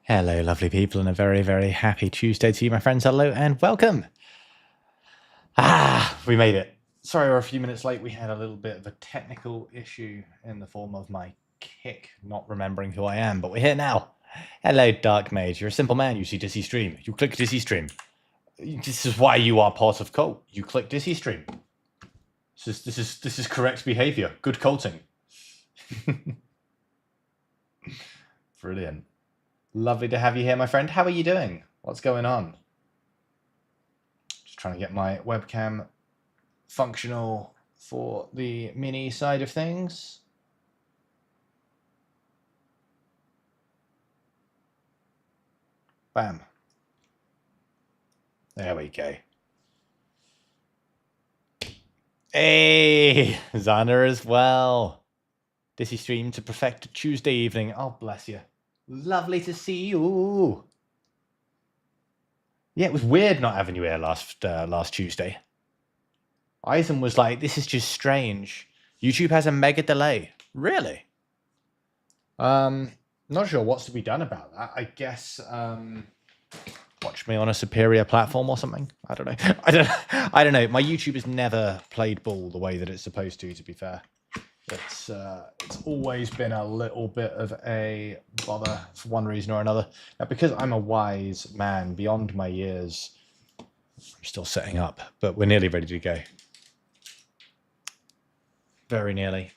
Hello, lovely people, and a very, very happy Tuesday to you, my friends. Hello and welcome. We made it. Sorry we're a few minutes late. We had a little bit of a technical issue in the form of my kick not remembering who I am, but we're here now. Hello, Dark Mage. You're a simple man. You see Dizzy Stream. You click Dizzy Stream. This is why you are part of cult. You click Dizzy Stream. This is correct behavior. Good culting. Brilliant. Lovely to have you here, my friend. How are you doing? What's going on? Just trying to get my webcam functional for the mini side of things. Bam. There we go. Hey, Zana as well. Dizzy Stream to perfect Tuesday evening. Oh, bless you. Lovely to see you. Yeah, it was weird not having you here last Tuesday. Eisen was like, this is just strange. YouTube has a mega delay. Really? Not sure what's to be done about that. I guess watch me on a superior platform or something. I don't know. I don't know. My YouTube has never played ball the way that it's supposed to be fair. It's always been a little bit of a bother for one reason or another. Now, because I'm a wise man beyond my years, I'm still setting up, but we're nearly ready to go. Very nearly.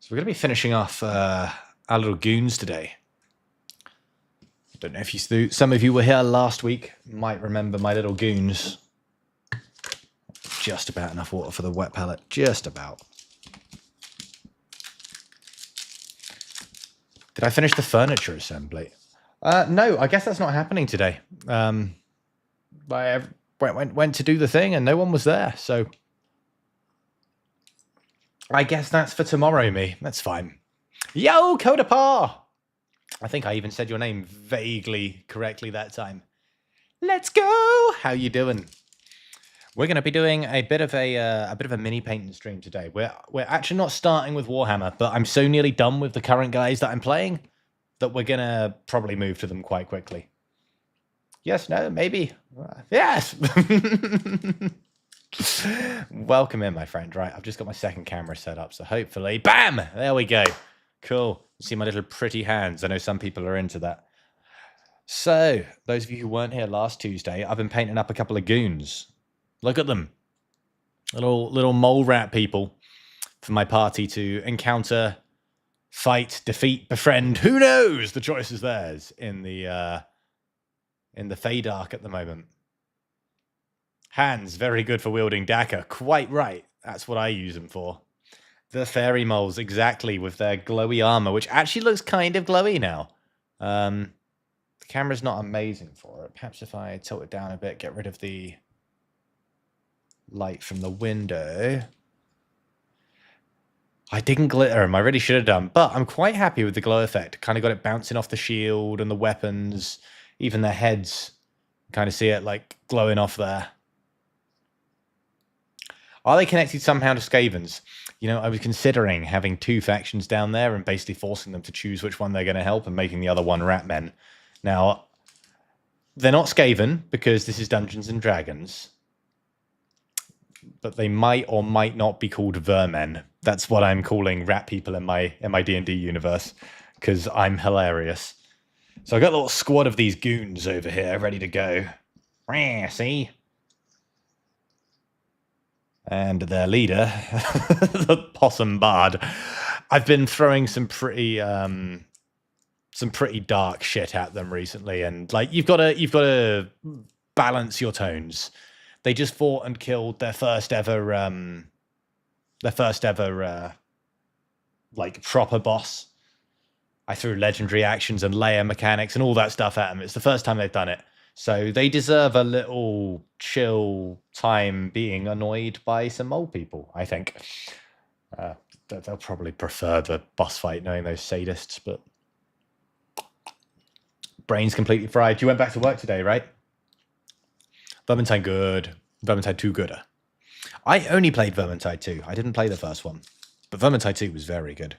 So we're going to be finishing off our little goons today. I don't know if some of you were here last week, might remember my little goons. Just about enough water for the wet palette. Just about. Did I finish the furniture assembly? No, I guess that's not happening today. I went to do the thing and no one was there, so I guess that's for tomorrow, me. That's fine. Yo, Kodapar! I think I even said your name vaguely correctly that time. Let's go! How you doing? We're going to be doing a bit of a mini painting stream today. We're actually not starting with Warhammer, but I'm so nearly done with the current guys that I'm playing that we're going to probably move to them quite quickly. Yes, no, maybe. Yes! Welcome in, my friend. Right, I've just got my second camera set up, so hopefully... Bam! There we go. Cool. You see my little pretty hands. I know some people are into that. So, those of you who weren't here last Tuesday, I've been painting up a couple of goons. Look at them. Little mole rat people for my party to encounter, fight, defeat, befriend. Who knows? The choice is theirs in the Fade Arc at the moment. Hands, very good for wielding dagger. Quite right. That's what I use them for. The fairy moles, exactly, with their glowy armor, which actually looks kind of glowy now. The camera's not amazing for it. Perhaps if I tilt it down a bit, get rid of the light from the window. I didn't glitter them. I really should have done, but I'm quite happy with the glow effect. Kind of got it bouncing off the shield and the weapons, even their heads. Kind of see it like glowing off there. Are they connected somehow to Skavens? You know, I was considering having two factions down there and basically forcing them to choose which one they're going to help and making the other one Ratmen. Now, they're not Skaven because this is Dungeons and Dragons. But they might or might not be called vermin. That's what I'm calling rat people in my D&D universe, because I'm hilarious. So I got a little squad of these goons over here, ready to go. See? And their leader, the Possum Bard. I've been throwing some pretty dark shit at them recently, and like you've got to balance your tones. They just fought and killed their first ever like proper boss. I threw legendary actions and layer mechanics and all that stuff at them. It's the first time they've done it. So they deserve a little chill time being annoyed by some old people, I think. They'll probably prefer the boss fight knowing those sadists, but brain's completely fried. You went back to work today, right? Vermintide good. Vermintide 2 gooder. I only played Vermintide 2. I didn't play the first one. But Vermintide 2 was very good.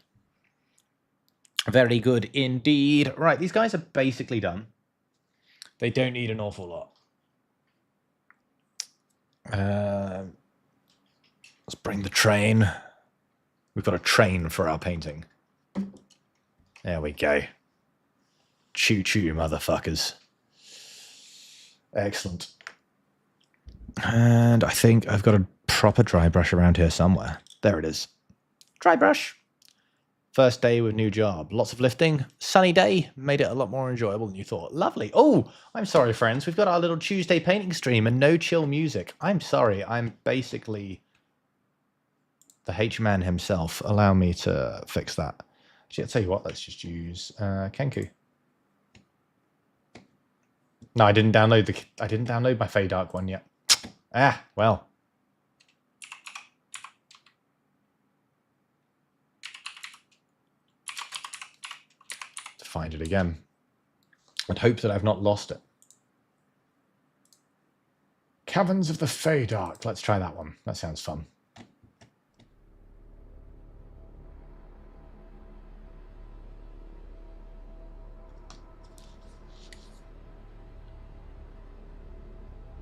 Very good indeed. Right, these guys are basically done. They don't need an awful lot. Let's bring the train. We've got a train for our painting. There we go. Choo-choo, motherfuckers. Excellent. And I think I've got a proper dry brush around here somewhere. There it is. Dry brush. First day with new job. Lots of lifting. Sunny day. Made it a lot more enjoyable than you thought. Lovely. Oh, I'm sorry, friends. We've got our little Tuesday painting stream and no chill music. I'm sorry. I'm basically the H-man himself. Allow me to fix that. Actually, I'll tell you what. Let's just use Kenku. No, I didn't download my Fey Dark one yet. Ah, well. To find it again. I'd hope that I've not lost it. Caverns of the Fey Dark. Let's try that one. That sounds fun.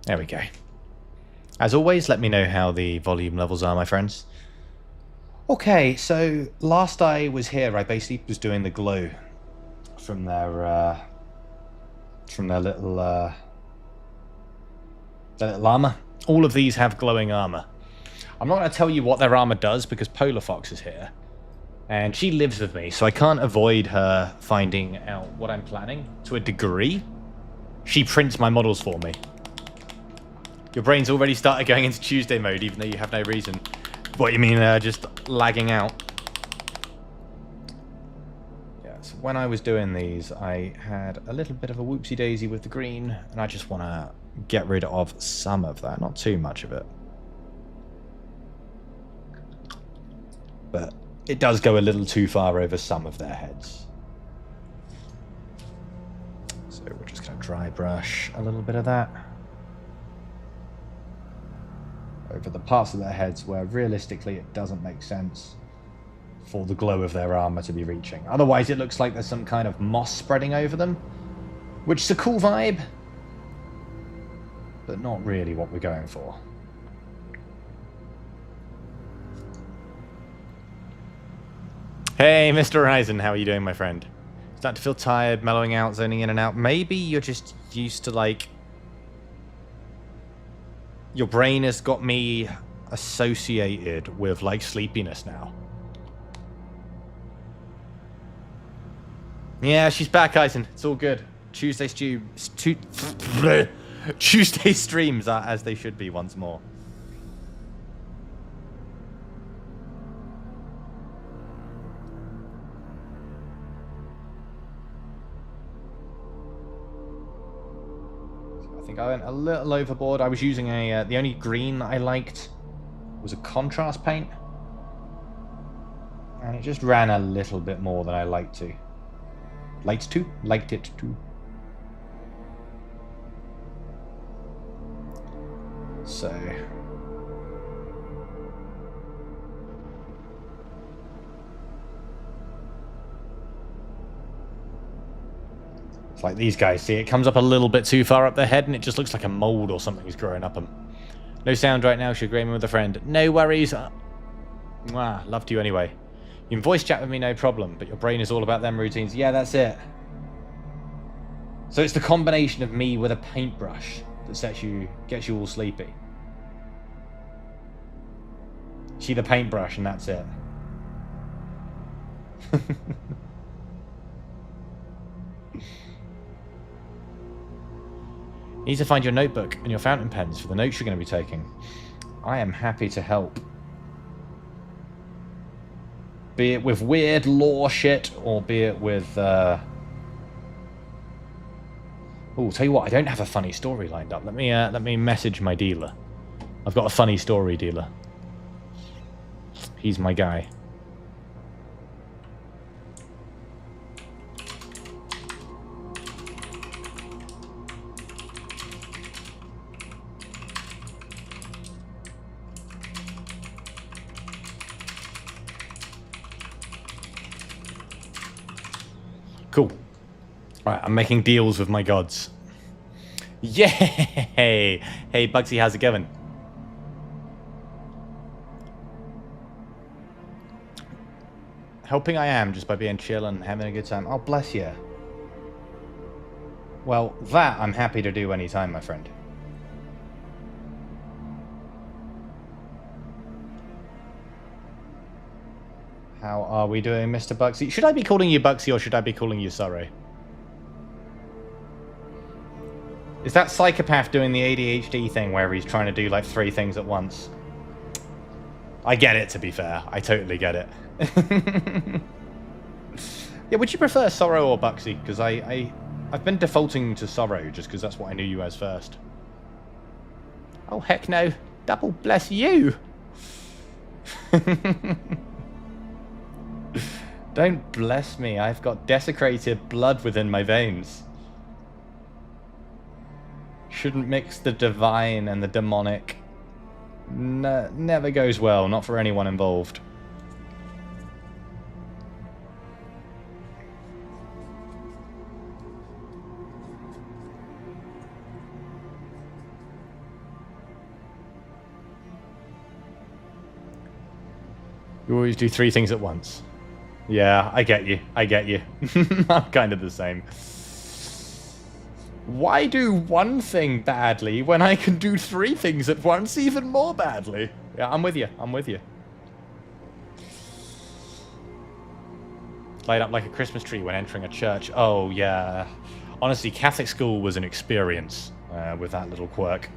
There we go. As always, let me know how the volume levels are, my friends. Okay, so last I was here, I basically was doing the glow from their little armor. All of these have glowing armor. I'm not going to tell you what their armor does because Polar Fox is here, and she lives with me, so I can't avoid her finding out what I'm planning to a degree. She prints my models for me. Your brain's already started going into Tuesday mode, even though you have no reason. What, you mean just lagging out? Yeah, so when I was doing these, I had a little bit of a whoopsie-daisy with the green, and I just want to get rid of some of that, not too much of it. But it does go a little too far over some of their heads. So we're just going to dry brush a little bit of that over the parts of their heads where realistically it doesn't make sense for the glow of their armor to be reaching. Otherwise it looks like there's some kind of moss spreading over them, which is a cool vibe, but not really what we're going for. Hey, Mr. Horizon, how are you doing, my friend? Starting to feel tired, mellowing out, zoning in and out. Maybe you're just used to, like, your brain has got me associated with, like, sleepiness now. Yeah, she's back, Eisen. It's all good. Tuesday streams are as they should be once more. I think I went a little overboard. I was using the only green that I liked was a contrast paint, and it just ran a little bit more than I liked it to. So it's like these guys, see, it comes up a little bit too far up their head and it just looks like a mold or something is growing up them. No sound right now, should agree with a friend. No worries. Mwah, love to you anyway. You can voice chat with me, no problem, but your brain is all about them routines. Yeah, that's it. So it's the combination of me with a paintbrush that gets you all sleepy. See the paintbrush and that's it. You need to find your notebook and your fountain pens for the notes you're going to be taking. I am happy to help. Be it with weird lore shit, or be it with... Oh, tell you what, I don't have a funny story lined up. Let me message my dealer. I've got a funny story dealer. He's my guy. Cool. All right, I'm making deals with my gods. Yay! Hey, Bugsy, how's it going? Helping I am just by being chill and having a good time. Oh, bless you. Well, that I'm happy to do anytime, my friend. How are we doing, Mr. Bugsy? Should I be calling you Bugsy or should I be calling you Sorrow? Is that psychopath doing the ADHD thing where he's trying to do like 3 things at once? I get it, to be fair. I totally get it. Yeah, would you prefer Sorrow or Bugsy? Because I've been defaulting to Sorrow just because that's what I knew you as first. Oh, heck no. Double bless you. Don't bless me. I've got desecrated blood within my veins. Shouldn't mix the divine and the demonic. Never goes well, not for anyone involved. You always do 3 things at once. Yeah, I get you. I get you. I'm kind of the same. Why do 1 thing badly when I can do 3 things at once even more badly? Yeah, I'm with you. I'm with you. Light up like a Christmas tree when entering a church. Oh, yeah. Honestly, Catholic school was an experience with that little quirk.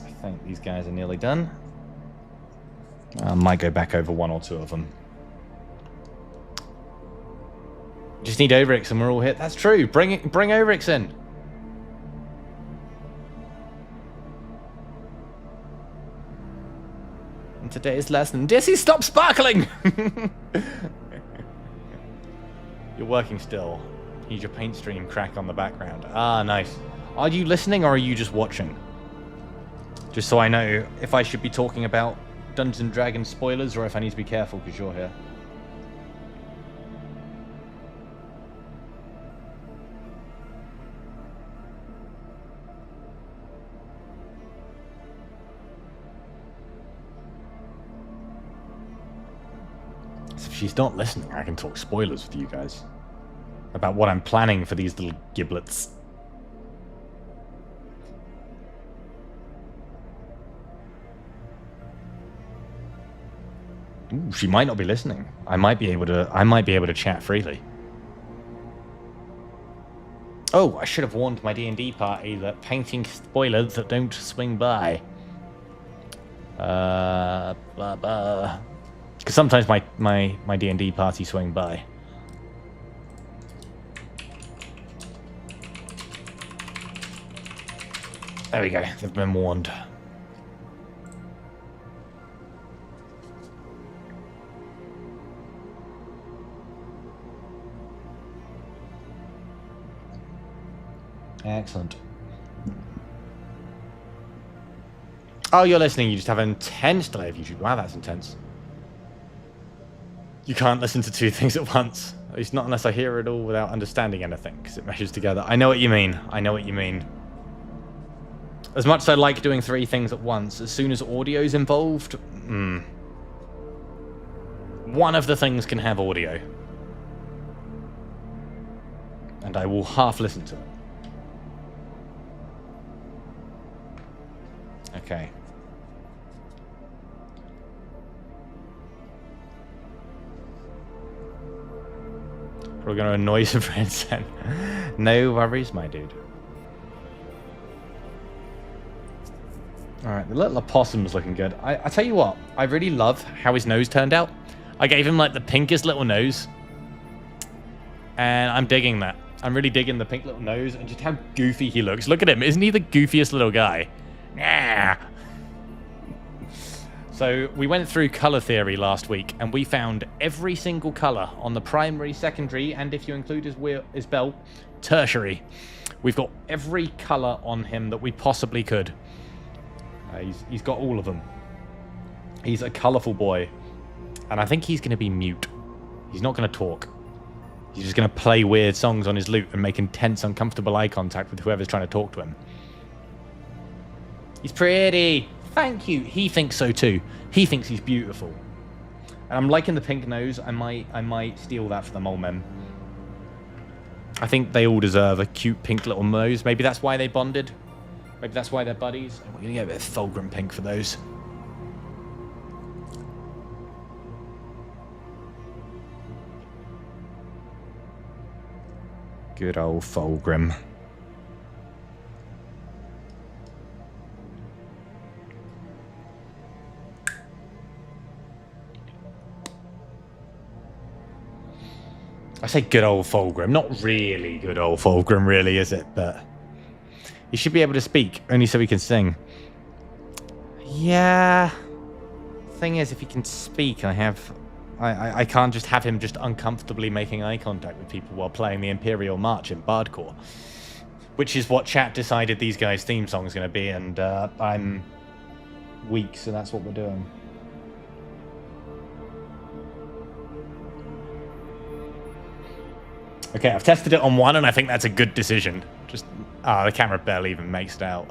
I think these guys are nearly done. I might go back over 1 or 2 of them. Just need Oryx and we're all hit. That's true. Bring Oryx in. And today's lesson. Dissy, stop sparkling! You're working still. Need your paint stream crack on the background. Ah, nice. Are you listening or are you just watching? Just so I know if I should be talking about Dungeons & Dragons spoilers or if I need to be careful because you're here. So if she's not listening, I can talk spoilers with you guys. About what I'm planning for these little giblets. Ooh, she might not be listening. I might be able to chat freely. Oh, I should have warned my D&D party that painting spoilers that don't swing by. Because sometimes my D&D party swing by. There we go. They've been warned. Excellent. Oh, you're listening. You just have an intense delay of YouTube. Wow, that's intense. You can't listen to 2 things at once. At least not unless I hear it all without understanding anything, because it meshes together. I know what you mean. I know what you mean. As much as I like doing 3 things at once, as soon as audio's involved, one of the things can have audio. And I will half listen to it. Okay. We're going to annoy some friends then. No worries, my dude. Alright, the little opossum's looking good. I tell you what, I really love how his nose turned out. I gave him like the pinkest little nose. And I'm digging that. I'm really digging the pink little nose and just how goofy he looks. Look at him. Isn't he the goofiest little guy? Yeah. So we went through colour theory last week, and we found every single colour on the primary, secondary, and if you include his belt, tertiary. We've got every colour on him that we possibly could. He's got all of them. He's a colourful boy. And I think he's going to be mute. He's not going to talk. He's just going to play weird songs on his lute and make intense, uncomfortable eye contact with whoever's trying to talk to him. He's pretty. Thank you. He thinks so too. He thinks he's beautiful. And I'm liking the pink nose. I might steal that for the mole men. I think they all deserve a cute pink little nose. Maybe that's why they bonded. Maybe that's why they're buddies. And we're going to get a bit of Fulgrim pink for those. Good old Fulgrim. I say good old Fulgrim. Not really good old Fulgrim, really, is it? But he should be able to speak, only so he can sing. Yeah. Thing is, if he can speak, I can't just have him just uncomfortably making eye contact with people while playing the Imperial March in Bardcore. Which is what chat decided these guys' theme song is going to be, and I'm weak, so that's what we're doing. Okay, I've tested it on one, and I think that's a good decision. Just, the camera barely even makes it out.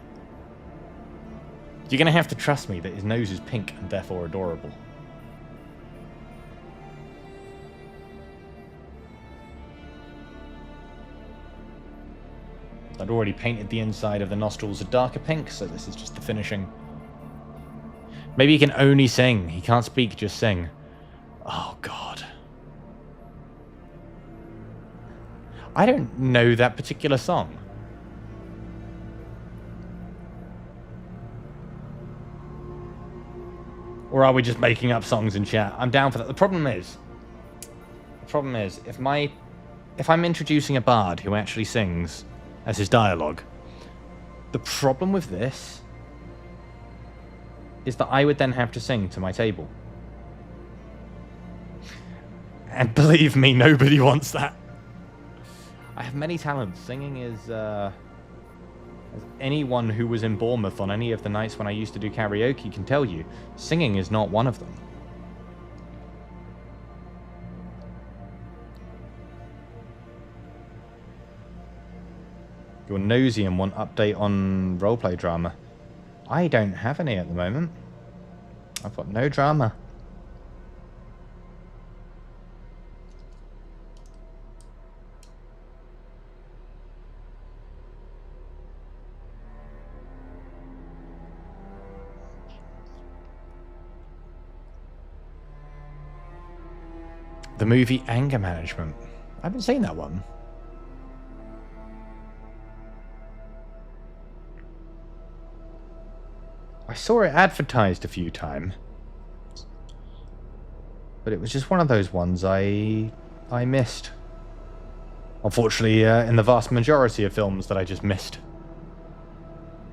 You're going to have to trust me that his nose is pink and therefore adorable. I'd already painted the inside of the nostrils a darker pink, so this is just the finishing. Maybe he can only sing. He can't speak, just sing. Oh, God. I don't know that particular song. Or are we just making up songs in chat? I'm down for that. The problem is, if I'm introducing a bard who actually sings as his dialogue, the problem with this is that I would then have to sing to my table. And believe me, nobody wants that. I have many talents. Singing is, as anyone who was in Bournemouth on any of the nights when I used to do karaoke can tell you, singing is not one of them. You're nosy and want update on roleplay drama. I don't have any at the moment. I've got no drama. The movie Anger Management. I haven't seen that one. I saw it advertised a few times. But it was just one of those ones I missed. Unfortunately, in the vast majority of films that I just missed.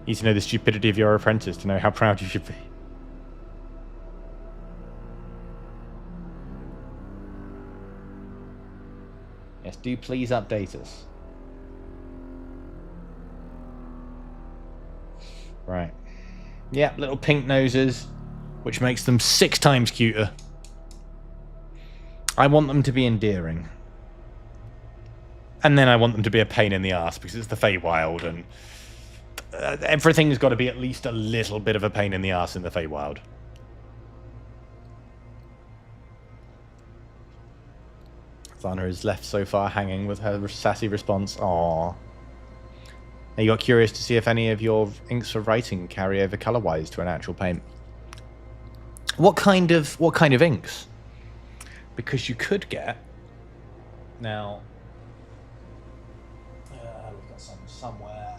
You need to know the stupidity of your apprentice to know how proud you should be. Yes, do please update us. Right. Yeah, little pink noses, which makes them 6 times cuter. I want them to be endearing. And then I want them to be a pain in the ass, because it's the Feywild, and everything's got to be at least a little bit of a pain in the ass in the Feywild. Thana is left so far hanging with her sassy response. Aww. Now you got curious to see if any of your inks for writing carry over color-wise to an actual paint. What kind of inks? Because you could get now. We've got some somewhere.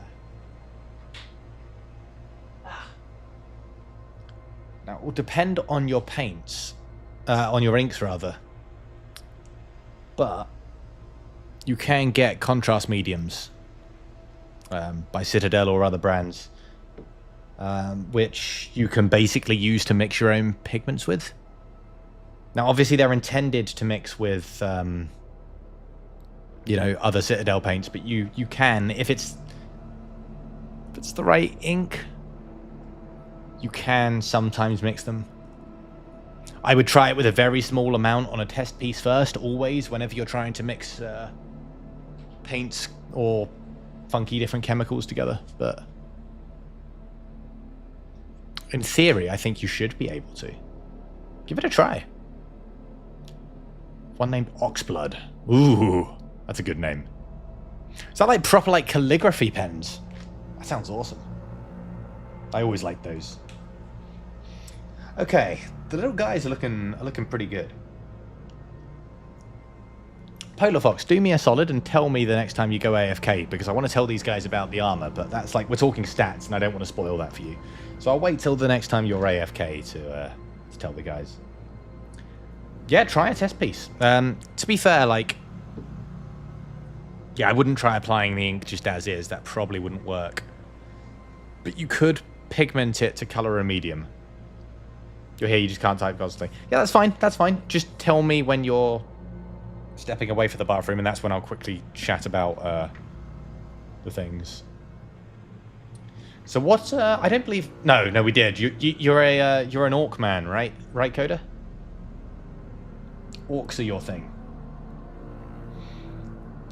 Now it will depend on your paints, on your inks rather. But you can get contrast mediums by Citadel or other brands. which you can basically use to mix your own pigments with. Now, obviously, they're intended to mix with, you know, other Citadel paints, but you can, if it's the right ink, you can sometimes mix them. I would try it with a very small amount on a test piece first, always, whenever you're trying to mix paints or funky different chemicals together. But in theory, I think you should be able to. Give it a try. One named Oxblood. Ooh, that's a good name. Is that like proper like calligraphy pens? That sounds awesome. I always like those. Okay, the little guys are looking pretty good. Polar Fox, do me a solid and tell me the next time you go AFK, because I want to tell these guys about the armor, but that's like, we're talking stats, and I don't want to spoil that for you. So I'll wait till the next time you're AFK to tell the guys. Yeah, try a test piece. To be fair, like, yeah, I wouldn't try applying the ink just as is. That probably wouldn't work. But you could pigment it to color a medium. You're here, you just can't type constantly. Yeah, that's fine, that's fine. Just tell me when you're stepping away for the bathroom, and that's when I'll quickly chat about the things. So what, I don't believe... No, we did. You're an orc man, right? Right, Coda? Orcs are your thing.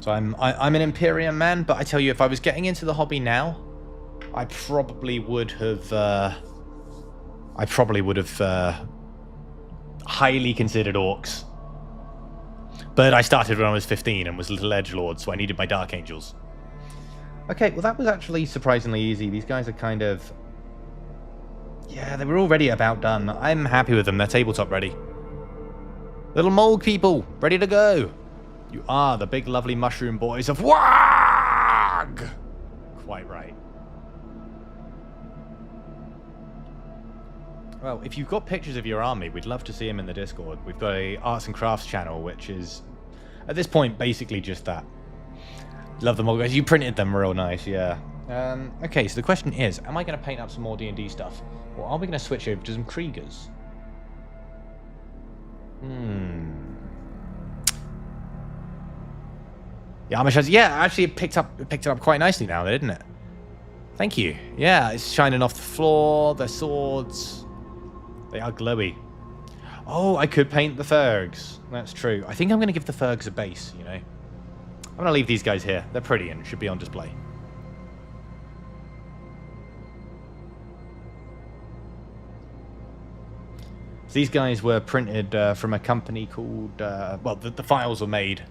So I'm an Imperium man, but I tell you, if I was getting into the hobby now, I probably would have highly considered orcs. But I started when I was 15 and was little edgelord, so I needed my Dark Angels. Okay, well that was actually surprisingly easy. These guys are kind of... Yeah, they were already about done. I'm happy with them. They're tabletop ready. Little mole people, ready to go. You are the big lovely mushroom boys of Wag! Quite right. Well, if you've got pictures of your army, we'd love to see them in the Discord. We've got a arts and crafts channel, which is, at this point, basically just that. Love them all, guys. You printed them real nice, yeah. Okay, so the question is, am I going to paint up some more D&D stuff? Or are we going to switch over to some Kriegers? Yeah, actually it picked it up quite nicely now, didn't it? Thank you. Yeah, it's shining off the floor, the swords. They are glowy. Oh, I could paint the Fergs. That's true. I think I'm going to give the Fergs a base, you know. I'm going to leave these guys here. They're pretty and should be on display. So these guys were printed from a company called... well, the files were made.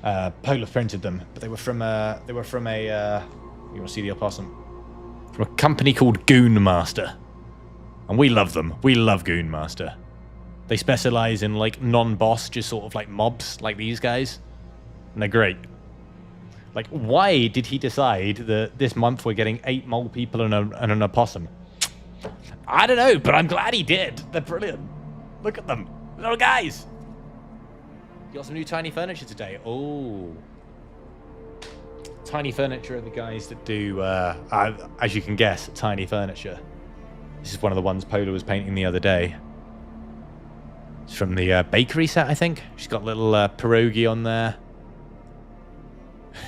Polar printed them, but they were from a... you want to see the opossum? From a company called Goon Master. And we love them. We love Goon Master. They specialize in, like, non-boss, just sort of like mobs, like these guys. And they're great. Like, why did he decide that this month we're getting 8 mole people and an opossum? I don't know, but I'm glad he did. They're brilliant. Look at them. Little guys. You got some new tiny furniture today. Oh. Tiny furniture are the guys that do, as you can guess, tiny furniture. This is one of the ones Polar was painting the other day. It's from the bakery set, I think. She's got a little pierogi on there.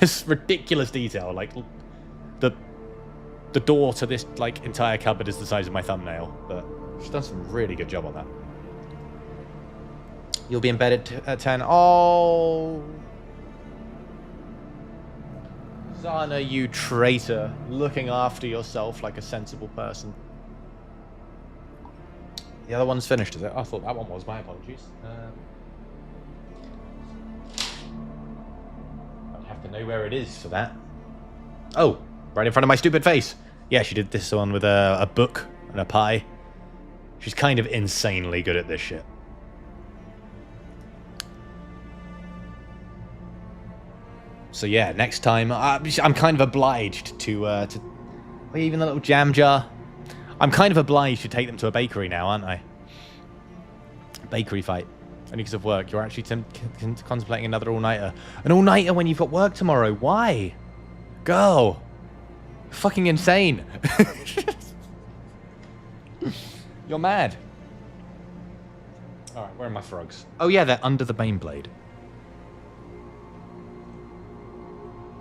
It's ridiculous detail. Like, the door to this, like, entire cupboard is the size of my thumbnail. But she's done some really good job on that. You'll be embedded at 10. Oh... Zana, you traitor. Looking after yourself like a sensible person. The other one's finished, is it? I thought that one was. My apologies. I'd have to know where it is for that. Oh, right in front of my stupid face. Yeah, she did this one with a book and a pie. She's kind of insanely good at this shit. So yeah, next time I'm kind of obliged to even the little jam jar. I'm kind of obliged to take them to a bakery now, aren't I? Bakery fight. Only because of work. You're actually contemplating another all-nighter. An all-nighter when you've got work tomorrow. Why? Girl. Fucking insane. You're mad. All right, where are my frogs? Oh yeah, they're under the Baneblade.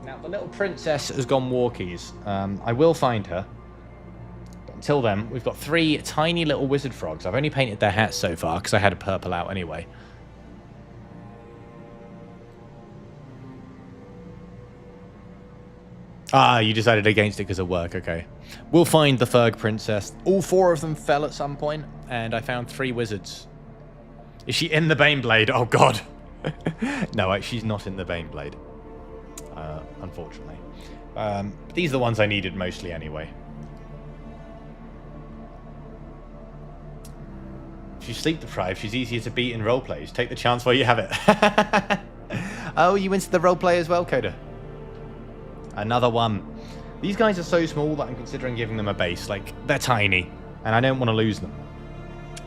Now, the little princess has gone walkies. I will find her. But until then, we've got 3 tiny little wizard frogs. I've only painted their hats so far because I had a purple out anyway. Ah, you decided against it because of work. Okay. We'll find the Ferg princess. All 4 of them fell at some point, and I found 3 wizards. Is she in the Baneblade? Oh, God. No, she's not in the Baneblade. Unfortunately. These are the ones I needed mostly anyway. If she's sleep deprived, she's easier to beat in roleplays. Take the chance while you have it. Oh, you into the roleplay as well, Coda? Another one. These guys are so small that I'm considering giving them a base. Like, they're tiny, and I don't want to lose them.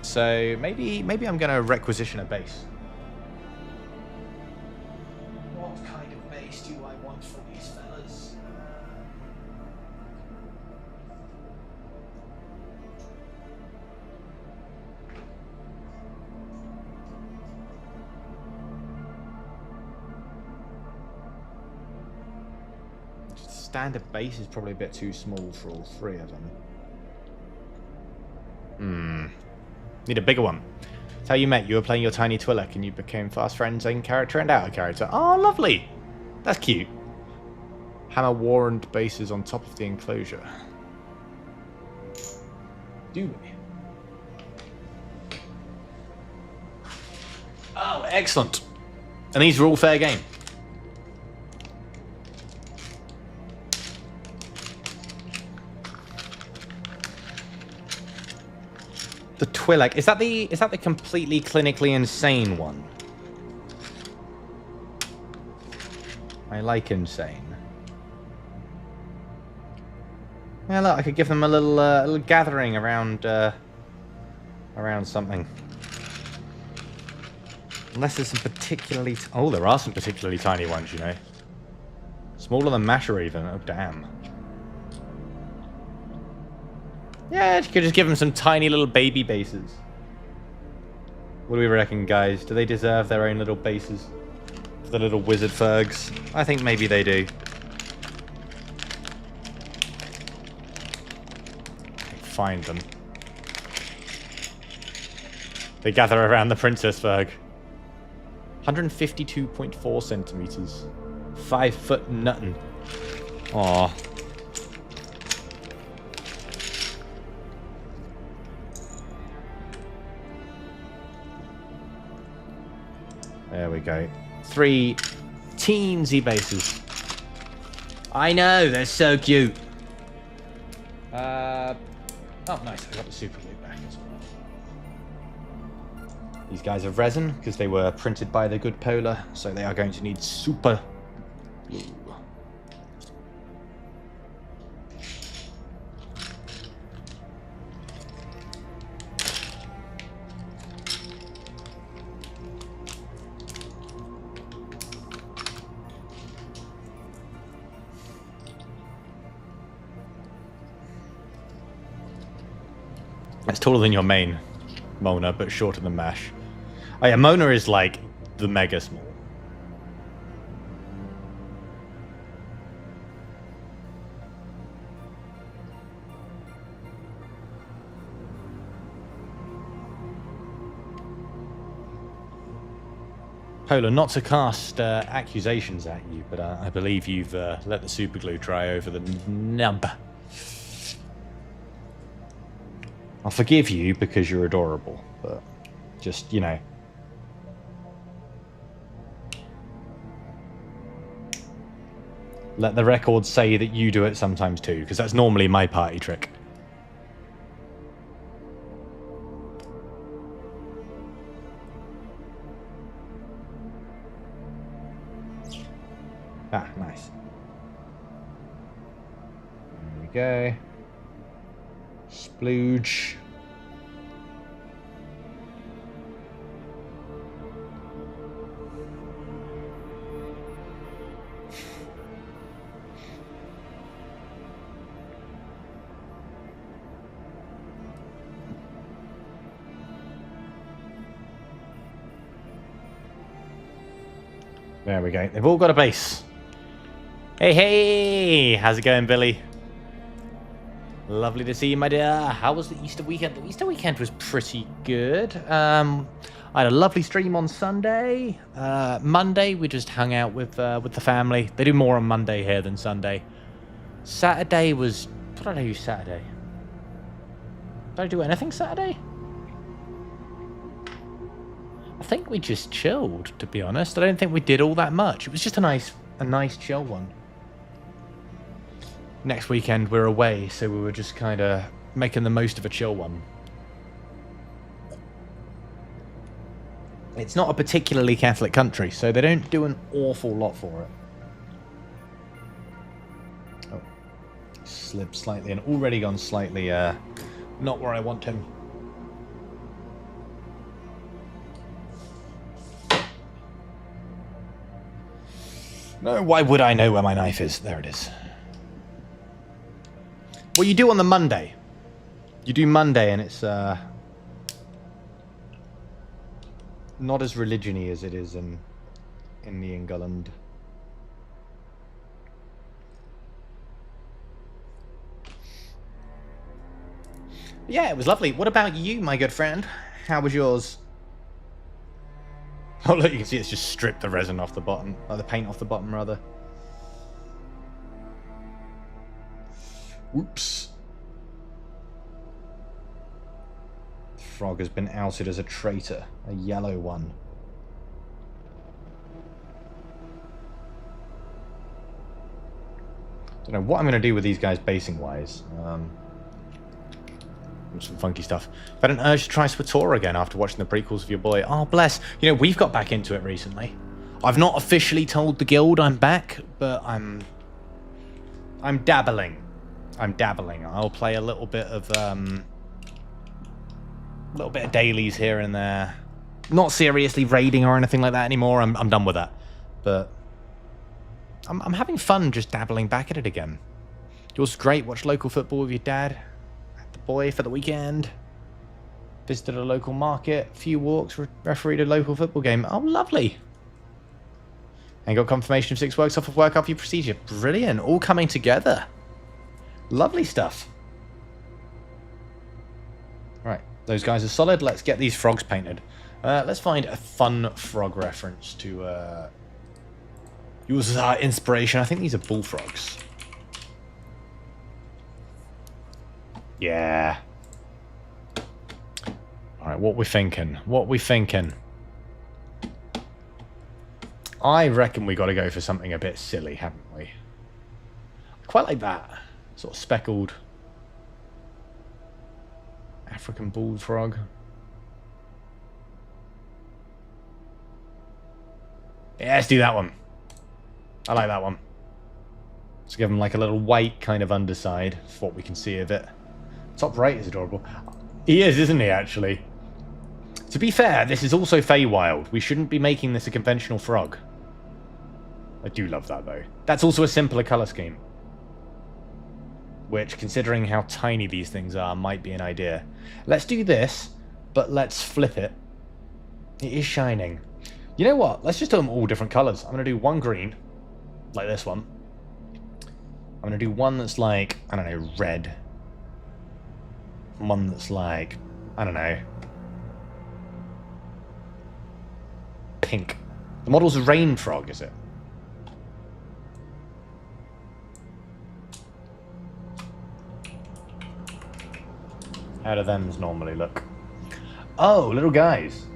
So maybe I'm going to requisition a base. What kind of base do I want for these fellas? Standard base is probably a bit too small for all 3 of them. Need a bigger one. That's how you met. You were playing your tiny Twi'lek and you became fast friends in character and out of character. Oh, lovely. That's cute. Hammer warrant bases on top of the enclosure. Do we? Oh, excellent. And these are all fair game. The Twi'lek, is that the completely clinically insane one? I like insane. Yeah, look, I could give them a little gathering around around something. Unless there's some particularly oh, there are some particularly tiny ones, you know. Smaller than Masher even. Oh damn. Yeah, you could just give them some tiny little baby bases. What do we reckon, guys? Do they deserve their own little bases? For the little wizard fergs? I think maybe they do. Find them. They gather around the Princess Ferg. 152.4 centimeters. 5 foot nuttin'. Aww. There we go. 3 teensy bases. I know, they're so cute. Oh, nice. I got the super glue back as well. These guys are resin because they were printed by the good Polar, so they are going to need super glue. It's taller than your main Mona, but shorter than Mash. Oh yeah, Mona is like the mega small. Polar, not to cast accusations at you, but I believe you've let the superglue dry over the nub. I'll forgive you because you're adorable, but just, you know. Let the record say that you do it sometimes too, because that's normally my party trick. Ah, nice. There we go. Splooge. There we go. They've all got a base. Hey, hey! How's it going, Billy? Lovely to see you, my dear. How was the Easter weekend? The Easter weekend was pretty good. I had a lovely stream on Sunday. Monday, we just hung out with the family. They do more on Monday here than Sunday. Saturday was... What did I do Saturday? Did I do anything Saturday? I think we just chilled, to be honest. I don't think we did all that much. It was just a nice chill one. Next weekend we're away, so we were just kind of making the most of a chill one. It's not a particularly Catholic country, so they don't do an awful lot for it. Oh, slipped slightly and already gone slightly not where I want him. No, why would I know where my knife is? There it is. Well, you do on the Monday. You do Monday, and it's not as religion-y as it is in the England. Yeah, it was lovely. What about you, my good friend? How was yours? Oh, look, you can see it's just stripped the resin off the bottom. Or the paint off the bottom, rather. Whoops. Frog has been outed as a traitor. A yellow one. Don't know what I'm going to do with these guys basing-wise. Some funky stuff. I've had an urge to try SWTOR again after watching the prequels of your boy. Oh, bless. You know, we've got back into it recently. I've not officially told the guild I'm back, but I'm dabbling. I'm dabbling. I'll play a little bit of dailies here and there. Not seriously raiding or anything like that anymore. I'm done with that. But I'm having fun just dabbling back at it again. Yours great. Watch local football with your dad. The boy for the weekend. Visited a local market. Few walks. Refereed a local football game. Oh, lovely. And got confirmation of 6 works off of work after your procedure. Brilliant. All coming together. Lovely stuff. Right. Those guys are solid. Let's get these frogs painted. Let's find a fun frog reference to use as our inspiration. I think these are bullfrogs. Yeah. Alright, what we thinking? What we thinking? I reckon we got to go for something a bit silly, haven't we? Quite like that. Sort of speckled African bullfrog. Yeah, let's do that one. I like that one. Let's give him like a little white kind of underside for what we can see of it. Top right is adorable. He is, isn't he, actually? To be fair, this is also Feywild. We shouldn't be making this a conventional frog. I do love that, though. That's also a simpler colour scheme. Which, considering how tiny these things are, might be an idea. Let's do this, but let's flip it. It is shining. You know what? Let's just do them all different colours. I'm going to do one green, like this one. I'm going to do one that's like, I don't know, red. One that's like, I don't know, pink. The model's a rain frog, is it? How do them's normally look? Oh, little guys.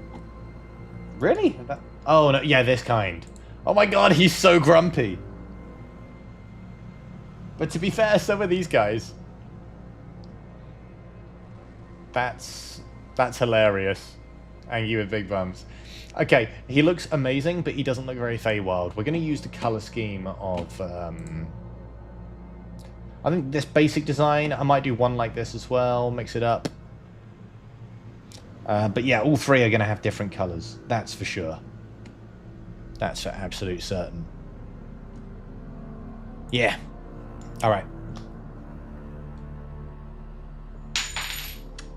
Really? Oh, no, yeah, this kind. Oh my god, he's so grumpy. But to be fair, so are these guys. That's hilarious. And you with big bums. Okay, he looks amazing, but he doesn't look very Feywild. We're going to use the colour scheme of... I think this basic design, I might do one like this as well, mix it up. But yeah, all three are going to have different colours. That's for sure. That's for absolute certain. Yeah. Alright.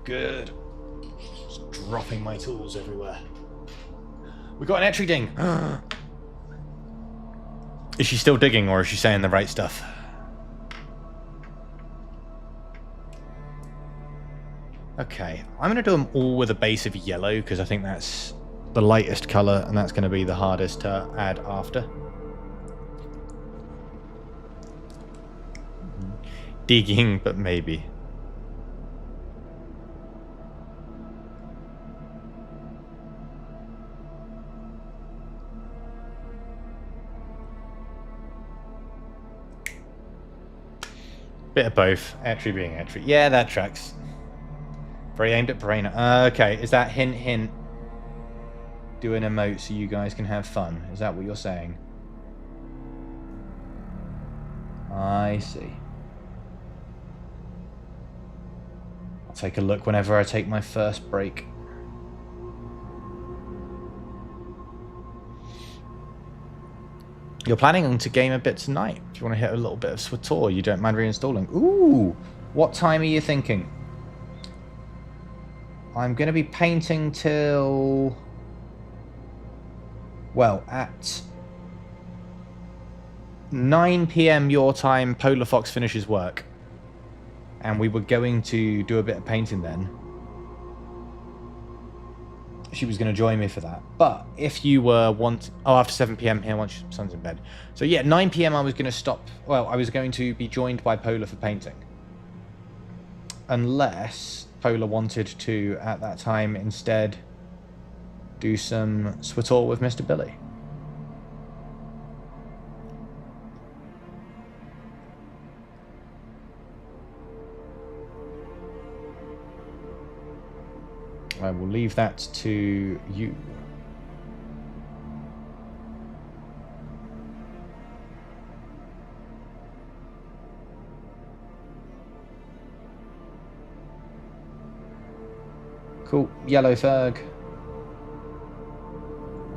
Good. Just dropping my tools everywhere. We got an entry ding. Is she still digging, or is she saying the right stuff? Okay, I'm going to do them all with a base of yellow, because I think that's the lightest colour, and that's going to be the hardest to add after. Digging, but maybe. Bit of both. Entry being entry. Yeah, that tracks. Very aimed at brain. Okay, is that hint, hint? Do an emote so you guys can have fun. Is that what you're saying? I see. I'll take a look whenever I take my first break. You're planning to game a bit tonight. If you want to hit a little bit of SWTOR, you don't mind reinstalling. Ooh! What time are you thinking? I'm going to be painting till... well, at 9 PM your time, Polar Fox finishes work. And we were going to do a bit of painting then. She was going to join me for that. But if you were after 7 PM here once your son's in bed. So yeah, 9 PM I was going to stop. Well, I was going to be joined by Polar for painting. Unless Polar wanted to, at that time, instead do some SWTOR with Mr. Billy. I will leave that to you. Cool. Yellow Ferg.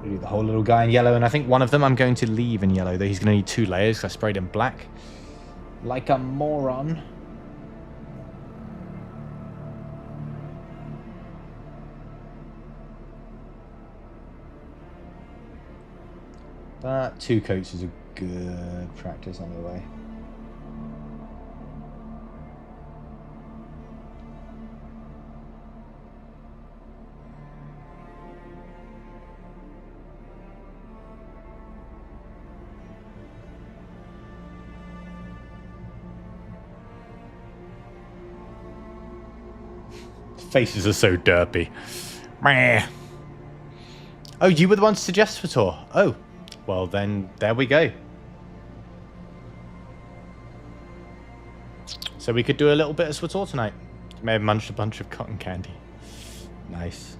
Do the whole little guy in yellow, and I think one of them I'm going to leave in yellow, though he's going to need 2 layers because I sprayed him black. Like a moron. But 2 coats is a good practice anyway. Faces are so derpy. Meh. Oh, you were the one to suggest SWTOR. Oh. Well, then, there we go. So we could do a little bit of SWTOR tonight. May have munched a bunch of cotton candy. Nice.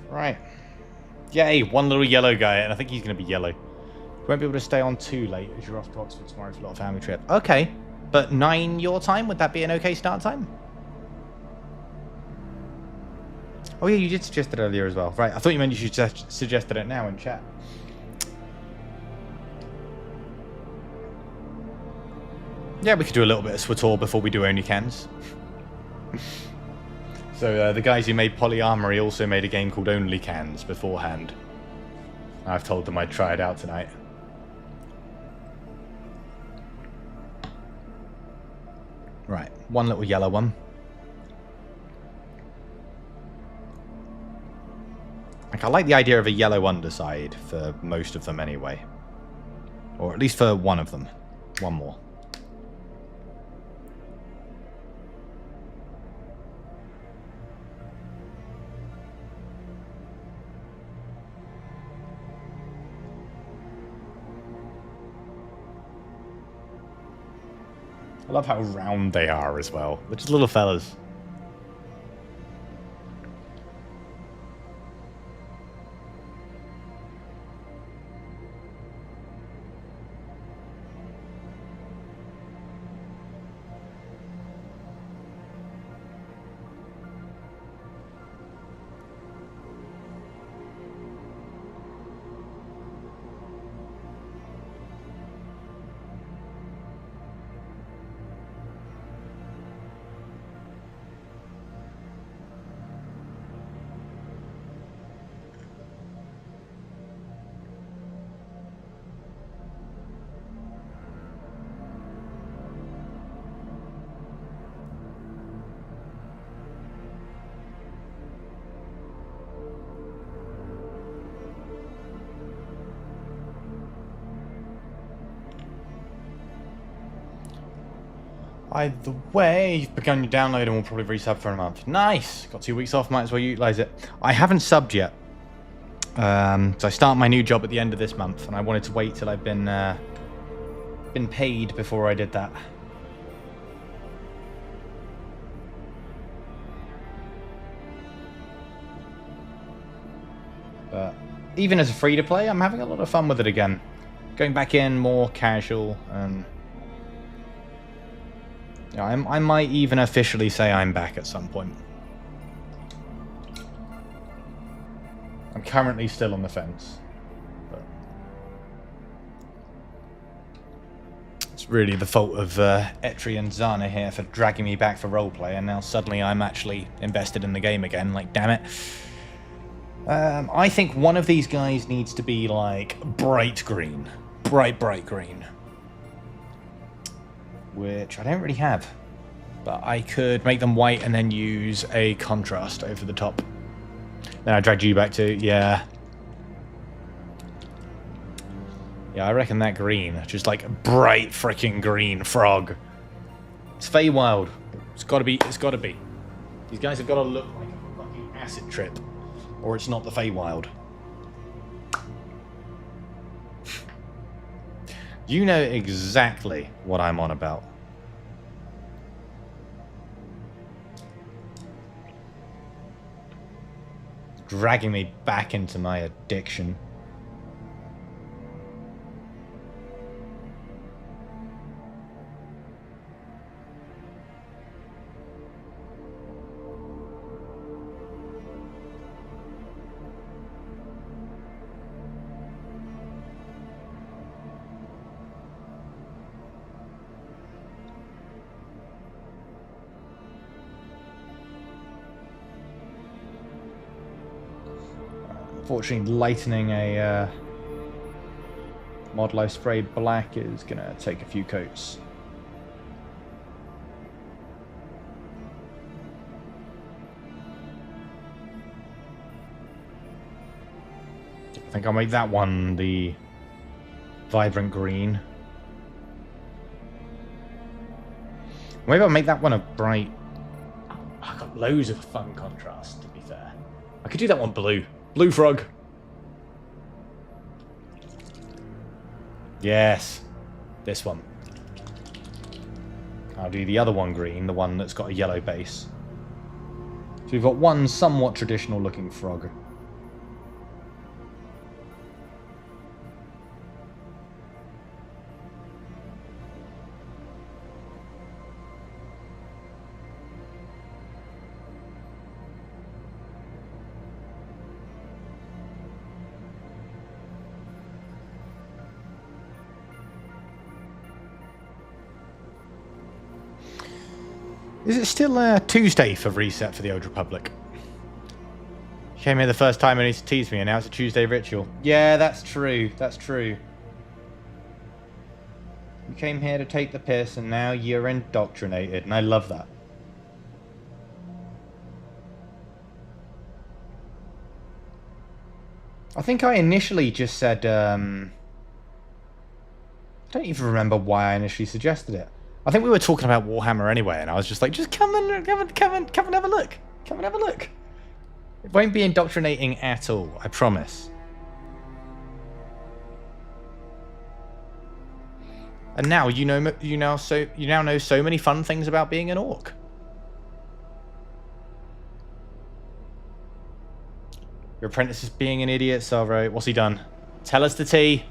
Right. Yay, one little yellow guy, and I think he's going to be yellow. You won't be able to stay on too late as you're off to Oxford tomorrow for a little family trip. Okay, but 9 your time? Would that be an okay start time? Oh yeah, you did suggest it earlier as well. Right, I thought you meant you should suggested it now in chat. Yeah, we could do a little bit of SWTOR before we do only cans. So the guys who made Polyamory also made a game called Only Cans beforehand. I've told them I'd try it out tonight. Right, one little yellow one. Like, I like the idea of a yellow underside for most of them anyway. Or at least for one of them. One more. I love how round they are as well. They're just little fellas. Either way, you've begun your download and we'll probably resub for a month. Nice! Got 2 weeks off, might as well utilise it. I haven't subbed yet. So I start my new job at the end of this month, and I wanted to wait till I've been paid before I did that. But even as a free-to-play, I'm having a lot of fun with it again. Going back in more casual, and yeah, I might even officially say I'm back at some point. I'm currently still on the fence. But it's really the fault of Etri and Zana here for dragging me back for roleplay, and now suddenly I'm actually invested in the game again. Like, damn it. I think one of these guys needs to be, like, bright green. Bright green. Which I don't really have. But I could make them white and then use a contrast over the top. Then I dragged you back to, yeah. Yeah, I reckon that green. Just like a bright freaking green frog. It's Feywild. It's gotta be. These guys have gotta look like a fucking acid trip. Or it's not the Feywild. You know exactly what I'm on about. Dragging me back into my addiction. Unfortunately, lightening a model I sprayed black is going to take a few coats. I think I'll make that one the vibrant green. Maybe I'll make that one a bright... I've got loads of fun contrast, to be fair. I could do that one blue. Blue frog. Yes. This one. I'll do the other one green, the one that's got a yellow base. So we've got one somewhat traditional looking frog. Is it still Tuesday for reset for the Old Republic? You came here the first time and he teased me, and now it's a Tuesday ritual. Yeah, that's true. That's true. You came here to take the piss, and now you're indoctrinated, and I love that. I think I initially just said, I don't even remember why I initially suggested it. I think we were talking about Warhammer anyway, and I was just like, just come and have a look. Come and have a look. It won't be indoctrinating at all, I promise. And now you now know so many fun things about being an orc. Your apprentice is being an idiot, Salvo. What's he done? Tell us the tea.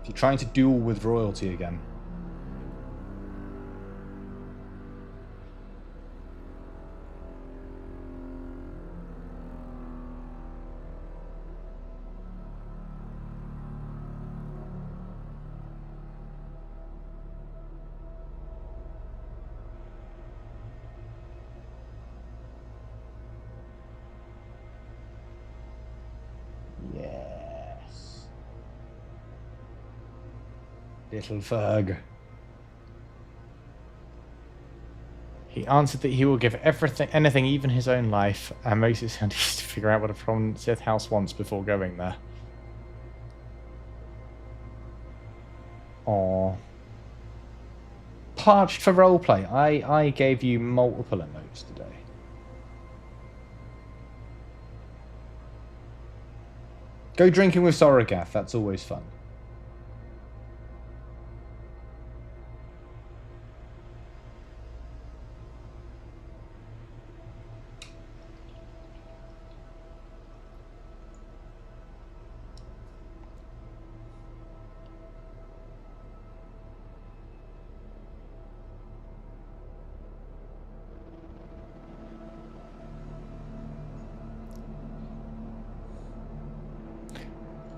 You're trying to duel with royalty again. Little Ferg. He answered that he will give anything, even his own life, and makes it sound easy to figure out what a prominent Sith house wants before going there. Aww. Parched for roleplay. I gave you multiple emotes today. Go drinking with Sorogath. That's always fun.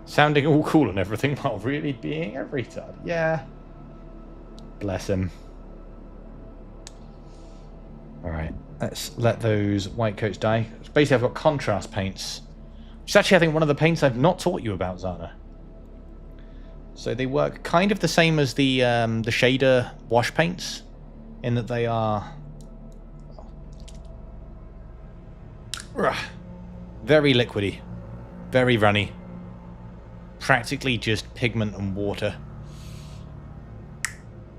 Sounding all cool and everything while really being a retard. Yeah. Bless him. Alright, let's let those white coats die. Basically, I've got contrast paints. Which is actually, I think, one of the paints I've not taught you about, Zana. So they work kind of the same as the shader wash paints, in that they are very liquidy, very runny. Practically just pigment and water.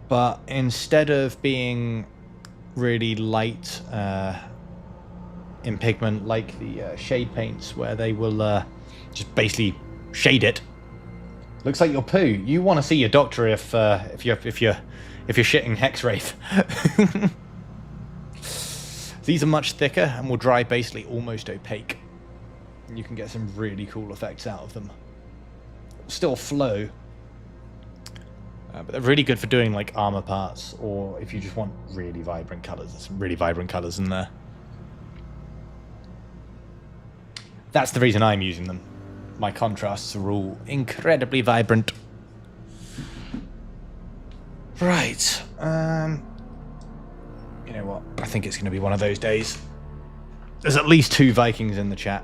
But instead of being really light in pigment like the shade paints, where they will just basically shade it. Looks like your poo. You want to see your doctor if you're shitting Hexwraith. These are much thicker and will dry basically almost opaque. And you can get some really cool effects out of them. Still flow, but they're really good for doing like armor parts, or if you just want really vibrant colors. There's some really vibrant colors in there. That's the reason I'm using them. My contrasts are all incredibly vibrant. Right. You know what? I think it's going to be one of those days. There's at least 2 Vikings in the chat.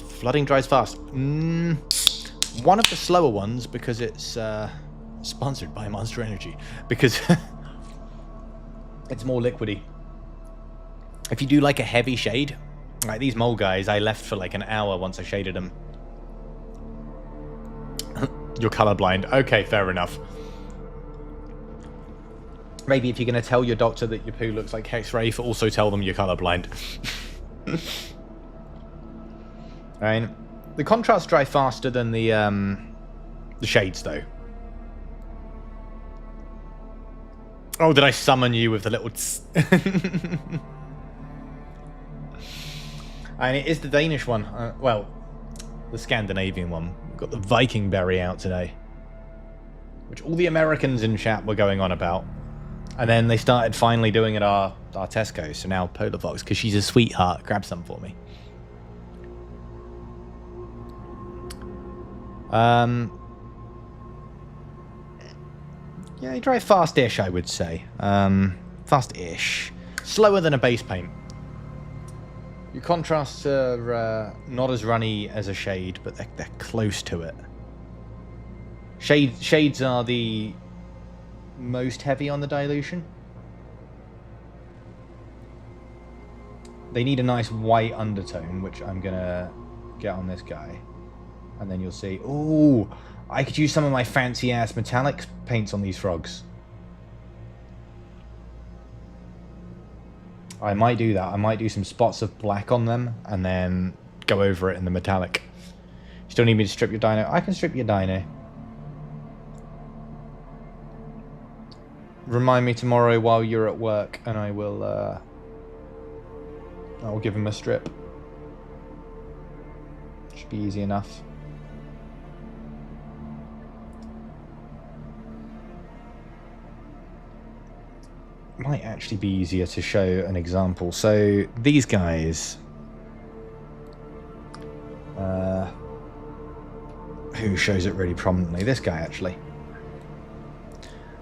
Flooding dries fast. One of the slower ones, because it's sponsored by Monster Energy, because it's more liquidy. If you do like a heavy shade, like these mole guys, I left for like an hour once I shaded them. You're colorblind. Okay, fair enough. Maybe if you're going to tell your doctor that your poo looks like Hexwraith, also tell them you're colorblind. I mean, the contrasts dry faster than the shades, though. Oh, did I summon you with the little tss? And it is the Danish one. Well, the Scandinavian one. We've got the Viking berry out today, which all the Americans in chat were going on about. And then they started finally doing it at our Tesco. So now Polar Fox, because she's a sweetheart, grab some for me. Yeah, you dry fast-ish, I would say. Fast-ish. Slower than a base paint. Your contrasts are not as runny as a shade, but they're close to it. Shades are the most heavy on the dilution. They need a nice white undertone, which I'm gonna get on this guy. And then you'll see, ooh, I could use some of my fancy-ass metallic paints on these frogs. I might do that. I might do some spots of black on them and then go over it in the metallic. You still need me to strip your dino? I can strip your dino. Remind me tomorrow while you're at work and I will give him a strip. Should be easy enough. Might actually be easier to show an example. So these guys, who shows it really prominently? This guy, actually.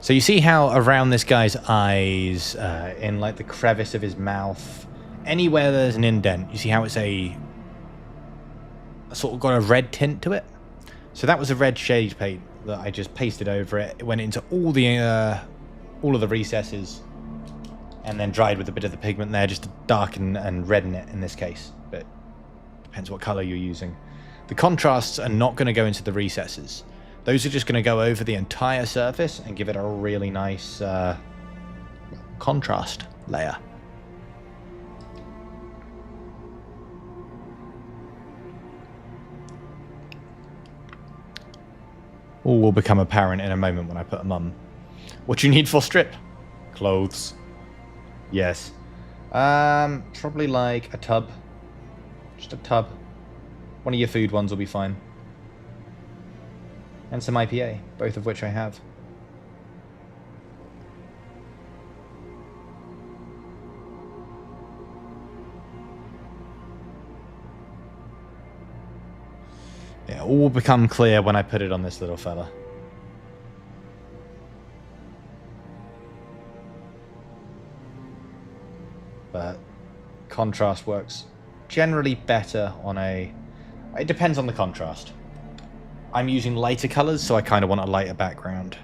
So you see how around this guy's eyes, in like the crevice of his mouth, anywhere there's an indent, you see how it's a sort of got a red tint to it? So that was a red shade paint that I just pasted over it. It went into all of the recesses and then dried with a bit of the pigment there just to darken and redden it in this case. But depends what color you're using. The contrasts are not going to go into the recesses. Those are just going to go over the entire surface and give it a really nice contrast layer. All will become apparent in a moment when I put them on. What do you need for strip? Clothes. Yes. Probably like a tub. Just a tub. One of your food ones will be fine. And some IPA, both of which I have. Yeah, all will become clear when I put it on this little fella. But contrast works generally better on a... It depends on the contrast. I'm using lighter colors, so I kind of want a lighter background.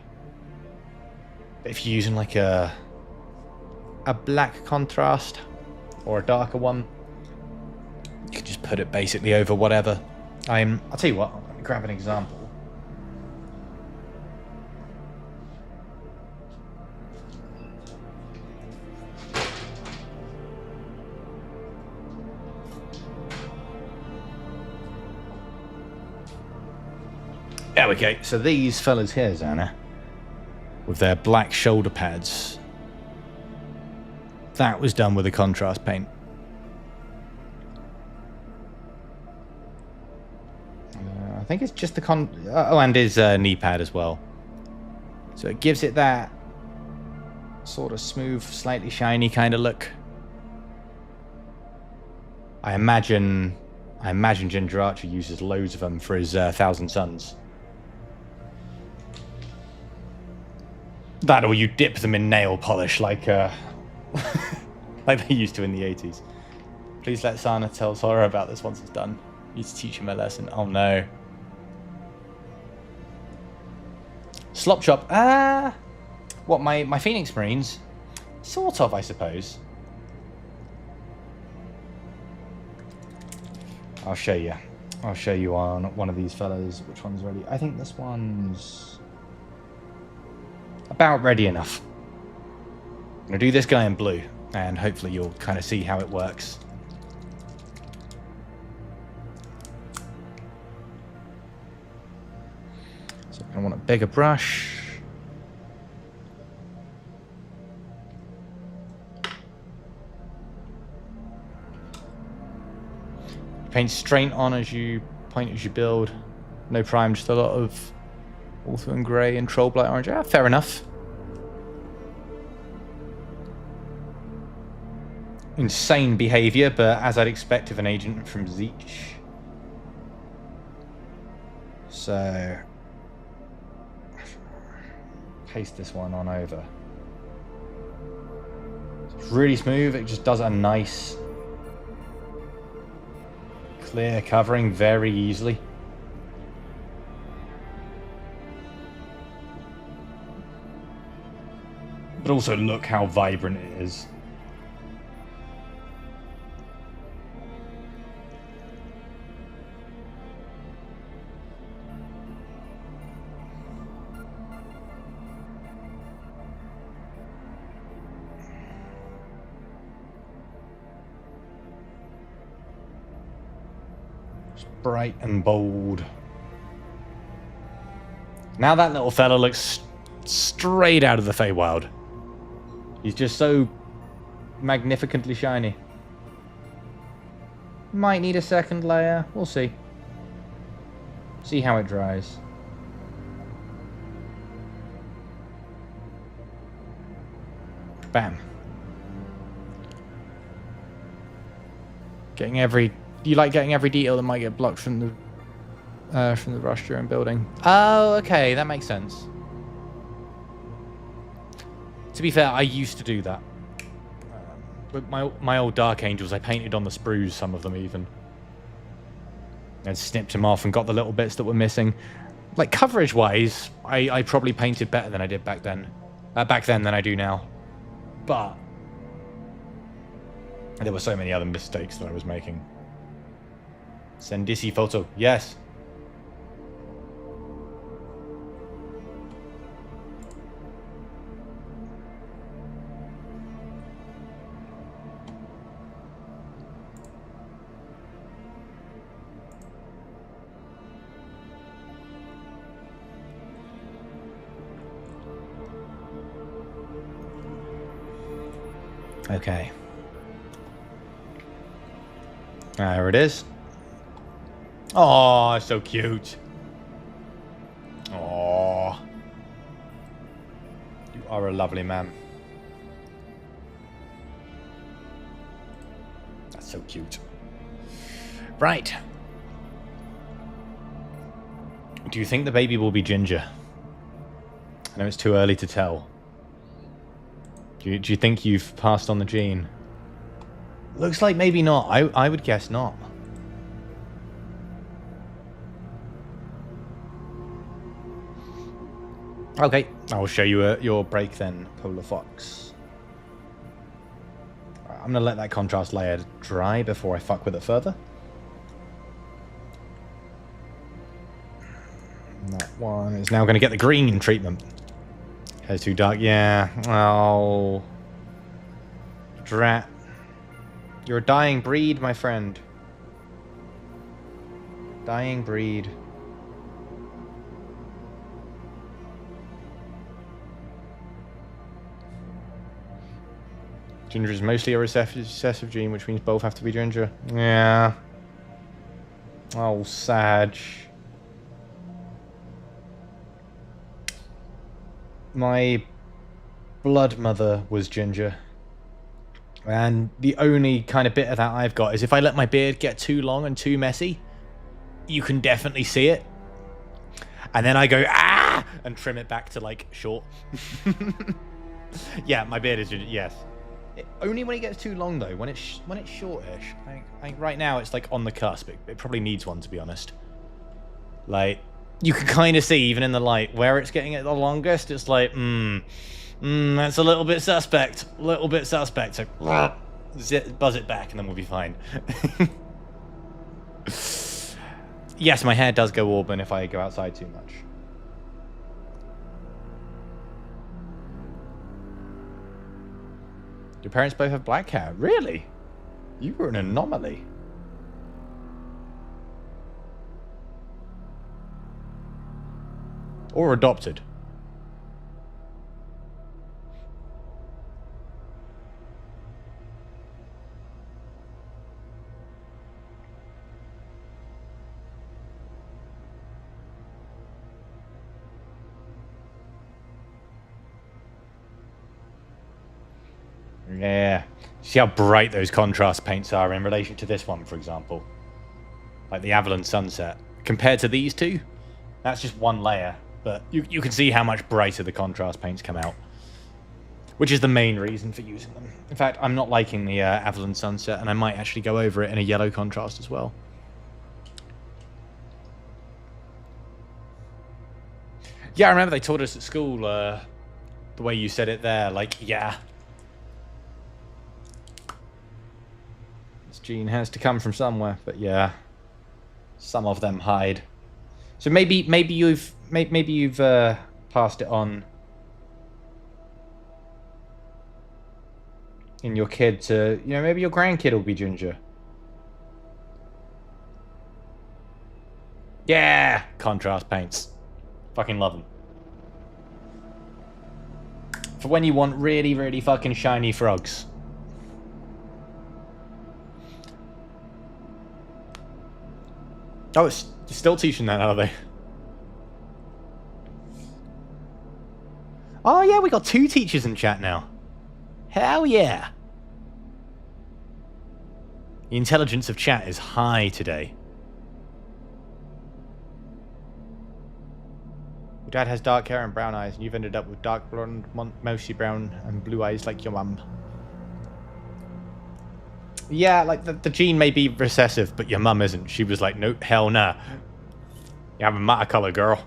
But if you're using like a black contrast or a darker one, you can just put it basically over whatever. I'll tell you what, let me grab an example. There we go. So these fellas here, Xana, with their black shoulder pads, that was done with a contrast paint. I think it's just the oh, and his knee pad as well. So it gives it that sort of smooth, slightly shiny kind of look. I imagine Ginger Archer uses loads of them for his Thousand Suns. That, or you dip them in nail polish like like they used to in the 80s. Please let Sana tell Sora about this once it's done. Need to teach him a lesson. Oh no. Slop shop. What, my Phoenix Marines? Sort of, I suppose. I'll show you. I'll show you on one of these fellas. Which one's ready? I think this one's about ready enough. I'm going to do this guy in blue, and hopefully you'll kind of see how it works. So I want a bigger brush. Paint straight on as you paint as you build. No prime, just a lot of Hawthorne grey and Trollblight orange. Ah, fair enough. Insane behaviour, but as I'd expect of an agent from Zeech. So paste this one on over. It's really smooth. It just does a nice clear covering very easily. But also look how vibrant it is. Bright and bold. Now that little fella looks straight out of the Feywild. He's just so magnificently shiny. Might need a second layer. We'll see. See how it dries. Bam. Getting every... You like getting every detail that might get blocked from the brush during building. Oh, okay, that makes sense. To be fair, I used to do that. With my old Dark Angels, I painted on the sprues, some of them even. And snipped them off and got the little bits that were missing. Like, coverage-wise, I probably painted better than I did back then. Back then than I do now. But There were so many other mistakes that I was making. Send Dissy photo. Yes. Okay. There it is. Oh, so cute. Oh. You are a lovely man. That's so cute. Right. Do you think the baby will be ginger? I know it's too early to tell. Do you think you've passed on the gene? Looks like maybe not. I would guess not. Okay, I will show you your break then, Polar Fox. Right, I'm going to let that contrast layer dry before I fuck with it further. That one is now going to get the green treatment. Hair's too dark, yeah. Oh. Drat. You're a dying breed, my friend. Dying breed. Ginger is mostly a recessive gene, which means both have to be ginger. Yeah. Oh, Sag. My blood mother was ginger. And the only kind of bit of that I've got is if I let my beard get too long and too messy, you can definitely see it. And then I go, ah! And trim it back to, like, short. Yeah, my beard is ginger, yes. Only when it gets too long, though. When it's shortish. I think right now it's, like, on the cusp. It probably needs one, to be honest. Like, you can kind of see, even in the light, where it's getting it the longest. It's like, that's a little bit suspect. A little bit suspect. So, buzz it back, and then we'll be fine. Yes, my hair does go auburn if I go outside too much. Your parents both have black hair? Really? You were an anomaly. Or adopted. Yeah. See how bright those contrast paints are in relation to this one, for example. Like the Avalon Sunset. Compared to these two, that's just one layer. But you can see how much brighter the contrast paints come out. Which is the main reason for using them. In fact, I'm not liking the Avalon Sunset, and I might actually go over it in a yellow contrast as well. Yeah, I remember they taught us at school the way you said it there. Like, yeah. This gene has to come from somewhere, but yeah. Some of them hide. So maybe you've passed it on in your kid to, you know, maybe your grandkid will be ginger. Yeah, contrast paints. Fucking love them. For when you want really, really fucking shiny frogs. Oh, it's still teaching that, are they? Oh yeah, we got 2 teachers in chat now. Hell yeah. The intelligence of chat is high today. Your dad has dark hair and brown eyes, and you've ended up with dark blonde, mousy brown, and blue eyes like your mum. Yeah, like the gene may be recessive, but your mum isn't. She was like, no, hell nah. You have a matter color, girl.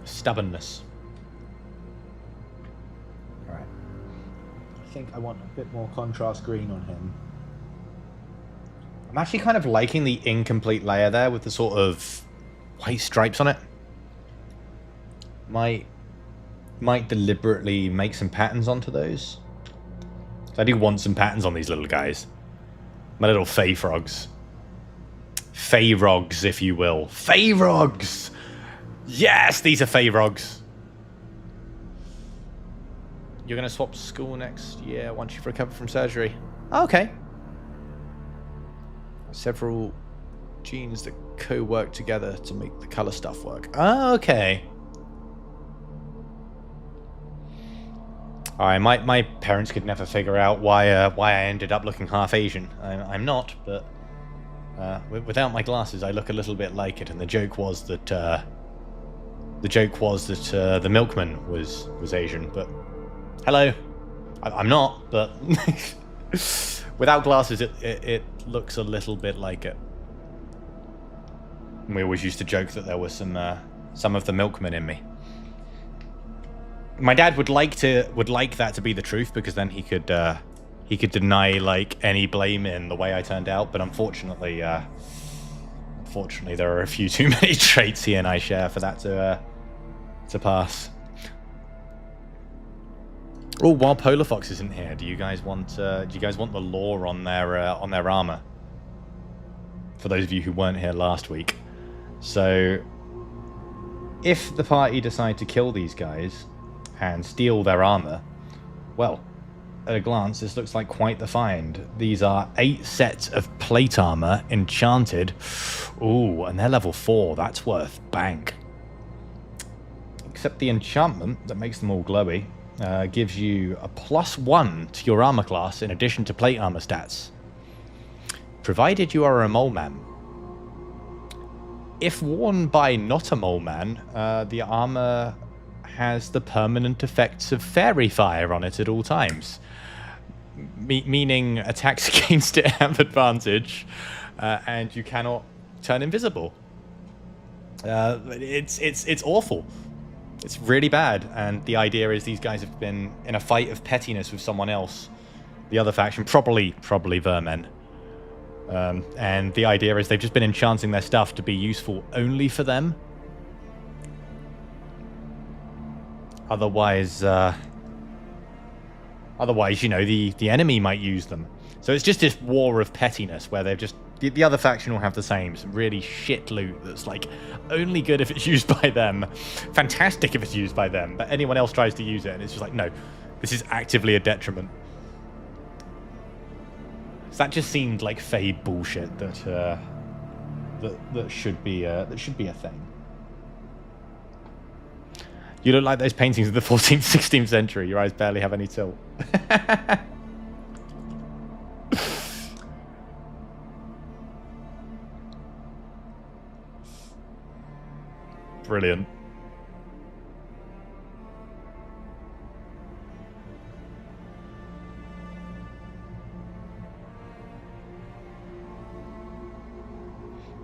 Stubbornness. Alright. I think I want a bit more contrast green on him. I'm actually kind of liking the incomplete layer there with the sort of white stripes on it. Might deliberately make some patterns onto those. So I do want some patterns on these little guys. My little fey frogs. Feyrogs, if you will. Feyrogs! Yes, these are Feyrogs. You're going to swap school next year once you've recovered from surgery. Okay. Several genes that co-work together to make the color stuff work. Okay. Alright, my parents could never figure out why I ended up looking half Asian. I'm not, but without my glasses, I look a little bit like it. And the joke was that the milkman was Asian. But hello, I'm not. But without glasses, it looks a little bit like it. And we always used to joke that there was some of the milkman in me. My dad would like that to be the truth, because then he could deny like any blame in the way I turned out. But unfortunately, there are a few too many traits he and I share for that to pass. Oh, while Polar Fox isn't here, do you guys want the lore on their armor? For those of you who weren't here last week, so if the party decide to kill these guys and steal their armor, well, at a glance, this looks like quite the find. These are 8 sets of plate armor, enchanted. Ooh, and they're level 4. That's worth bank. Except the enchantment that makes them all glowy gives you a +1 to your armor class in addition to plate armor stats, provided you are a mole man. If worn by not a mole man, the armor has the permanent effects of fairy fire on it at all times, meaning attacks against it have advantage, and you cannot turn invisible. It's awful. It's really bad, and the idea is these guys have been in a fight of pettiness with someone else, the other faction, probably vermin. And the idea is they've just been enchanting their stuff to be useful only for them. Otherwise, you know, the enemy might use them. So it's just this war of pettiness where they've just... The other faction will have the same. Some really shit loot that's, like, only good if it's used by them. Fantastic if it's used by them. But anyone else tries to use it, and it's just like, no, this is actively a detriment. So that just seemed like Fade bullshit that should be a thing. You look like those paintings of the 14th, 16th century. Your eyes barely have any tilt. Brilliant.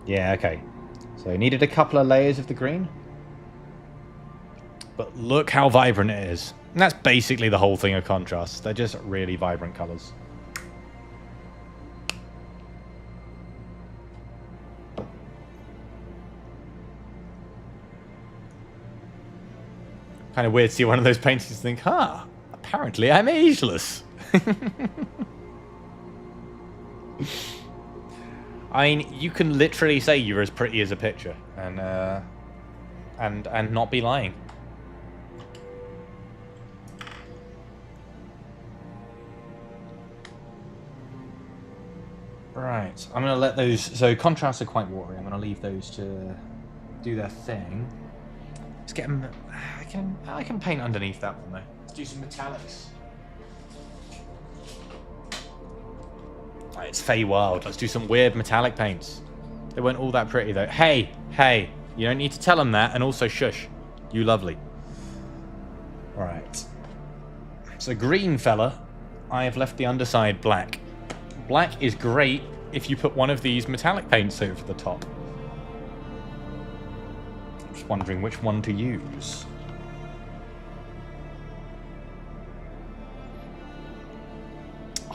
Yeah, okay. So needed a couple of layers of the green. But look how vibrant it is. And that's basically the whole thing of contrasts. They're just really vibrant colors. Kind of weird to see one of those paintings and think, huh, apparently I'm ageless. I mean, you can literally say you're as pretty as a picture and not be lying. Right, I'm going to let those... So contrasts are quite watery. I'm going to leave those to do their thing. Let's get them... I can paint underneath that one, though. Let's do some metallics. Right, it's Feywild. Let's do some weird metallic paints. They weren't all that pretty, though. Hey! You don't need to tell them that, and also shush. You lovely. Right. So green fella, I have left the underside black. Black is great if you put one of these metallic paints over the top. Just wondering which one to use.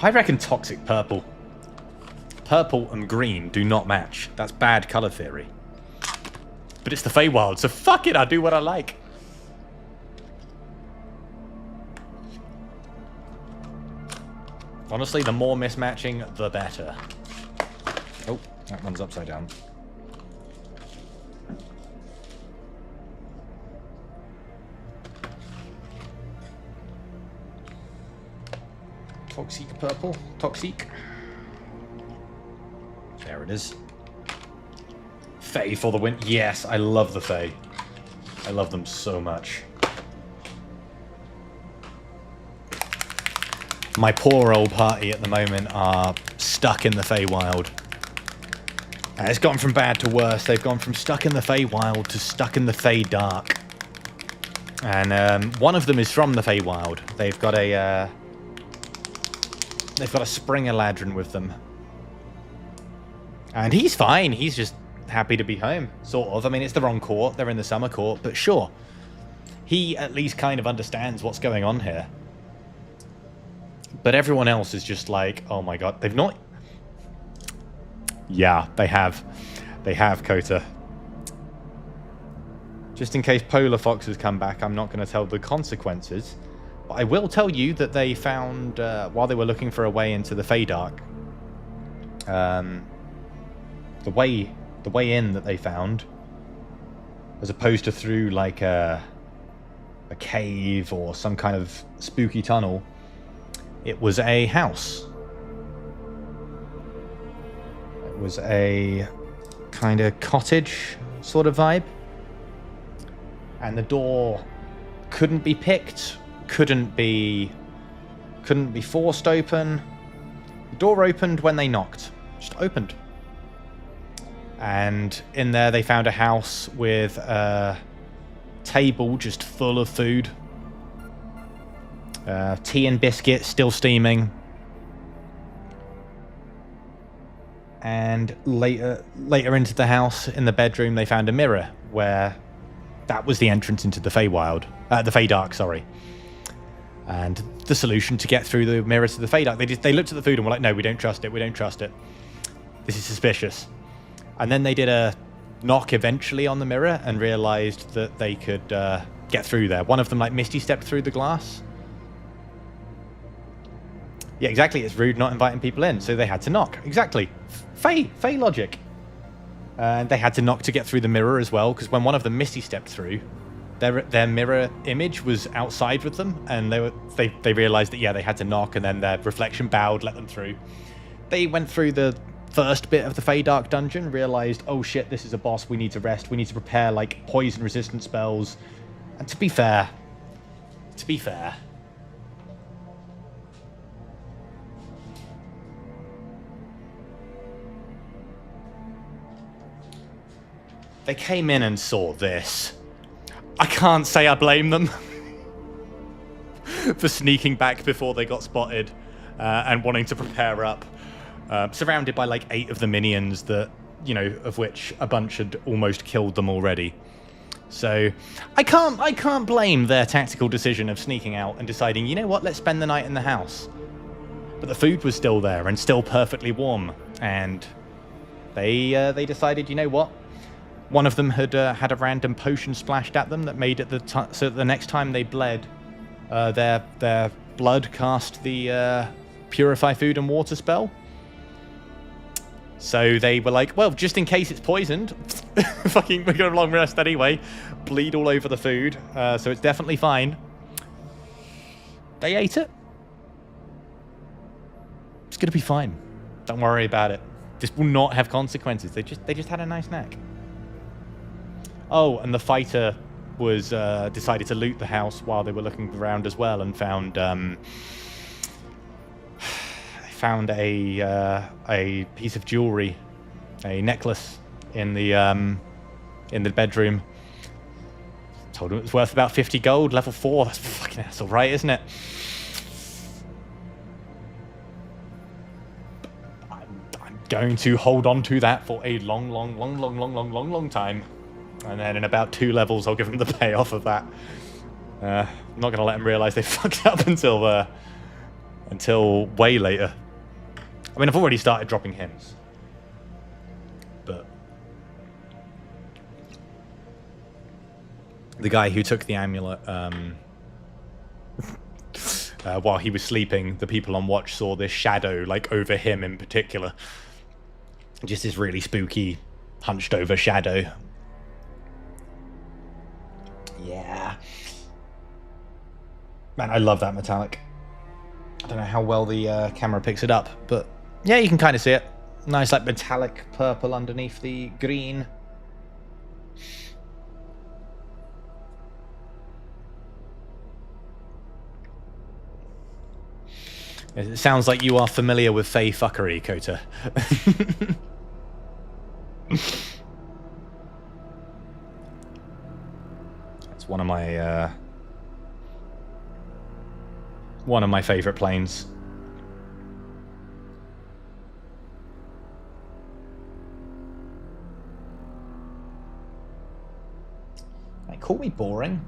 I reckon toxic purple. Purple and green do not match. That's bad colour theory. But it's the Feywild, so fuck it, I do what I like. Honestly, the more mismatching, the better. Oh, that one's upside down. Toxic purple. Toxic. There it is. Fae for the win. Yes, I love the Fae. I love them so much. My poor old party at the moment are stuck in the Feywild. And it's gone from bad to worse. They've gone from stuck in the Feywild to stuck in the Feydark. And one of them is from the Feywild. They've got a Springer Ladrin with them. And he's fine. He's just happy to be home, sort of. I mean, it's the wrong court. They're in the summer court, but sure. He at least kind of understands what's going on here. But everyone else is just like, oh my god, they've not... Yeah, they have. They have, Kota. Just in case Polar Foxes come back, I'm not going to tell the consequences. But I will tell you that they found, while they were looking for a way into the Feydark, the way in that they found, as opposed to through like a cave or some kind of spooky tunnel, it was a house. It was a kind of cottage sort of vibe. And the door couldn't be picked, couldn't be forced open. The door opened when they knocked. Just opened. And in there they found a house with a table just full of food. Tea and biscuits still steaming. And later into the house, in the bedroom, they found a mirror where that was the entrance into the Feywild. The Feydark, sorry. And the solution to get through the mirror to the Feydark. They looked at the food and were like, no, we don't trust it, we don't trust it. This is suspicious. And then they did a knock eventually on the mirror and realized that they could get through there. One of them, like, Misty stepped through the glass. Yeah, exactly. It's rude not inviting people in, so they had to knock. Exactly. Fae logic. And they had to knock to get through the mirror as well, because when one of them Misty stepped through, their mirror image was outside with them, and they realized that, yeah, they had to knock, and then their reflection bowed, let them through. They went through the first bit of the Feydark dungeon, realized, oh shit, this is a boss, we need to rest, we need to prepare, like, poison resistant spells. And to be fair, they came in and saw this. I can't say I blame them for sneaking back before they got spotted and wanting to prepare up. Surrounded by like 8 of the minions that, you know, of which a bunch had almost killed them already. So I can't blame their tactical decision of sneaking out and deciding, you know what, let's spend the night in the house. But the food was still there and still perfectly warm, and they decided, you know what, one of them had had a random potion splashed at them that made it so that the next time they bled, their blood cast the purify food and water spell. So they were like, well, just in case it's poisoned, fucking, we're going to long rest anyway. Bleed all over the food, so it's definitely fine. They ate it. It's going to be fine. Don't worry about it. This will not have consequences. They just had a nice snack. Oh, and the fighter was decided to loot the house while they were looking around as well, and found a piece of jewelry, a necklace in the bedroom. Told him it was worth about 50 gold, level 4. That's fucking hassle, right, isn't it? I'm going to hold on to that for a long time. And then in about 2 levels, I'll give them the payoff of that. I'm not going to let them realise they fucked up until way later. I mean, I've already started dropping hints. But the guy who took the amulet while he was sleeping, the people on watch saw this shadow, like, over him in particular. Just this really spooky, hunched over shadow. Yeah. Man, I love that metallic. I don't know how well the camera picks it up, but yeah, you can kind of see it. Nice, like, metallic purple underneath the green. It sounds like you are familiar with Fey fuckery, Kota. It's one of my favorite planes. It call me boring,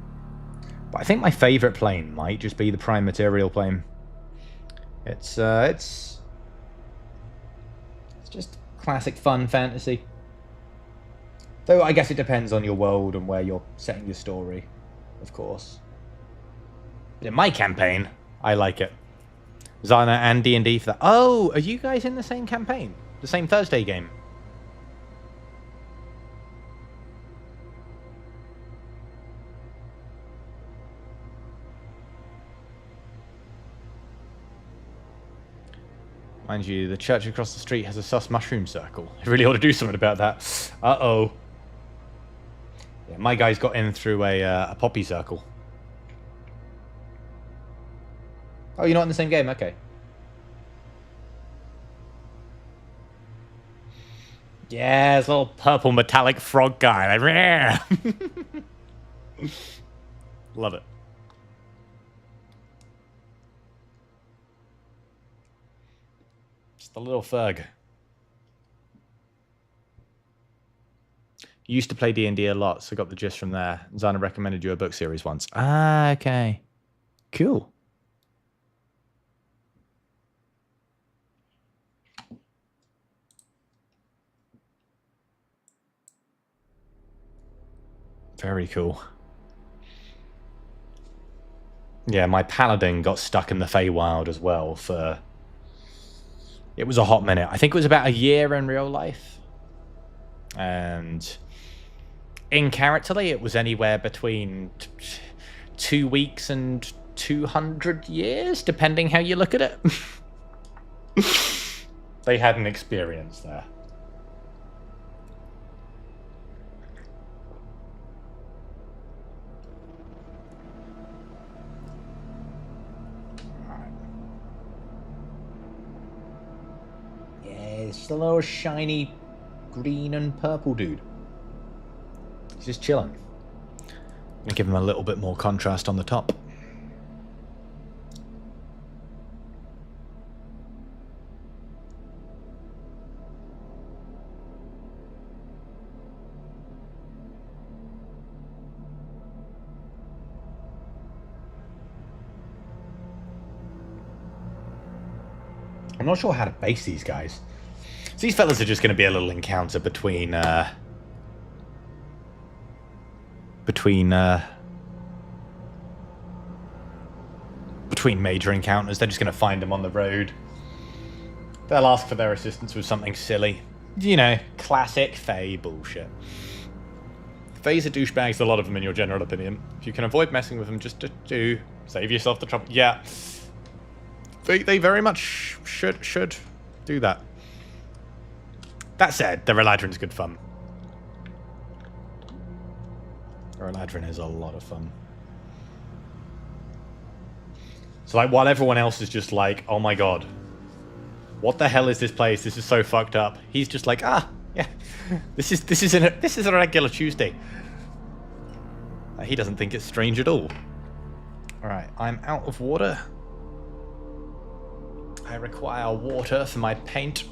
but I think my favorite plane might just be the Prime Material plane. It's just classic fun fantasy. Though I guess it depends on your world and where you're setting your story, of course. But in my campaign, I like it. Zana and D&D for that. Oh, are you guys in the same campaign? The same Thursday game? Mind you, the church across the street has a sus mushroom circle. I really ought to do something about that. Uh-oh. Yeah, my guys got in through a poppy circle. Oh, you're not in the same game? Okay. Yeah, this little purple metallic frog guy. Like, love it. Just a little Ferg. Used to play D&D a lot, so got the gist from there. Zana recommended you a book series once. Ah, okay. Cool. Very cool. Yeah, my paladin got stuck in the Feywild as well for... It was a hot minute. I think it was about a year in real life. And in characterly, it was anywhere between 2 weeks and 200 years, depending how you look at it. They had an experience there. It's just a little shiny green and purple dude. He's just chilling. I'm gonna give him a little bit more contrast on the top. I'm not sure how to base these guys. So these fellas are just going to be a little encounter between major encounters. They're just going to find them on the road. They'll ask for their assistance with something silly. You know, classic Fey bullshit. Feys are douchebags, a lot of them in your general opinion. If you can avoid messing with them, just do. Save yourself the trouble. Yeah. They very much should do that. That said, the Reladrin's good fun. The Reladrin is a lot of fun. So, like, while everyone else is just like, oh my god, what the hell is this place? This is so fucked up. He's just like, ah, yeah, this is a regular Tuesday. He doesn't think it's strange at all. All right, I'm out of water. I require water for my paint.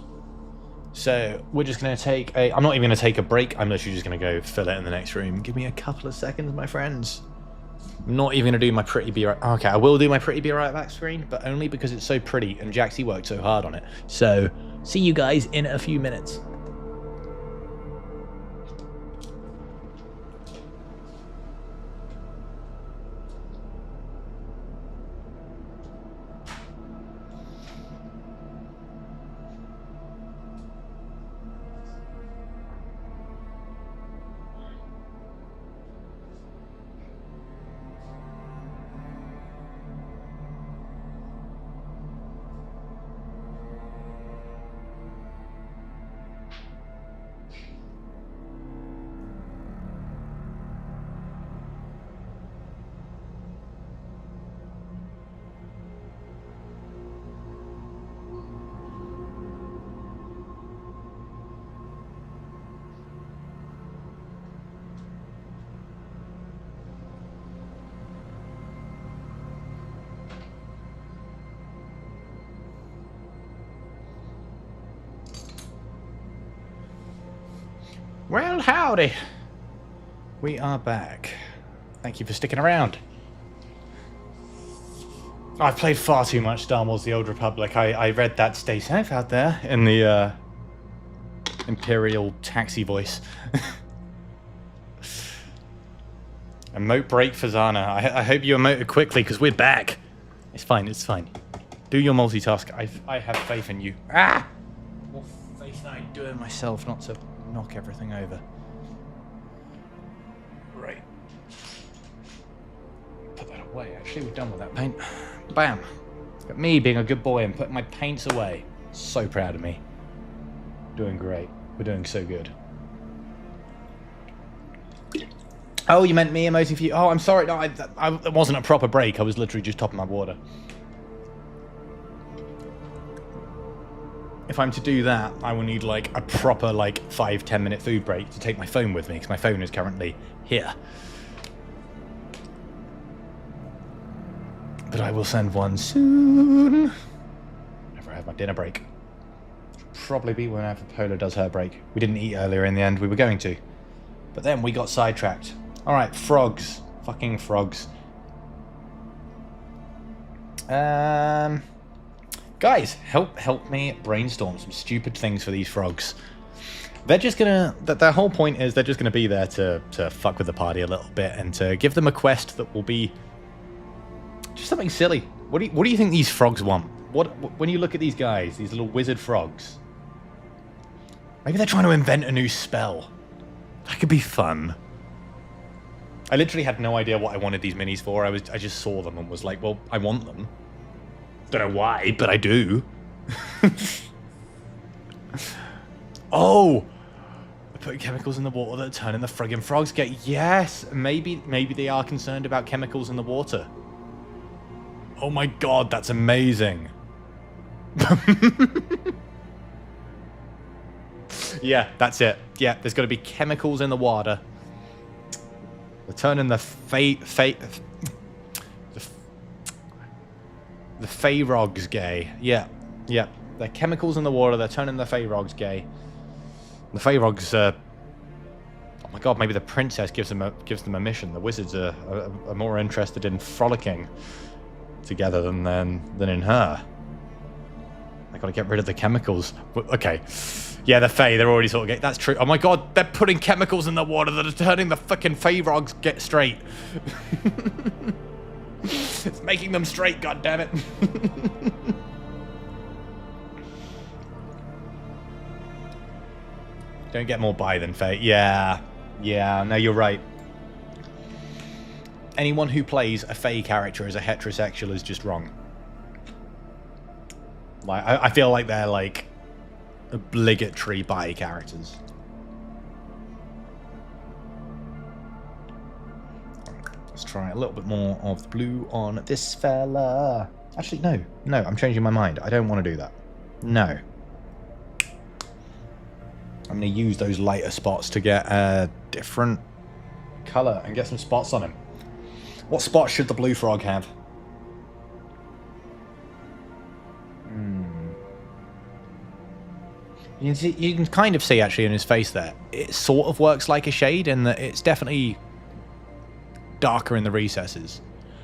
So we're just going to take a... I'm not even going to take a break. I'm literally just going to go fill it in the next room. Give me a couple of seconds, my friends. I'm not even going to do my pretty be right... Okay, I will do my pretty be right back screen, but only because it's so pretty and Jaxie worked so hard on it. So, see you guys in a few minutes. Well, howdy. We are back. Thank you for sticking around. I've played far too much Star Wars The Old Republic. I read that stay safe out there in the Imperial taxi voice. Emote break for Zana. I hope you emoted quickly because we're back. It's fine, it's fine. Do your multitask. I have faith in you. Ah! What faith I do in myself not to knock everything over. Right. Put that away. Actually, we're done with that paint. Bam. Look at me being a good boy and putting my paints away. So proud of me. Doing great. We're doing so good. Oh, you meant me emoting for you? Oh, I'm sorry. No, it wasn't a proper break. I was literally just topping my water. If I'm to do that, I will need like a proper like 5-10 minute food break to take my phone with me because my phone is currently here. But I will send one soon. Whenever I have my dinner break. Probably be whenever Pola does her break. We didn't eat earlier in the end. We were going to. But then we got sidetracked. Alright, frogs. Fucking frogs. Guys, help me brainstorm some stupid things for these frogs. They're just gonna... Their whole point is they're just gonna be there to fuck with the party a little bit and to give them a quest that will be just something silly. What do you think these frogs want? When you look at these guys, these little wizard frogs, maybe they're trying to invent a new spell. That could be fun. I literally had no idea what I wanted these minis for. I just saw them and was like, well, I want them. Don't know why, but I do. Oh! They're putting chemicals in the water that are turning the friggin' frogs gay. Yes! Maybe they are concerned about chemicals in the water. Oh my god, that's amazing. Yeah, that's it. Yeah, there's got to be chemicals in the water. They're turning the the Feyrogs gay. Yeah, yeah. They're chemicals in the water. They're turning the Feyrogs gay. The Feyrogs. Oh my god, maybe the princess gives them a mission. The wizards are more interested in frolicking together than in her. I gotta get rid of the chemicals. Okay. Yeah, the Fae, they're already sort of that's true. Oh my god, they're putting chemicals in the water that are turning the fucking Feyrogs get straight. It's making them straight, goddammit. Don't get more bi than Fae. Yeah. Yeah, no, you're right. Anyone who plays a Fae character as a heterosexual is just wrong. Like, I feel like they're like obligatory bi characters. Let's try a little bit more of the blue on this fella. Actually, no, I'm changing my mind. I don't want to do that. No. I'm going to use those lighter spots to get a different color and get some spots on him. What spots should the blue frog have? You can kind of see actually in his face there. It sort of works like a shade in that it's definitely darker in the recesses.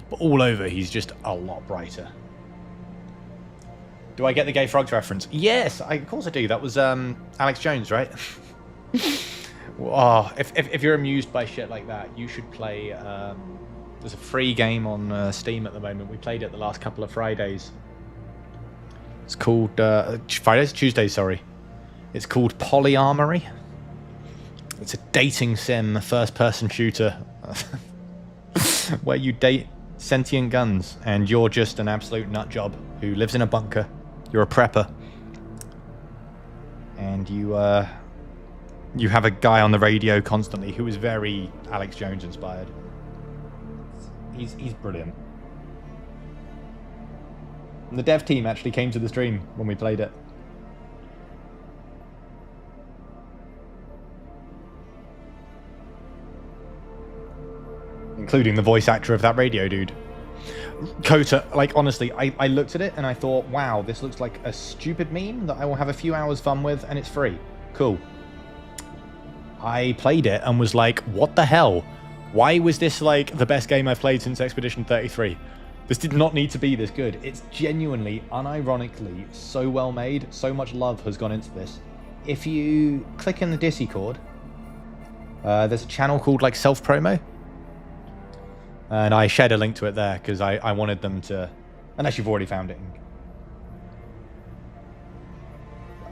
But all over, he's just a lot brighter. Do I get the Gay Frogs reference? Yes, of course I do. That was Alex Jones, right? Oh, if you're amused by shit like that, you should play... there's a free game on Steam at the moment. We played it the last couple of Fridays. It's called... Tuesdays, sorry. It's called Polyamory. It's a dating sim, first-person shooter. Where you date sentient guns, and you're just an absolute nut job who lives in a bunker. You're a prepper. And you have a guy on the radio constantly who is very Alex Jones inspired. He's brilliant. And the dev team actually came to the stream when we played it. Including the voice actor of that radio dude. Kota, like, honestly, I looked at it and I thought, wow, this looks like a stupid meme that I will have a few hours fun with, and it's free. Cool. I played it and was like, what the hell? Why was this, like, the best game I've played since Expedition 33? This did not need to be this good. It's genuinely, unironically, so well made. So much love has gone into this. If you click in the Discord, there's a channel called, like, Self-Promo. And I shared a link to it there because I wanted them to... Unless you've already found it.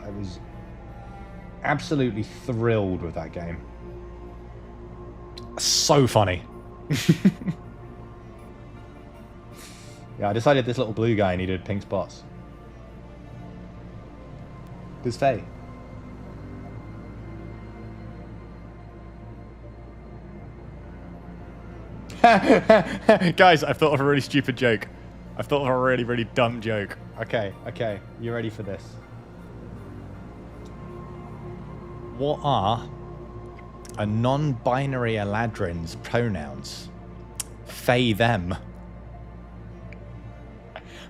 I was absolutely thrilled with that game. So funny. Yeah, I decided this little blue guy needed pink spots. Does Faye? Guys, I've thought of a really stupid joke. I've thought of a really, really dumb joke. Okay. You ready for this? What are a non-binary Eladrin's pronouns? Faye them.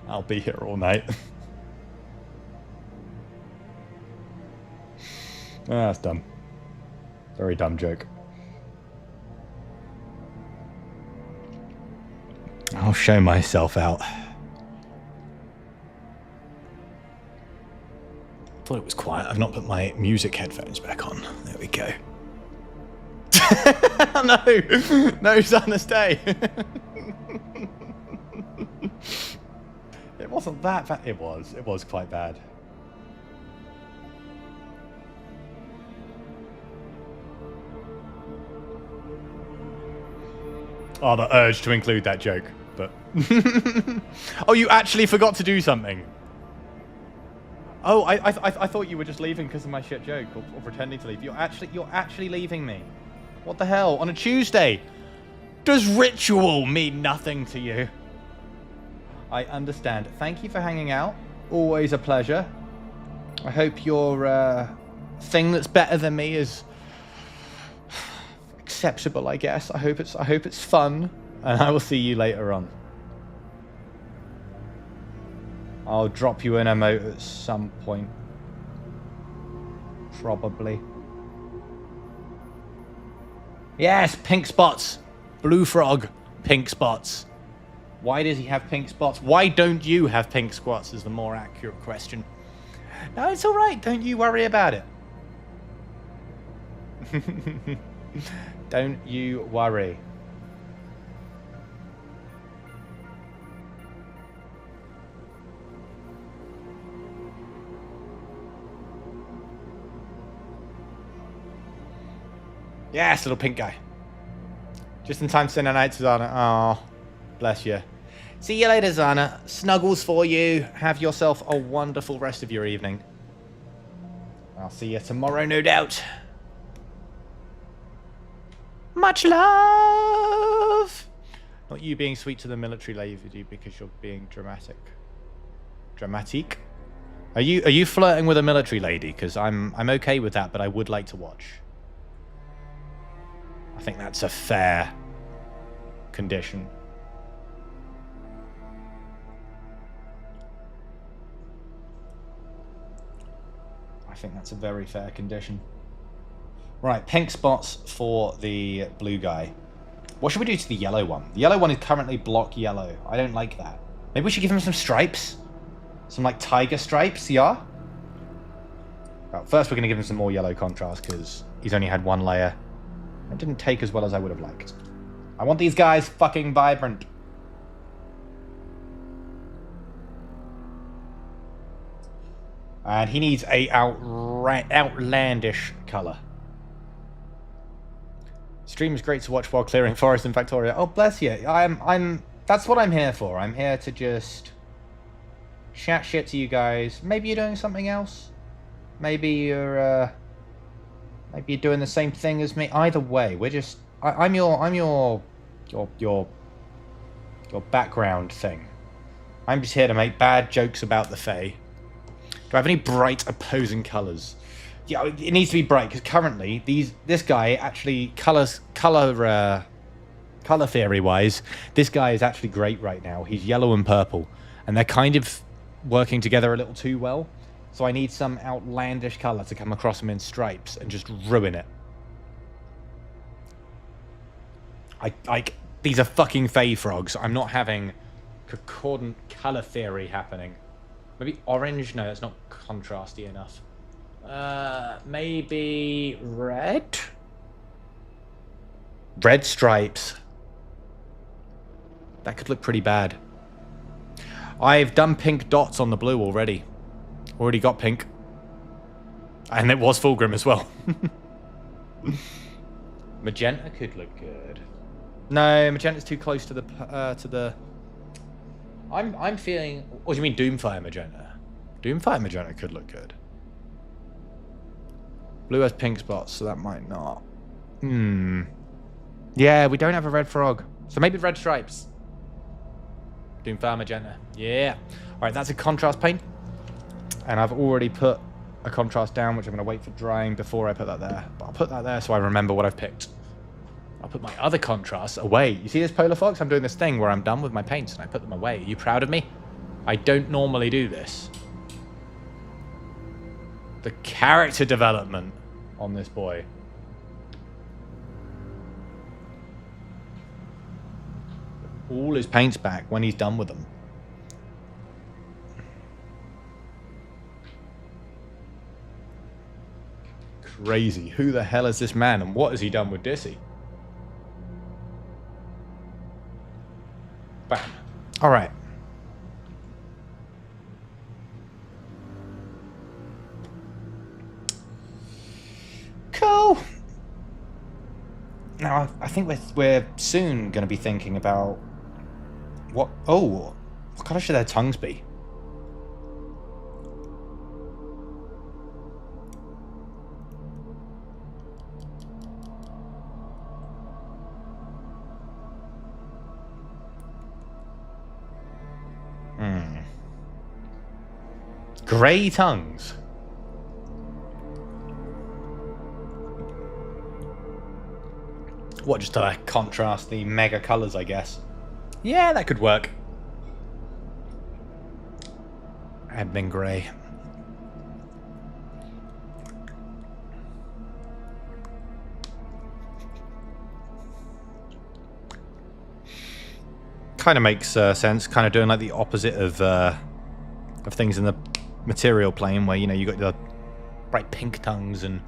I'll be here all night. That's dumb. Very dumb joke. I'll show myself out. Thought it was quiet. I've not put my music headphones back on. There we go. No, Zana, stay. It wasn't that bad. It was quite bad. Oh, the urge to include that joke, but... Oh, you actually forgot to do something. Oh, I thought you were just leaving because of my shit joke, or pretending to leave. You're actually leaving me. What the hell? On a Tuesday? Does ritual mean nothing to you? I understand. Thank you for hanging out. Always a pleasure. I hope your thing that's better than me is... acceptable, I guess. I hope it's fun, and I will see you later on. I'll drop you an emote at some point, probably. Yes, pink spots. Blue frog, pink spots. Why does he have pink spots? Why don't you have pink spots is the more accurate question. No, it's all right. Don't you worry about it. Don't you worry. Yes, little pink guy. Just in time to send a night to Zana. Oh, bless you. See you later, Zana. Snuggles for you. Have yourself a wonderful rest of your evening. I'll see you tomorrow, no doubt. Much love! Not you being sweet to the military lady because you're being dramatic. Dramatique? Are you flirting with a military lady? Because I'm okay with that, but I would like to watch. I think that's a fair condition. I think that's a very fair condition. Right, pink spots for the blue guy. What should we do to the yellow one? The yellow one is currently block yellow. I don't like that. Maybe we should give him some stripes? Some, like, tiger stripes, yeah? Well, first we're going to give him some more yellow contrast, because he's only had one layer. It didn't take as well as I would have liked. I want these guys fucking vibrant. And he needs a outlandish colour. Stream is great to watch while clearing forest in Factoria. Oh, bless you. That's what I'm here for. I'm here to just chat shit to you guys. Maybe you're doing something else. Maybe you're doing the same thing as me. Either way, we're just I'm your background thing. I'm just here to make bad jokes about the Fae. Do I have any bright opposing colours? Yeah, it needs to be bright because currently this guy actually color theory wise, this guy is actually great right now. He's yellow and purple, and they're kind of working together a little too well. So I need some outlandish colour to come across him in stripes and just ruin it. These are fucking Fae frogs. I'm not having concordant colour theory happening. Maybe orange? No, that's not contrasty enough. Maybe red? Red stripes. That could look pretty bad. I've done pink dots on the blue already. Already got pink. And it was Fulgrim as well. Magenta could look good. No, magenta's too close to the I'm feeling... What do you mean Doomfire magenta? Doomfire magenta could look good. Blue has pink spots, so that might not. Yeah, we don't have a red frog. So maybe red stripes. Doomfire magenta. Yeah. Alright, that's a contrast paint. And I've already put a contrast down, which I'm going to wait for drying before I put that there. But I'll put that there so I remember what I've picked. I'll put my other contrasts away. You see this Polar Fox? I'm doing this thing where I'm done with my paints and I put them away. Are you proud of me? I don't normally do this. The character development on this boy. All his paints back when he's done with them. Crazy. Who the hell is this man and what has he done with Dissy? Bam. Alright. Cool. Now, I think we're soon going to be thinking about what... Oh, what colour should their tongues be? Grey tongues. What, just to contrast the mega colours, I guess? Yeah, that could work. Admin grey. Kind of makes sense. Kind of doing like the opposite of things in the material plane, where you know you got the bright pink tongues and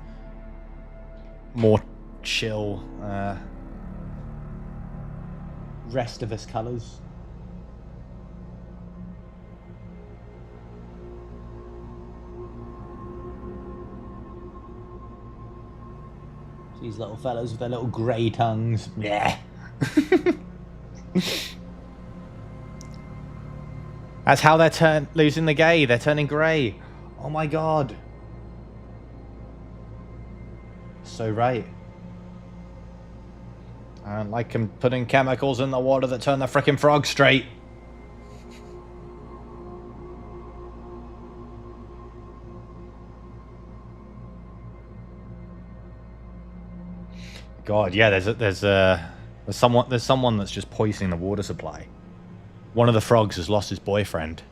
more chill rest of us colours. These little fellas with their little grey tongues. Yeah. That's how they're losing the gay. They're turning grey. Oh my god. So right. I don't like them putting chemicals in the water that turn the frickin' frog straight. God, yeah. There's someone that's just poisoning the water supply. One of the frogs has lost his boyfriend.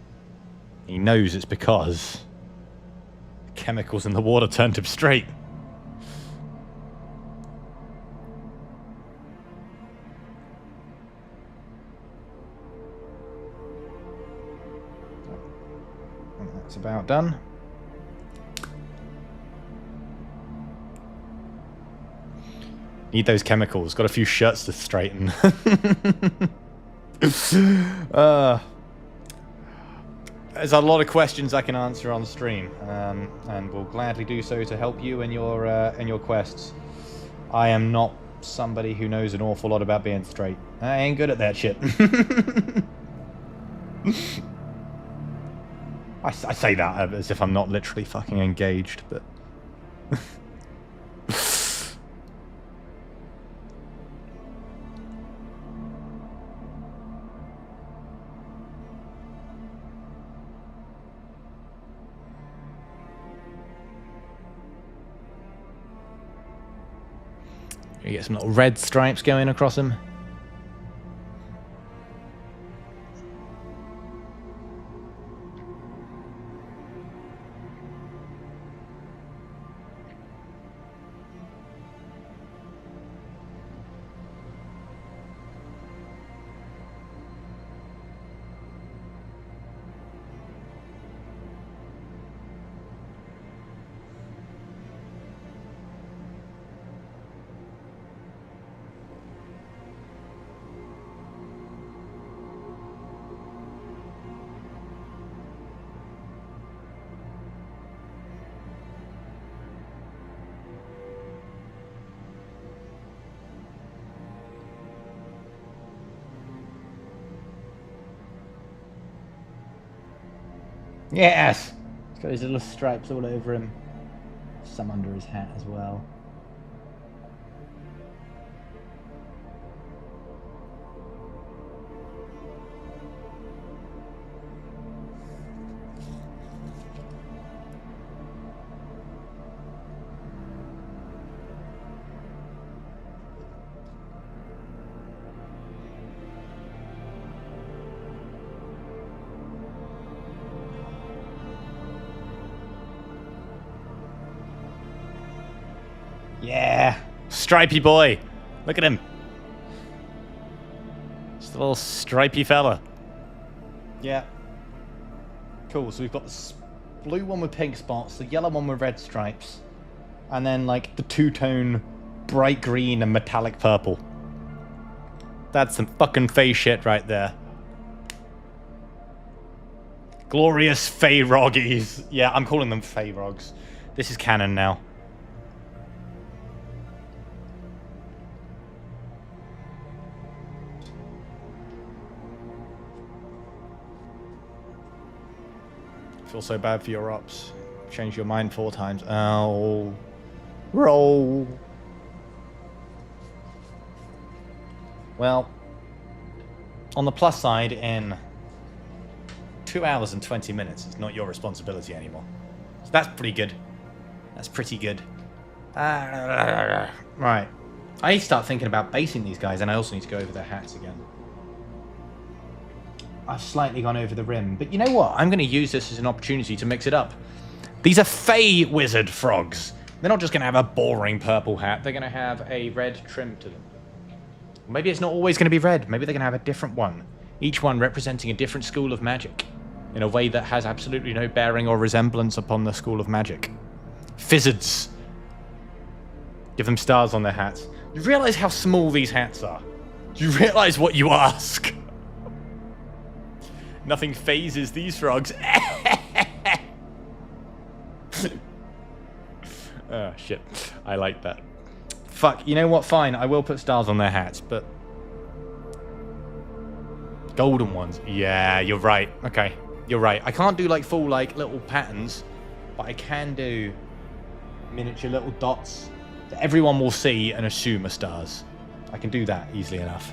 He knows it's because Chemicals in the water turned him straight. And that's about done. Need those chemicals. Got a few shirts to straighten. There's a lot of questions I can answer on stream, and will gladly do so to help you in your quests. I am not somebody who knows an awful lot about being straight. I ain't good at that shit. I say that as if I'm not literally fucking engaged, but... You get some little red stripes going across him. Yes! He's got his little stripes all over him. Some under his hat as well. Yeah, stripey boy. Look at him. Just a little stripey fella. Yeah. Cool, so we've got the blue one with pink spots, the yellow one with red stripes, and then like the two-tone bright green and metallic purple. That's some fucking fey shit right there. Glorious Feyroggies. Yeah, I'm calling them Feyrogs. This is canon now. Feel so bad for your ops. Change your mind 4 times. Oh. Roll. Well, on the plus side, in 2 hours and 20 minutes, it's not your responsibility anymore. So that's pretty good. That's pretty good. Right. I need to start thinking about basing these guys, and I also need to go over their hats again. I've slightly gone over the rim, but you know what? I'm going to use this as an opportunity to mix it up. These are Fey wizard frogs. They're not just going to have a boring purple hat. They're going to have a red trim to them. Maybe it's not always going to be red. Maybe they're going to have a different one. Each one representing a different school of magic in a way that has absolutely no bearing or resemblance upon the school of magic. Fizzards. Give them stars on their hats. You realize how small these hats are? Do you realize what you ask? Nothing phases these frogs. Oh, shit. I like that. Fuck, you know what? Fine, I will put stars on their hats, but... golden ones. Yeah, you're right. Okay, you're right. I can't do, like, full, like, little patterns, but I can do miniature little dots that everyone will see and assume are stars. I can do that easily enough.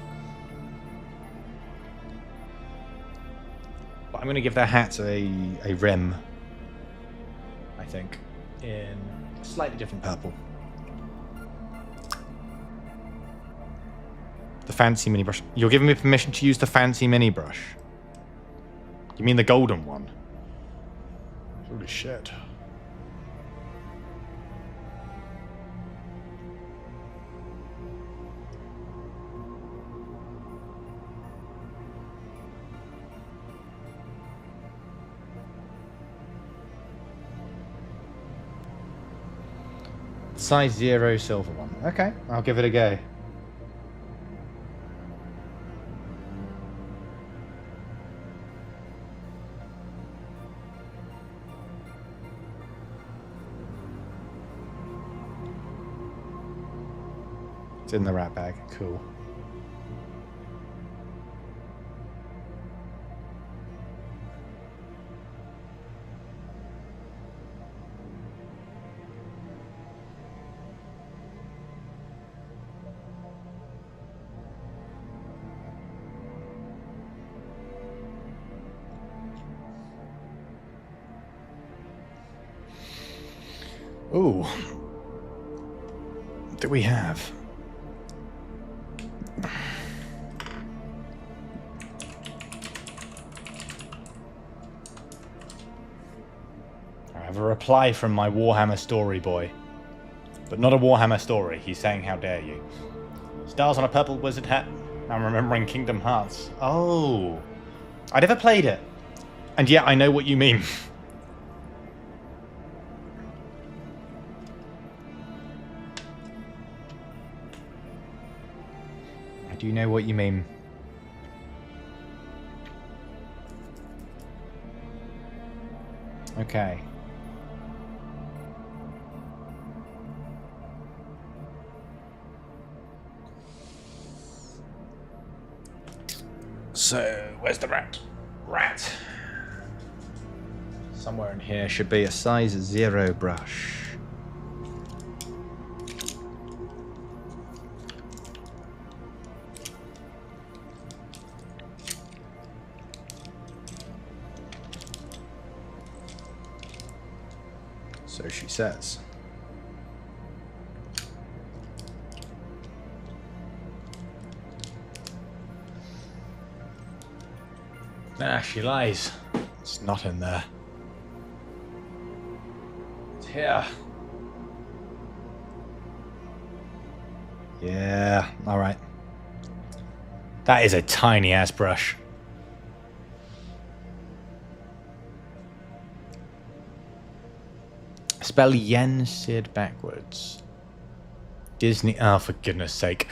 But I'm going to give their hats a rim, I think, in a slightly different purple. The fancy mini brush. You're giving me permission to use the fancy mini brush. You mean the golden one? Holy shit. Size 0 silver one. Okay, I'll give it a go. It's in the rat bag. Cool. Ooh. What do we have? I have a reply from my Warhammer story boy. But not a Warhammer story. He's saying, how dare you. Stars on a purple wizard hat. I'm remembering Kingdom Hearts. Oh. I never played it. And yet I know what you mean. I do know what you mean. Okay. So, where's the rat? Rat. Somewhere in here should be a size 0 brush. So she says. Ah, she lies. It's not in there. It's here. Yeah, alright. That is a tiny ass brush. Spell Yen Sid backwards. Disney. Oh, for goodness sake.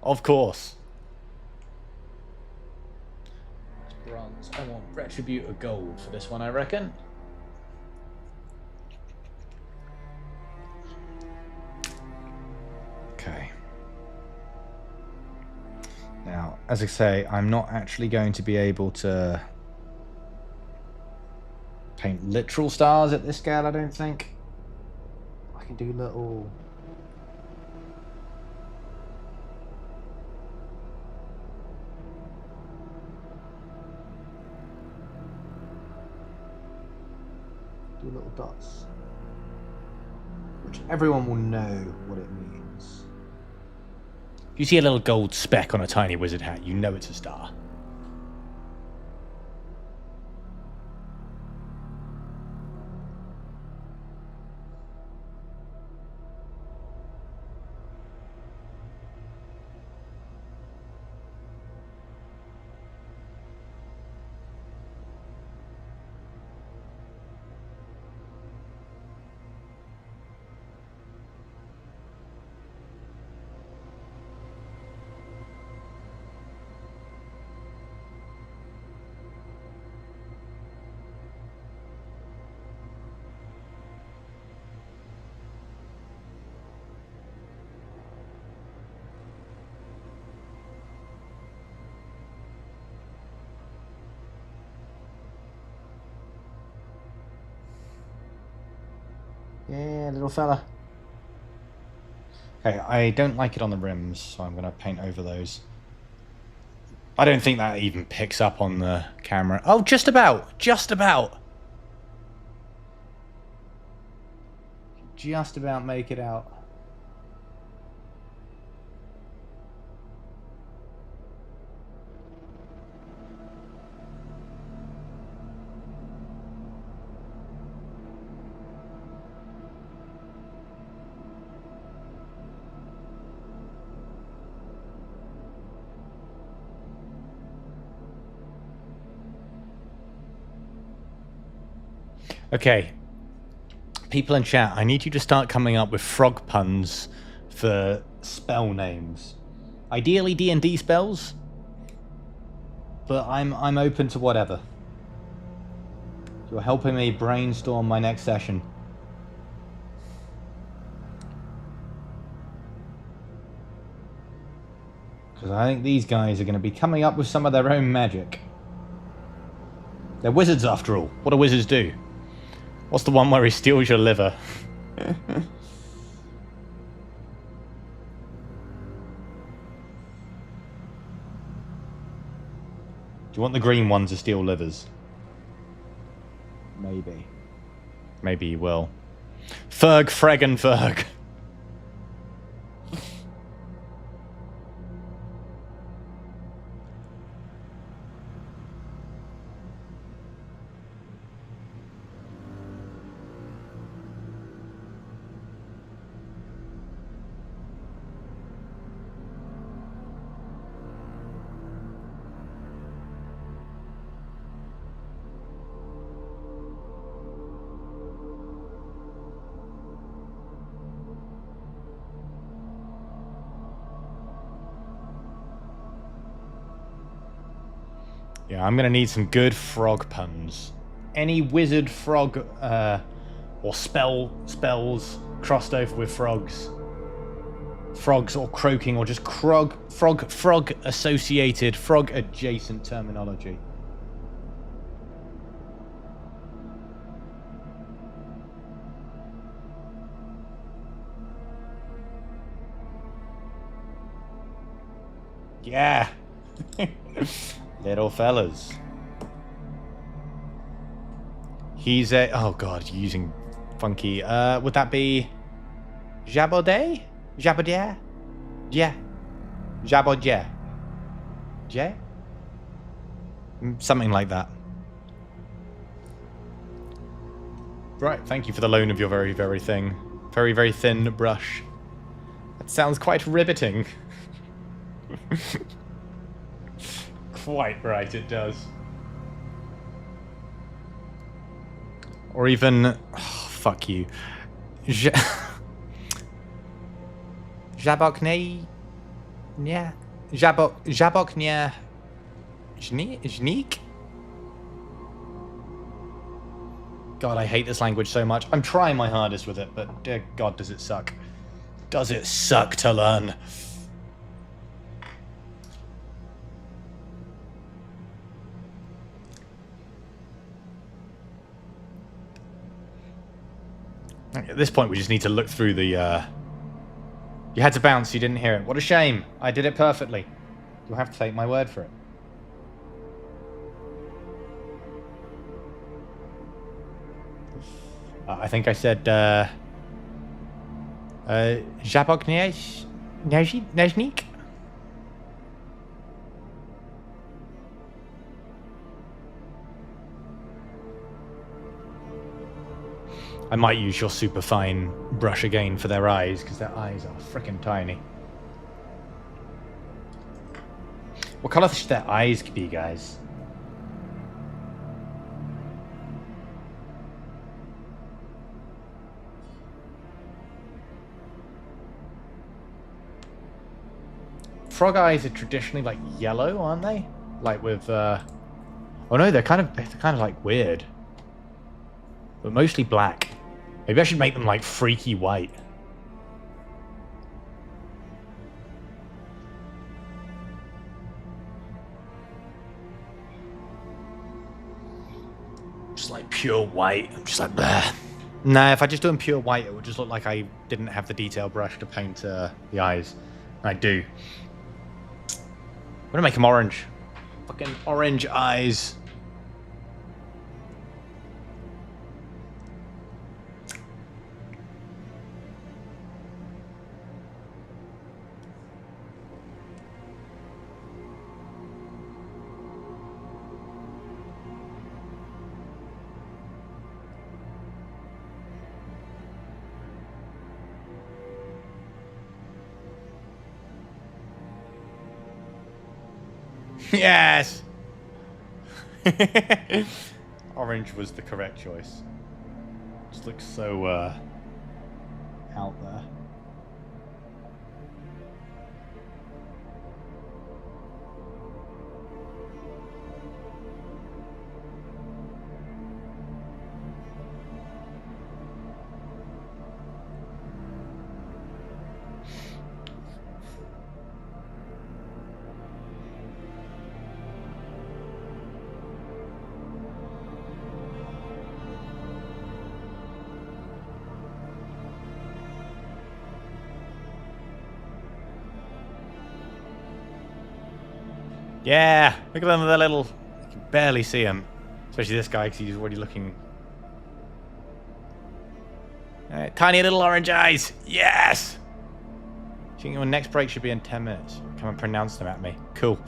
Of course. Bronze. I want Retribute of gold for this one, I reckon. Okay. Now, as I say, I'm not actually going to be able to paint literal stars at this scale, I don't think. I can do little... do little dots. Which everyone will know what it means. If you see a little gold speck on a tiny wizard hat, you know it's a star. Yeah, little fella. Okay, I don't like it on the rims, so I'm going to paint over those. I don't think that even picks up on the camera. Oh, just about! Just about! Just about make it out. Okay. People in chat, I need you to start coming up with frog puns for spell names. Ideally D&D spells, but I'm open to whatever. You're helping me brainstorm my next session. Because I think these guys are going to be coming up with some of their own magic. They're wizards after all. What do wizards do? What's the one where he steals your liver? Do you want the green one to steal livers? Maybe. Maybe he will. Ferg, Freg, and Ferg. Yeah, I'm gonna need some good frog puns. Any wizard frog or spells crossed over with frogs. Frogs or croaking or just frog associated, frog adjacent terminology. Yeah. Little fellas. He's a... Oh, God, using funky... would that be... Jabaudet? Jabaudet? Yeah. Jabaudet. Yeah? Something like that. Right, thank you for the loan of your very, very very thin brush. That sounds quite riveting. Quite right, it does. Or even... Oh, fuck you. Jabokne... Yeah. Jabokne... Jneek? God, I hate this language so much. I'm trying my hardest with it, but dear God, does it suck. Does it suck to learn? At this point, we just need to look through the... You had to bounce, you didn't hear it. What a shame. I did it perfectly. You'll have to take my word for it. I think I said... Jaboknežník? I might use your super fine brush again for their eyes, because their eyes are freaking tiny. What colour should their eyes be, guys? Frog eyes are traditionally like yellow, aren't they? Like with oh no, they're kind of like weird. But mostly black. Maybe I should make them like freaky white. Just like pure white. I'm just like, bleh. Nah, if I just do them pure white, it would just look like I didn't have the detail brush to paint the eyes. I do. I'm gonna make them orange. Fucking orange eyes. Yes! Orange was the correct choice. Just looks so out there. Yeah, look at them with their little... You can barely see them. Especially this guy, because he's already looking... tiny little orange eyes! Yes! I think your next break should be in 10 minutes. Come and pronounce them at me. Cool.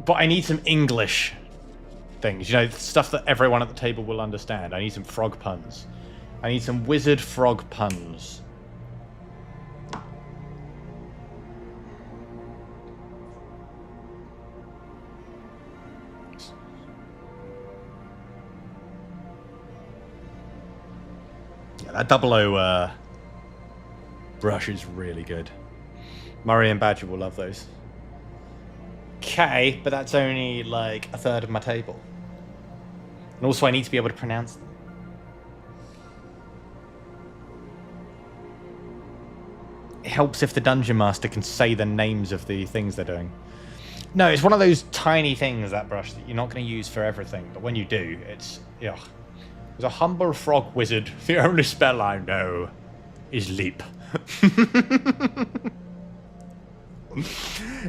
But I need some English things. You know, stuff that everyone at the table will understand. I need some frog puns. I need some wizard frog puns. That 00 brush is really good. Murray and Badger will love those. Okay, but that's only like a third of my table. And also I need to be able to pronounce them. It helps if the Dungeon Master can say the names of the things they're doing. No, it's one of those tiny things, that brush, that you're not going to use for everything. But when you do, it's... Ugh. As a humble frog wizard, the only spell I know is leap.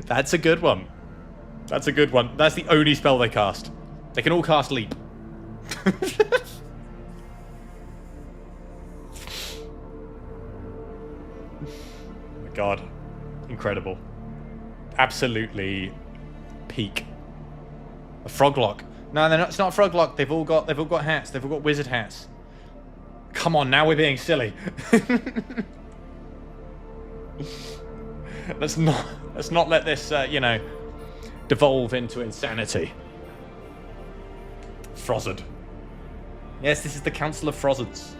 That's a good one. That's a good one. That's the only spell they cast. They can all cast leap. Oh my god. Incredible. Absolutely peak. A froglock. No, they're not, it's not a froglock. They've all got hats. They've all got wizard hats. Come on, now we're being silly. let's not let this you know, devolve into insanity. Frozard. Yes, this is the Council of Frozards.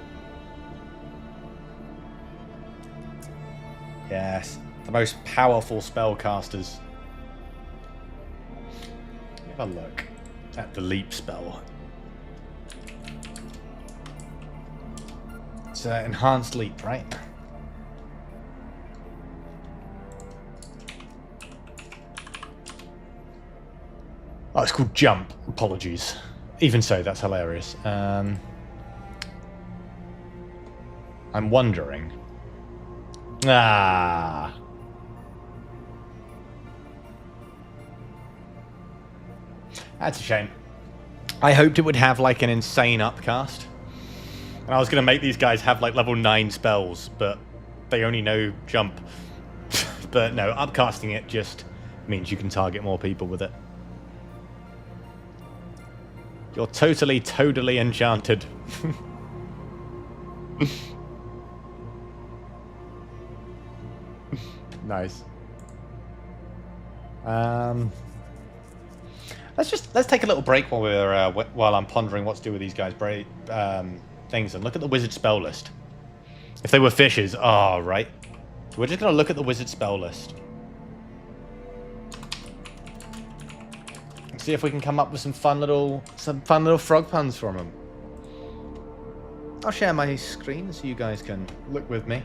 Yes, the most powerful spellcasters. Have a look at the leap spell. It's enhanced leap, right? Oh, it's called jump. Apologies. Even so, that's hilarious. I'm wondering. Ah. That's a shame. I hoped it would have like an insane upcast. And I was going to make these guys have like level 9 spells, but they only know jump. But no, upcasting it just means you can target more people with it. You're totally enchanted. Nice. Let's take a little break while I'm pondering what to do with these guys' things, and look at the wizard spell list. If they were fishes, right. So we're just gonna look at the wizard spell list. See if we can come up with some fun little frog puns from them. I'll share my screen so you guys can look with me.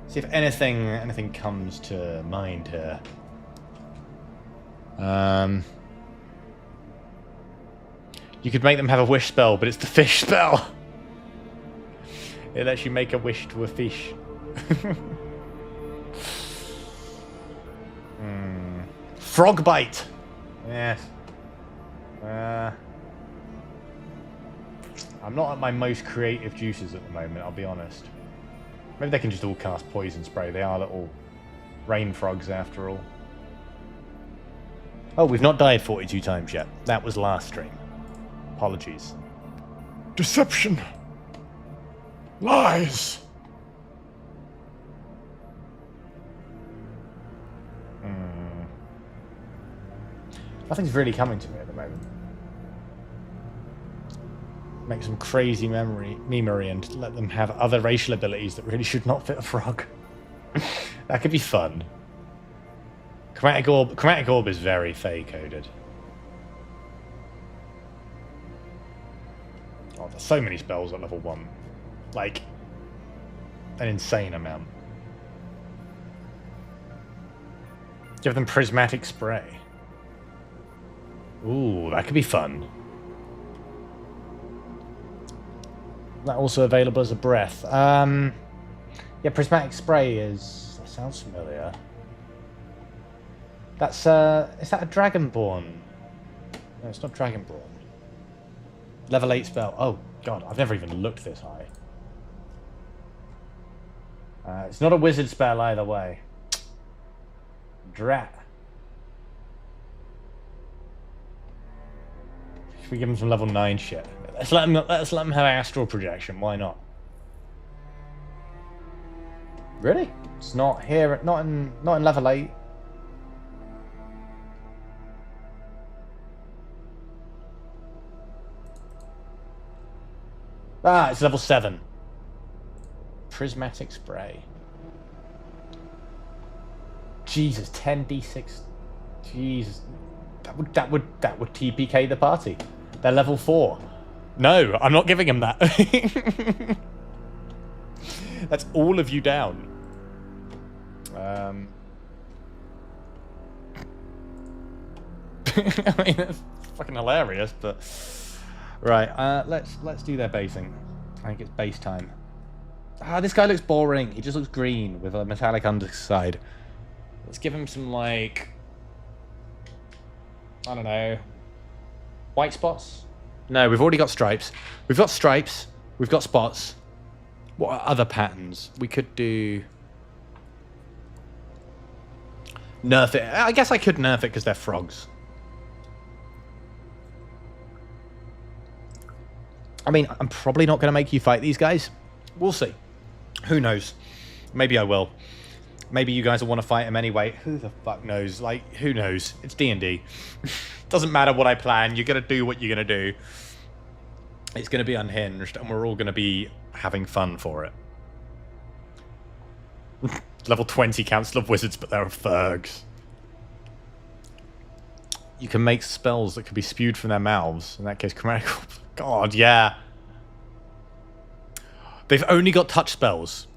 See if anything comes to mind here. You could make them have a wish spell, but it's the fish spell. It lets you make a wish to a fish. Frog bite. Yes. I'm not at my most creative juices at the moment, I'll be honest. Maybe they can just all cast poison spray. They are little rain frogs after all. Oh, we've not died 42 times yet. That was last stream. Apologies. Deception. Lies. Nothing's really coming to me at the moment. make some crazy memery and let them have other racial abilities that really should not fit a frog. That could be fun. Chromatic Orb is very Fey-coded. Oh, there's so many spells at level 1. Like, an insane amount. Give them Prismatic Spray. Ooh, that could be fun. That also available as a breath. Yeah, Prismatic Spray is... That sounds familiar. That's, is that a Dragonborn? No, it's not Dragonborn. Level 8 spell. Oh, God, I've never even looked this high. It's not a wizard spell either way. Drat. Should we give him some level 9 shit? Let's let him have astral projection. Why not? Really? It's not here. Not in level 8. Ah, it's level 7. Prismatic Spray. Jesus, 10d6. Jesus, that would TPK the party. They're level 4. No, I'm not giving him that. That's all of you down. I mean, that's fucking hilarious, but right. Let's do their basing. I think it's base time. Ah, this guy looks boring. He just looks green with a metallic underside. Let's give him some, like, I don't know, white spots? No, we've already got stripes. We've got stripes. We've got spots. What are other patterns? We could do... Nerf it. I guess I could nerf it because they're frogs. I mean, I'm probably not going to make you fight these guys. We'll see. Who knows? Maybe I will. Maybe you guys will want to fight him anyway. Who the fuck knows? Like, who knows? It's D&D. Doesn't matter what I plan. You're going to do what you're going to do. It's going to be unhinged, and we're all going to be having fun for it. Level 20 Council of Wizards, but they're Fergs. You can make spells that could be spewed from their mouths. In that case, Chromatic... God, yeah. They've only got touch spells.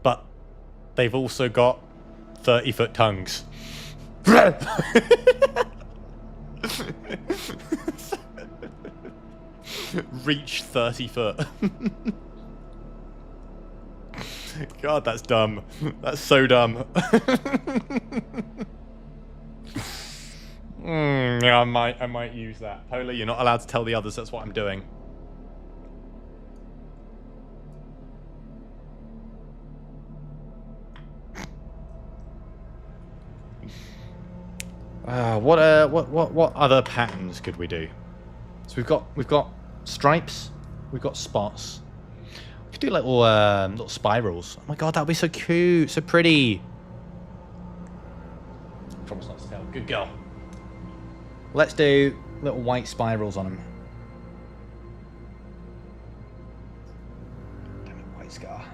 But they've also got 30-foot tongues. Reach 30 foot. God, that's dumb. That's so dumb. Yeah, I might use that. Polar, you're not allowed to tell the others that's what I'm doing. What other patterns could we do? So we've got stripes, we've got spots. We could do little spirals. Oh my god, that would be so cute, so pretty. Promise not to tell. Good girl. Let's do little white spirals on them. Damn it, white scar.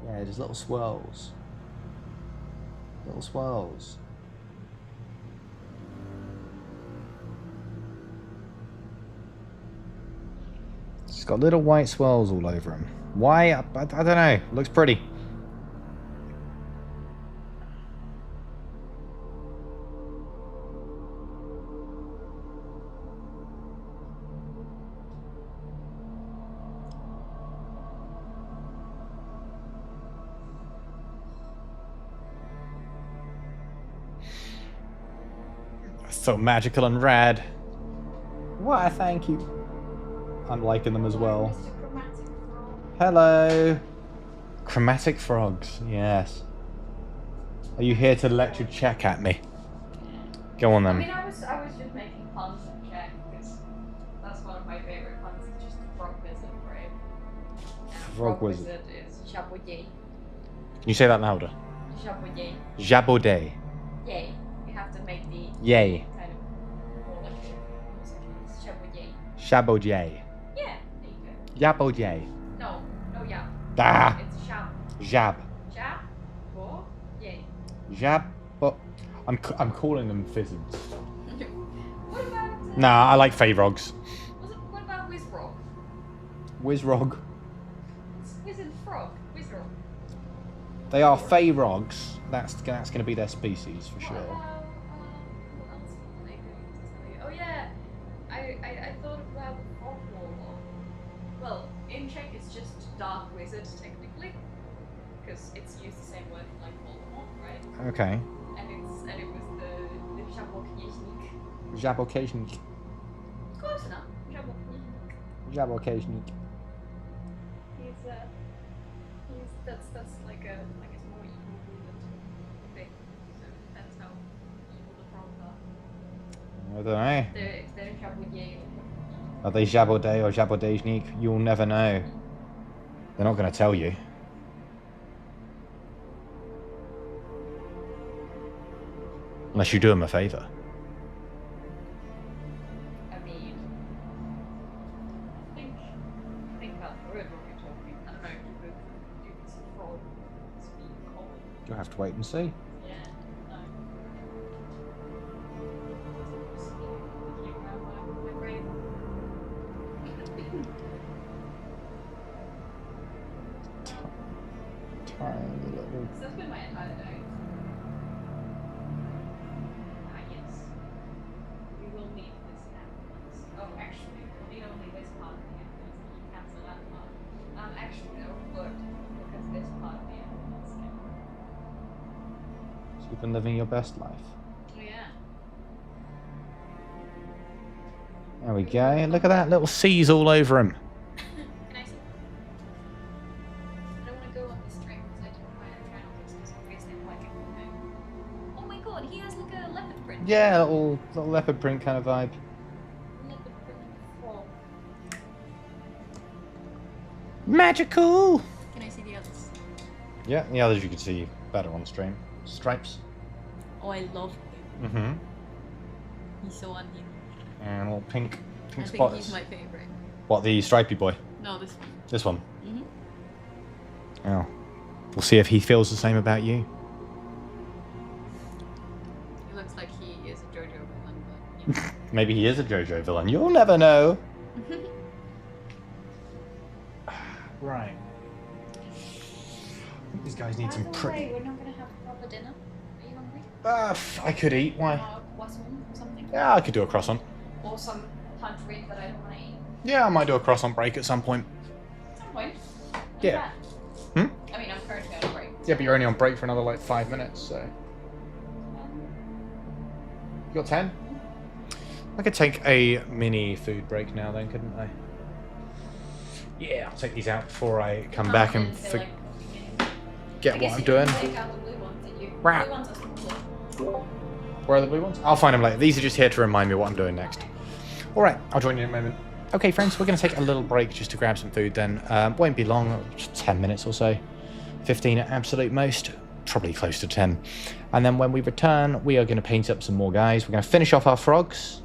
Yeah, just little swirls. Little swirls. It's got little white swirls all over him. Why? I don't know. Looks pretty. So magical and rad. Why, thank you. I'm liking them as well. Hello. Chromatic frogs, yes. Are you here to lecture check at me? Go on then. I mean, I was just making puns and check. my favorite ones is just the frog wizard, right? And Frog wizard is Jabaudet. Can you say that louder? Jabaudet. Jabaudet. Yay. You have to make the Yay. kind of more like it's Jabaudet. Jabaudet. Yeah, there you go. Jabaudet. No, yeah. Ah. It's Jab. Jab. Jab. Or yay. Jab. But I'm calling them fizzards. What about? Nah, I like Favrogs. What about Wizrog? Wizrog. Wizard frog. Wizrog. They are Favrogs. That's going to be their species for sure. What else was I going to tell you? Oh yeah, I thought about frog warlock. Well, in Czech it's just dark wizard technically, because it's used the same word like Voldemort, right? Okay. And it was the Jaboknieżnik. Jaboknieżnik. Close enough. Jaboknieżnik. Jaboknieżnik. That's like a more evil wizard thing. So that's how evil the frogs are. I don't know. If they're Jabaudet Are they Jabaudet or Jabaudet? You'll never know. They're not going to tell you. Unless you do them a favour. I mean, think about the word when you're talking. I don't know if you could do this fraud speak common. You'll have to wait and see. Yeah, no. Thinking about my brain. Tiny little. So that's been my entire day. Yes. We will need this ambulance. Oh, actually, we'll need only this part of the ambulance. You cancel that part. Actually, that worked because this part of the ambulance can. So you've been living your best life. Oh yeah. There we go. Look at that. Little C's all over him. Can I see? I don't want to go on this train because I told my channel business in case they like it. Okay. Oh my god, he has like a leopard print. Yeah, little leopard print kind of vibe. Leopard print frog. Magical! Can I see the others? Yeah, the others you can see better on stream. Stripes. Oh, I love him. Mm-hmm. He's so unhinged. And little pink I think spots. he's my favorite. What, the stripy boy? No, this one. This one? Mm-hmm. Oh. We'll see if he feels the same about you. He looks like he is a JoJo villain, but you know. Maybe he is a JoJo villain. You'll never know. Right. I think these guys need some pretty... We're not going to have proper dinner. Are you hungry? I could eat. Why? Croissant or something? Yeah, I could do a croissant. Or some country that I don't want to eat. Yeah, I might do a croissant break at some point. At some point. Yeah. I mean, I'm currently on a break. Yeah, but you're only on break for another like 5 minutes, so... You got 10? I could take a mini food break now then, couldn't I? Yeah, I'll take these out before I come back and get what I'm doing. Take out the blue ones, did you? Wow. Blue ones are cool. Where are the blue ones? I'll find them later. These are just here to remind me what I'm doing next. Alright, I'll join you in a moment. Okay, friends, we're going to take a little break just to grab some food then. Won't be long, just 10 minutes or so. 15 at absolute most. Probably close to 10. And then when we return, we are going to paint up some more guys. We're going to finish off our frogs.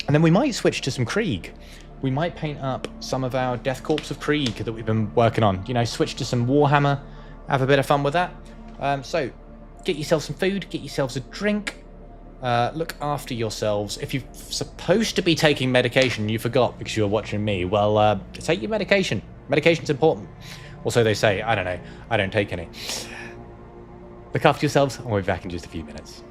And then we might switch to some Krieg. We might paint up some of our Death Corps of Krieg that we've been working on. You know, switch to some Warhammer. Have a bit of fun with that. So, get yourself some food. Get yourselves a drink. Look after yourselves. If you're supposed to be taking medication, you forgot because you were watching me, well, take your medication. Medication's important. Or so they say. I don't know. I don't take any. Look after yourselves, and we'll be back in just a few minutes.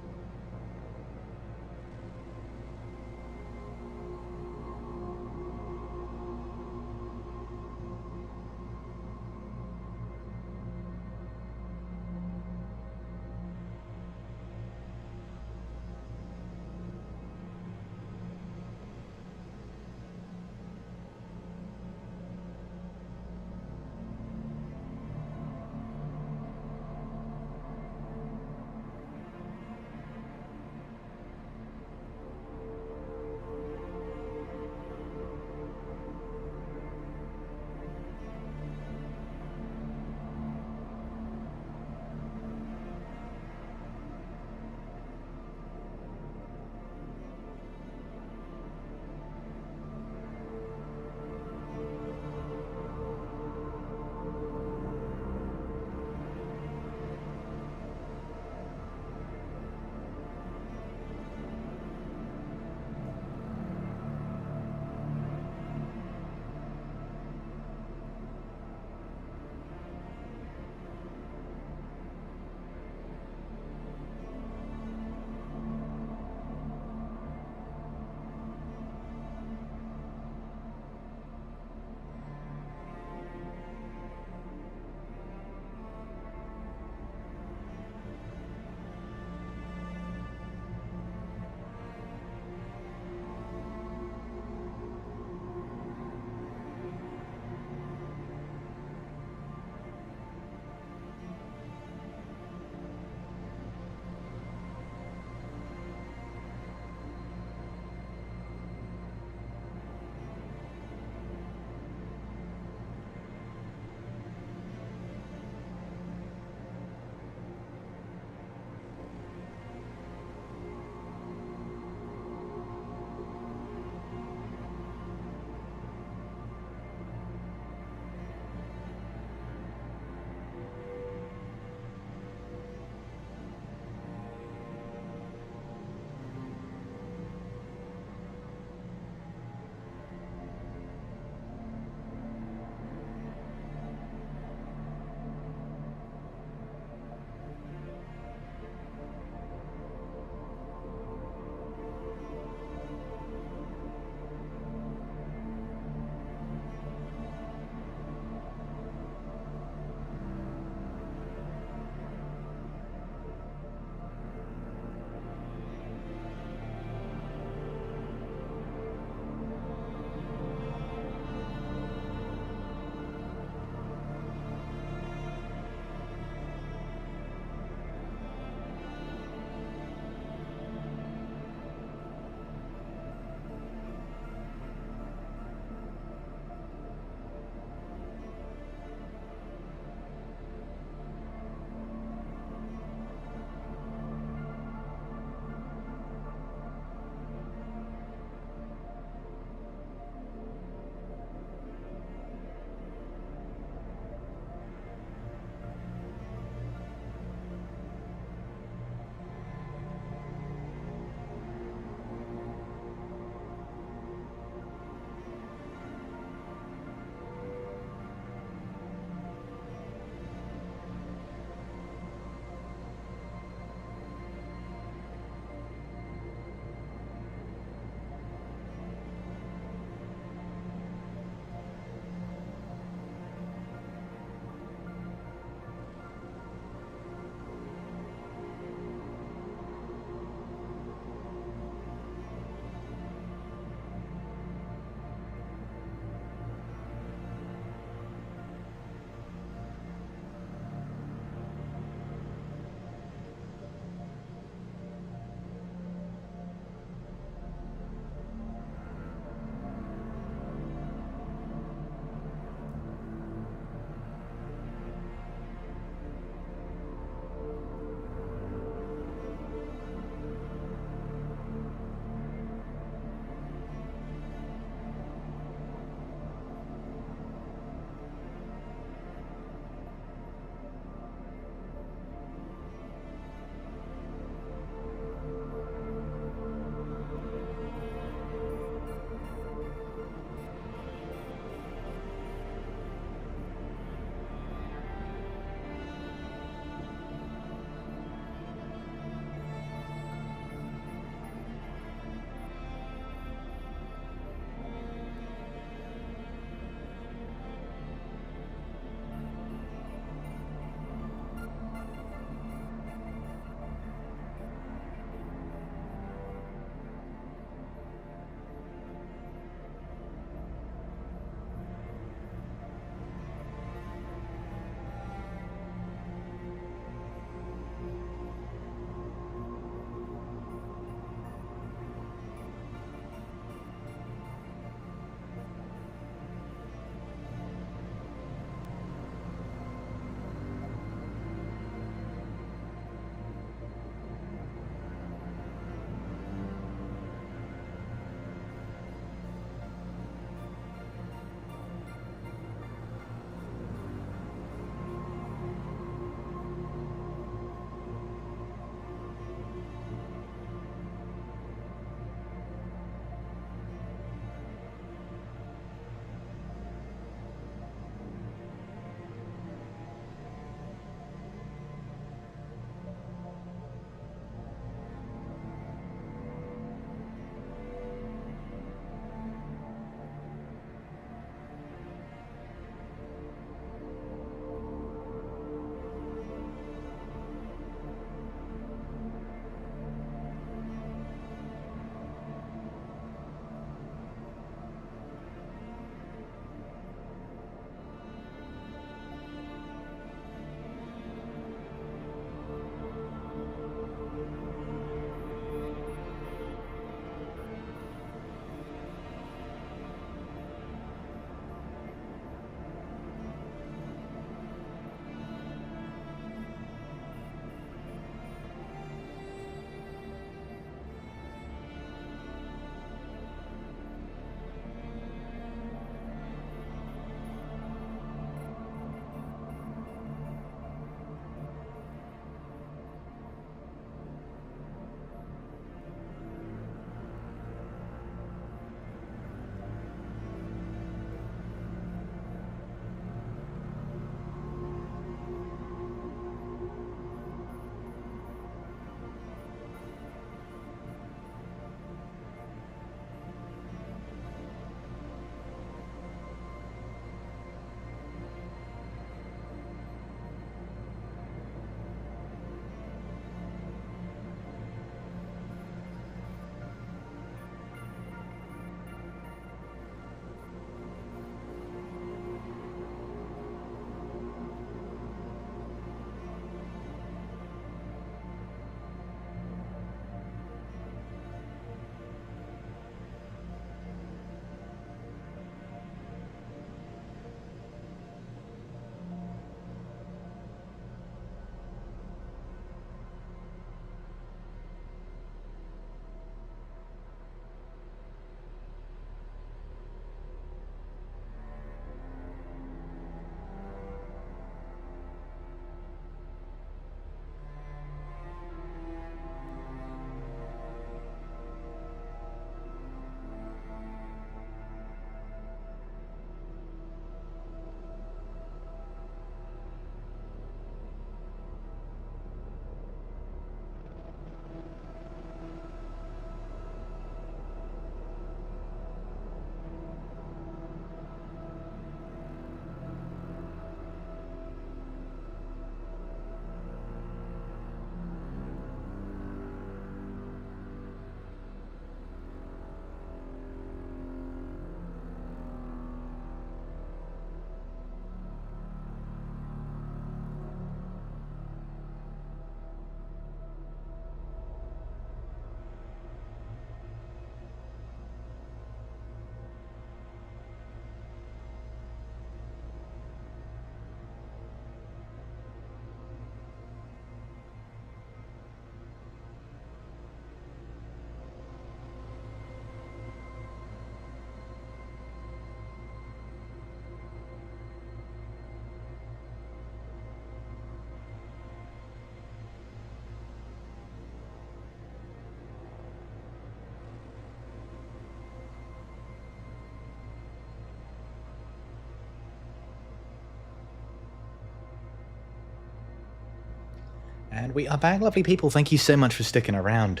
And we are back, lovely people. Thank you so much for sticking around.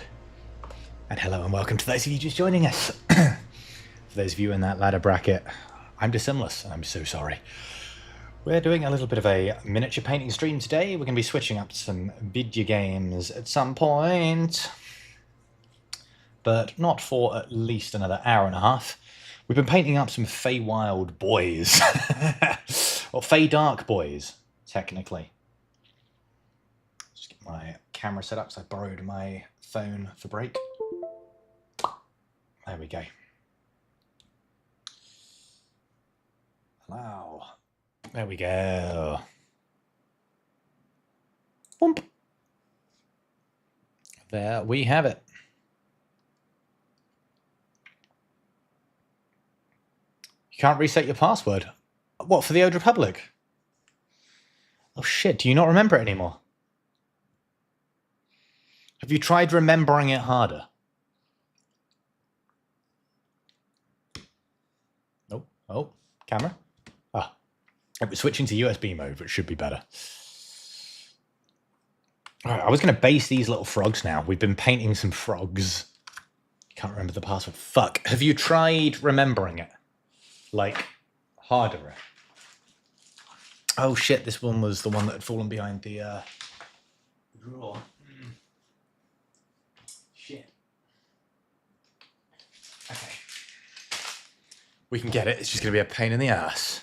And hello and welcome to those of you just joining us. For those of you in that ladder bracket, I'm Dissimless. I'm so sorry. We're doing a little bit of a miniature painting stream today. We're going to be switching up to some video games at some point. But not for at least another hour and a half. We've been painting up some Feywild boys. Or Feydark boys, technically. Just get my camera set up, so I borrowed my phone for break. There we go. Hello. There we go. Boom. There we have it. You can't reset your password. What, for the Old Republic? Oh shit, do you not remember it anymore? Have you tried remembering it harder? Oh, oh, camera. Ah, it was switching to USB mode, which should be better. All right, I was going to base these little frogs now. We've been painting some frogs. Can't remember the password. Fuck. Have you tried remembering it? Like, harder? Oh shit, this one was the one that had fallen behind the drawer. Shit. Okay. We can get it. It's just going to be a pain in the ass.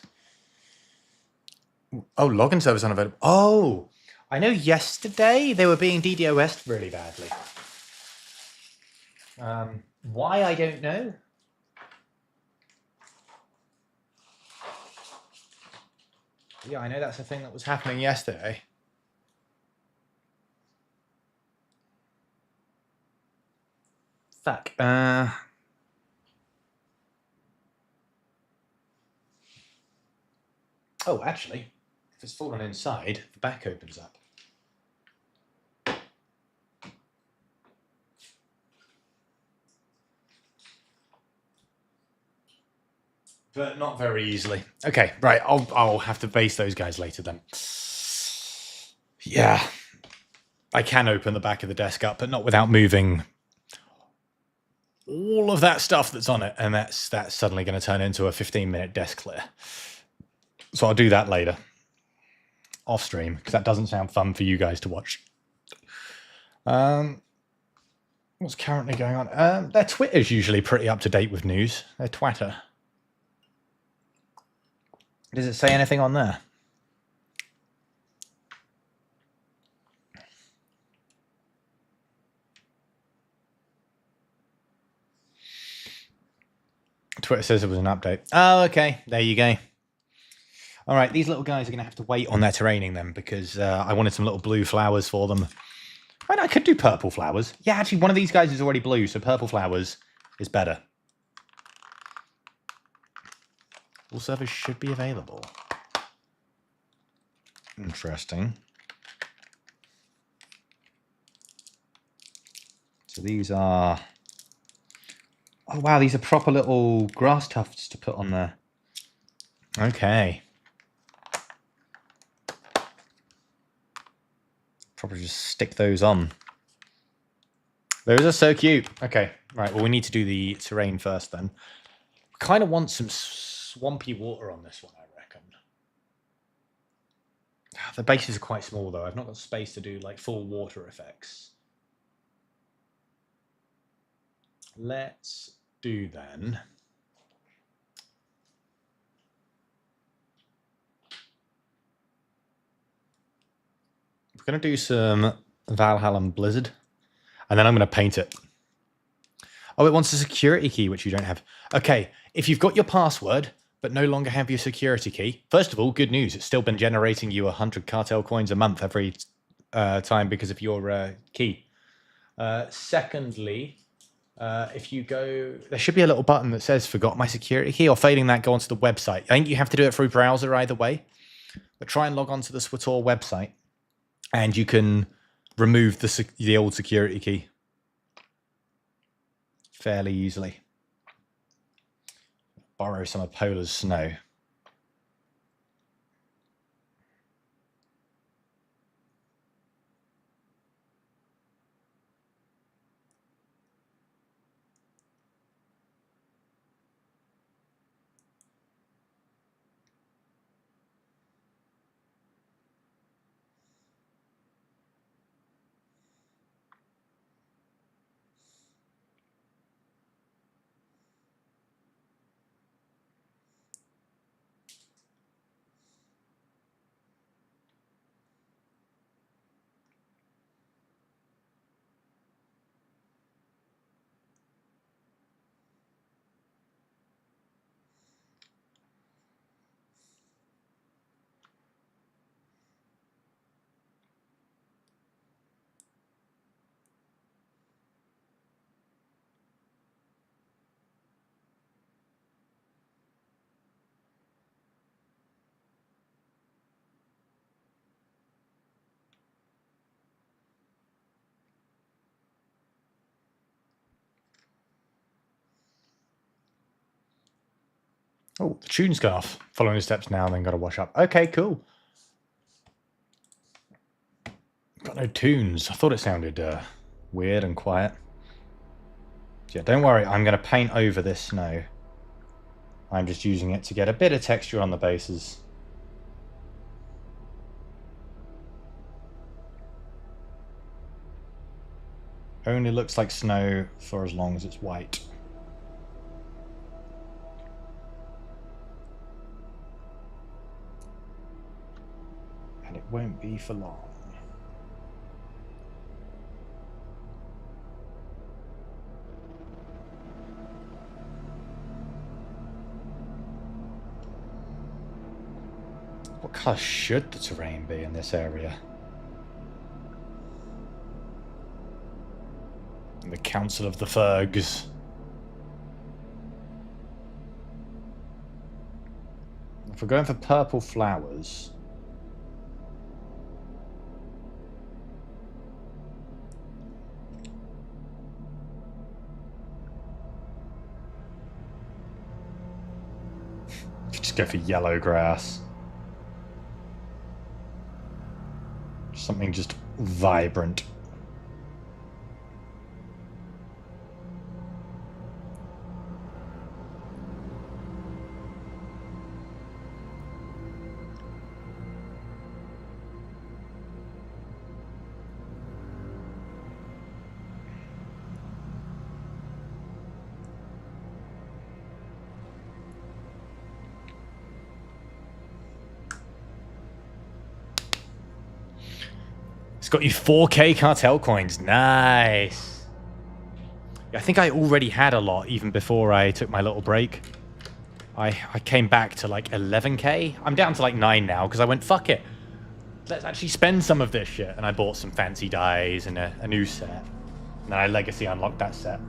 Oh, login service unavailable. Oh, I know yesterday they were being DDoS'd really badly. Why, I don't know. Yeah, I know that's the thing that was happening yesterday. Fuck. Oh, actually, if it's fallen inside, the back opens up. But not very easily. Okay, right. I'll have to base those guys later then. Yeah. I can open the back of the desk up, but not without moving all of that stuff that's on it. And that's suddenly going to turn into a 15-minute desk clear. So I'll do that later. Off stream, because that doesn't sound fun for you guys to watch. What's currently going on? Their Twitter's usually pretty up to date with news. Their Twitter. Does it say anything on there? Twitter says it was an update. Oh, okay. There you go. All right, these little guys are going to have to wait on their terraining then, because I wanted some little blue flowers for them. I could do purple flowers. Yeah, actually, one of these guys is already blue, so purple flowers is better. All servers should be available. Interesting. So these are... Oh, wow, these are proper little grass tufts to put on there. Okay. Probably just stick those on. Those are so cute. Okay, right, well, we need to do the terrain first then. We kind of want some swampy water on this one, I reckon. The bases are quite small, though. I've not got space to do, like, full water effects. Let's do, then... We're going to do some Valhalla Blizzard, and then I'm going to paint it. Oh, it wants a security key, which you don't have. Okay, if you've got your password, but no longer have your security key, first of all, good news. It's still been generating you 100 cartel coins a month every time because of your key. Secondly, if you go... There should be a little button that says, forgot my security key, or failing that, go onto the website. I think you have to do it through browser either way, but try and log on to the SWTOR website. And you can remove the old security key fairly easily. Borrow some of Polar's snow. Oh, the tune scarf. Following the steps now and then got to wash up. Okay, cool. Got no tunes. I thought it sounded weird and quiet. Yeah, don't worry. I'm going to paint over this snow. I'm just using it to get a bit of texture on the bases. Only looks like snow for as long as it's white. And it won't be for long. What colour should the terrain be in this area? The Council of the Fergs. If we're going for purple flowers... just go for yellow grass. Something just vibrant. Got you 4K cartel coins. Nice. I think I already had a lot even before I took my little break. I came back to like 11K. I'm down to like 9 now because I went, fuck it. Let's actually spend some of this shit. And I bought some fancy dies and a new set. And then I legacy unlocked that set.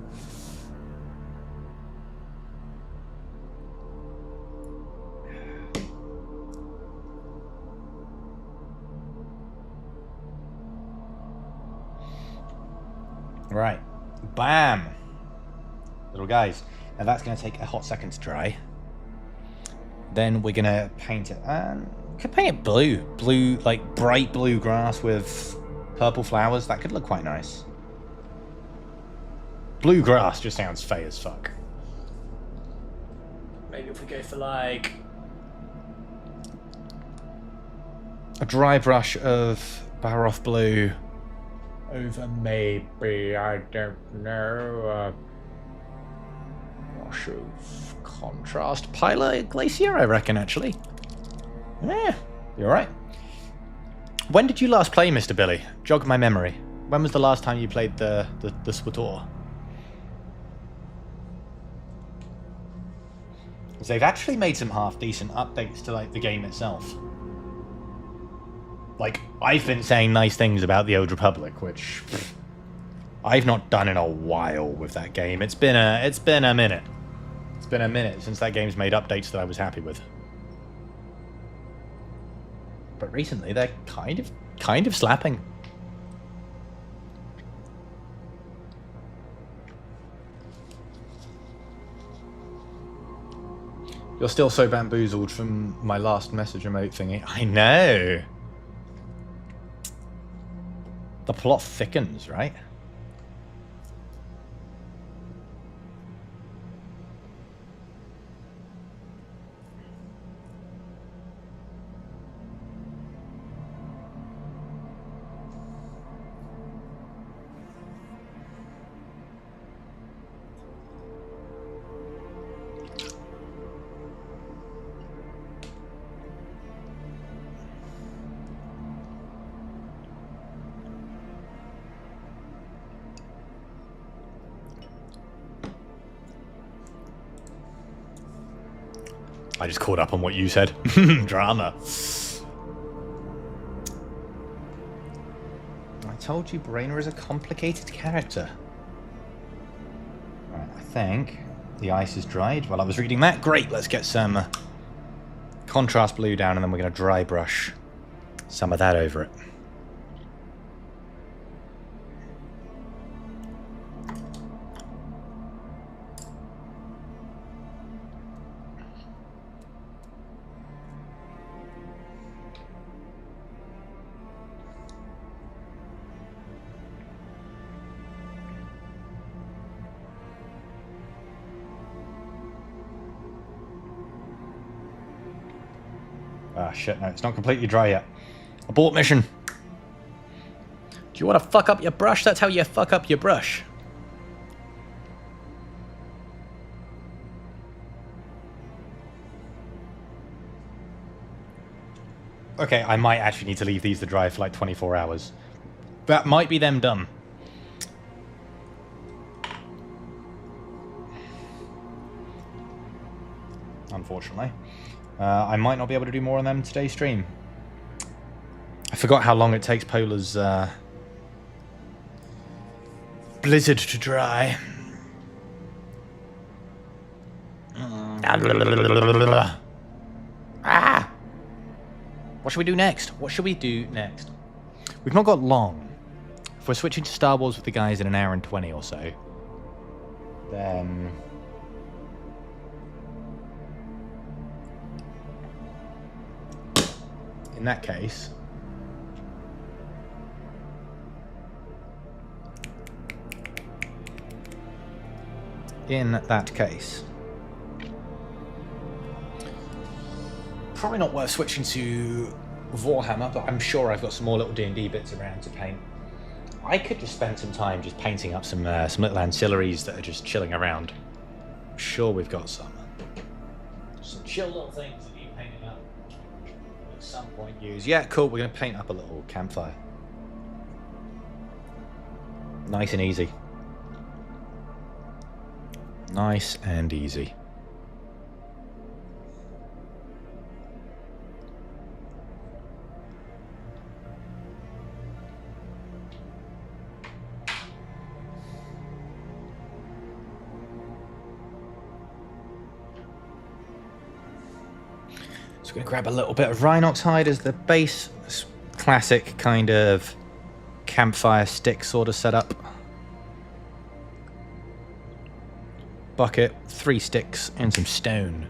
Right, bam, little guys. Now that's going to take a hot second to dry. Then we're going to paint it, and we could paint it blue, like bright blue grass with purple flowers. That could look quite nice. Blue grass just sounds fey as fuck. Maybe if we go for like a dry brush of Baroth blue. Over maybe, I don't know, wash of contrast Pilar Glacier, I reckon, actually. Yeah, you're right. When did you last play, Mr. Billy? Jog my memory. When was the last time you played the SWTOR? Because they've actually made some half-decent updates to like the game itself. Like, I've been saying nice things about the Old Republic, which I've not done in a while with that game. It's been a minute. It's been a minute since that game's made updates that I was happy with. But recently, they're kind of slapping. You're still so bamboozled from my last message emote thingy. I know. The plot thickens, right? I just caught up on what you said. Drama. I told you Brainer is a complicated character. Right, I think the ice is dried. While I was reading that, great. Let's get some contrast blue down, and then we're going to dry brush some of that over it. Ah, shit, no, it's not completely dry yet. Abort mission. Do you want to fuck up your brush? That's how you fuck up your brush. Okay, I might actually need to leave these to dry for like 24 hours. That might be them done. Unfortunately. I might not be able to do more on them today's stream. I forgot how long it takes Polar's blizzard to dry. Ah! What should we do next? What should we do next? We've not got long. If we're switching to Star Wars with the guys in an hour and 20 or so, then... in that case... probably not worth switching to Warhammer, but I'm sure I've got some more little D&D bits around to paint. I could just spend some time just painting up some little ancillaries that are just chilling around. I'm sure we've got some chill little things that need painting up. At some point use. Yeah, cool, we're going to paint up a little campfire. Nice and easy. Nice and easy. So we're going to grab a little bit of Rhinox hide as the base. Classic kind of campfire stick sort of setup. Bucket, 3 sticks, and some stone.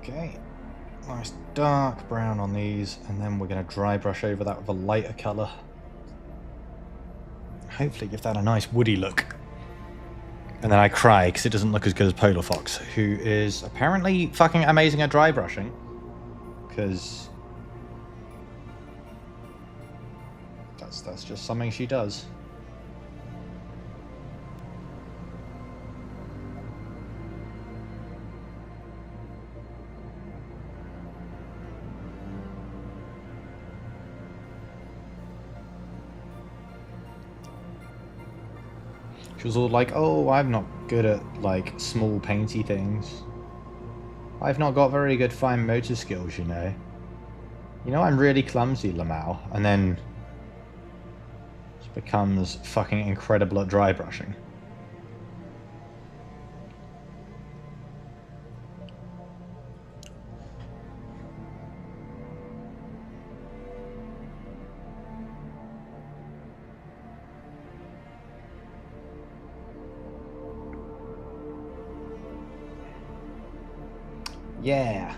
Okay, nice dark brown on these, and then we're going to dry brush over that with a lighter colour. Hopefully give that a nice woody look. And then I cry because it doesn't look as good as Polar Fox, who is apparently fucking amazing at dry brushing. Because that's just something she does. She was all like, oh, I'm not good at, like, small painty things. I've not got very good fine motor skills, you know. You know, I'm really clumsy, Lamau. And then she becomes fucking incredible at dry brushing. Yeah.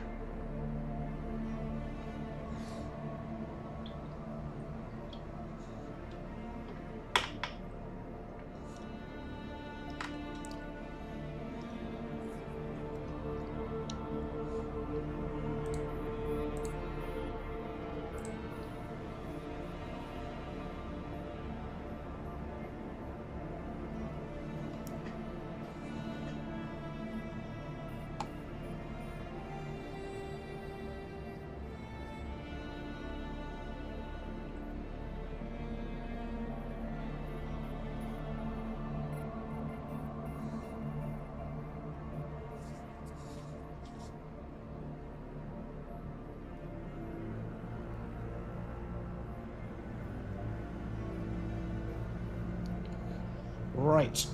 Right.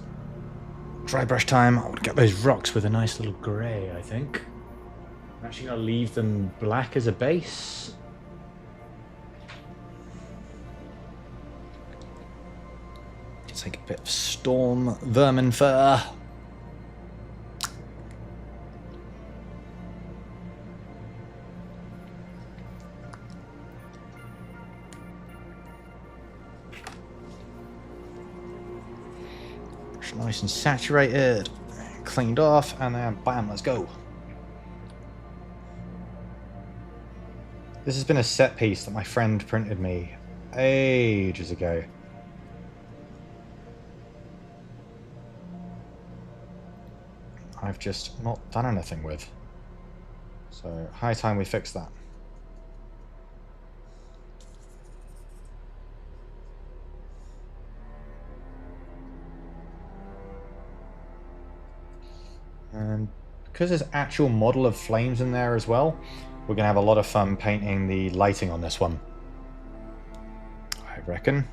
Dry brush time. I would get those rocks with a nice little grey, I think. I'm actually going to leave them black as a base. Take a bit of storm vermin fur. It's nice and saturated, cleaned off, and then bam, let's go. This has been a set piece that my friend printed me ages ago. I've just not done anything with. So, high time we fix that. And because there's actual model of flames in there as well, we're going to have a lot of fun painting the lighting on this one, I reckon.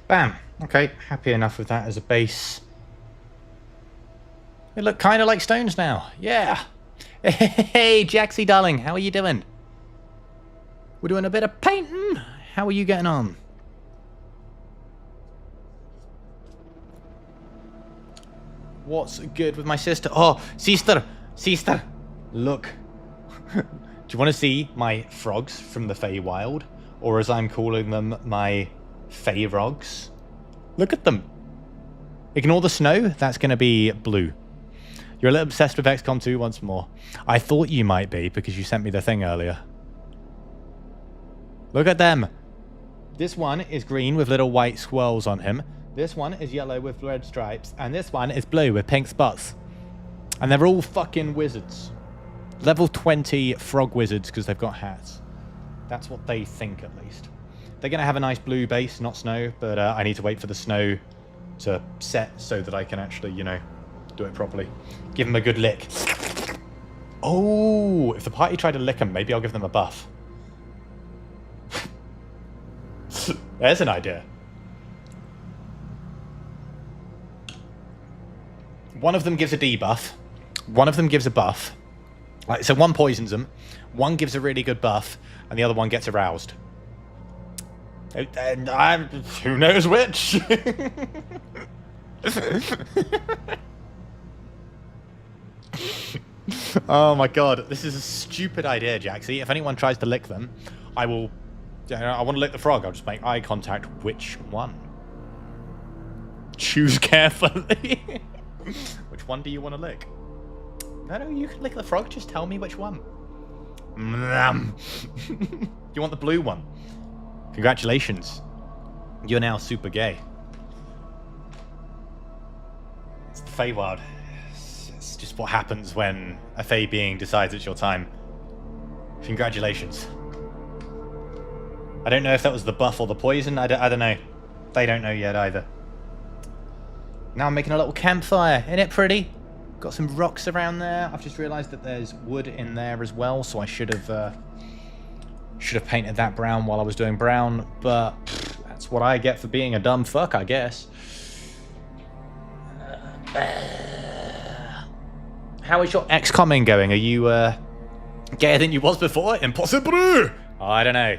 Bam. Okay, happy enough with that as a base. They look kind of like stones now. Yeah. Hey, Jaxie, darling. How are you doing? We're doing a bit of painting. How are you getting on? What's good with my sister? Oh, sister. Sister. Look. Do you want to see my frogs from the Feywild? Or as I'm calling them, my Feyrogs? Look at them. Ignore the snow. That's going to be blue. You're a little obsessed with XCOM 2 once more. I thought you might be because you sent me the thing earlier. Look at them. This one is green with little white swirls on him. This one is yellow with red stripes. And this one is blue with pink spots. And they're all fucking wizards. Level 20 frog wizards because they've got hats. That's what they think, at least. They're going to have a nice blue base, not snow, but I need to wait for the snow to set so that I can actually, you know, do it properly. Give them a good lick. Oh, if the party tried to lick them, maybe I'll give them a buff. There's an idea. One of them gives a debuff. One of them gives a buff. Like, so one poisons them. One gives a really good buff, and the other one gets aroused. And who knows which? Oh my god, this is a stupid idea, Jaxie. If anyone tries to lick them, I will... I want to lick the frog. I'll just make eye contact. Which one? Choose carefully. Which one do you want to lick? No, you can lick the frog. Just tell me which one. You want the blue one? Congratulations. You're now super gay. It's the Feywild. It's just what happens when a Fey being decides it's your time. Congratulations. I don't know if that was the buff or the poison. I don't know. They don't know yet either. Now I'm making a little campfire. Isn't it pretty? Got some rocks around there. I've just realised that there's wood in there as well, so I should have painted that brown while I was doing brown, but that's what I get for being a dumb fuck, I guess. How is your XCOMing going? Are you gayer than you was before? Impossible! Oh, I don't know.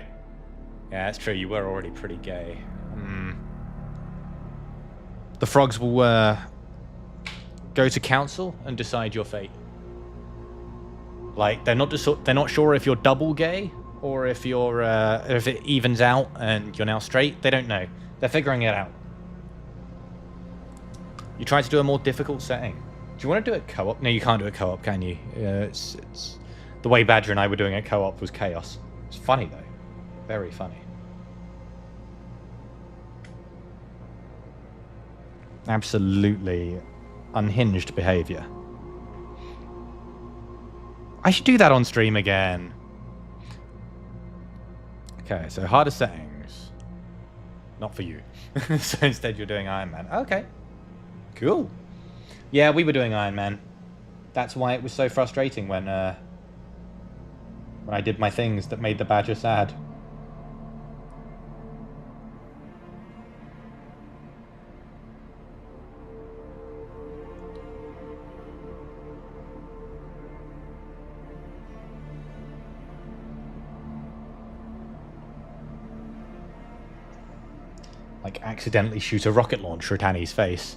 Yeah, that's true. You were already pretty gay. The frogs will go to council and decide your fate. Like, they're not sure if you're double gay or if you're if it evens out and you're now straight. They don't know. They're figuring it out. You try to do a more difficult setting. Do you want to do it co-op? No, you can't do it co-op, can you? It's the way Badger and I were doing it co-op was chaos. It's funny though, very funny. Absolutely unhinged behavior. I should do that on stream again. Okay, so harder settings. Not for you. So instead you're doing Iron Man. Okay. Cool. Yeah, we were doing Iron Man. That's why it was so frustrating when I did my things that made the Badger sad. Like, accidentally shoot a rocket launcher at Annie's face.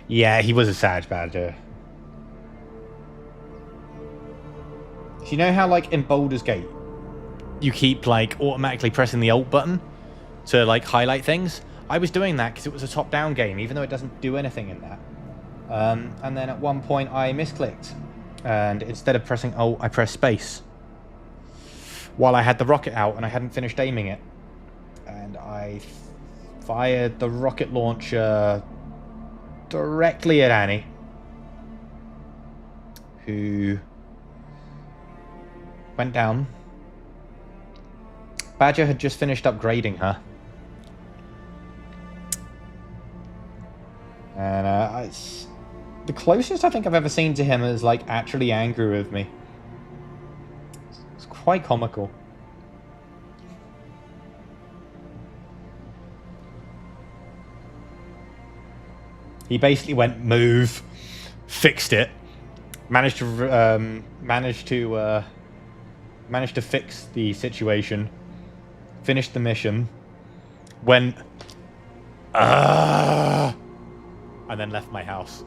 Yeah, he was a sad Badger. So you know how, like, in Baldur's Gate, you keep, like, automatically pressing the Alt button to, like, highlight things? I was doing that because it was a top-down game, even though it doesn't do anything in that. And then at one point I misclicked. And instead of pressing Alt, I pressed space. While I had the rocket out and I hadn't finished aiming it. And I fired the rocket launcher directly at Annie, who went down. Badger had just finished upgrading her, and it's the closest I think I've ever seen to him is like actually angry with me. It's quite comical. He basically went, move, fixed it, managed to fix the situation, finished the mission, went, and then left my house.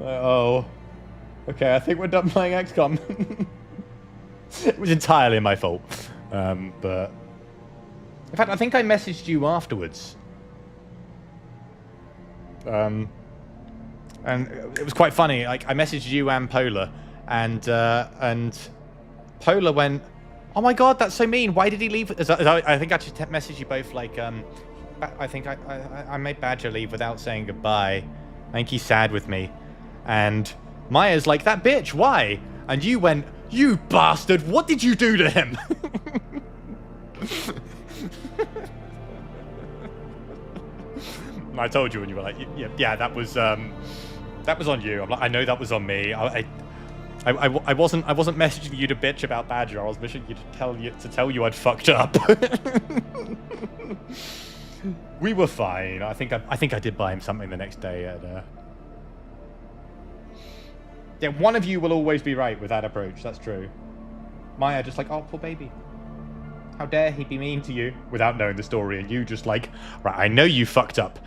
Oh, okay, I think we're done playing XCOM. It was entirely my fault, but... In fact, I think I messaged you afterwards. And it was quite funny. Like, I messaged you and Polar, and Polar went, "Oh my god, that's so mean. Why did he leave?" I think I just messaged you both like, I think I made Badger leave without saying goodbye. I think he's sad with me. And Maya's like, "That bitch, why?" And you went, "You bastard, what did you do to him?" I told you, and you were like, yeah, that was on you. I'm like, I know that was on me. I wasn't messaging you to bitch about Badger. I was messaging you to tell you I'd fucked up. We were fine. I think I did buy him something the next day. Yeah, one of you will always be right with that approach. That's true. Maya just like, oh, poor baby. How dare he be mean to you without knowing the story, and you just like, right, I know you fucked up.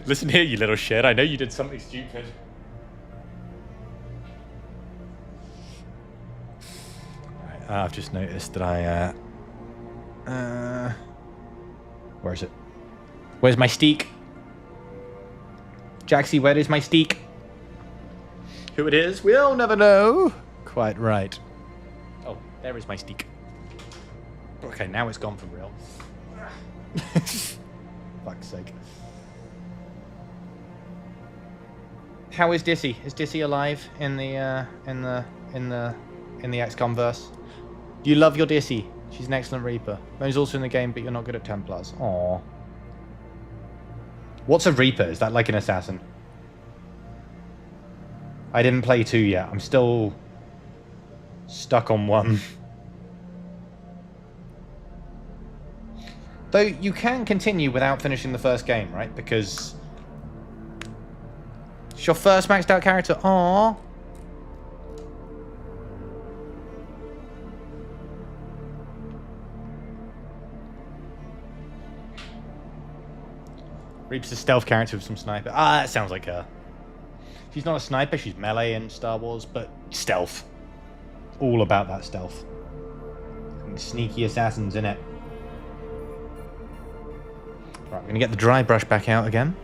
Listen here, you little shit. I know you did something stupid. Right, I've just noticed that where is it? Where's my steak? Jaxie, where is my steak? Who it is, we'll never know. Quite right. Oh, there is my steak. Okay, now it's gone for real. Fuck's sake. How is Dissy? Is Dissy alive in the XCOM verse? Do you love your Dissy? She's an excellent Reaper. Mo's also in the game, but you're not good at Templars. Aww. What's a Reaper? Is that like an assassin? I didn't play 2 yet. I'm still stuck on 1. Though you can continue without finishing the first game, right? Because it's your first maxed out character. Aww. Reaper's a stealth character with some sniper. Ah, that sounds like her. She's not a sniper, she's melee in Star Wars, but stealth. All about that stealth. And sneaky assassins in it. Right, I'm going to get the dry brush back out again.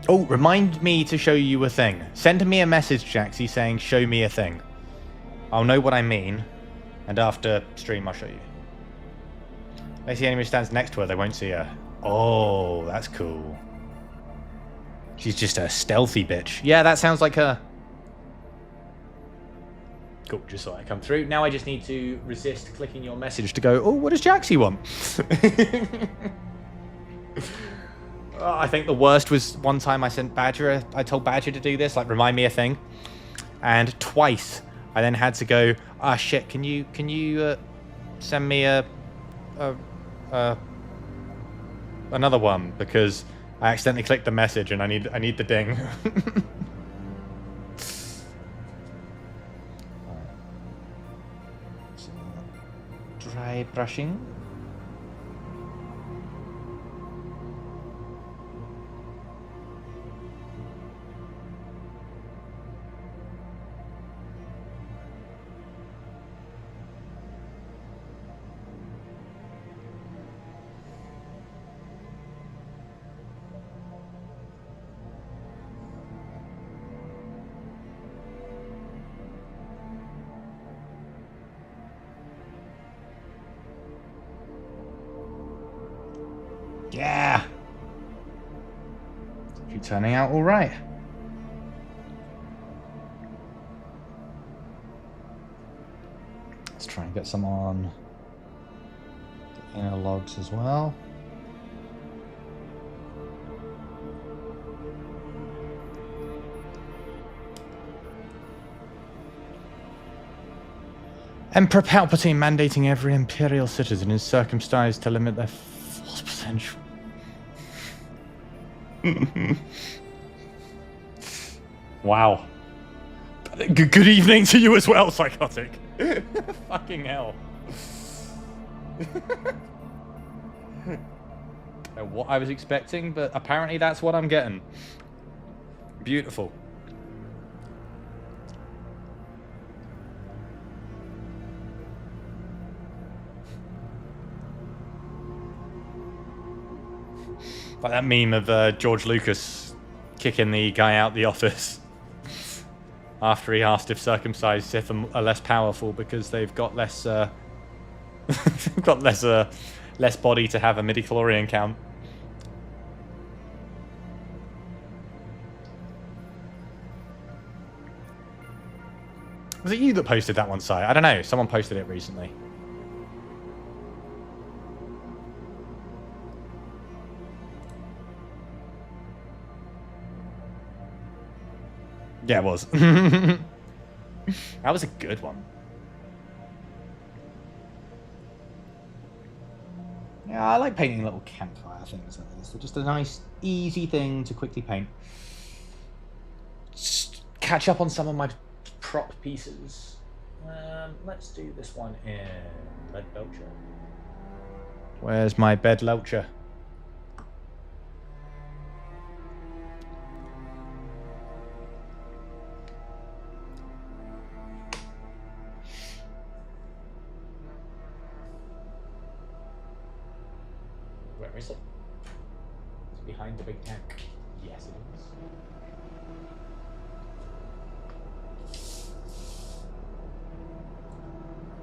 Oh, remind me to show you a thing. Send me a message, Jaxie, saying, show me a thing. I'll know what I mean. And after stream, I'll show you. They see enemy stands next to her, they won't see her. Oh, that's cool. She's just a stealthy bitch. Yeah, that sounds like her. Cool, just saw it come through. Now I just need to resist clicking your message to go, oh, what does Jaxie want? Oh, I think the worst was one time I sent Badger, I told Badger to do this, like remind me a thing. And twice I then had to go, ah, shit, can you send me another one, because I accidentally clicked the message and I need the ding. Dry brushing. Yeah! She's turning out alright. Let's try and get some on the inner logs as well. Emperor Palpatine mandating every Imperial citizen is circumcised to limit their force potential. Wow. Good evening to you as well, Psychotic. Fucking hell. Don't know what I was expecting, but apparently that's what I'm getting. Beautiful. Like that meme of George Lucas kicking the guy out the office after he asked if circumcised Sith are less powerful because they've got less less body to have a midichlorian count. Was it you that posted that one, Si? I don't know. Someone posted it recently. Yeah, it was. That was a good one. Yeah, I like painting little campfire things like this. They're just a nice, easy thing to quickly paint. Just catch up on some of my prop pieces. Let's do this one in Bed Belcher. Where's my Bed Belcher? Where is it? It's behind the big tank. Yes, it is.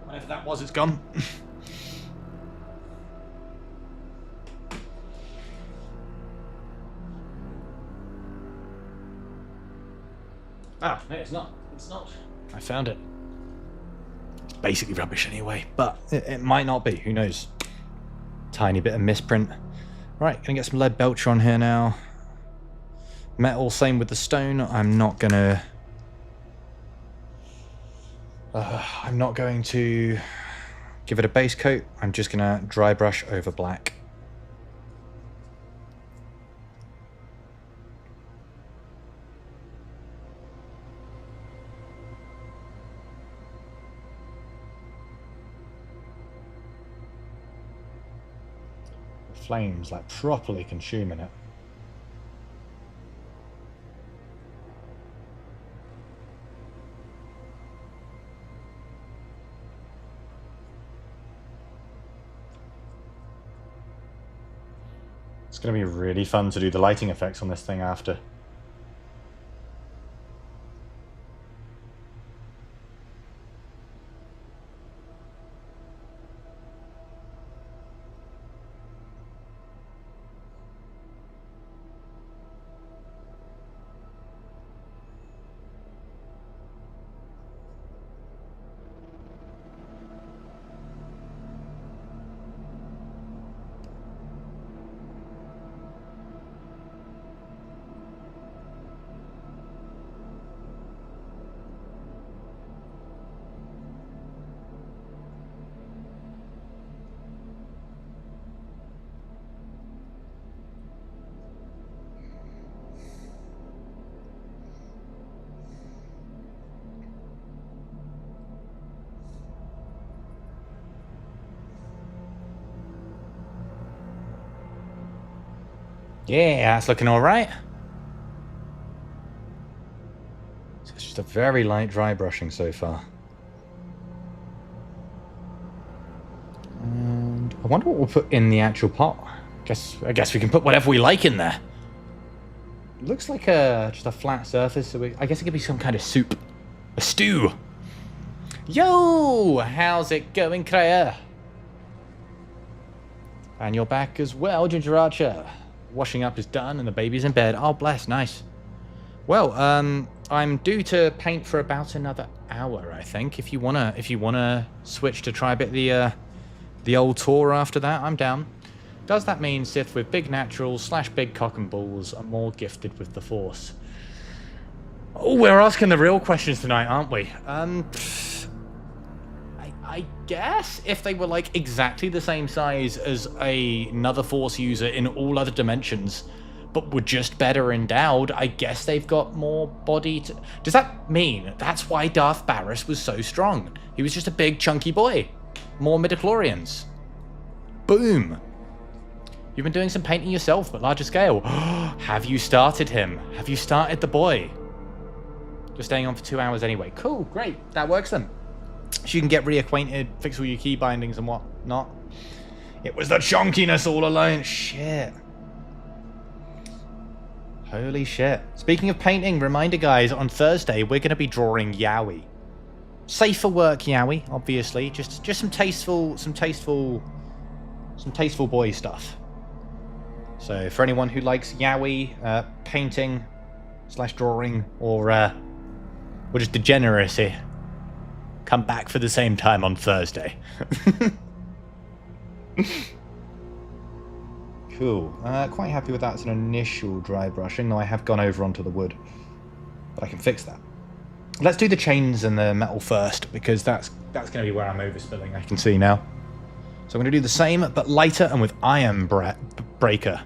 Whatever that was, it's gone. Ah, no, it's not. It's not. I found it. It's basically rubbish anyway, but it might not be. Who knows? Tiny bit of misprint. Right, gonna get some lead belcher on here now. Metal, same with the stone. I'm not going to give it a base coat. I'm just going to dry brush over black. The flames like properly consuming it. It's going to be really fun to do the lighting effects on this thing after. Yeah, that's looking all right. So it's just a very light dry brushing so far. And I wonder what we'll put in the actual pot. I guess we can put whatever we like in there. It looks like just a flat surface, so I guess it could be some kind of soup. A stew. Yo, how's it going, Kreia? And you're back as well, Ginger Archer. Washing up is done and the baby's in bed. Oh, bless, nice. Well, I'm due to paint for about another hour, I think. If you wanna switch to try a bit the old tour after that, I'm down. Does that mean Sith with big naturals / big cock and balls are more gifted with the Force? Oh, we're asking the real questions tonight, aren't we? I guess if they were like exactly the same size as another Force user in all other dimensions, but were just better endowed, I guess they've got more body to... Does that mean that's why Darth Barriss was so strong? He was just a big chunky boy. More midichlorians. Boom. You've been doing some painting yourself, but larger scale. Have you started him? Have you started the boy? Just staying on for 2 hours anyway. Cool, great. That works then. So you can get reacquainted, fix all your key bindings and whatnot. It was the chunkiness all alone. Shit. Holy shit. Speaking of painting, reminder guys, on Thursday we're going to be drawing Yowie. Safe for work Yowie, obviously. Just some tasteful boy stuff. So for anyone who likes Yowie, painting / drawing or just degeneracy, come back for the same time on Thursday. Cool. Quite happy with that as an initial dry brushing, though I have gone over onto the wood. But I can fix that. Let's do the chains and the metal first, because that's going to be where I'm overspilling, I can see now. So I'm going to do the same, but lighter and with iron breaker.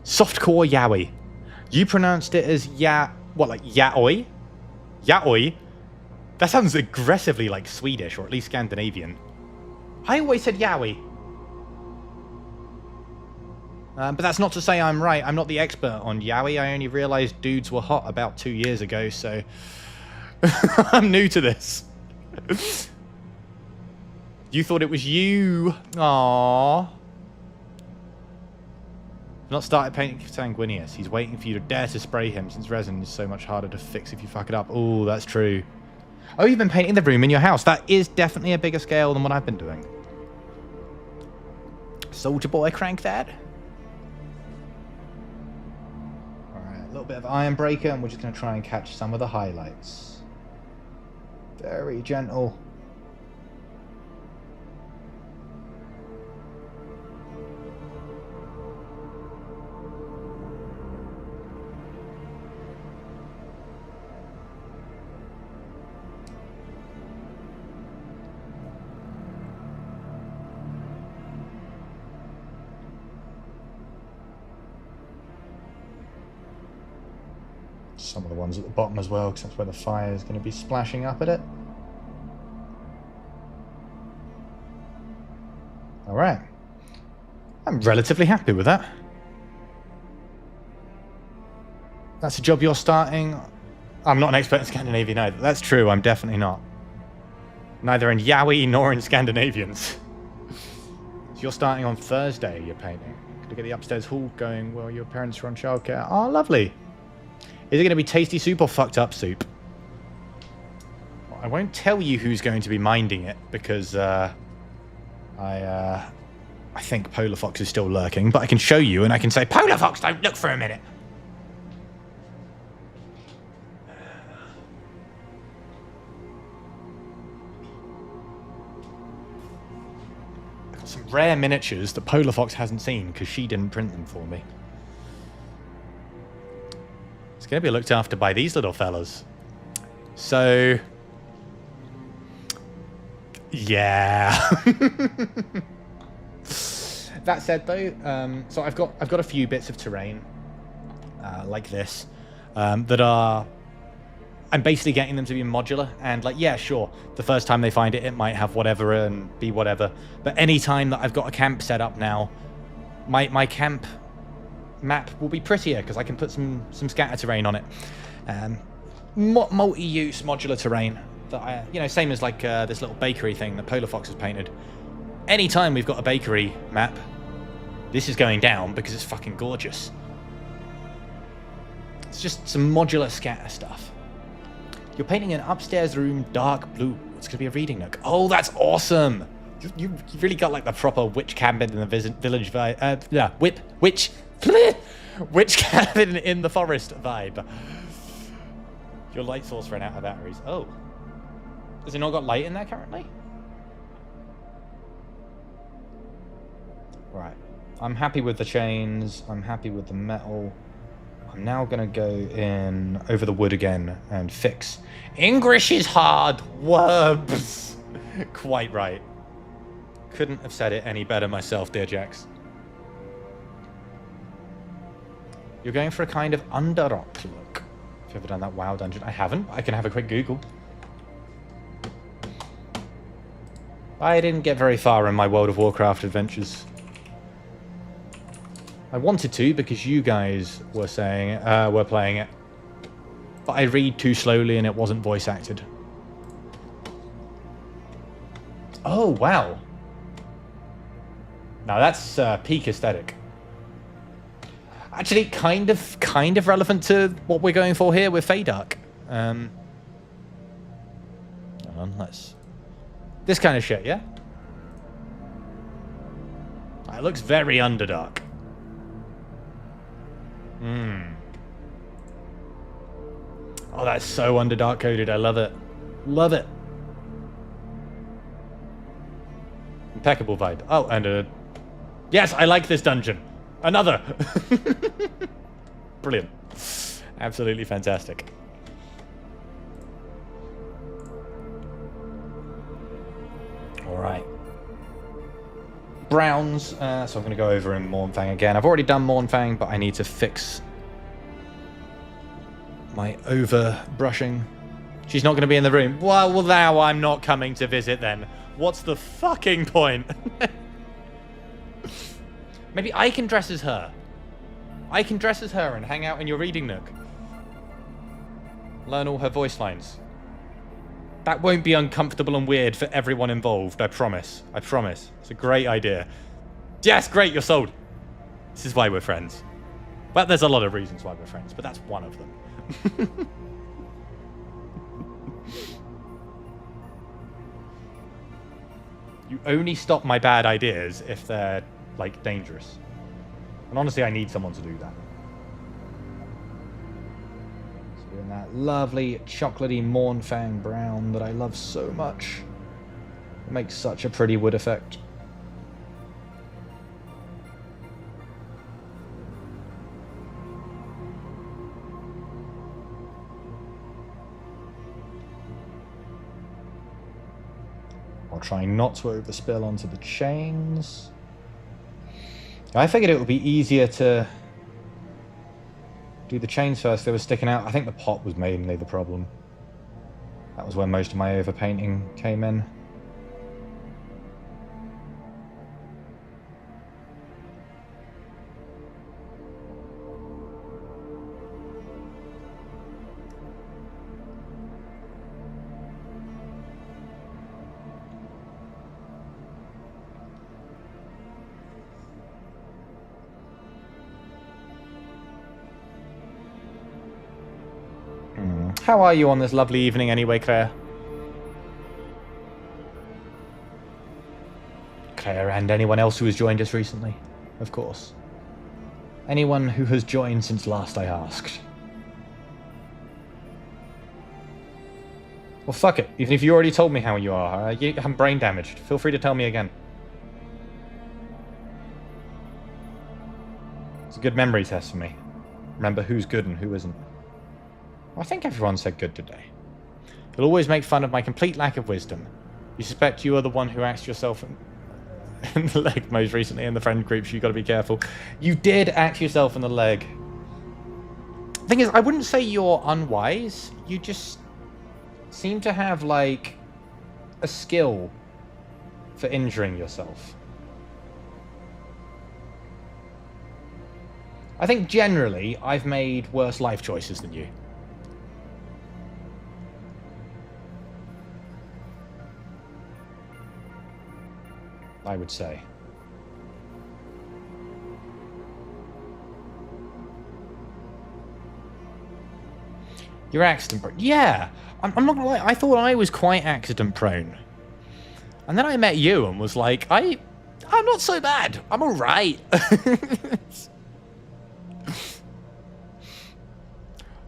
Softcore Yowie. You pronounced it as Yaoi? Yaoi? That sounds aggressively like Swedish, or at least Scandinavian. I always said Yowie. But that's not to say I'm right. I'm not the expert on Yowie. I only realised dudes were hot about 2 years ago, so... I'm new to this. You thought it was you. Aww. I've not started painting Sanguinius. He's waiting for you to dare to spray him, since resin is so much harder to fix if you fuck it up. Oh, that's true. Oh, you've been painting the room in your house. That is definitely a bigger scale than what I've been doing. Soldier boy, crank that. Alright, a little bit of Iron Breaker, and we're just going to try and catch some of the highlights. Very gentle. Some of the ones at the bottom as well, because that's where the fire is going to be splashing up at it. Alright. I'm relatively happy with that. That's a job you're starting. I'm not an expert in Scandinavian either. That's true, I'm definitely not. Neither in Yowie nor in Scandinavians. So you're starting on Thursday, you're painting. Gonna get the upstairs hall going while your parents are on childcare. Oh, lovely. Is it going to be tasty soup or fucked up soup? Well, I won't tell you who's going to be minding it, because I think Polar Fox is still lurking, but I can show you and I can say, Polar Fox, don't look for a minute. I've got some rare miniatures that Polar Fox hasn't seen because she didn't print them for me. It's going to be looked after by these little fellas. So, yeah. That said, though, so I've got a few bits of terrain like this that are. I'm basically getting them to be modular, and like, yeah, sure, the first time they find it, it might have whatever and be whatever. But any time that I've got a camp set up now, my camp map will be prettier because I can put some scatter terrain on it. Multi-use modular terrain that I, you know, same as like this little bakery thing that Polar Fox has painted. Anytime we've got a bakery map, this is going down because it's fucking gorgeous. It's just some modular scatter stuff. You're painting an upstairs room dark blue. It's going to be a reading nook. Oh, that's awesome. You really got like the proper witch cabin in the village vibe. Yeah, witch cabin in the forest vibe. Your light source ran out of batteries. Oh. Has it not got light in there currently? Right. I'm happy with the chains. I'm happy with the metal. I'm now going to go in over the wood again and fix English is hard words. Quite right. Couldn't have said it any better myself, dear Jax. You're going for a kind of Underrock look. Have you ever done that WoW dungeon? I haven't. I can have a quick Google. I didn't get very far in my World of Warcraft adventures. I wanted to because you guys were saying were playing it, but I read too slowly and it wasn't voice acted. Oh wow! Now that's peak aesthetic. Actually, kind of relevant to what we're going for here with Feydark. Hold on, let's. This kind of shit, yeah. It looks very Underdark. Oh, that's so Underdark coded. I love it. Love it. Impeccable vibe. Oh, and yes, I like this dungeon. Another. Brilliant. Absolutely fantastic. All right. Browns. So I'm going to go over in Mornfang again. I've already done Mornfang, but I need to fix my over-brushing. She's not going to be in the room. Well, now I'm not coming to visit then. What's the fucking point? Maybe I can dress as her. I can dress as her and hang out in your reading nook. Learn all her voice lines. That won't be uncomfortable and weird for everyone involved, I promise. I promise. It's a great idea. Yes, great, you're sold. This is why we're friends. Well, there's a lot of reasons why we're friends, but that's one of them. You only stop my bad ideas if they're, like, dangerous. And honestly, I need someone to do that. That lovely chocolatey Mornfang brown that I love so much. It makes such a pretty wood effect. I'll try not to overspill onto the chains. I figured it would be easier to do the chains first. They were sticking out. I think the pot was mainly the problem. That was where most of my overpainting came in. How are you on this lovely evening anyway, Claire? Claire and anyone else who has joined us recently, of course. Anyone who has joined since last I asked. Well, fuck it. Even if you already told me how you are, I'm brain damaged. Feel free to tell me again. It's a good memory test for me. Remember who's good and who isn't. I think everyone said good today. You'll always make fun of my complete lack of wisdom. You suspect you are the one who axed yourself in the leg most recently in the friend groups. You got to be careful. You did axe yourself in the leg. Thing is, I wouldn't say you're unwise. You just seem to have, like, a skill for injuring yourself. I think generally I've made worse life choices than you. I would say. You're accident prone. Yeah, I'm not gonna lie. I thought I was quite accident prone, and then I met you and was like, I'm not so bad. I'm all right.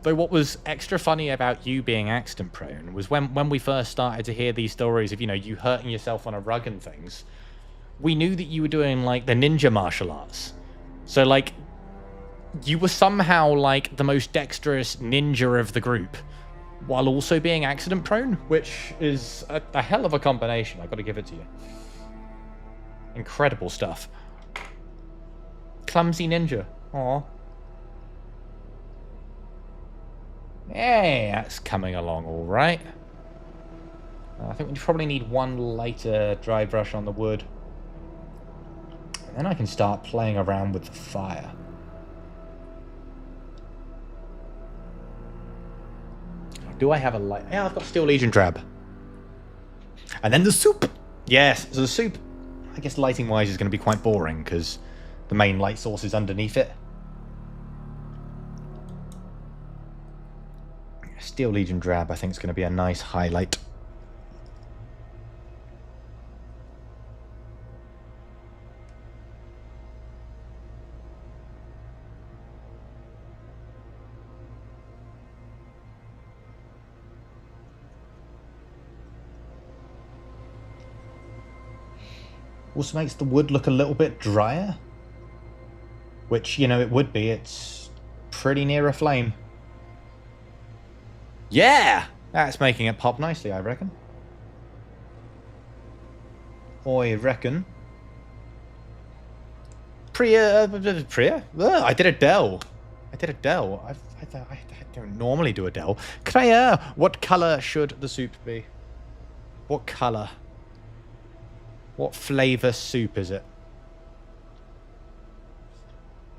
Though what was extra funny about you being accident prone was when we first started to hear these stories of, you know, you hurting yourself on a rug and things. We knew that you were doing, like, the ninja martial arts. So, like, you were somehow, like, the most dexterous ninja of the group, while also being accident-prone, which is a hell of a combination, I've got to give it to you. Incredible stuff. Clumsy ninja. Aw. Hey, that's coming along all right. I think we probably need one lighter dry brush on the wood. And then I can start playing around with the fire. Do I have a light? Yeah, I've got Steel Legion Drab. And then the soup. Yes, so the soup, I guess lighting-wise, is going to be quite boring because the main light source is underneath it. Steel Legion Drab, I think, is going to be a nice highlight. Also makes the wood look a little bit drier. Which, you know, it would be. It's pretty near a flame. Yeah! That's making it pop nicely, I reckon. I reckon. Priya? I did a Dell. I don't normally do a Dell. Priya, what colour should the soup be? What colour? What flavour soup is it?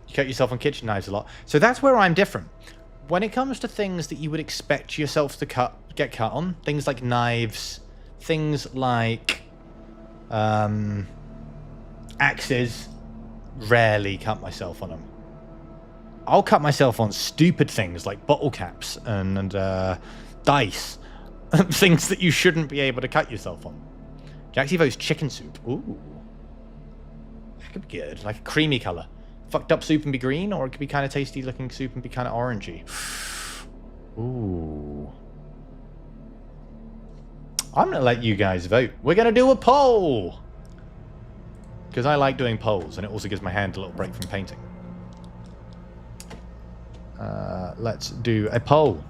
You cut yourself on kitchen knives a lot. So that's where I'm different. When it comes to things that you would expect yourself to get cut on, things like knives, things like axes, rarely cut myself on them. I'll cut myself on stupid things like bottle caps and dice. Things that you shouldn't be able to cut yourself on. Jaxie votes chicken soup. Ooh. That could be good. Like a creamy colour. Fucked up soup and be green, or it could be kind of tasty looking soup and be kind of orangey. Ooh. I'm going to let you guys vote. We're going to do a poll. Because I like doing polls, and it also gives my hand a little break from painting. Let's do a poll.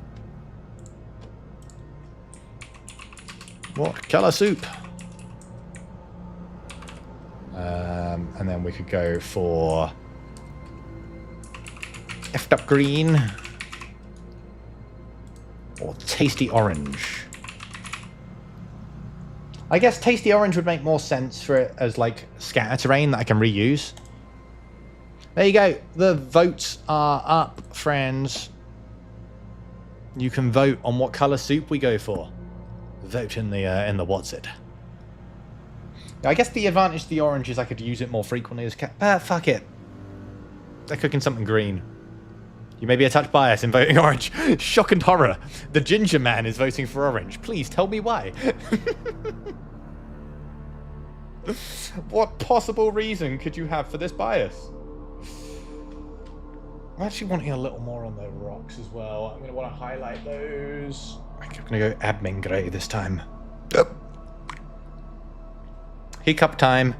What colour soup? And then we could go for effed up green or tasty orange. I guess tasty orange would make more sense for it as like scatter terrain that I can reuse. There you go. The votes are up, friends. You can vote on what colour soup we go for. Vote in the what's it. I guess the advantage to the orange is I could use it more frequently as fuck it. They're cooking something green. You may be a touch biased in voting orange. Shock and horror. The ginger man is voting for orange. Please tell me why. What possible reason could you have for this bias? I'm actually wanting a little more on the rocks as well. I'm going to want to highlight those. I'm going to go admin grey this time. Hiccup time.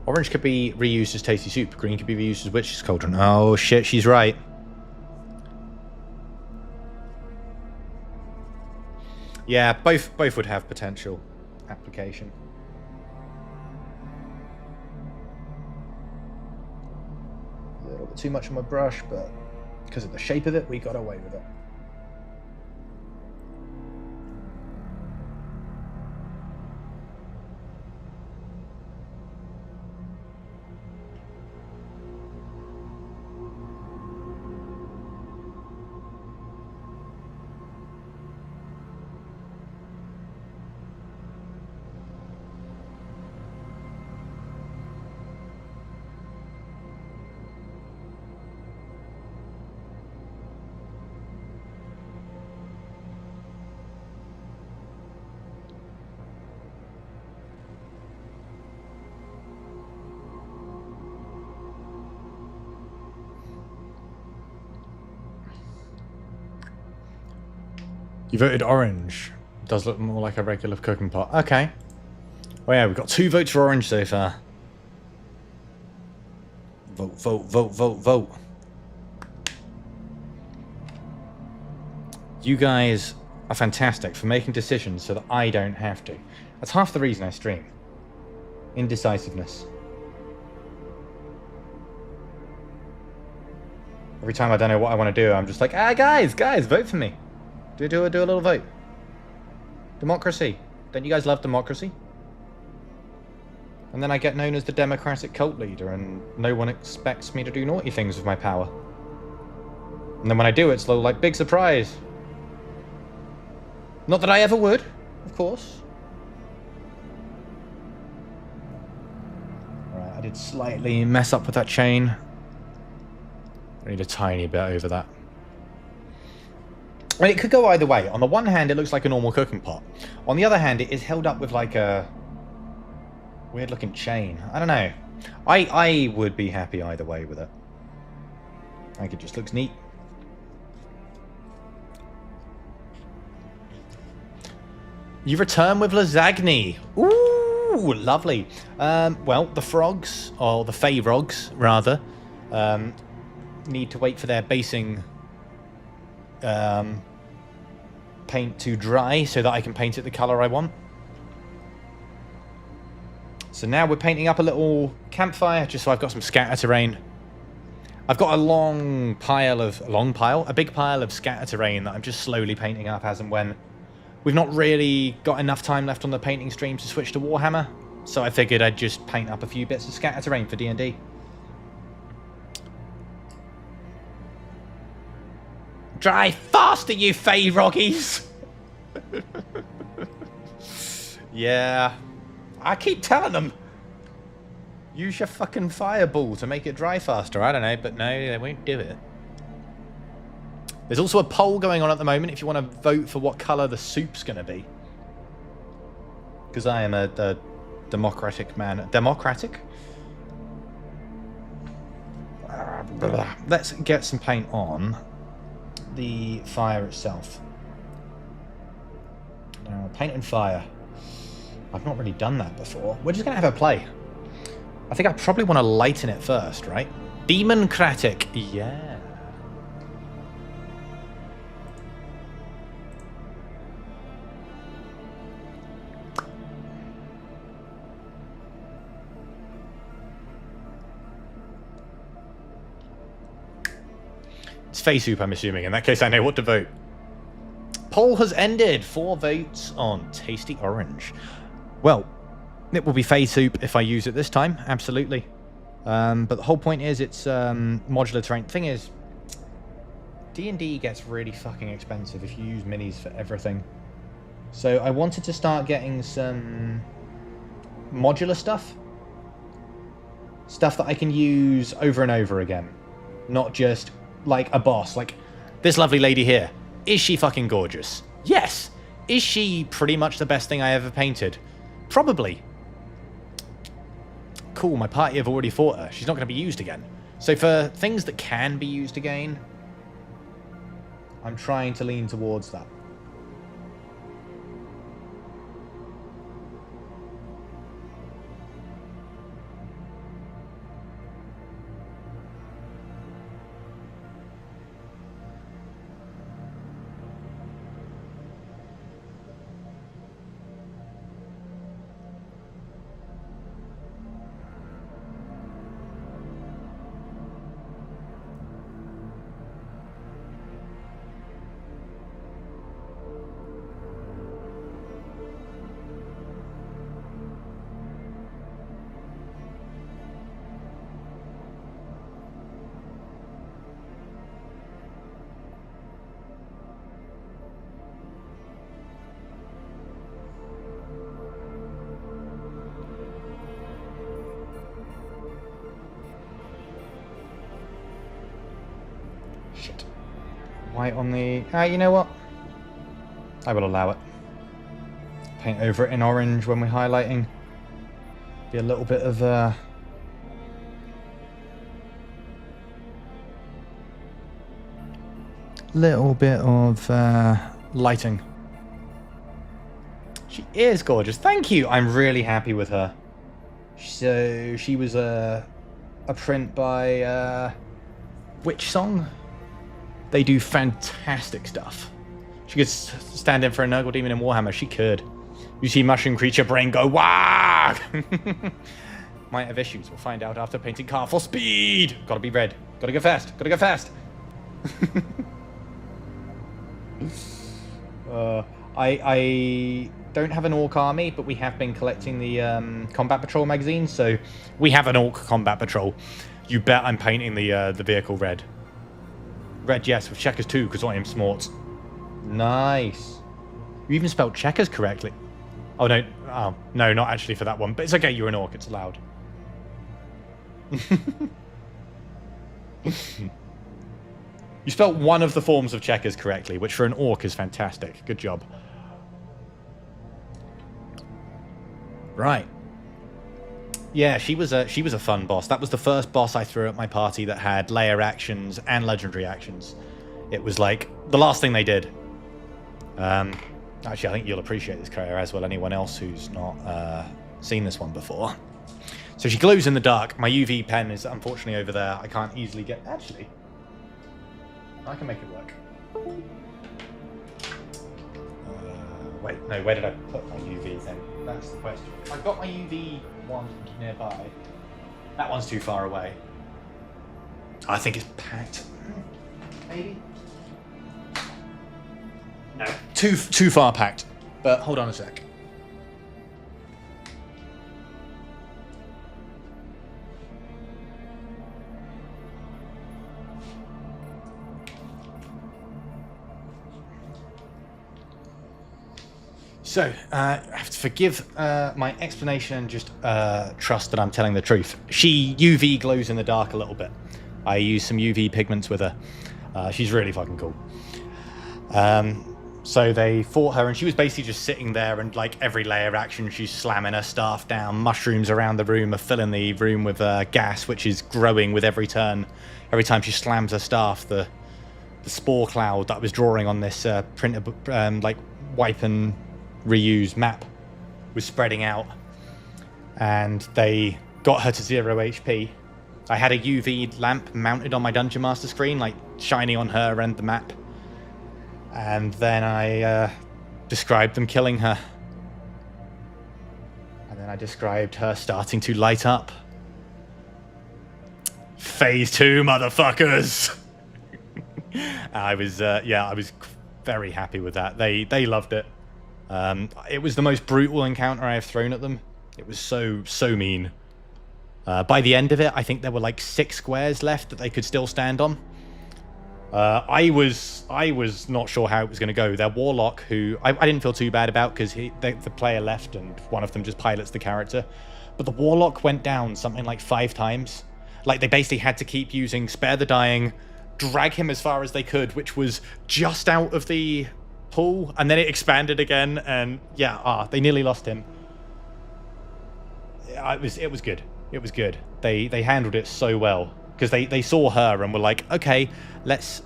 Orange could be reused as tasty soup. Green could be reused as witch's cauldron. Oh shit, she's right. Yeah, both would have potential application. A little bit too much on my brush, but because of the shape of it, we got away with it. You voted orange. Does look more like a regular cooking pot. Okay. Oh yeah, we've got 2 votes for orange so far. Vote, vote, vote, vote, vote. You guys are fantastic for making decisions so that I don't have to. That's half the reason I stream. Indecisiveness. Every time I don't know what I want to do, I'm just like, guys, vote for me. Do a little vote. Democracy. Don't you guys love democracy? And then I get known as the democratic cult leader, and no one expects me to do naughty things with my power. And then when I do, it's like, big surprise. Not that I ever would, of course. Alright, I did slightly mess up with that chain. I need a tiny bit over that. I mean, it could go either way. On the one hand, it looks like a normal cooking pot. On the other hand, it is held up with like a weird looking chain. I don't know. I would be happy either way with it. I think it just looks neat. You return with Lasagna. Ooh, lovely. Well, the frogs, or the Feyrogs, rather, need to wait for their basing paint to dry so that I can paint it the colour I want. So now we're painting up a little campfire just so I've got some scatter terrain. I've got a big pile of scatter terrain that I'm just slowly painting up as and when. We've not really got enough time left on the painting stream to switch to Warhammer, so I figured I'd just paint up a few bits of scatter terrain for DnD. Dry faster, you Feyroggies! Yeah. I keep telling them. Use your fucking fireball to make it dry faster. I don't know, but no, they won't do it. There's also a poll going on at the moment if you want to vote for what colour the soup's going to be. Because I am a democratic man. Democratic? Let's get some paint on the fire itself. Now, paint and fire. I've not really done that before. We're just going to have a play. I think I probably want to lighten it first, right? Democratic. Yeah. It's face soup, I'm assuming. In that case, I know what to vote. Poll has ended. 4 votes on tasty orange. Well, it will be face soup if I use it this time. Absolutely. But the whole point is it's modular terrain. Thing is, D&D gets really fucking expensive if you use minis for everything. So I wanted to start getting some modular stuff. Stuff that I can use over and over again. Not just like a boss. Like this lovely lady here. Is she fucking gorgeous? Yes. Is she pretty much the best thing I ever painted? Probably. Cool, my party have already fought her. She's not going to be used again. So for things that can be used again, I'm trying to lean towards that. Shit. White on the... you know what? I will allow it. Paint over it in orange when we're highlighting. Be a little bit of... little bit of lighting. She is gorgeous. Thank you. I'm really happy with her. So she was a print by Witch Song. They do fantastic stuff. She could stand in for a Nurgle Demon in Warhammer. She could. You see Mushroom Creature brain go, wah! Might have issues. We'll find out after painting car for speed. Gotta be red. Gotta go fast. Gotta go fast. I don't have an Orc army, but we have been collecting the Combat Patrol magazine, so we have an Orc Combat Patrol. You bet I'm painting the vehicle red. Red, yes, with checkers too, because I am smart. Nice. You even spelled checkers correctly. Oh, no. Oh, no, not actually for that one. But it's okay, you're an Orc. It's allowed. You spelled one of the forms of checkers correctly, which for an Orc is fantastic. Good job. Right. Yeah, she was a fun boss. That was the first boss I threw at my party that had layer actions and legendary actions. It was like the last thing they did. Actually, I think you'll appreciate this character as well. Anyone else who's not seen this one before. So she glows in the dark. My UV pen is unfortunately over there. I can't easily get. Actually, I can make it work. Wait, no. Where did I put my UV thing? That's the question. I've got my UV one nearby. That one's too far away. I think it's packed. Maybe? No. Too far packed. But hold on a sec. So, have to forgive my explanation and just trust that I'm telling the truth. She UV glows in the dark a little bit. I use some UV pigments with her. She's really fucking cool. So they fought her, and she was basically just sitting there, and like every layer of action, she's slamming her staff down. Mushrooms around the room are filling the room with gas, which is growing with every turn. Every time she slams her staff, the spore cloud that I was drawing on this printer, like wipe and reuse map, was spreading out, and they got her to 0 HP. I had a UV lamp mounted on my Dungeon Master screen, like shining on her and the map. And then I described them killing her. And then I described her starting to light up. Phase 2, motherfuckers! I was very happy with that. They loved it. It was the most brutal encounter I have thrown at them. It was so mean. By the end of it, I think there were like 6 squares left that they could still stand on. I was not sure how it was going to go. Their warlock, who I didn't feel too bad about because the player left and one of them just pilots the character. But the warlock went down something like 5 times. Like they basically had to keep using Spare the Dying, drag him as far as they could, which was just out of the pool, and then it expanded again, and yeah, they nearly lost him. It was good. It was good. They handled it so well. Because they saw her and were like, okay, let's...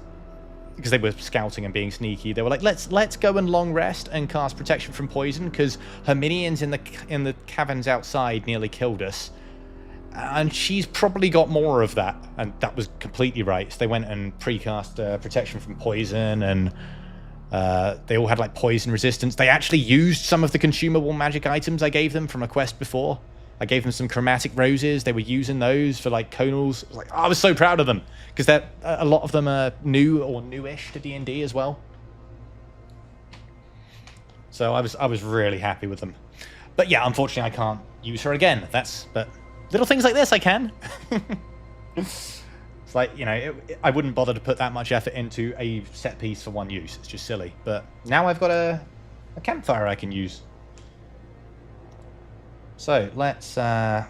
Because they were scouting and being sneaky. They were like, let's go and long rest and cast protection from poison, because her minions in the caverns outside nearly killed us. And she's probably got more of that. And that was completely right. So they went and precast protection from poison, and they all had like poison resistance. They actually used some of the consumable magic items I gave them from a quest before. I gave them some chromatic roses. They were using those for like conals. I was so proud of them, because a lot of them are new or newish to D&D as well. So I was really happy with them. But yeah, unfortunately I can't use her again. But little things like this I can. It's like, you know, I wouldn't bother to put that much effort into a set piece for one use. It's just silly. But now I've got a campfire I can use. So let's, I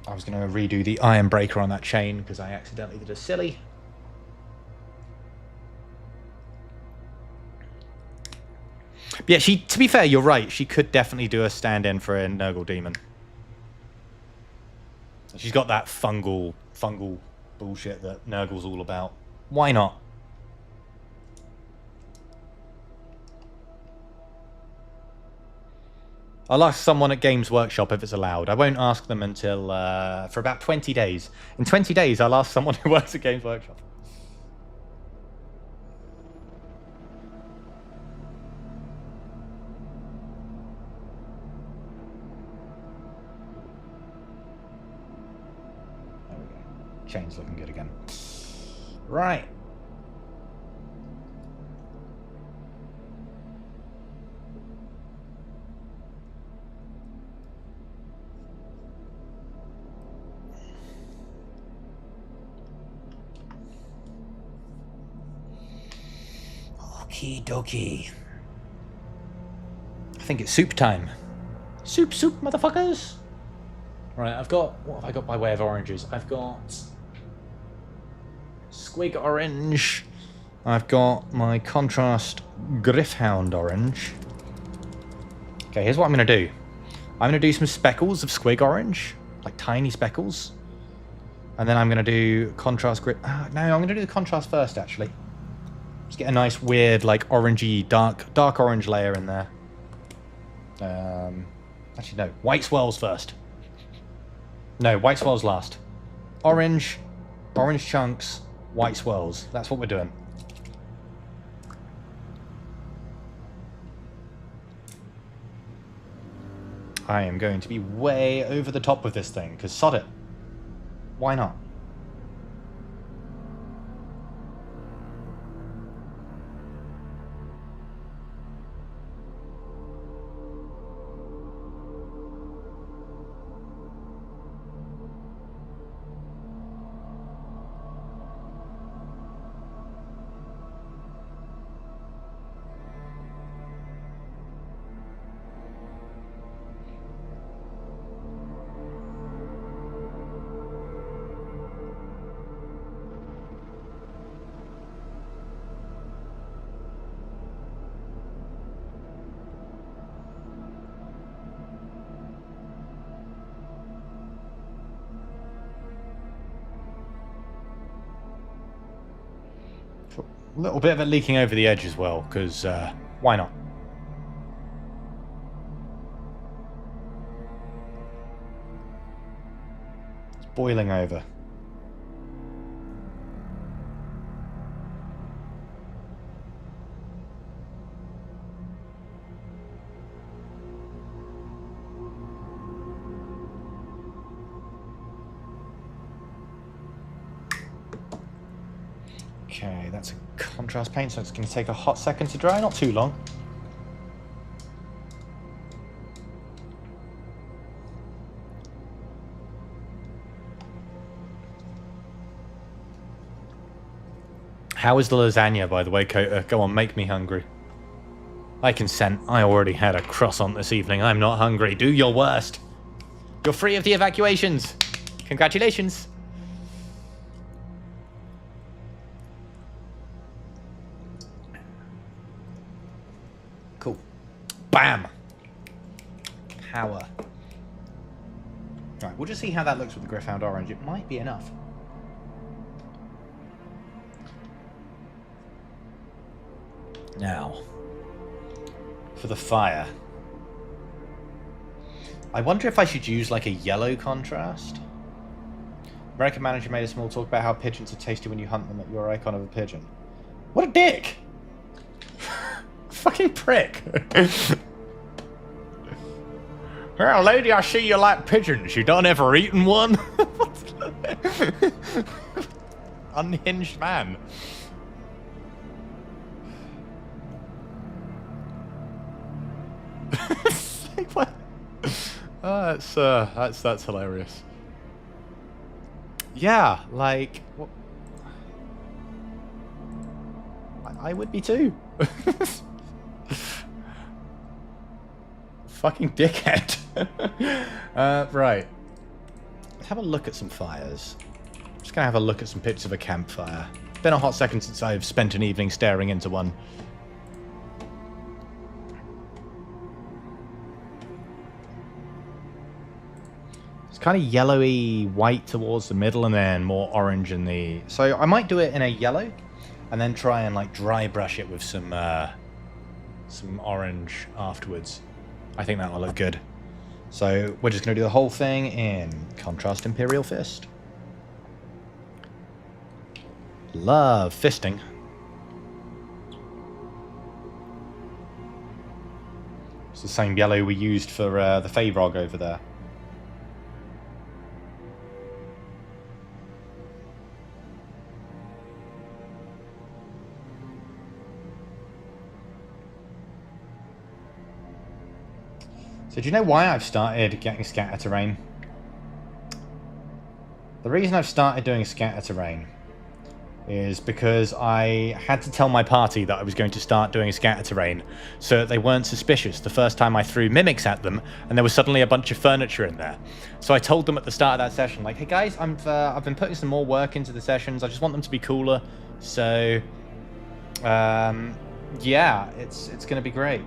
was going to redo the iron breaker on that chain because I accidentally did a silly. But yeah, to be fair, you're right. She could definitely do a stand-in for a Nurgle demon. She's got that fungal bullshit that Nurgle's all about. Why not? I'll ask someone at Games Workshop if it's allowed. I won't ask them until for about 20 days. In 20 days, I'll ask someone who works at Games Workshop. There we go. Chain's looking good again. Right. Okie dokie. I think it's soup time. Soup, motherfuckers! Right, what have I got by way of oranges? I've got Squig Orange. I've got my Contrast Griffhound Orange. Okay, here's what I'm going to do. I'm going to do some speckles of Squig Orange, like tiny speckles. And then I'm going to do Contrast No, I'm going to do the Contrast first, actually. Just get a nice weird, like, orangey, dark orange layer in there. Actually, no. White swirls first. No, white swirls last. Orange chunks, white swirls. That's what we're doing. I am going to be way over the top with this thing, because sod it. Why not? A little bit of it leaking over the edge as well, because why not? It's boiling over. Okay, that's a contrast paint, so it's going to take a hot second to dry, not too long. How is the lasagna, by the way, Kota? Go on, make me hungry. I consent. I already had a croissant this evening. I'm not hungry. Do your worst. You're free of the evacuations. Congratulations. Cool. Bam. Power. Right, we'll just see how that looks with the Gryph-hound orange. It might be enough. Now, for the fire. I wonder if I should use like a yellow contrast. American manager made a small talk about how pigeons are tasty when you hunt them at your icon of a pigeon. What a dick! Fucking prick. Well, lady, I see you like pigeons. You done ever eaten one? Unhinged man. What? That's hilarious. Yeah, like what? I would be too. Fucking dickhead. Right. Let's have a look at some fires. Just gonna have a look at some pictures of a campfire. Been a hot second since I've spent an evening staring into one. It's kind of yellowy white towards the middle and then more orange in the... So I might do it in a yellow and then try and like dry brush it with some orange afterwards. I think that'll look good. So we're just going to do the whole thing in Contrast Imperial Fist. Love fisting. It's the same yellow we used for the Favrog over there. So do you know why I've started getting scatter terrain? The reason I've started doing scatter terrain is because I had to tell my party that I was going to start doing scatter terrain so that they weren't suspicious the first time I threw mimics at them and there was suddenly a bunch of furniture in there. So I told them at the start of that session, like, hey guys, I've been putting some more work into the sessions. I just want them to be cooler. So, yeah, it's going to be great.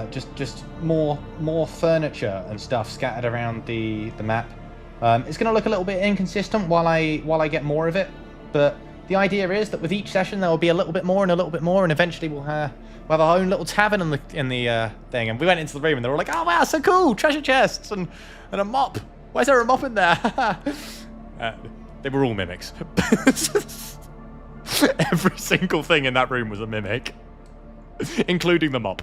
Just more furniture and stuff scattered around the map. It's going to look a little bit inconsistent while I get more of it, but the idea is that with each session there will be a little bit more and a little bit more, and eventually we'll have our own little tavern in the thing. And we went into the room and they were like, "Oh wow, so cool! Treasure chests and a mop. Why is there a mop in there?" They were all mimics. Every single thing in that room was a mimic, including the mop.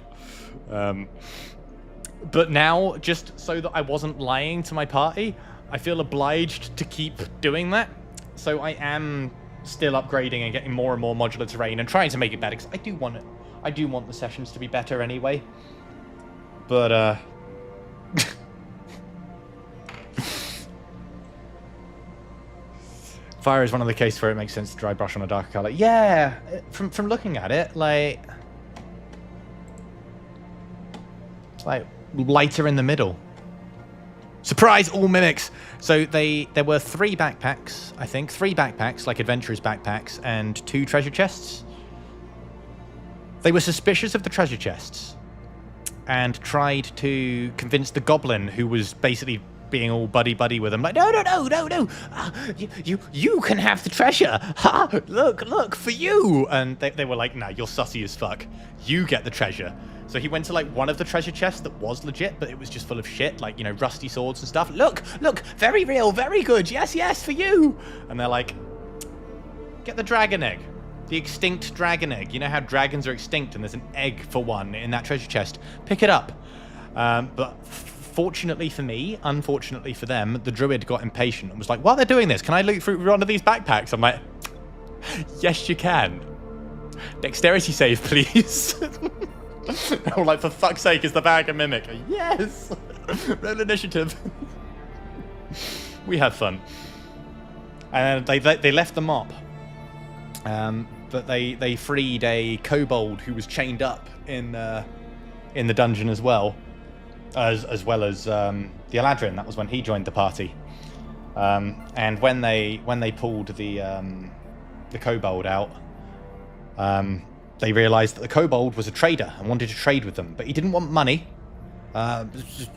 But now, just so that I wasn't lying to my party, I feel obliged to keep doing that. So I am still upgrading and getting more and more modular terrain and trying to make it better, because I do want the sessions to be better anyway. But fire is one of the cases where it makes sense to dry brush on a darker color. Yeah, from looking at it, like lighter in the middle. Surprise, all mimics. So there were 3 backpacks, I think. 3 backpacks, like adventurers backpacks, and 2 treasure chests. They were suspicious of the treasure chests and tried to convince the goblin, who was basically being all buddy with them, like, no, you can have the treasure. Ha! Look for you. And they were like, nah, you're sussy as fuck. You get the treasure. So he went to like one of the treasure chests that was legit, but it was just full of shit, like, you know, rusty swords and stuff. Look, very real, very good. Yes, for you. And they're like, get the dragon egg. The extinct dragon egg. You know how dragons are extinct and there's an egg for one in that treasure chest. Pick it up. But fortunately for me, unfortunately for them, the druid got impatient and was like, while they're doing this, can I loot through one of these backpacks? I'm like, yes, you can. Dexterity save, please. Oh, like, for fuck's sake, is the bag a mimic? Yes! Roll initiative. We have fun. And they left the mop. But they freed a kobold who was chained up in the dungeon as well. As well as the Eladrin. That was when he joined the party. And when they pulled the kobold out, they realized that the kobold was a trader and wanted to trade with them, but he didn't want money.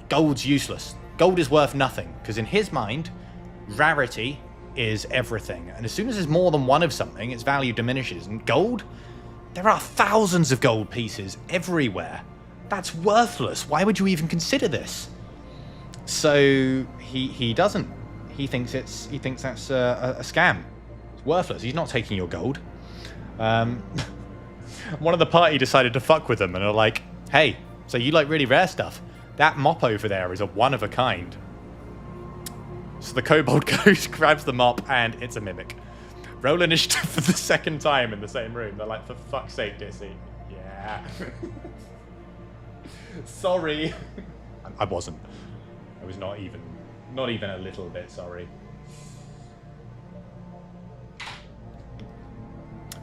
Gold's useless. Gold is worth nothing, because in his mind, rarity is everything. And as soon as there's more than one of something, its value diminishes. And gold? There are thousands of gold pieces everywhere. That's worthless. Why would you even consider this? So he doesn't. He thinks that's a scam. It's worthless. He's not taking your gold. One of the party decided to fuck with them and are like, hey, so you like really rare stuff? That mop over there is a one of a kind. So the kobold goes, grabs the mop, and it's a mimic. Roll initiative for the second time in the same room. They're like, for fuck's sake, Dissy. Yeah. Sorry. I wasn't. I was not even a little bit sorry.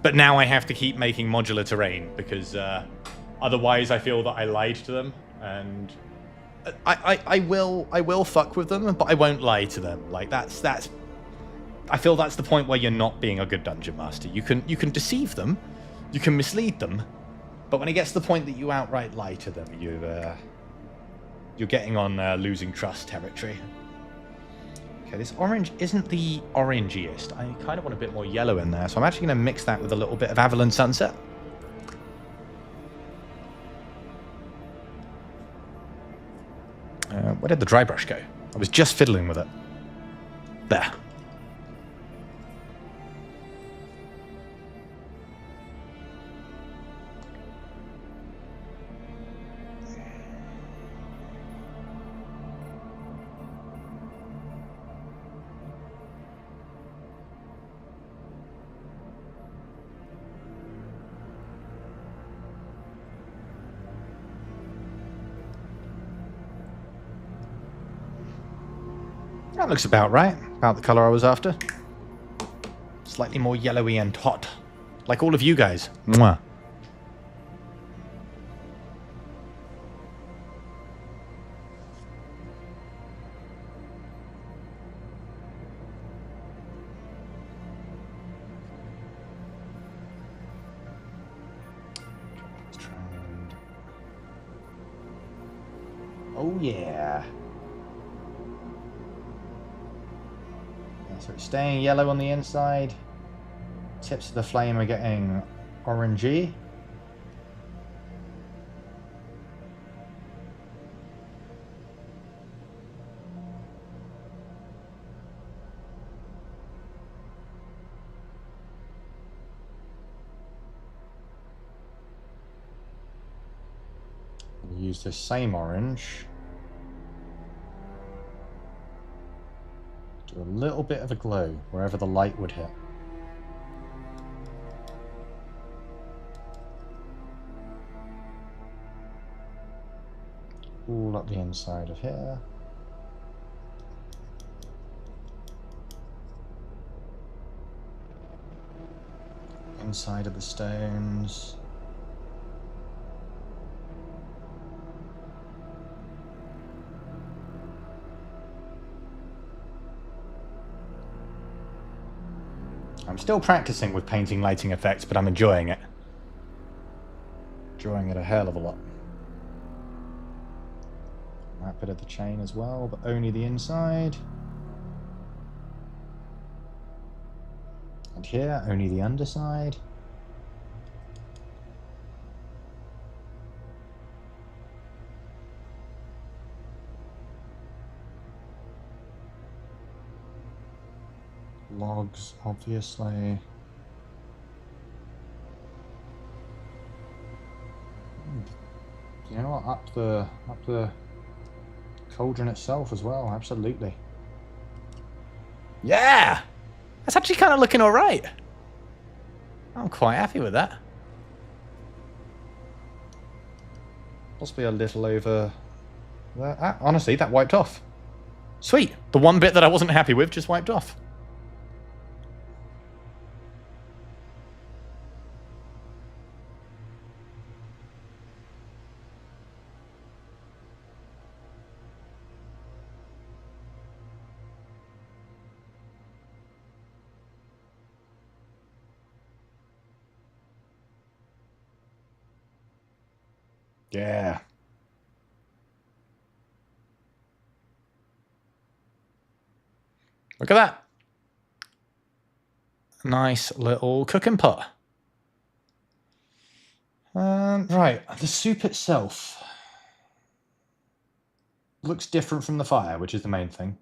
But now I have to keep making modular terrain because otherwise I feel that I lied to them, and I will fuck with them, but I won't lie to them. Like that's I feel that's the point where you're not being a good dungeon master. You can deceive them, you can mislead them, but when it gets to the point that you outright lie to them, you're getting on losing trust territory. Okay, this orange isn't the orangiest. I kind of want a bit more yellow in there, so I'm actually going to mix that with a little bit of Avalon Sunset. Where did the dry brush go? I was just fiddling with it. There. That looks about right. About the color I was after. Slightly more yellowy and hot. Like all of you guys. Mwah. Oh yeah. So it's staying yellow on the inside. Tips of the flame are getting orangey. Use the same orange. Do a little bit of a glow wherever the light would hit. All up the inside of here. Inside of the stones. I'm still practicing with painting lighting effects, but I'm enjoying it. Enjoying it a hell of a lot. that bit of the chain as well, but only the inside. And here, only the underside. Logs, obviously. You know what? Up the cauldron itself as well. Absolutely. Yeah, that's actually kind of looking all right. I'm quite happy with that. Possibly a little over there. Ah, honestly, that wiped off. Sweet. The one bit that I wasn't happy with just wiped off. Yeah. Look at that. Nice little cooking pot. Right, the soup itself looks different from the fire, which is the main thing.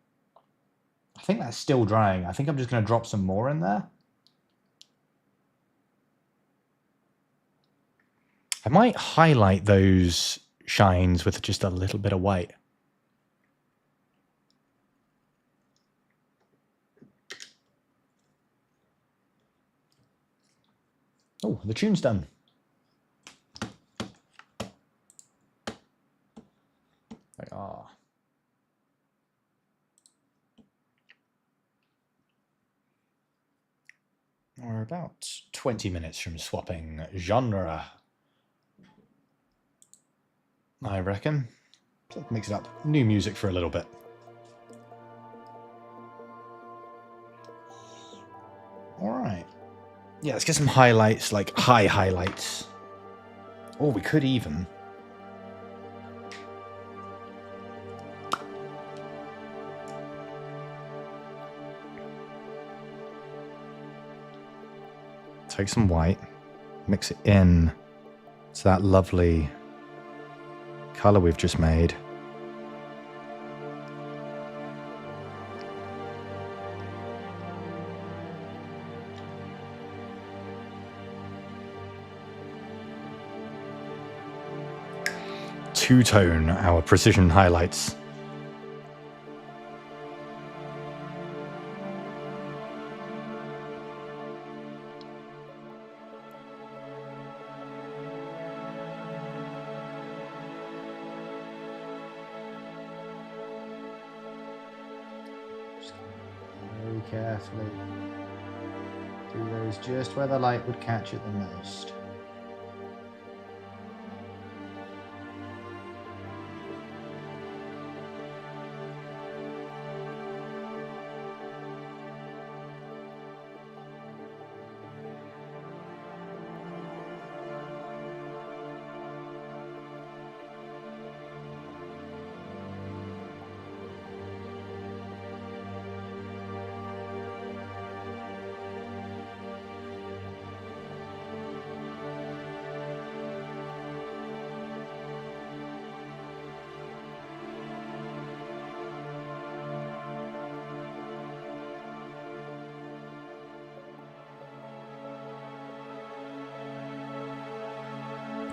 I think that's still drying. I think I'm just going to drop some more in there. I might highlight those shines with just a little bit of white. Oh, the tune's done. They are. We're about 20 minutes from swapping genre, I reckon. So mix it up. New music for a little bit. Alright. Yeah, let's get some highlights, like high highlights. Or we could even... take some white, mix it in to that lovely colour we've just made. Two-tone our precision highlights. Very carefully do those just where the light would catch it the most.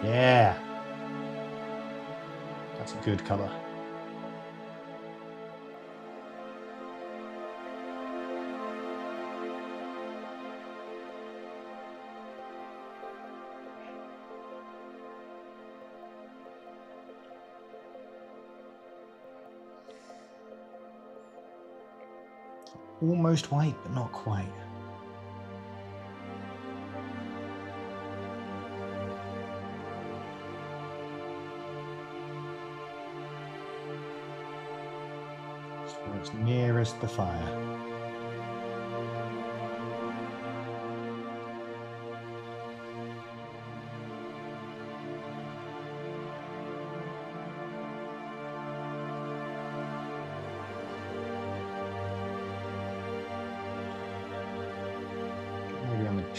Yeah, that's a good colour. Almost white, but not quite. Where it's nearest the fire.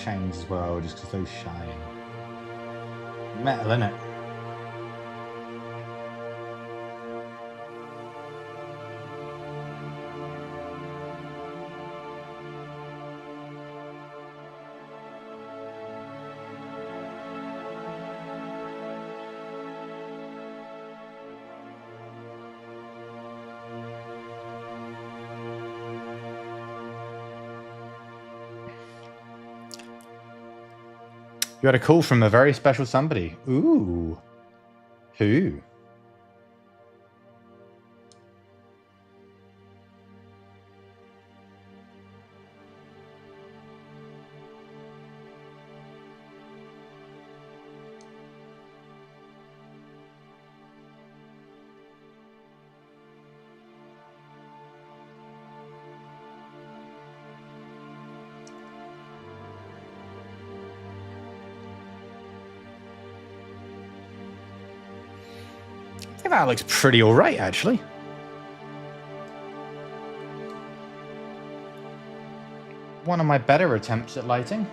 chains as well, just because those shine. Metal, innit? You had a call from a very special somebody. Ooh. Who? I think that looks pretty alright, actually. One of my better attempts at lighting.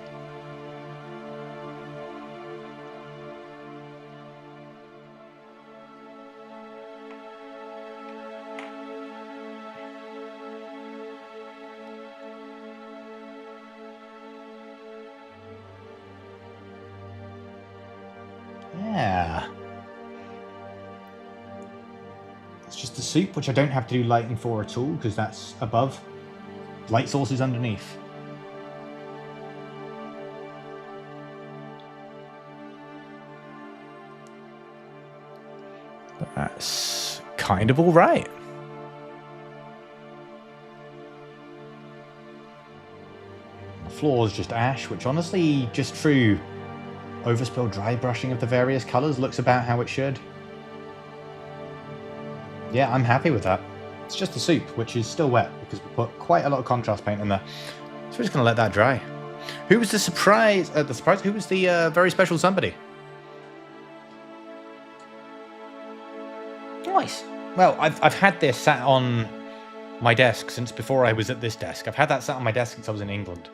Yeah. It's just the soup, which I don't have to do lighting for at all, because that's above. Light source is underneath. But that's kind of all right. The floor is just ash, which honestly, just through overspill dry brushing of the various colours, looks about how it should. Yeah, I'm happy with that. It's just the soup, which is still wet, because we put quite a lot of contrast paint in there. So we're just going to let that dry. Who was the surprise? Who was the very special somebody? Nice. Well, I've had this sat on my desk since before I was at this desk. I've had that sat on my desk since I was in England.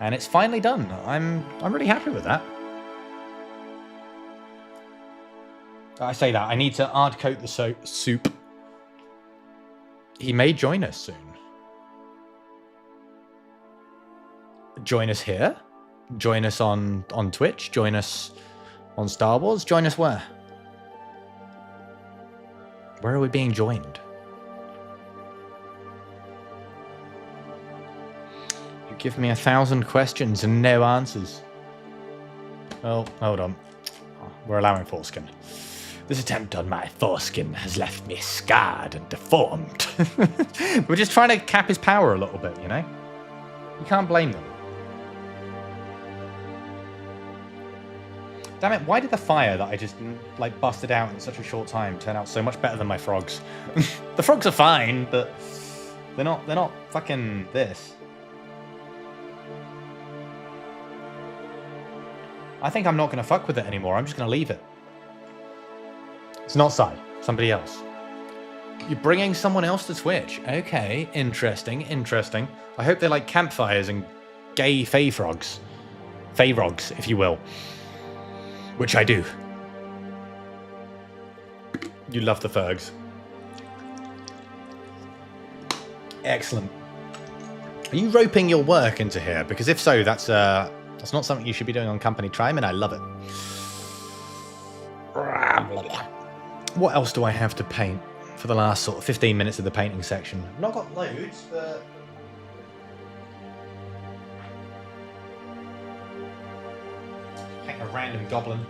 And it's finally done. I'm really happy with that. I say that. I need to hard coat the soup. He may join us soon. Join us here? Join us on Twitch? Join us on Star Wars? Join us where? Where are we being joined? You give me 1,000 questions and no answers. Oh, hold on. We're allowing foreskin. This attempt on my foreskin has left me scarred and deformed. We're just trying to cap his power a little bit, you know? You can't blame them. Damn it, why did the fire that I just, like, busted out in such a short time turn out so much better than my frogs? The frogs are fine, but they're not fucking this. I think I'm not going to fuck with it anymore. I'm just going to leave it. It's not Sai. Somebody else. You're bringing someone else to Twitch. Okay, interesting. I hope they like campfires and gay fey frogs. Fey rogs, if you will. Which I do. You love the Fergs. Excellent. Are you roping your work into here? Because if so, that's not something you should be doing on company time, and I love it. What else do I have to paint for the last sort of 15 minutes of the painting section? I've not got loads, but... paint a random goblin.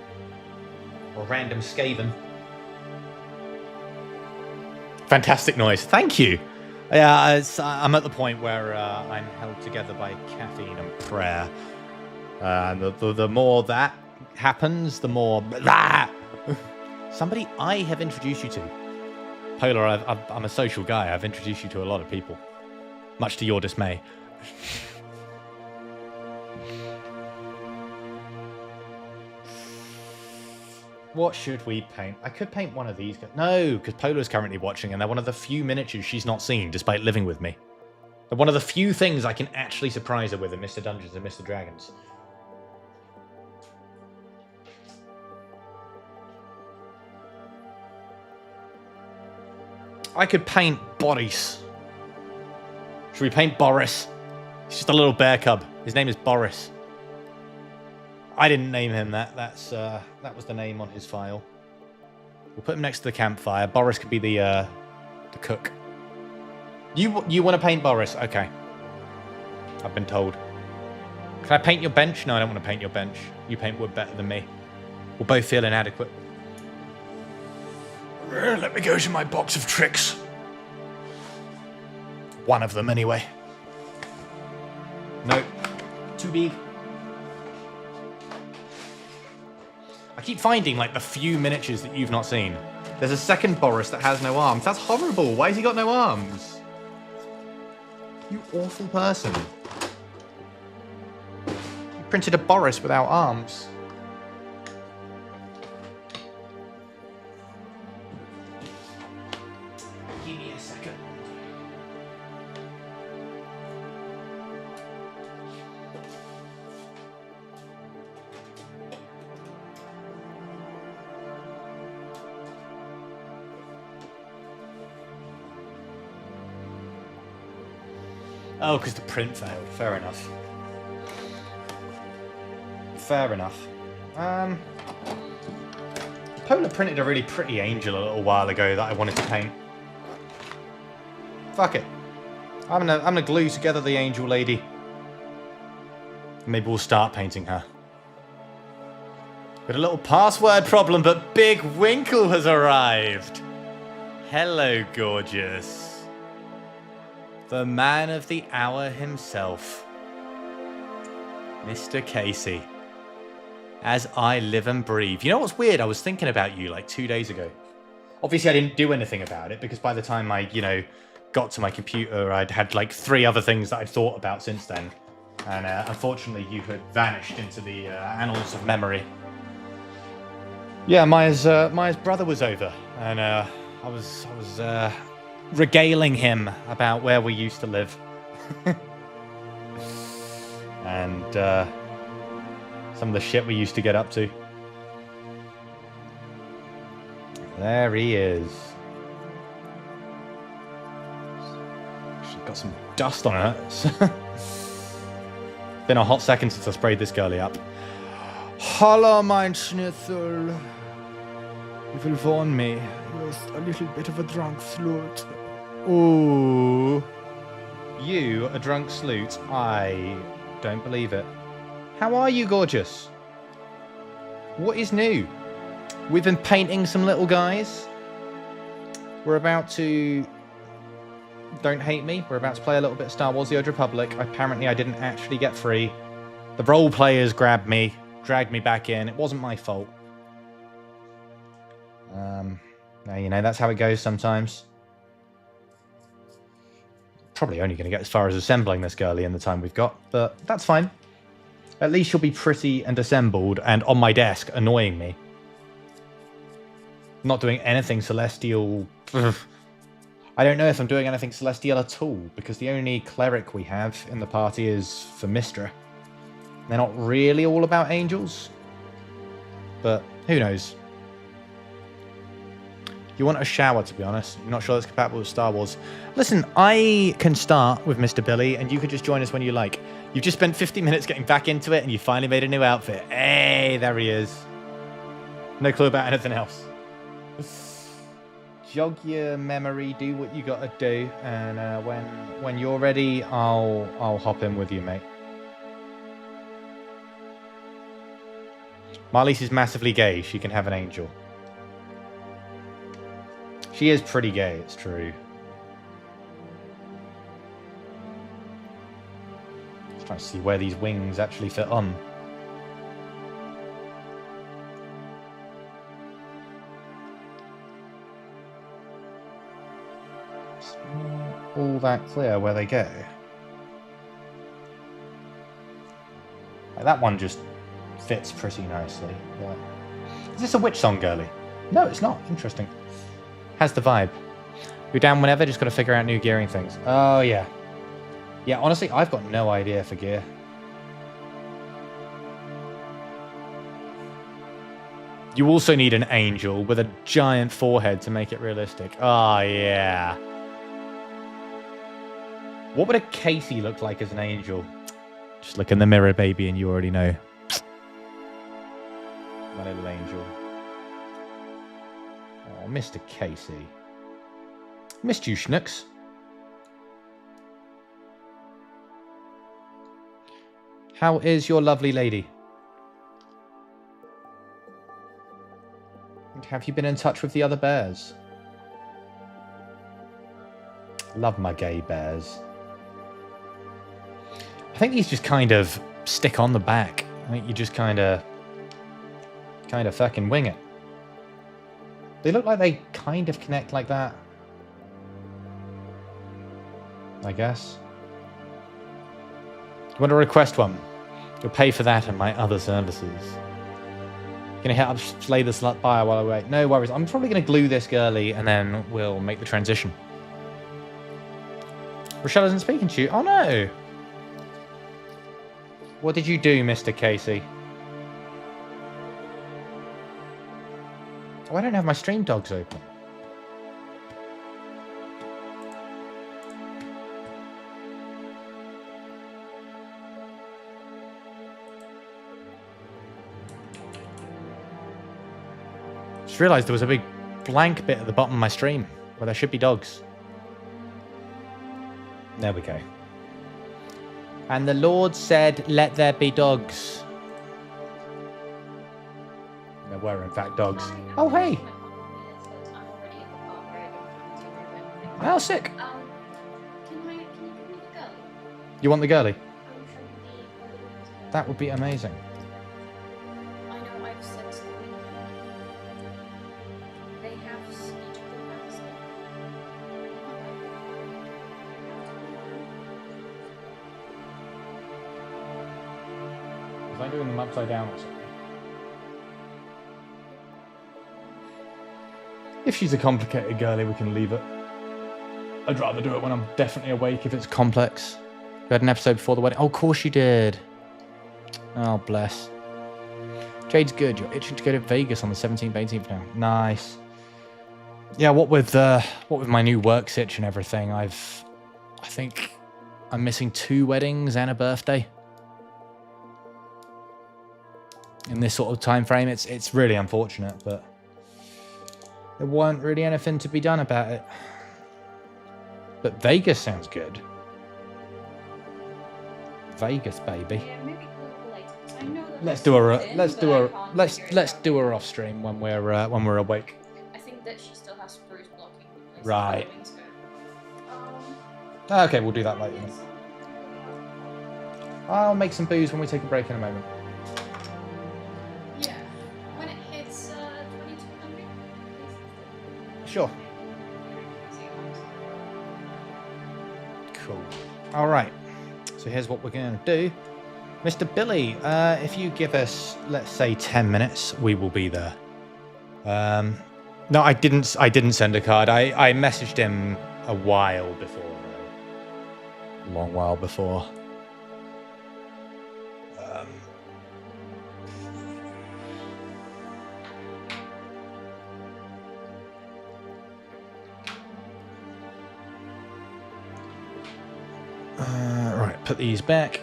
Or random skaven. Fantastic noise. Thank you. Yeah, I'm at the point where I'm held together by caffeine and prayer. And the more that happens, the more... Somebody I have introduced you to. Polar, I'm a social guy. I've introduced you to a lot of people. Much to your dismay. What should we paint? I could paint one of these. No, because Polar's currently watching, and they're one of the few miniatures she's not seen, despite living with me. They're one of the few things I can actually surprise her with in Mr. Dungeons and Mr. Dragons. I could paint Boris. Should we paint Boris? He's just a little bear cub. His name is Boris. I didn't name him that. That was the name on his file. We'll put him next to the campfire. Boris could be the cook. You want to paint Boris? Okay. I've been told. Can I paint your bench? No, I don't want to paint your bench. You paint wood better than me. We'll both feel inadequate. Let me go to my box of tricks. One of them, anyway. No. Too big. I keep finding, like, the few miniatures that you've not seen. There's a second Boris that has no arms. That's horrible. Why has he got no arms? You awful person. You printed a Boris without arms. Give me a second. Oh, because the print failed. Fair enough. Fair enough. Polar printed a really pretty angel a little while ago that I wanted to paint. Fuck it. I'm gonna glue together the angel lady. Maybe we'll start painting her. Got a little password problem, but Big Winkle has arrived. Hello, gorgeous. The man of the hour himself, Mr. Casey. As I live and breathe. You know what's weird? I was thinking about you like 2 days ago. Obviously, I didn't do anything about it because by the time I, got to my computer, I'd had like 3 other things that I'd thought about since then. And unfortunately, you had vanished into the annals of memory. Yeah, Maya's brother was over, and I was regaling him about where we used to live. And some of the shit we used to get up to. There he is. She's got some dust on her. Been a hot second since I sprayed this girlie up. Hallo, mein Schnitzel. You will warn me. You're a little bit of a drunk slut. Ooh. You, a drunk sloot? I don't believe it. How are you, gorgeous? What is new? We've been painting some little guys. We're about to... Don't hate me. We're about to play a little bit of Star Wars The Old Republic. Apparently I didn't actually get free. The role players grabbed me, dragged me back in. It wasn't my fault. Now, that's how it goes sometimes. Probably only going to get as far as assembling this girlie in the time we've got, but that's fine. At least she'll be pretty and assembled and on my desk, annoying me. Not doing anything celestial. I don't know if I'm doing anything celestial at all, because the only cleric we have in the party is Mistra. They're not really all about angels, but who knows? You want a shower, to be honest. You're not sure that's compatible with Star Wars. Listen, I can start with Mr. Billy, and you can just join us when you like. You've just spent 50 minutes getting back into it, and you finally made a new outfit. Hey, there he is. No clue about anything else. Jog your memory, do what you gotta do, and when you're ready, I'll hop in with you, mate. Marlies is massively gay. She can have an angel. She is pretty gay, it's true. Just trying to see where these wings actually fit on. It's not all that clear where they go. Like, that one just fits pretty nicely. Yeah. Is this a witch song, girly? No, it's not. Interesting. Has the vibe. You're down whenever, just got to figure out new gearing things. Oh, yeah. Yeah, honestly, I've got no idea for gear. You also need an angel with a giant forehead to make it realistic. Oh, yeah. What would a Casey look like as an angel? Just look in the mirror, baby, and you already know. My little angel. Oh, Mr. Casey. Missed you, Schnooks. How is your lovely lady? Have you been in touch with the other bears? Love my gay bears. I think these just kind of stick on the back. I think you just kind of fucking wing it. They look like they kind of connect like that. I guess. You want to request one? You'll pay for that and my other services. Gonna hit up Slay the Slut Buyer while I wait. No worries. I'm probably gonna glue this girly and then we'll make the transition. Rochelle isn't speaking to you. Oh no! What did you do, Mr. Casey? Oh, I don't have my stream dogs open. Just realised there was a big blank bit at the bottom of my stream where there should be dogs. There we go. And the Lord said, let there be dogs. There were, in fact, dogs. Oh, hey! Oh, sick. Can you give me the girl? You want the girly? I will show you the. That would be amazing. I know I've said something. They have each of them has Was I doing them upside down or something? If she's a complicated girly, we can leave it. I'd rather do it when I'm definitely awake if it's complex. You had an episode before the wedding. Oh, of course you did. Oh, bless. Jade's good. You're itching to go to Vegas on the 17th, 18th now. Nice. Yeah, what with my new work sitch and everything, I think I'm missing 2 weddings and a birthday. In this sort of time frame, it's really unfortunate, but there weren't really anything to be done about it. But Vegas sounds good. Vegas, baby. Yeah, maybe we'll later. I know that Let's do her off stream when we're awake. I think that she still has Bruce blocking. Right. So, Okay, we'll do that later. Then. I'll make some booze when we take a break in a moment. yeah. When it hits 2200. Sure. Cool. All right. So here's what we're going to do. Mr. Billy, if you give us, let's say, 10 minutes, we will be there. No, I didn't send a card. I messaged him a while before. A long while before. Right, put these back.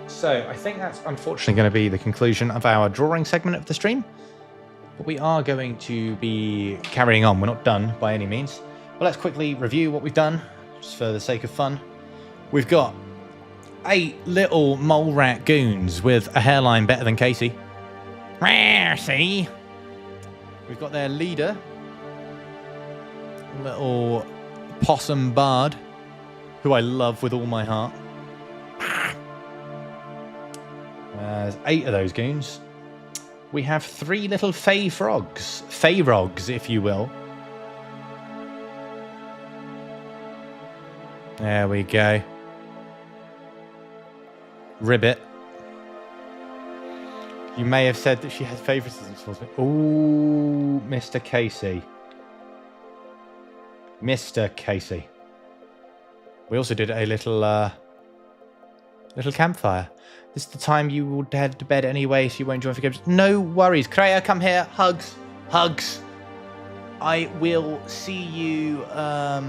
So I think that's unfortunately going to be the conclusion of our drawing segment of the stream. But we are going to be carrying on. We're not done by any means. But let's quickly review what we've done, just for the sake of fun. We've got 8 little mole rat goons with a hairline better than Casey. See? We've got their leader, little possum bard, who I love with all my heart. There's 8 of those goons. We have 3 little fey frogs. Feyrogs, if you will. There we go. Ribbit. You may have said that she has favoritism towards me. Ooh, Mr. Casey. Mr. Casey. We also did a little Little campfire. This is the time you will head to bed anyway, so you won't join for games. No worries. Kreia, come here. Hugs. Hugs. I will see you. I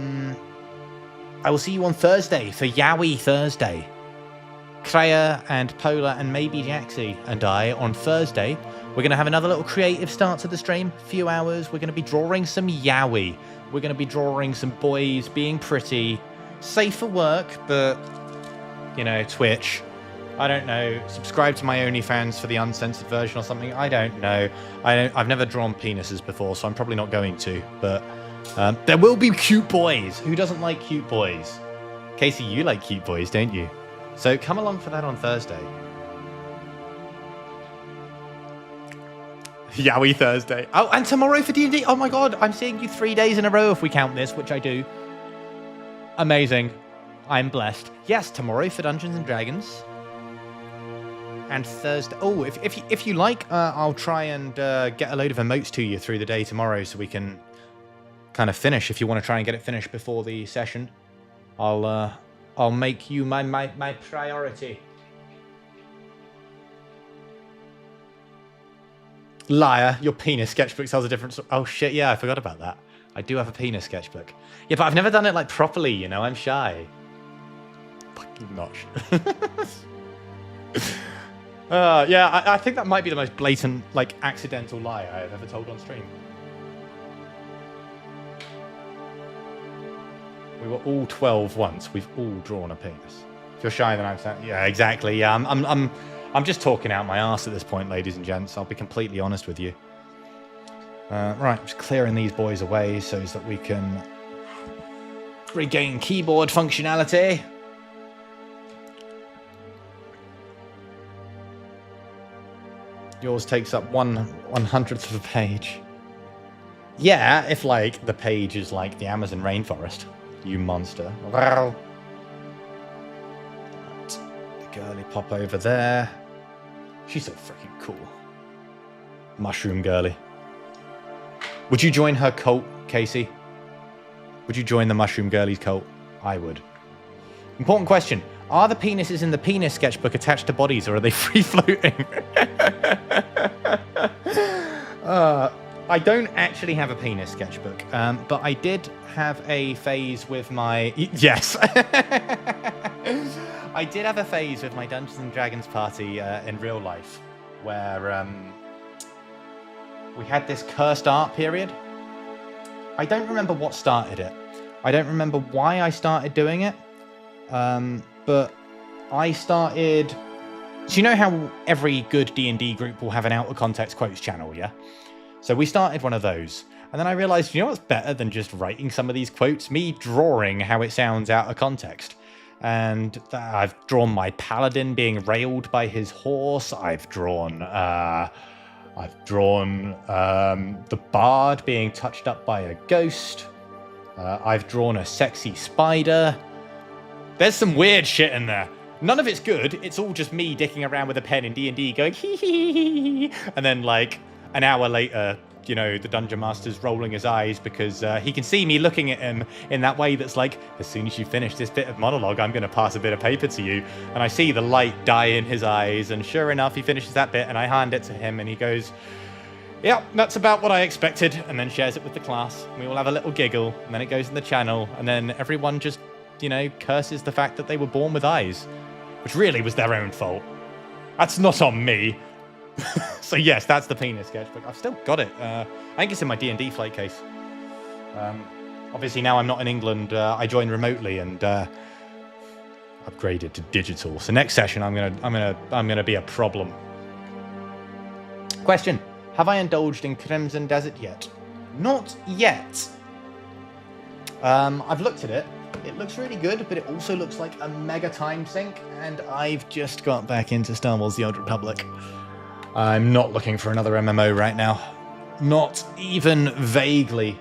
will see you on Thursday for Yowie Thursday. Kreia and Pola and maybe Jaxie and I on Thursday. We're going to have another little creative start to the stream. Few hours. We're going to be drawing some Yowie. We're going to be drawing some boys being pretty. Safe for work, but, you know, Twitch. I don't know. Subscribe to my OnlyFans for the uncensored version or something. I don't know. I've never drawn penises before, so I'm probably not going to. But there will be cute boys. Who doesn't like cute boys? Casey, you like cute boys, don't you? So come along for that on Thursday. Yowie Thursday. Oh, and tomorrow for DnD. Oh my god, I'm seeing you 3 days in a row if we count this, which I do. Amazing. I'm blessed. Yes, tomorrow for Dungeons and Dragons. And Thursday. Oh, if you like, I'll try and get a load of emotes to you through the day tomorrow, so we can kind of finish. If you want to try and get it finished before the session, I'll make you my priority. Liar, your penis sketchbook tells a different story. Oh shit, yeah, I forgot about that. I do have a penis sketchbook. Yeah, but I've never done it like properly, you know, I'm shy. Fucking not shy. Yeah, I think that might be the most blatant, like, accidental lie I have ever told on stream. We were all 12 once. We've all drawn a penis. If you're shy, then I'm saying, yeah, exactly. Yeah, I'm just talking out my arse at this point, ladies and gents. I'll be completely honest with you. Right, just clearing these boys away so that we can regain keyboard functionality. Yours takes up 1/100th of a page. Yeah, if like the page is like the Amazon rainforest. You monster. Right, the girly pop over there. She's so freaking cool. Mushroom girly. Would you join her cult, Casey? Would you join the Mushroom Girlies cult? I would. Important question. Are the penises in the penis sketchbook attached to bodies, or are they free-floating? I don't actually have a penis sketchbook, but I did have a phase with my... Yes! I did have a phase with my Dungeons & Dragons party in real life, where we had this cursed art period. I don't remember what started it. I don't remember why I started doing it, but I started... So you know how every good D&D group will have an out-of-context quotes channel, yeah? So we started one of those. And then I realized, you know what's better than just writing some of these quotes? Me drawing how it sounds out of context. And I've drawn my paladin being railed by his horse. I've drawn the bard being touched up by a ghost. I've drawn a sexy spider. There's some weird shit in there. None of it's good. It's all just me dicking around with a pen in D&D going hee hee hee. And then like an hour later, you know, the Dungeon Master's rolling his eyes because he can see me looking at him in that way that's like, as soon as you finish this bit of monologue, I'm going to pass a bit of paper to you. And I see the light die in his eyes, and sure enough, he finishes that bit, and I hand it to him, and he goes, yeah, that's about what I expected, and then shares it with the class. We all have a little giggle, and then it goes in the channel, and then everyone just, you know, curses the fact that they were born with eyes, which really was their own fault. That's not on me. So yes, that's the penis sketchbook. I've still got it. I think it's in my D&D flight case. Obviously now I'm not in England. I joined remotely and upgraded to digital. So next session I'm gonna be a problem. Question: have I indulged in Crimson Desert yet? Not yet. I've looked at it. It looks really good, but it also looks like a mega time sink. And I've just got back into Star Wars: The Old Republic. I'm not looking for another MMO right now. Not even vaguely.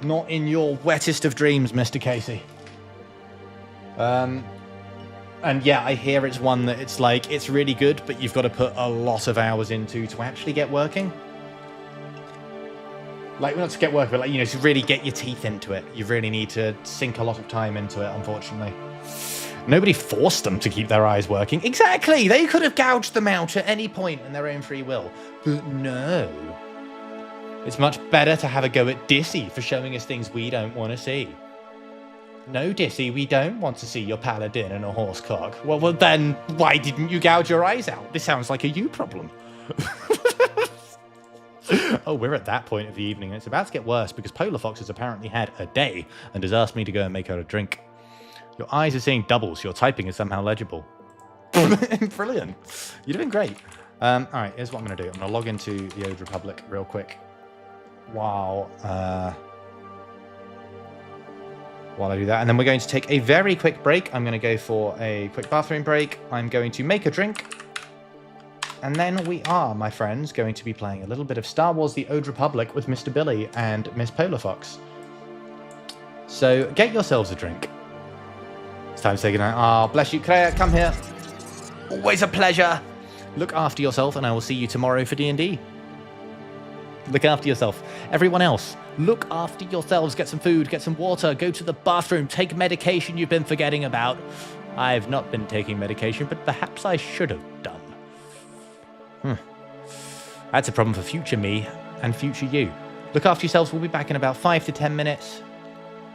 Not in your wettest of dreams, Mr. Casey. And yeah, I hear it's one that it's like, it's really good, but you've got to put a lot of hours into to actually get working. Like, not to get working, but like, you know, to really get your teeth into it. You really need to sink a lot of time into it, unfortunately. Nobody forced them to keep their eyes working. Exactly! They could have gouged them out at any point in their own free will. But no. It's much better to have a go at Dissy for showing us things we don't want to see. No, Dissy, we don't want to see your paladin and a horse cock. Well, then, why didn't you gouge your eyes out? This sounds like a you problem. Oh, we're at that point of the evening, and it's about to get worse because Polar Fox has apparently had a day and has asked me to go and make her a drink. Your eyes are seeing doubles. Your typing is somehow legible. Brilliant. You're doing great. All right, here's what I'm going to do. I'm going to log into the Old Republic real quick. While I do that, and then we're going to take a very quick break. I'm going to go for a quick bathroom break. I'm going to make a drink, and then we are, my friends, going to be playing a little bit of Star Wars: The Old Republic with Mr. Billy and Miss Polar Fox. So get yourselves a drink. It's time to say goodnight. Ah, bless you, Kreia. Come here. Always a pleasure. Look after yourself, and I will see you tomorrow for D&D. Look after yourself. Everyone else, look after yourselves. Get some food, get some water, go to the bathroom, take medication you've been forgetting about. I've not been taking medication, but perhaps I should have done. That's a problem for future me and future you. Look after yourselves. We'll be back in about 5 to 10 minutes,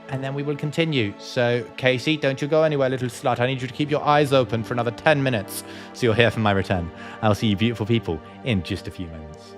and then we will continue. So, Casey, don't you go anywhere, little slut. I need you to keep your eyes open for another 10 minutes so you'll hear from my return. I'll see you beautiful people in just a few moments.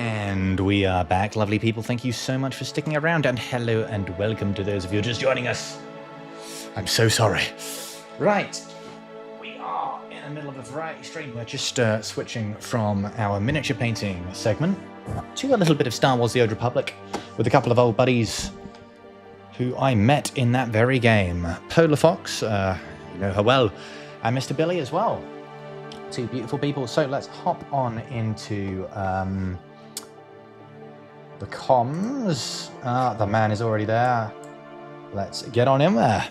And we are back, lovely people. Thank you so much for sticking around, and hello and welcome to those of you just joining us. I'm so sorry. Right, we are in the middle of a variety stream. We're just switching from our miniature painting segment to a little bit of Star Wars: The Old Republic with a couple of old buddies who I met in that very game. Polar Fox, you know her well, and Mr. Billy as well. Two beautiful people. So let's hop on into the comms. The man is already there. Let's get on in there.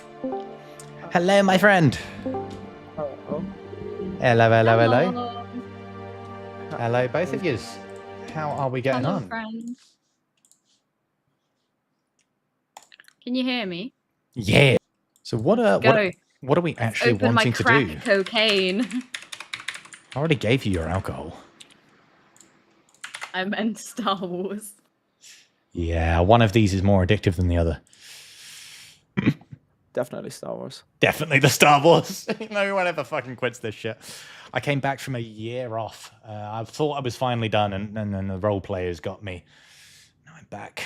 Hello, my friend. Hello. Hello. Hello, both of yous. How are we getting on? Friend. Can you hear me? Yeah. So what are we actually Open wanting my to crack do? cocaine. I already gave you your alcohol. I meant Star Wars. Yeah, one of these is more addictive than the other. Definitely Star Wars. Definitely the Star Wars. No one ever fucking quits this shit. I came back from a year off. I thought I was finally done, and then the role players got me. Now I'm back.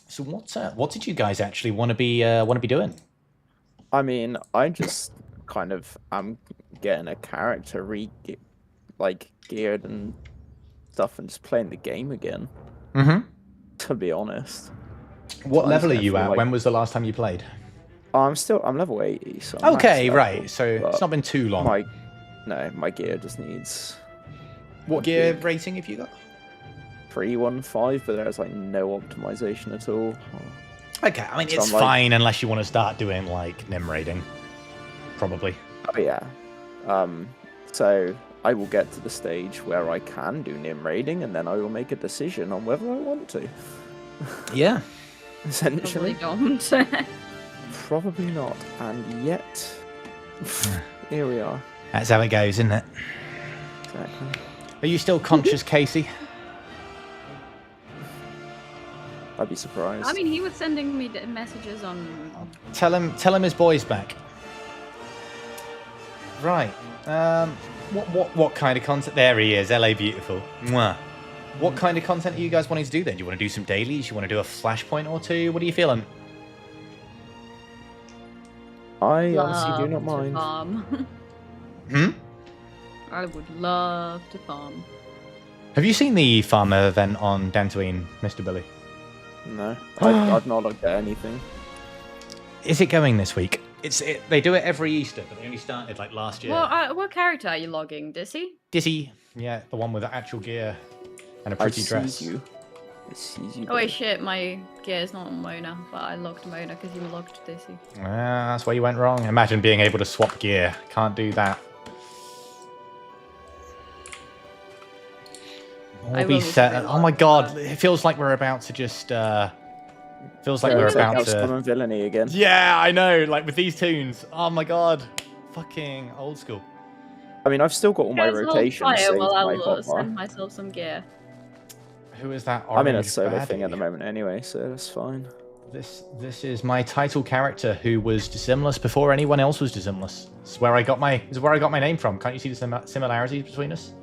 So what did you guys actually want to be doing? I mean, I just kind of am getting a character geared and stuff, and just playing the game again. Mm-hmm. To be honest. What level are you feel at? like- When was the last time you played? I'm level 80, so I'm Okay, max right. level, So it's but not been too long. my gear just needs What gear rating have you got? 315, but there's like no optimization at all. Okay, I mean So it's I'm like- fine unless you want to start doing like nim raiding. Probably. Oh yeah. So I will get to the stage where I can do nim raiding, and then I will make a decision on whether I want to. Yeah. Probably Essentially. don't. Probably not. And yet, here we are. That's how it goes, isn't it? Exactly. Are you still conscious, Casey? I'd be surprised. I mean, he was sending me messages on. Tell him his boy's back. Right. What kind of content? There he is. LA beautiful. Mwah. What kind of content are you guys wanting to do then? Do you want to do some dailies? You want to do a flashpoint or two? What are you feeling? I honestly do not love to mind. farm. Hmm. I would love to farm. Have you seen the farmer event on Dantooine, Mr. Billy? No, I've not looked at anything. Is it going this week? They do it every Easter, but they only started like last year. What character are you logging, Dissy? Dizzy, yeah, the one with the actual gear and a pretty dress. I sees you. Oh wait, shit, my gear's not on Mona, but I logged Mona because you logged Dissy. That's where you went wrong. Imagine being able to swap gear. Can't do that. I Be will set. be Oh my god, it feels like we're about to just. Feels like we're about to. Summon villainy again. Yeah, I know. Like with these tunes. Oh my god, fucking old school. I mean, I've still got all my Guys, hold rotations fire saved while my I'll hotbar. send myself some gear. Who is that? I'm in a orange solo baddie? thing at the moment anyway, so that's fine. This is my title character who was Dissimulus before anyone else was Dissimulus. This is where I got my name from. Can't you see the similarities between us?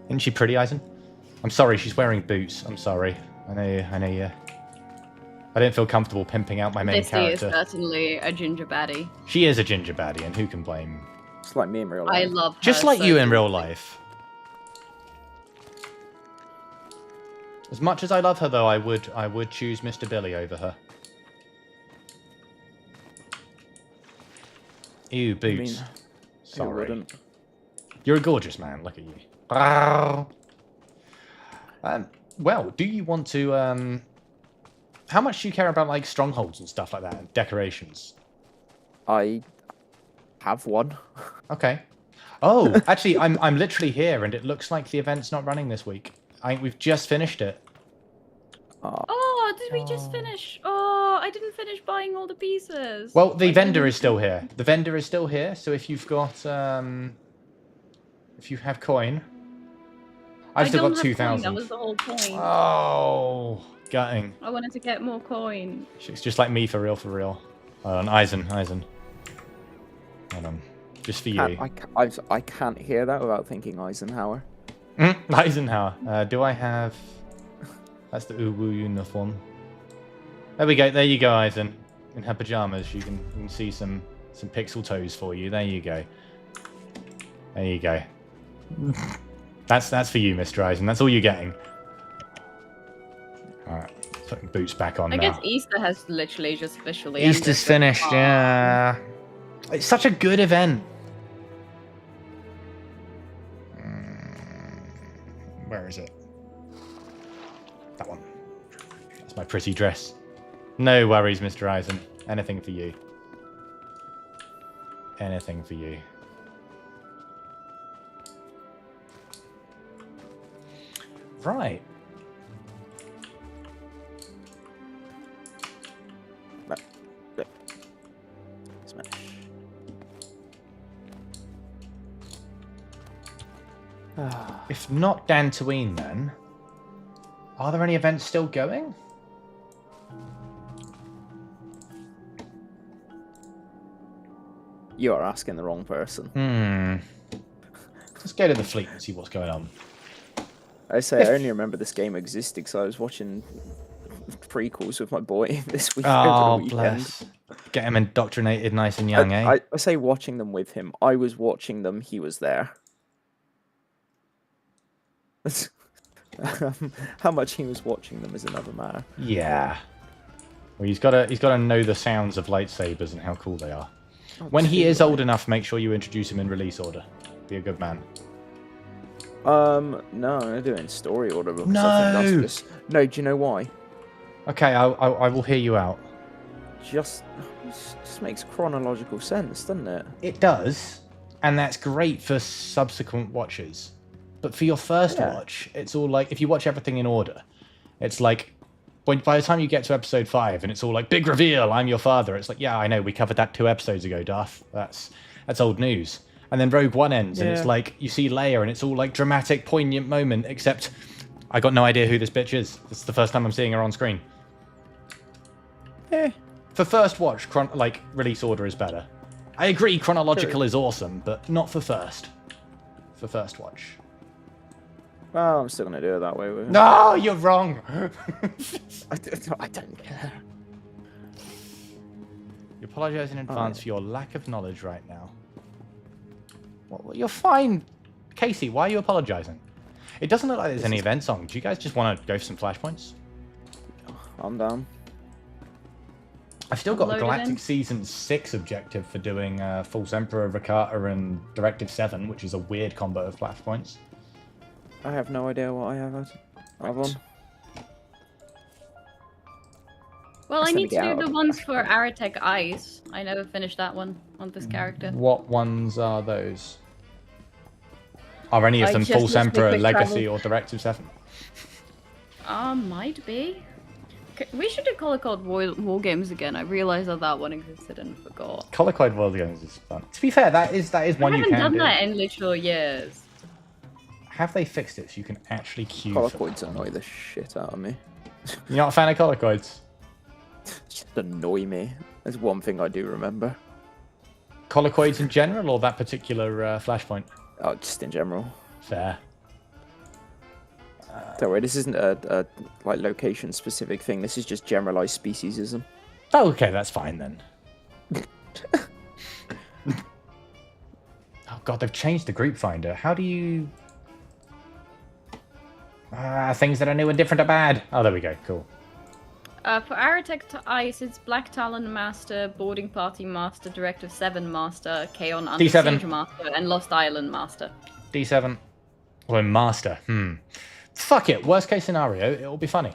Isn't she pretty, Eisen? I'm sorry, she's wearing boots. I'm sorry. I know you. I didn't feel comfortable pimping out my main Dissy is character. certainly a ginger baddie. She is a ginger baddie, and who can blame? It's like me in real I life. love her Just like so you in deeply. real life. As much as I love her, though, I would choose Mr. Billy over her. Ew, boots. mean, Who Sorry. wouldn't? You're a gorgeous man. Look at you. Well, do you want to? How much do you care about like strongholds and stuff like that, and decorations? I have one. Okay. Oh, actually, I'm literally here, and it looks like the event's not running this week. We've just finished it. Oh, did we just finish? Oh, I didn't finish buying all the pieces. Well, the Like, vendor is still here. The vendor is still here. So if you've got, if you have coin, I've still don't got have coin, 2,000. That was the whole point. Oh, gutting. I wanted to get more coin. She's just like me for real, for real. Hold on, Eisen. Hold on. just for you. I can't hear that without thinking Eisenhower. Eisenhower. Do I have... That's the Uwu uniform. There we go. There you go, Eisen. In her pajamas, you can see some pixel toes for you. There you go. There you go. That's for you, Mr. Eisen. That's all you're getting. Alright, putting boots back on I now. guess Easter has literally just officially Easter's ended. finished, yeah. It's such a good event. Where is it? That one. That's my pretty dress. No worries, Mr. Eisen. Anything for you. Anything for you. Right. Smash. If not Dantooine, then are there any events still going? You are asking the wrong person. Let's go to the fleet and see what's going on. I say I only remember this game existed because I was watching prequels with my boy this week over Oh, the weekend. bless. Get him indoctrinated nice and young, eh? I say watching them with him. I was watching them. He was there. How much he was watching them is another matter. Yeah. Well, he's got to know the sounds of lightsabers and how cool they are. When he is old enough, make sure you introduce him in release order. Be a good man. No, I'm doing story order. Because No! I think that's no, do you know why? Okay, I will hear you out. Just makes chronological sense, doesn't it? It does, and that's great for subsequent watches. But for your first watch, it's all like, if you watch everything in order, it's like, by the time you get to episode 5, and it's all like, big reveal, I'm your father. It's like, yeah, I know, we covered that 2 episodes ago, Darth. That's old news. And then Rogue One ends, and it's like, you see Leia, and it's all like dramatic, poignant moment, except I got no idea who this bitch is. This is the first time I'm seeing her on screen. For first watch, release order is better. I agree, chronological is awesome, but not for first. For first watch. Well, I'm still gonna do it that way. With it. No, you're wrong. I don't care. You apologise in advance for your lack of knowledge right now. Well, you're fine. Casey, why are you apologising? It doesn't look like there's any events on. Do you guys just want to go for some flashpoints? I'm down. I've still got a Load it Galactic in. Season 6 objective for doing False Emperor, Rakata, and Directive 7, which is a weird combo of flashpoints. I have no idea what I have on. Well, I Let's need get to out do of the ones for Aratech Ice. I never finished that one on this character. What ones are those? Are any of I them just False listened to Emperor, Quick Legacy, Travel. or Directive 7? Might be. We should do Color Code War Games again. I realized that one existed and forgot. Colocoid World Games is fun. To be fair, that is one I you haven't can done do. that in literally years. Have they fixed it so you can actually queue for Colocoids that? annoy the shit out of me. You're not a fan of Colocoids? Just annoy me. There's one thing I do remember. Colocoids in general, or that particular flashpoint? Oh, just in general. Fair. Don't worry, this isn't a like location specific thing. This is just generalized speciesism. Oh, okay, that's fine then. Oh god, they've changed the group finder. How do you... things that are new and different are bad. Oh, there we go. Cool. For Aratech Ice, it's Black Talon Master, Boarding Party Master, Directive 7 Master, Kaon Under D7. Siege Master, and Lost Island Master. D7. Or Master. Fuck it. Worst case scenario, it'll be funny.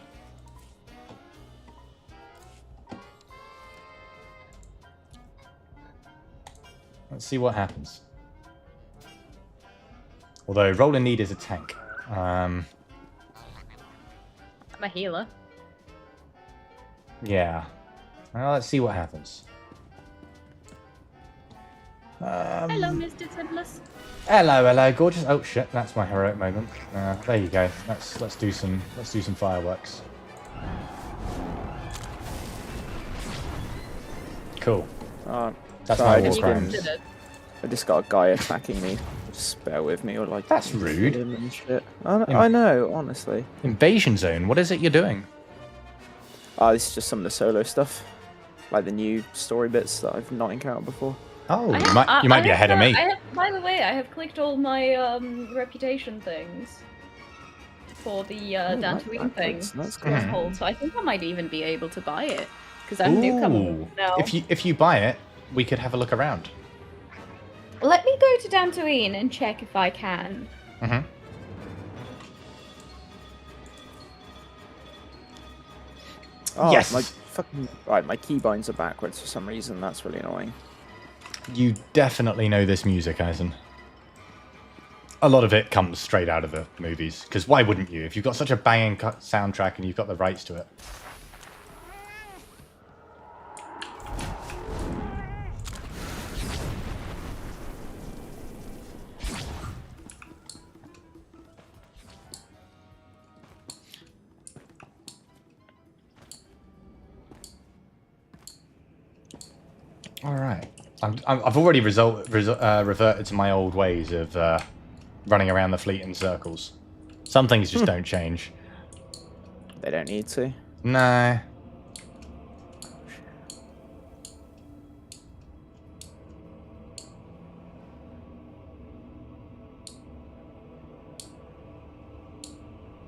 Let's see what happens. Although, Roll in Need is a tank. I'm a healer. Yeah. Well, let's see what happens. Hello, Mr. Tibbless. Hello, gorgeous. Oh shit, that's my heroic moment. There you go. Let's do some fireworks. Cool. That's sorry, my war just crimes. Did it. I just got a guy attacking me. Just bear with me, or like. That's rude. Him and shit. I know, honestly. Invasion zone. What is it you're doing? This is just some of the solo stuff, like the new story bits that I've not encountered before. Oh, you might be ahead of me. By the way, I have clicked all my reputation things for the Dantooine thing. That's cool. Hold, so I think I might even be able to buy it because I'm newcomer now. If you buy it, we could have a look around. Let me go to Dantooine and check if I can. Mm-hmm. Oh, yes. My fucking my keybinds are backwards for some reason. That's really annoying. You definitely know this music, Eisen. A lot of it comes straight out of the movies. Because why wouldn't you? If you've got such a banging soundtrack and you've got the rights to it. All right. I've already reverted to my old ways of running around the fleet in circles. Some things just don't change. They don't need to. No.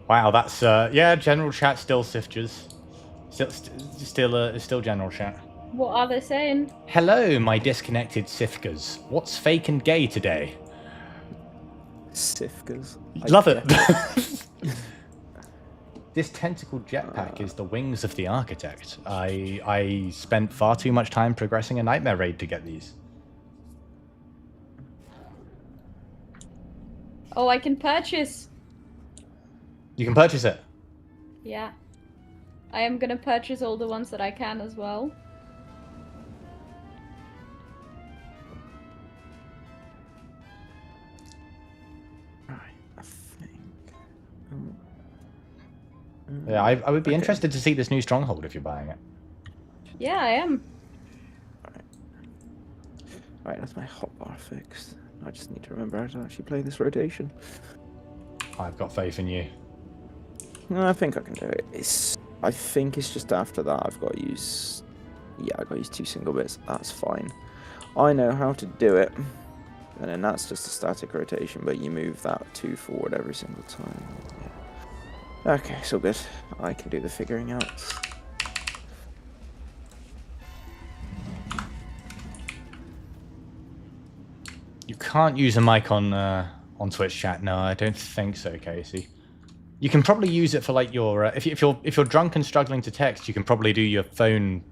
Wow, that's yeah. General chat still sifters. Still general chat. What are they saying? Hello, my disconnected Sifkers. What's fake and gay today? Sifkers. Love it. This tentacled jetpack is the wings of the architect. I spent far too much time progressing a nightmare raid to get these. Oh, I can purchase. You can purchase it. Yeah. I am gonna purchase all the ones that I can as well. Yeah, I would be interested to see this new stronghold if you're buying it. Yeah, I am. Alright, that's my hotbar fixed. I just need to remember how to actually play this rotation. I've got faith in you. No, I think I can do it. I think it's just after that I've got to use... Yeah, I've got to use 2 single bits. That's fine. I know how to do it. And then that's just a static rotation, but you move that 2 forward every single time. Yeah. Okay, so good. I can do the figuring out. You can't use a mic on Twitch chat. No, I don't think so, Casey. You can probably use it for like your if you're drunk and struggling to text, you can probably do your phone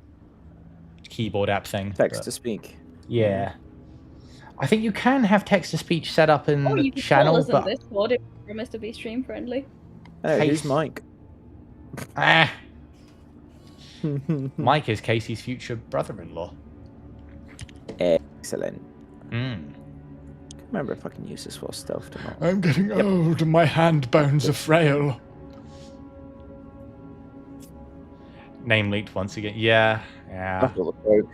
keyboard app thing. Text to speak. Yeah. I think you can have text to speech set up in the You can channel, call us but on Discord if you promise to be stream friendly. Hey, who's Mike? Mike is Casey's future brother-in-law. Excellent. Mm. Remember if I can use this for stealth or not. I'm getting old and my hand bones are frail. Name leaked once again. Yeah. I've got the cloak.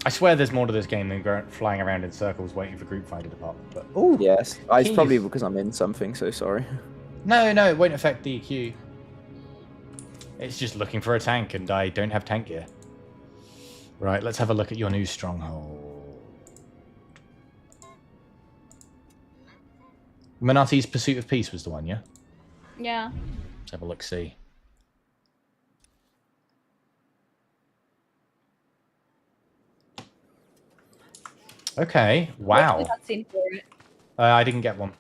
I swear there's more to this game than flying around in circles waiting for group fight to depart. But Oh yes, it's Keys. probably because I'm in something. So sorry. no, it won't affect DQ. It's just looking for a tank, and I don't have tank gear. Right, let's have a look at your new stronghold. Minati's Pursuit of Peace was the one, yeah? Yeah. Let's have a look, see. Okay, wow. What's the cutscene for it? I didn't get one.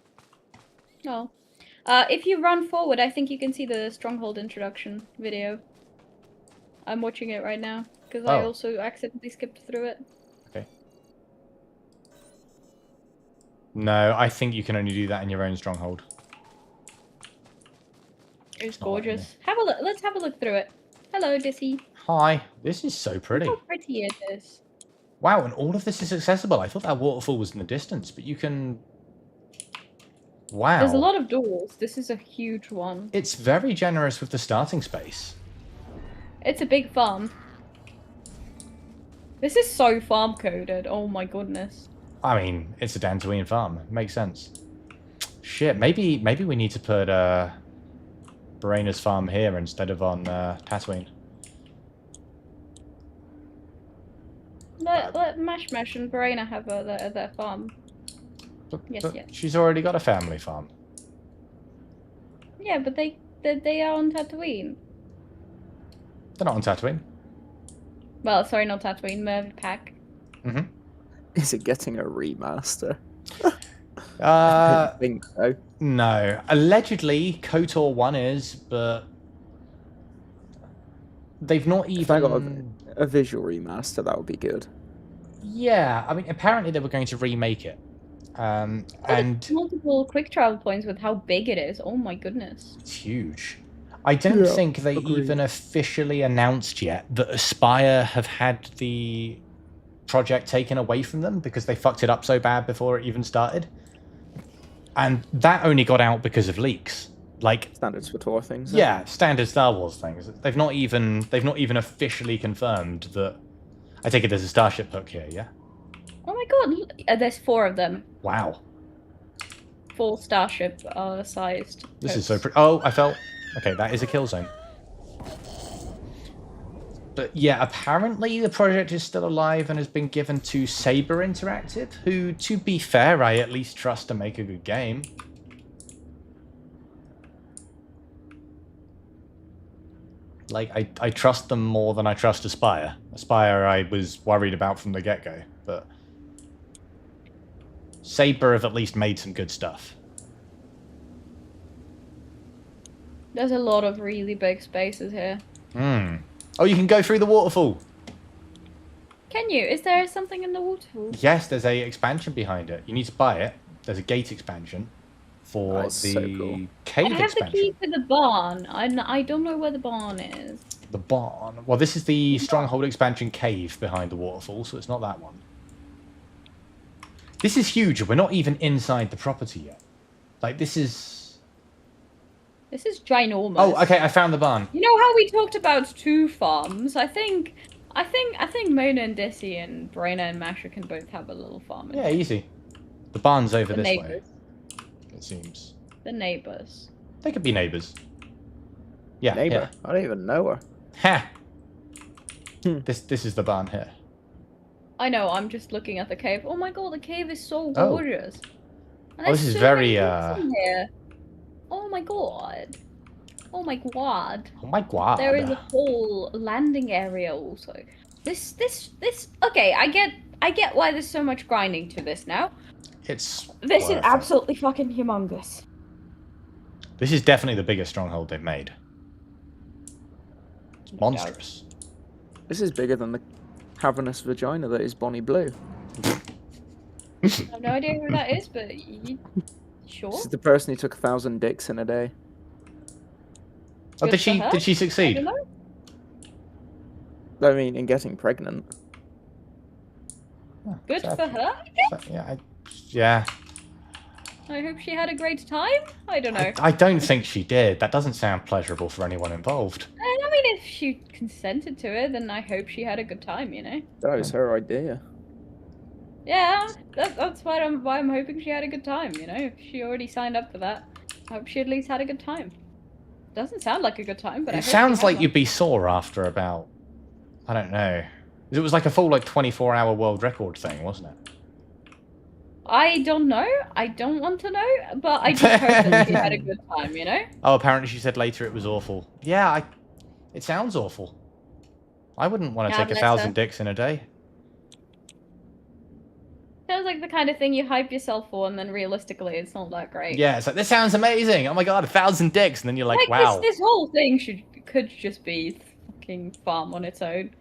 Oh. If you run forward, I think you can see the Stronghold introduction video. I'm watching it right now, because I also accidentally skipped through it. Okay. No, I think you can only do that in your own stronghold. It's gorgeous. Have a look. Let's have a look through it. Hello, Dissy. Hi, this is so pretty. Look how pretty it is. Wow, and all of this is accessible. I thought that waterfall was in the distance, but you can... Wow. There's a lot of doors. This is a huge one. It's very generous with the starting space. It's a big farm. This is so farm coded. Oh my goodness. I mean, it's a Dantooine farm. Makes sense. Shit, maybe we need to put Baraina's farm here instead of on Tatooine. Let Mash and Baraina have their farm. Yes, But yes. she's already got a family farm. Yeah, but they are on Tatooine. They're not on Tatooine. Well, sorry, not Tatooine, Merv Pack. Mm-hmm. Is it getting a remaster? I Uh, don't think so. no. Allegedly, KOTOR 1 is, but they've not If I got even... a visual remaster, that would be good. Yeah, I mean, apparently they were going to remake it. And Multiple quick travel points with how big it is. Oh my goodness. it's huge. I don't Yeah, think they agreed. even officially announced yet that Aspire have had the project taken away from them because they fucked it up so bad before it even started. And that only got out because of leaks. Like, Standards for tour things. yeah, standard Star Wars things. They've not even officially confirmed that. I take it there's a starship hook here, yeah? Oh my god, there's 4 of them. Wow. Full starship sized. This is so pretty. Oh, I fell. Okay, that is a kill zone. But yeah, apparently the project is still alive and has been given to Saber Interactive, who, to be fair, I at least trust to make a good game. Like, I trust them more than I trust Aspire. Aspire I was worried about from the get-go, but Saber have at least made some good stuff. There's a lot of really big spaces here. Hmm. Oh, you can go through the waterfall. Can you? Is there something in the waterfall? Yes, there's a expansion behind it. You need to buy it. There's a gate expansion for That's the so cool. cave I have the expansion. key to the barn. I don't know where the barn is. The barn. Well, this is the Stronghold expansion cave behind the waterfall, so it's not that one. This is huge. We're not even inside the property yet. Like, this is... This is ginormous. Oh, okay, I found the barn. You know how we talked about 2 farms? I think Mona and Dissy and Baraina and Masha can both have a little farm. Yeah, easy. The barn's over The this way, neighbors. it seems. The neighbors. They could be neighbors. Yeah, Neighbor. I don't even know her. yeah. Ha! Hmm. This is the barn here. I know, I'm just looking at the cave. Oh my god, the cave is so Oh. gorgeous. And Oh, this there's is so very, many things in here. Oh my god. Oh my god. Oh my god. There is a whole landing area also. This okay, I get why there's so much grinding to this now. It's This is worth it. absolutely fucking humongous. This is definitely the biggest stronghold they've made. It's No doubt. monstrous. This is bigger than the cavernous vagina that is Bonnie Blue. I have no idea who that is, but sure. This is the person who took 1,000 dicks in a day. Oh, Good did for she her. I succeed? don't know. I mean, in getting pregnant. Oh, Good sad. for her. Yeah. I hope she had a great time. I don't know. I don't think she did. That doesn't sound pleasurable for anyone involved. I mean, if she consented to it, then I hope she had a good time. You know. That was her idea. Yeah, that's why I'm hoping she had a good time. You know, if she already signed up for that, I hope she at least had a good time. Doesn't sound like a good time, but I It hope she sounds had like one. you'd be sore after about, I don't know. It was like a full 24-hour world record thing, wasn't it? I don't know. I don't want to know, but I just hope that she had a good time. You know. Oh, apparently she said later it was awful. Yeah, it sounds awful. I wouldn't want to Yeah, take bless 1,000 her. dicks in a day. Sounds like the kind of thing you hype yourself for, and then realistically, it's not that great. Yeah, it's like, this sounds amazing. Oh my god, 1,000 dicks. And then you're like, wow. This whole thing could just be fucking farm on its own.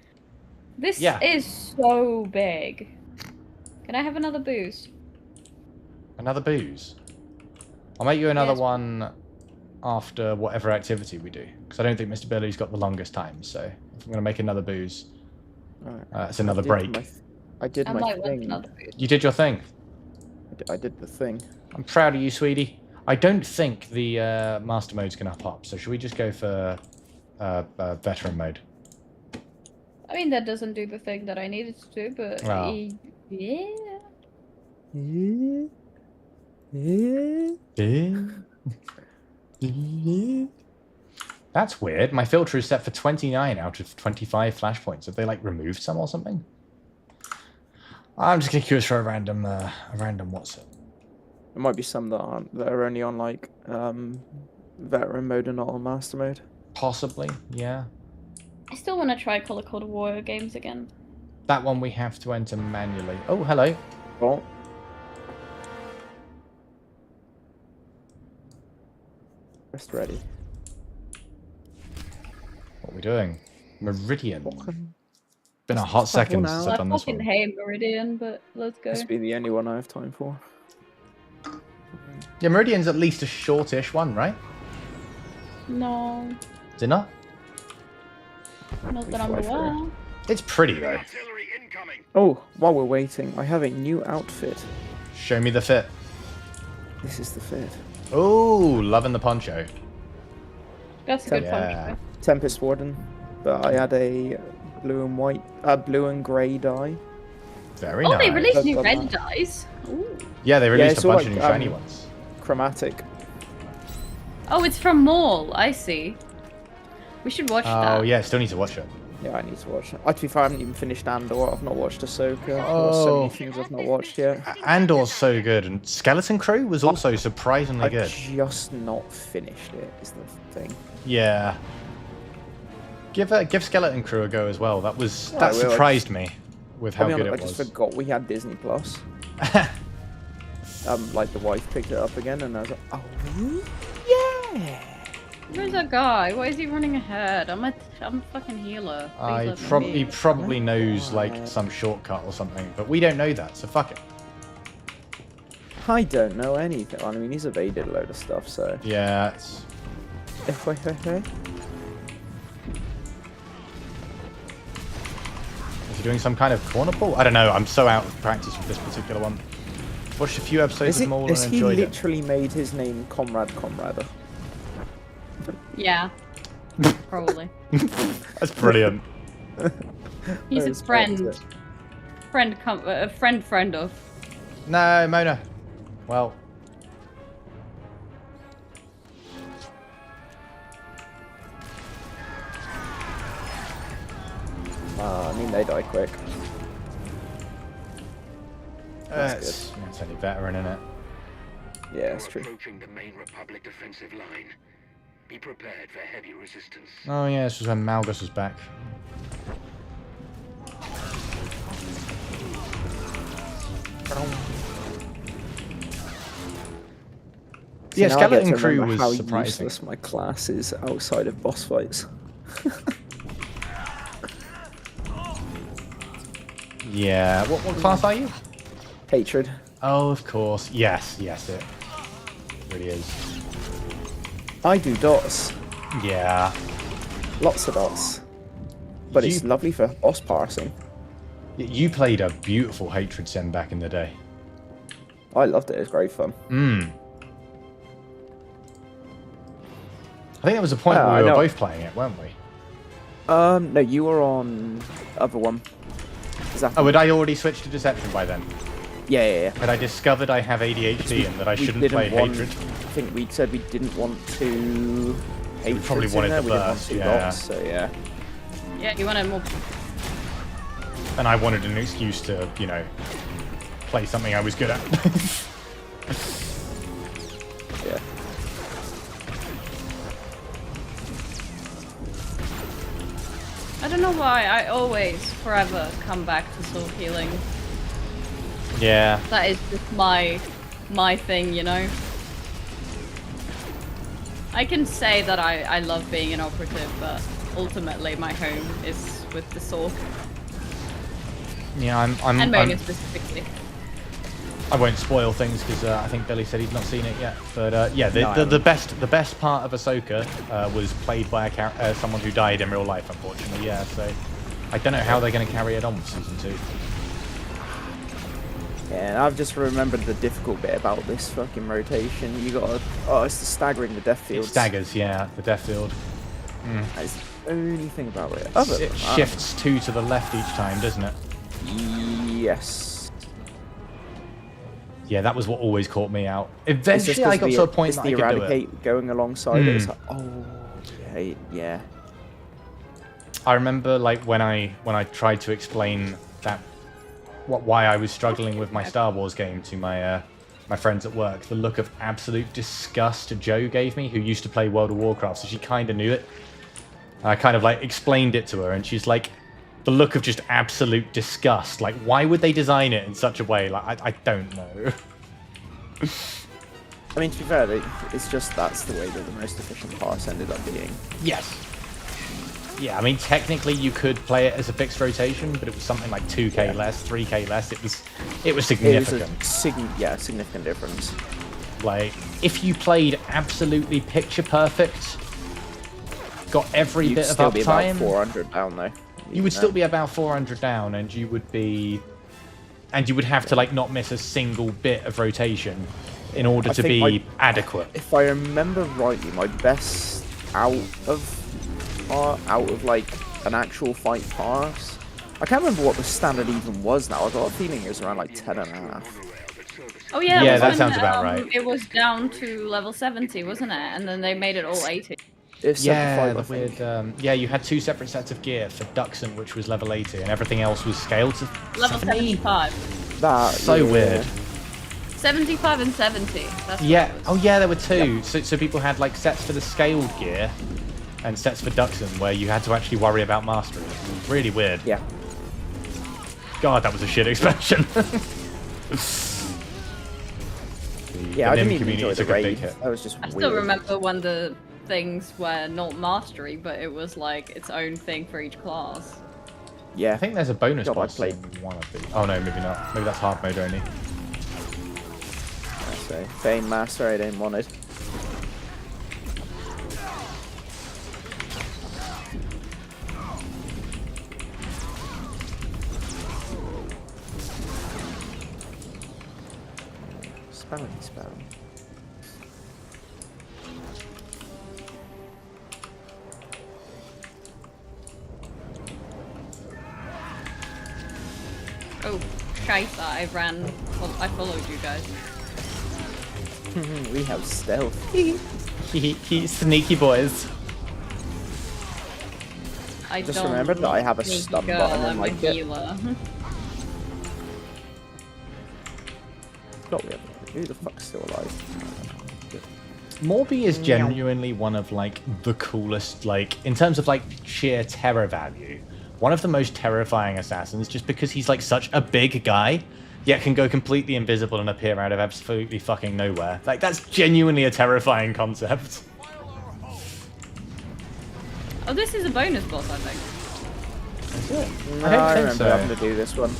This Yeah. is so big. Can I have another booze? Another booze. I'll make you another Yes. one after whatever activity we do. Because I don't think Mr. Billy's got the longest time. So if I'm going to make another booze, Alright. it's another I did break. I did I my might want thing. another booze. You did your thing. I did the thing. I'm proud of you, sweetie. I don't think the master mode's going to pop. So should we just go for veteran mode? I mean, that doesn't do the thing that I needed to do, but Oh. yeah. That's weird. My filter is set for 29 out of 25 flashpoints. Have they like removed some or something? I'm just gonna curious for a random what's it? There might be some that are only on like veteran mode and not on master mode. Possibly, yeah. I still want to try Color Code Warrior games again. That one we have to enter manually. Oh, hello. Oh. Rest ready. What are we doing? Meridian. Been a hot second since I've I done this fucking one. hate Meridian, but let's go. This will be the only one I have time for. Yeah, Meridian's at least a shortish one, right? No, Is it not? not that I'm aware. It's pretty though. Oh, while we're waiting, I have a new outfit. Show me the fit. This is the fit. Oh, loving the poncho. That's a good Yeah. punch. Tempest Warden, but I had a blue and grey dye. Very Oh, nice. they released That's new got red that. dyes. Ooh. Yeah, they released it's a all bunch like, of new shiny ones. Chromatic. Oh, it's from Maul. I see. We should watch that. Oh yeah, still need to watch it. Yeah, I need to watch it. To be fair, I haven't even finished Andor. I've not watched Ahsoka. There's so Oh. many things I've not watched yet. Andor's so good, and Skeleton Crew was also surprisingly I've good. just not finished it, is the thing. Yeah. Give Skeleton Crew a go as well. That I will. surprised me with how I'll be good honest, it I was. just forgot we had Disney Plus. Like the wife picked it up again, and I was like, oh yeah. Where's that guy? Why is he running ahead? I'm a fucking healer. Please let me He be. probably knows like Right. some shortcut or something, but we don't know that, so fuck it. I don't know anything. I mean, he's evaded a load of stuff, so. Yeah. It's... Is he doing some kind of corner pull? I don't know. I'm so out of practice with this particular one. Watched a few episodes of Maul and Has he enjoyed it. literally made his name Comrade? Yeah. Probably. That's brilliant. He's That a is friend. perfect. Friend of. No, Mona. Well. I mean, they die quick. That's It's only veteran, isn't it? Yeah, it's true. Approaching the main Republic defensive line. Be prepared for heavy resistance. Oh yeah, this was when Malgus was back. See, Yeah, now I get Skeleton to Crew remember was how surprising. useless my class is outside of boss fights. Yeah. What class are you? Hatred. Oh, of course. Yes, it really is. I do dots. Yeah. Lots of dots. But it's You- lovely for boss parsing. You played a beautiful Hatred Sim back in the day. I loved it. It was great fun. I think there was a point Oh, where I we were know. both playing it, weren't we? No, you were on other one. Oh, had I already switched to Deception by then? Yeah. Had I discovered I have ADHD and that I We shouldn't didn't play want- Hatred? I think we said we didn't want to. Hatreds probably in wanted there. the We didn't want burst, two yeah. dots, so yeah. Yeah, you wanted more. And I wanted an excuse to, play something I was good at. Yeah. I don't know why I always, forever, come back to soul healing. Yeah. That is just my thing, you know? I can say that I love being an operative, but ultimately my home is with the Sork. Yeah, And I'm Mona specifically. I won't spoil things because I think Billy said he's not seen it yet. But yeah, No, I the best part of Ahsoka was played by someone who died in real life, unfortunately. Yeah, so I don't know how they're going to carry it on with season 2. Yeah, and I've just remembered the difficult bit about this fucking rotation. You gotta. Oh, it's the staggering the death It fields. staggers, yeah, the death field. It's only thing about it. Other than It that, shifts 2 to the left each time, doesn't it? yes. Yeah, that was what always caught me out. It's just Eventually, I 'cause got to a point it's that the I could do it. eradicate going alongside it. It's Mm. like, oh, yeah. I remember like when I tried to explain that why I was struggling with my Star Wars game to my my friends at work, the look of absolute disgust Joe gave me, who used to play World of Warcraft, so she kind of knew it. I kind of like explained it to her, and she's like, the look of just absolute disgust. Like, why would they design it in such a way? Like, I don't know. I mean, to be fair, it's just that's the way that the most efficient pass ended up being. Yes. Yeah, I mean, technically you could play it as a fixed rotation, but it was something like 2k less, 3k less. It was significant. It was a significant difference. Like, if you played absolutely picture perfect, got every You'd bit of still be about uptime, 400 down though. you would still be about 400 down, and you would have to like not miss a single bit of rotation in order to be adequate. If I remember rightly, my best out of like an actual fight pass, I can't remember what the standard even was now. I got a feeling it was around like 10.5. Oh yeah, Yeah, was that when, sounds about right. It was down to level 70, wasn't it? And then they made it all 80. It's Yeah, 75, the I think. weird. Yeah, you had 2 separate sets of gear for Duxon, which was level 80, and everything else was scaled to Level 70. 75. That, So yeah. weird. 75 and 70. That's what Yeah. it was. Oh, yeah. There were 2. So people had like sets for the scaled gear, and sets for Duxon, where you had to actually worry about mastery. It was really weird. Yeah. God, that was a shit expansion. Yeah, I didn't even community enjoy the took a big raid. hit. That was just I weird. still remember when the things were not mastery, but it was like its own thing for each class. Yeah. I think there's a bonus God, I boss played- in one of these. Oh no, maybe not. Maybe that's hard mode only. I say. Fame Master, I didn't want it. Spell. Oh, shite that I ran. Well, I followed you guys. We have stealth. Sneaky boys. I Just don't remembered that I have a sneaky stun girl, button in I'm my a kit. healer. God, who the fuck's still alive? Morby is genuinely one of like the coolest, like in terms of like sheer terror value, one of the most terrifying assassins, just because he's like such a big guy, yet can go completely invisible and appear out of absolutely fucking nowhere. Like that's genuinely a terrifying concept. Oh, this is a bonus boss, I think. Is it? No, I don't I think remember so. having to do this one.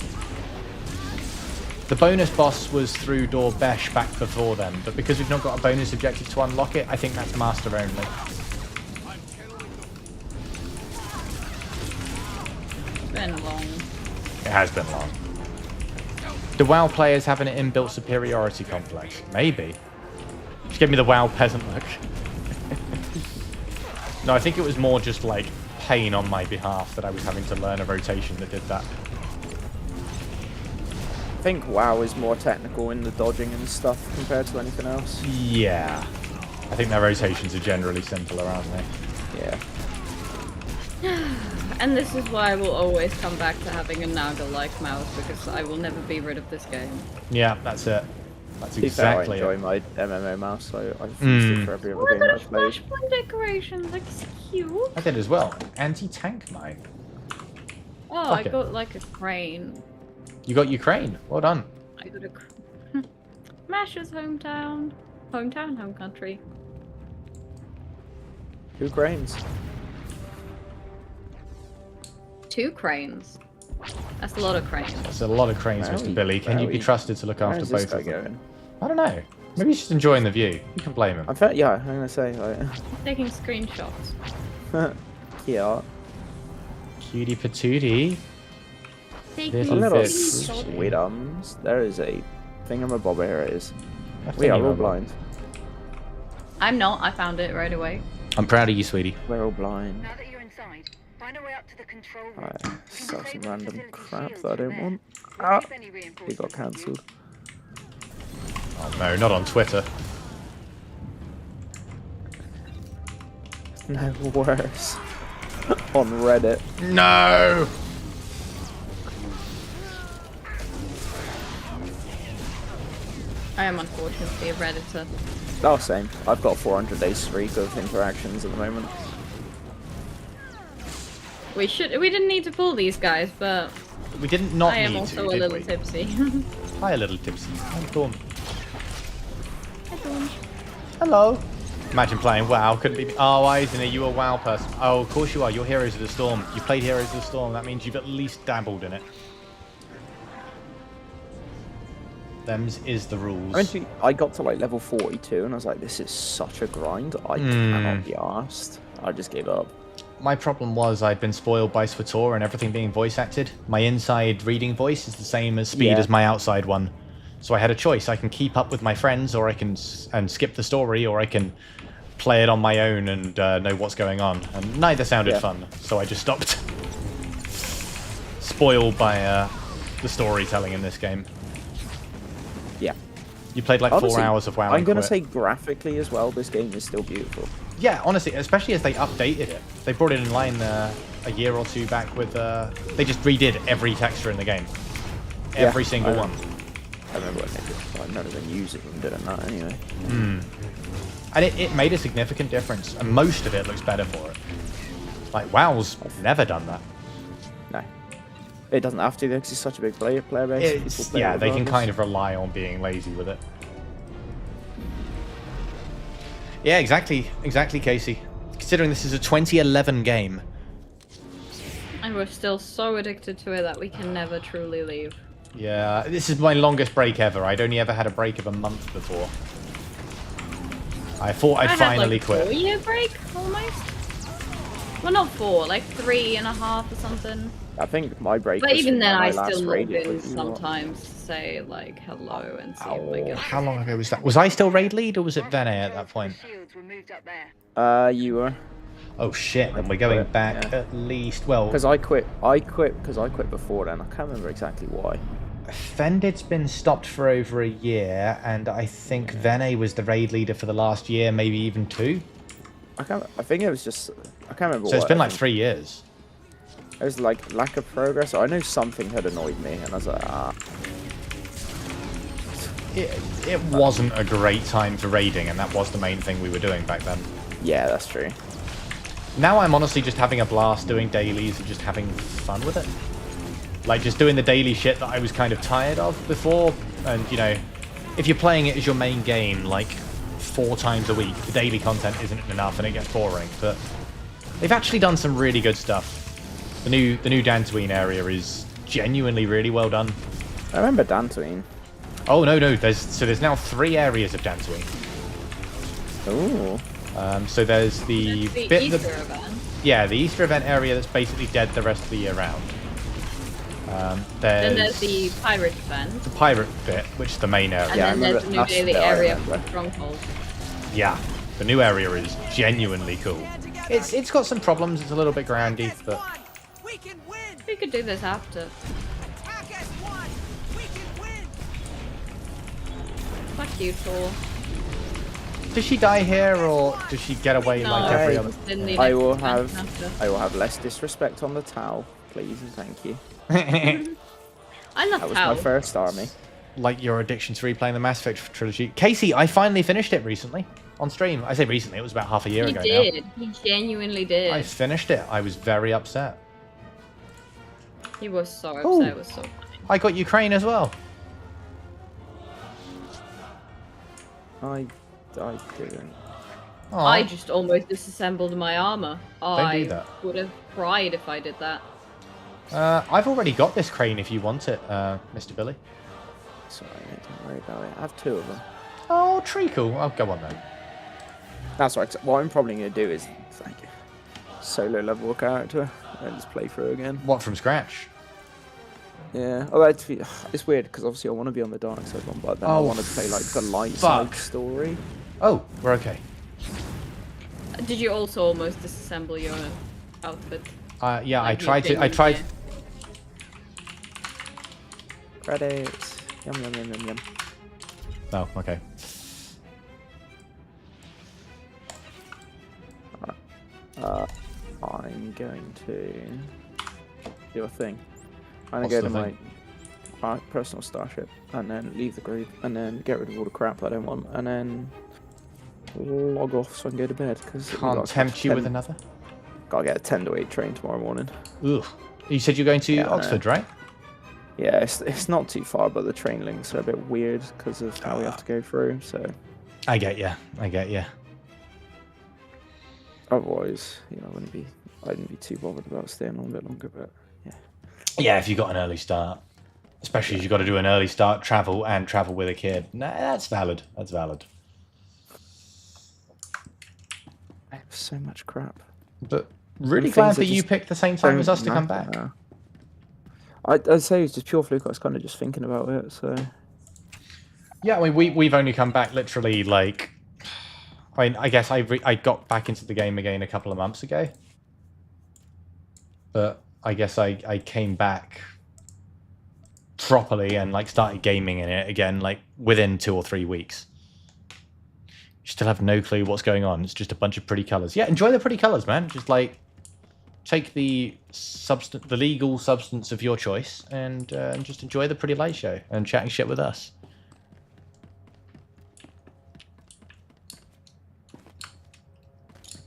The bonus boss was through Door Besh back before then, but because we've not got a bonus objective to unlock it, I think that's master only. It's been long. It has been long. Do WoW players have an inbuilt superiority complex? Maybe. Just give me the WoW peasant look. No, I think it was more just like pain on my behalf that I was having to learn a rotation that did that. I think WoW is more technical in the dodging and stuff compared to anything else. Yeah. I think their rotations are generally simpler, aren't they? Yeah. And this is why I will always come back to having a Naga-like mouse, because I will never be rid of this game. Yeah, that's it. That's To be fair, I exactly enjoy it. my MMO mouse, so I've used it for every other game I've played. Flashpoint decoration, like it's cute. I did as well. Anti-tank mine. Oh, Fuck I it. got like a crane. You got Ukraine. Well done. I got a Mash's hometown. Home country. 2 cranes. 2 cranes. That's a lot of cranes. That's a lot of cranes, Mr. Billy. Can you be trusted to look after Where's this both guy of them? going? I don't know. Maybe he's just enjoying the view. You can blame him. Yeah, I'm gonna say like, Taking screenshots. yeah, Cutie patootie. Taking Little little bit screenshots. creepy. sweetums. There is a thingamabobber. Here it is. I We think are you all will. blind. I'm not. I found it right away. I'm proud of you, sweetie. We're all blind. Now that you're inside inside. Find a way up to the control room. Alright, You can sell some disable the random facility crap shields that I from don't there. want. We'll Ah, keep any he reinforcements got with you. cancelled. Oh no, not on Twitter. No, worse. On Reddit. No! I am unfortunately a redditor. Oh, same. I've got 400-day streak of interactions at the moment. We didn't need to pull these guys, but We didn't not I am need also to, a did little we? tipsy. Hi, a little tipsy. I'm Dawn. Hi, Dawn. Hello. Imagine playing WoW. Couldn't be. Oh, Eisen, are you a WoW person? Oh, of course you are. You're Heroes of the Storm. You played Heroes of the Storm. That means you've at least dabbled in it. Them's is the rules. Eventually, I got to like level 42, and I was like, "This is such a grind. I cannot be arsed." I just gave up. My problem was I'd been spoiled by SWTOR and everything being voice acted. My inside reading voice is the same as speed as my outside one. So I had a choice. I can keep up with my friends, or I can skip the story, or I can play it on my own and know what's going on. And neither sounded fun, so I just stopped. Spoiled by the storytelling in this game. Yeah. You played like Honestly, 4 hours of WoW. I'm gonna quit. say graphically as well, this game is still beautiful. Yeah, honestly, especially as they updated it. They brought it in line a year or two back with... they just redid every texture in the game. Every single one. I remember when they did, like, none of the users were doing that anyway. And it made a significant difference, and most of it looks better for it. Like, WoW's never done that. No. It doesn't have to, though, because it's such a big player base. It's, People play yeah, it they can regardless. kind of rely on being lazy with it. Yeah, exactly, Casey. Considering this is a 2011 game. And we're still so addicted to it that we can never truly leave. Yeah, this is my longest break ever. I'd only ever had a break of a month before. I thought I'd finally had, like, quit. A 4-year break, almost? Well, not 4, like 3.5 or something. I think my break But was even from then, when I last still log raided in with you lot. sometimes to say, like, hello and see if I Oh, get... how long ago was that? Was I still raid lead, or was it Vene at that point? Shields were moved up there. You were. Oh shit, then we're going quit, back yeah. at least, well... Because I quit because I quit before then. I can't remember exactly why. Fended's been stopped for over a year, and I think Vene was the raid leader for the last year, maybe even 2. I think it was just, I can't remember So it's what, been I like think 3 years. It was like lack of progress. I know something had annoyed me, and I was like, ah. It wasn't a great time for raiding, and that was the main thing we were doing back then. Yeah, that's true. Now I'm honestly just having a blast doing dailies and just having fun with it. Like, just doing the daily shit that I was kind of tired of before. And, you know, if you're playing it as your main game, like, 4 times a week, the daily content isn't enough and it gets boring. But they've actually done some really good stuff. The new Dantooine area is genuinely really well done. I remember Dantooine. Oh, no, there's now 3 areas of Dantooine. Ooh. So there's the The bit Easter that... event. Yeah, the Easter event area that's basically dead the rest of the year round. Then there's the pirate event. the pirate bit, which is the main area. And Yeah, I then there's the remember new that's daily the area area. for Stronghold. Yeah, the new area is genuinely cool. It's got some problems. It's a little bit grindy, but We can win! We could do this after. Attack as one! We can win! Fuck you, Thor. does she die here or does she get away No, like every I- other? didn't need I it. will Fantastic. have I will have less disrespect on the Tau, please and thank you. I love That was Tau. my first army. Like your addiction to replaying the Mass Effect trilogy. Casey, I finally finished it recently on stream. I say recently, it was about half a year He ago did. He genuinely did. now. I finished it. I was very upset. He was so upset. Ooh. It was so funny. I got Ukraine as well. I didn't. Aw. I just almost disassembled my armor. do I that. would have cried if I did that. I've already got this crane if you want it, Mr. Billy. Sorry, don't worry about it. I have 2 of them. Oh, treacle. I'll go on then. That's right. What I'm probably going to do is like solo level a character and just play through again. What, from scratch? Yeah, although it's weird because obviously I want to be on the dark side one, but then I Oh, want to play like the light fuck. side story. Oh, we're okay. Did you also almost disassemble your outfit. Yeah, Like, I you tried. genuinely- Credits. Yum yum yum yum yum. Oh, okay. I'm going to do a thing. I'm What's gonna go to the my thing? personal starship and then leave the group and then get rid of all the crap I don't want and then log off so I can go to bed because Can't tempt you with another. Gotta get a 10 to 8 train tomorrow morning. Ugh. You said you're going to Yeah, I know. Oxford, right? Yeah, it's not too far, but the train links are a bit weird because of how we have to go through. So I get you. otherwise, I wouldn't be too bothered about staying on a bit longer. But yeah, Yeah, if you got an early start, especially if you got to do an early start, travel with a kid. Nah, that's valid. That's valid. I have so much crap. But really things glad are that you just picked the same time as us to come back. Now. I'd say it's just pure fluke. I was kind of just thinking about it. So Yeah, I mean, we've only come back literally like. I mean, I guess I got back into the game again a couple of months ago. But I guess I came back properly and like started gaming in it again like within 2 or 3 weeks. You still have no clue what's going on. It's just a bunch of pretty colours. Yeah, enjoy the pretty colours, man. Just like take the legal substance of your choice and just enjoy the pretty light show and chatting shit with us.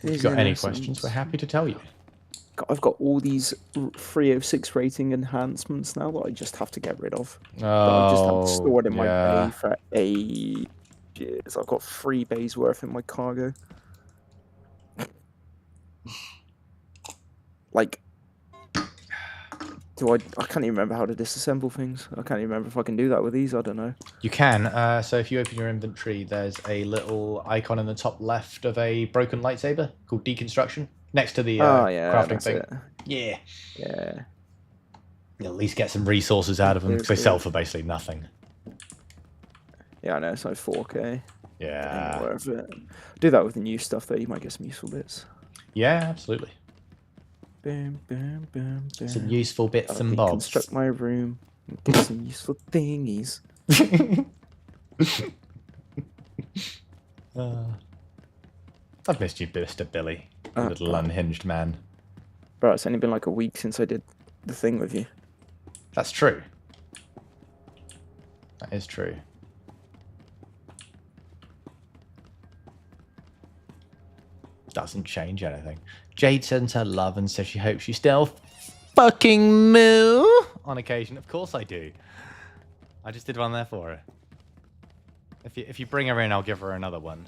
If you've got any questions, we're happy to tell you. I've got all these 306 rating enhancements now that I just have to get rid of. That I just have stored in my bay for ages. I've got 3 bays worth in my cargo. Like, I can't even remember how to disassemble things. I can't even remember if I can do that with these. I don't know. You can. So if you open your inventory, there's a little icon in the top left of a broken lightsaber called deconstruction next to the crafting thing. Yeah. Yeah. You'll at least get some resources out of them because they sell for basically nothing. Yeah, I know. It's like 4K. Yeah. Worth it. Do that with the new stuff though. You might get some useful bits. Yeah, absolutely. Bam, bam, bam, bam. Some useful bits and bobs. Construct my room. Get some useful thingies. I've missed you, Mr. Billy. Little unhinged man. Bro, it's only been like a week since I did the thing with you. That's true. That is true. Doesn't change anything. Jade sends her love and says she hopes you still fucking moo on occasion. Of course I do. I just did one there for her. If you bring her in, I'll give her another one.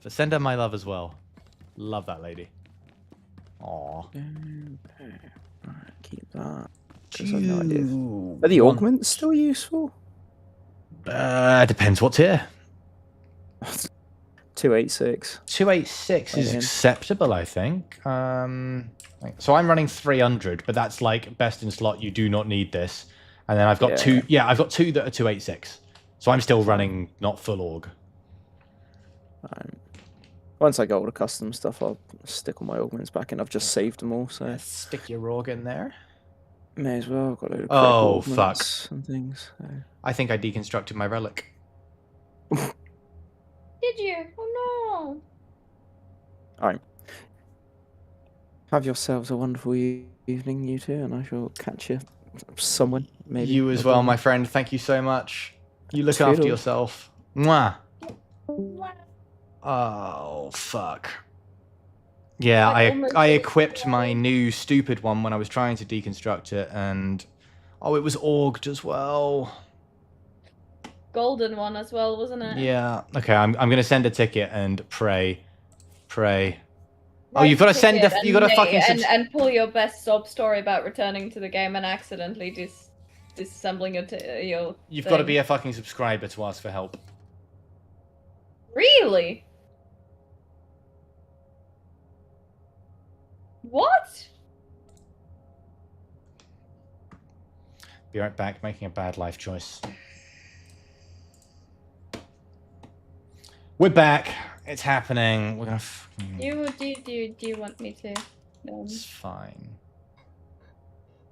But send her my love as well. Love that lady. Aww. Alright, keep that. Because I've no idea. Are the augments still useful? Depends what's here. 286. 286 is acceptable, I think. So I'm running 300, but that's like best in slot. You do not need this. And then I've got two. Yeah, I've got 2 that are 286. So I'm still running not full org. Once I get all the custom stuff, I'll stick all my augments back in. I've just saved them all, so stick your org in there. May as well. I've got a load of fuck and things. So. I think I deconstructed my relic. Did you? Oh no. Alright. Have yourselves a wonderful evening, you two, and I shall catch you somewhere. Maybe. You as well, my friend. Thank you so much. You look after yourself. Mwah. Oh, fuck. Yeah, I equipped my new stupid one when I was trying to deconstruct it, and it was orged as well. Golden one as well, wasn't it? Yeah. Okay, I'm gonna send a ticket and pray. Oh, you've got to send you got to fucking and pull your best sob story about returning to the game and accidentally disassembling your. You've got to be a fucking subscriber to ask for help. Really? What? Be right back, making a bad life choice. We're back. It's happening. We're gonna. Do you want me to? It's fine.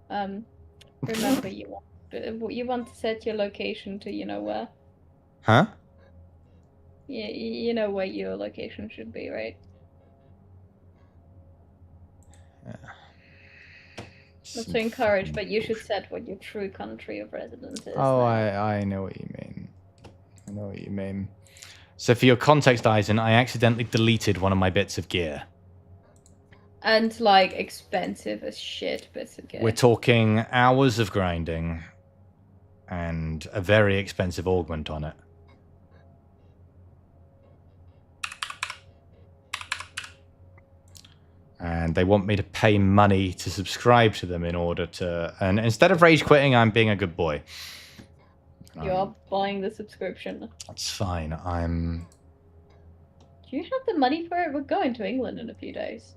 Remember you want to set your location to you know where. Huh? Yeah, you know where your location should be, right? Not to encourage, but you should set what your true country of residence is. Oh, I know what you mean. I know what you mean. So for your context, Eisen, I accidentally deleted one of my bits of gear. And like expensive as shit bits of gear. We're talking hours of grinding and a very expensive augment on it. And they want me to pay money to subscribe to them in order to... And instead of rage quitting, I'm being a good boy. You are buying the subscription. That's fine. I'm... Do you have the money for it? We're going to England in a few days.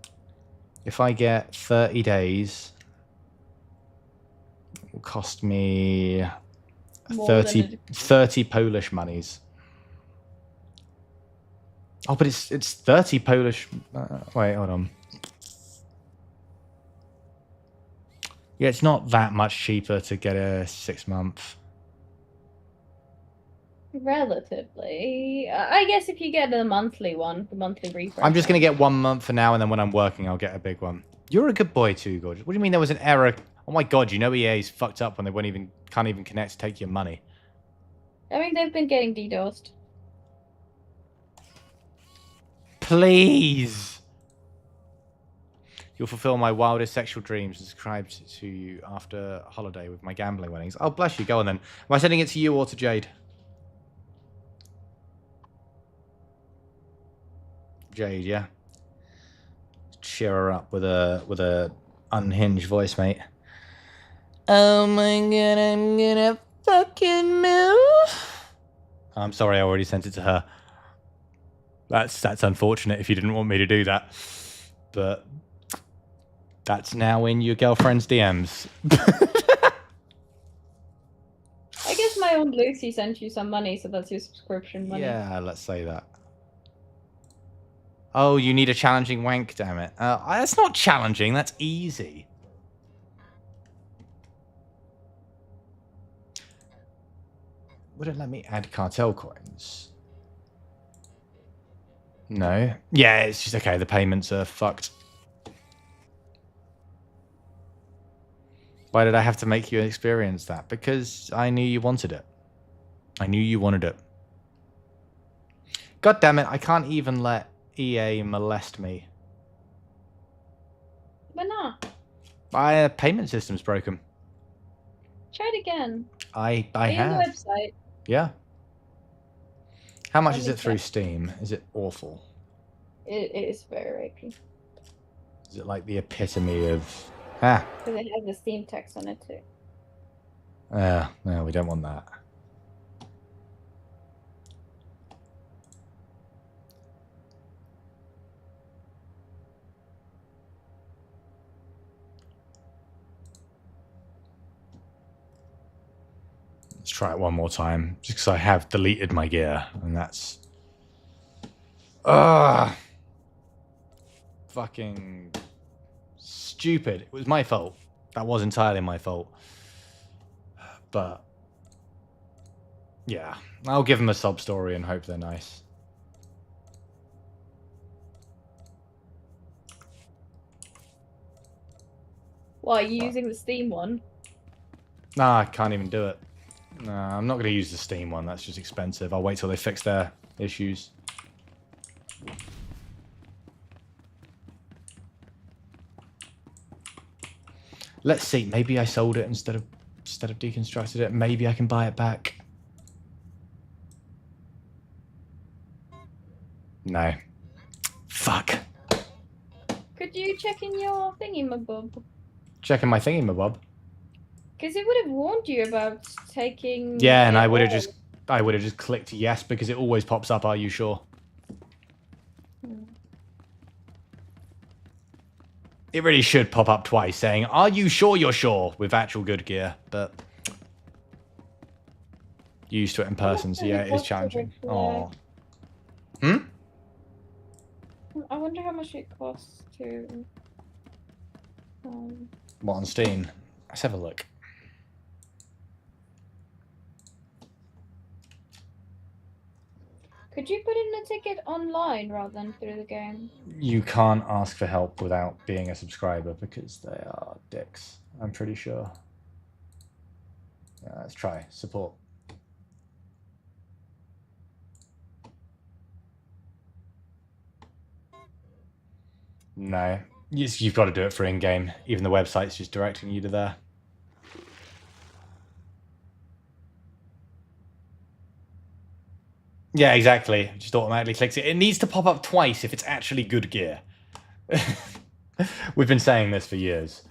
If I get 30 days, it will cost me 30 Polish monies. Oh, but it's 30 Polish... wait, hold on. Yeah, it's not that much cheaper to get a 6-month. Relatively. I guess if you get the monthly one, the monthly refresh. I'm just going to get 1 month for now, and then when I'm working, I'll get a big one. You're a good boy too, Gorgeous. What do you mean there was an error? Oh my god, you know EA's fucked up when they can't even connect to take your money. I mean, they've been getting DDoSed. Please! You'll fulfill my wildest sexual dreams and subscribe to you after a holiday with my gambling winnings. Oh, bless you. Go on then. Am I sending it to you or to Jade? Jade, yeah. Cheer her up with a unhinged voice, mate. Oh my god, I'm gonna fucking move. I'm sorry, I already sent it to her. That's unfortunate if you didn't want me to do that. But that's now in your girlfriend's DMs. I guess my Aunt Lucy sent you some money, so that's your subscription money. Yeah, let's say that. Oh, you need a challenging wank, damn it. That's not challenging, that's easy. Would it let me add cartel coins? No. Yeah, it's just okay, the payments are fucked. Why did I have to make you experience that? Because I knew you wanted it. I knew you wanted it. God damn it, I can't even let EA molest me. Why not? My payment system's broken. Try it again. I Are you have. on the website? Yeah. How much Let is me it through check. Steam? Is it awful? It is very icky. Is it like the epitome of... Ah. Because it has the Steam text on it too. No, we don't want that. Let's try it one more time, just because I have deleted my gear, and that's... Fucking... stupid. It was my fault. That was entirely my fault. But... yeah. I'll give them a sob story and hope they're nice. What, are you using the Steam one? Nah, I can't even do it. Nah, I'm not going to use the Steam one. That's just expensive. I'll wait till they fix their issues. Let's see. Maybe I sold it instead of deconstructed it. Maybe I can buy it back. No. Fuck. Could you check in your thingy-mabob? Checking my thingy-mabob. Because it would have warned you about taking... Yeah, and it I would have all. just clicked yes because it always pops up. Are you sure? It really should pop up twice saying, "Are you sure you're sure?" with actual good gear, but you used to it in person, so yeah, it is challenging. Oh. Hmm? I wonder how much it costs to. What, on Steam? Let's have a look. Could you put in a ticket online rather than through the game? You can't ask for help without being a subscriber because they are dicks, I'm pretty sure. Yeah, let's try support. No, you've got to do it for in-game. Even the website's just directing you to there. Yeah, exactly. It just automatically clicks it. It needs to pop up twice if it's actually good gear. We've been saying this for years.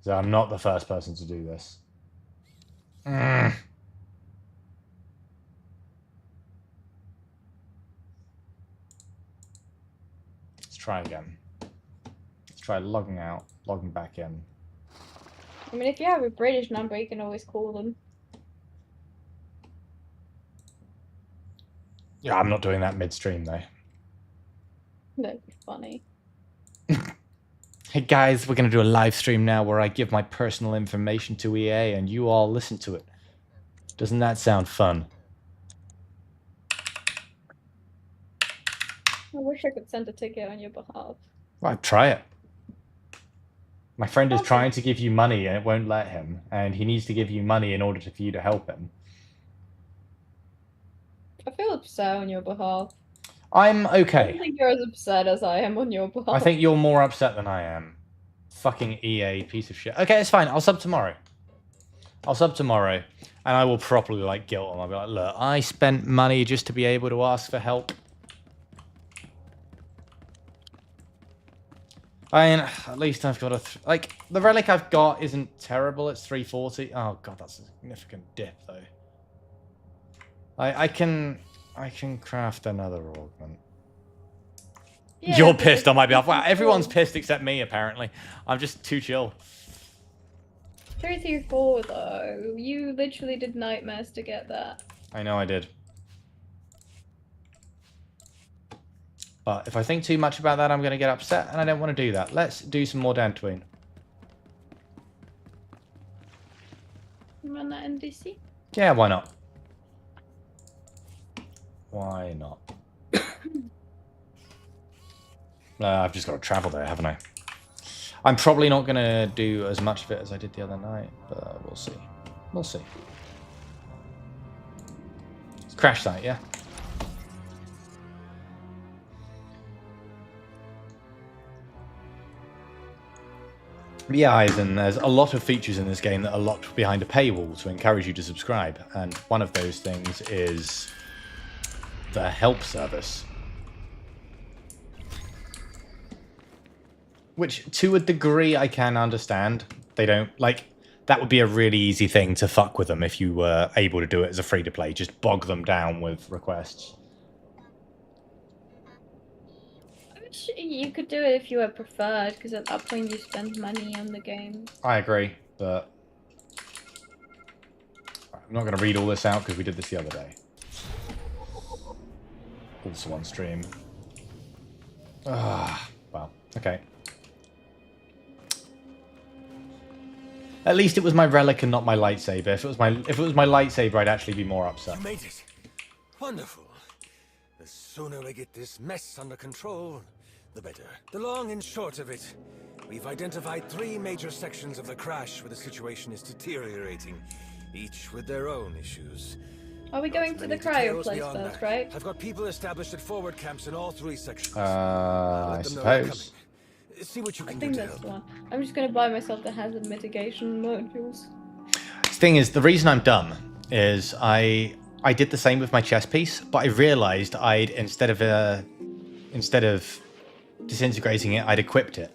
So I'm not the first person to do this. Let's try again. Let's try logging out, logging back in. I mean, if you have a British number, you can always call them. Yeah, I'm not doing that midstream though. That'd be funny. Hey guys, we're going to do a live stream now where I give my personal information to EA and you all listen to it. Doesn't that sound fun? I wish I could send a ticket on your behalf. Well, try it. My friend is trying to give you money and it won't let him, and he needs to give you money in order for you to help him. I feel upset on your behalf. I'm I okay. don't think you're as upset as I am on your behalf. I think you're more upset than I am. Fucking EA piece of shit. Okay, it's fine. I'll sub tomorrow. And I will properly like guilt him. I'll be like, look, I spent money just to be able to ask for help. I mean, at least I've got like, the relic I've got isn't terrible. It's 340. Oh god, that's a significant dip though. I can craft another augment. Yeah, You're but pissed on my behalf. Wow, it's everyone's cool. pissed except me, apparently. I'm just too chill. 334 though. You literally did nightmares to get that. I know I did. But if I think too much about that, I'm going to get upset, and I don't want to do that. Let's do some more Dantooine. Run that NDC? Yeah, why not? Why not? I've just got to travel there, haven't I? I'm probably not going to do as much of it as I did the other night, but we'll see. We'll see. It's crash site, yeah? But yeah, Eisen, there's a lot of features in this game that are locked behind a paywall to encourage you to subscribe, and one of those things is the help service. Which, to a degree, I can understand. They don't, like, that would be a really easy thing to fuck with them if you were able to do it as a free-to-play. Just bog them down with requests. You could do it if you were preferred, because at that point you spend money on the game. I agree, but I'm not going to read all this out because we did this the other day. Also on stream. Ah, well, okay. At least it was my relic and not my lightsaber. If it was my lightsaber, I'd actually be more upset. You made it. Wonderful. The sooner we get this mess under control, the better. The long and short of it, we've identified 3 major sections of the crash where the situation is deteriorating, each with their own issues. Are we going to the cryo place first, right? I've got people established at forward camps in all 3 sections. I Let them know we're suppose. coming. See what you I can think do to that's help. the one. I'm just gonna buy myself the hazard mitigation modules. The thing is, the reason I'm dumb is I did the same with my chess piece, but I realized I'd instead of disintegrating it, I'd equipped it.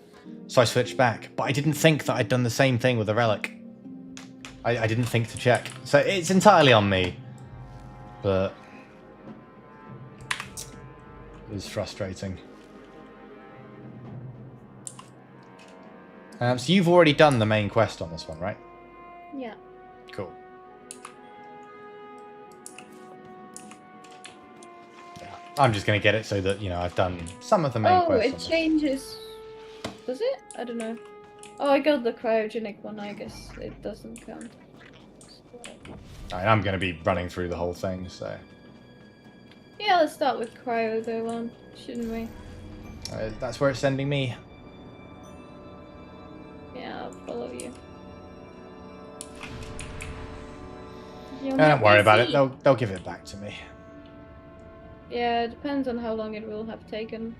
So I switched back, but I didn't think that I'd done the same thing with the relic. I didn't think to check. So it's entirely on me, but it's frustrating. So you've already done the main quest on this one, right? Yeah. Cool. Yeah. I'm just going to get it so that, you know, I've done some of the main quests. Oh, it changes. Does it? I don't know. Oh, I got the cryogenic one. I guess it doesn't count. I'm going to be running through the whole thing, so... Yeah, let's start with cryo though, shouldn't we? That's where it's sending me. Yeah, I'll follow you. Don't worry about it. They'll give it back to me. Yeah, it depends on how long it will have taken.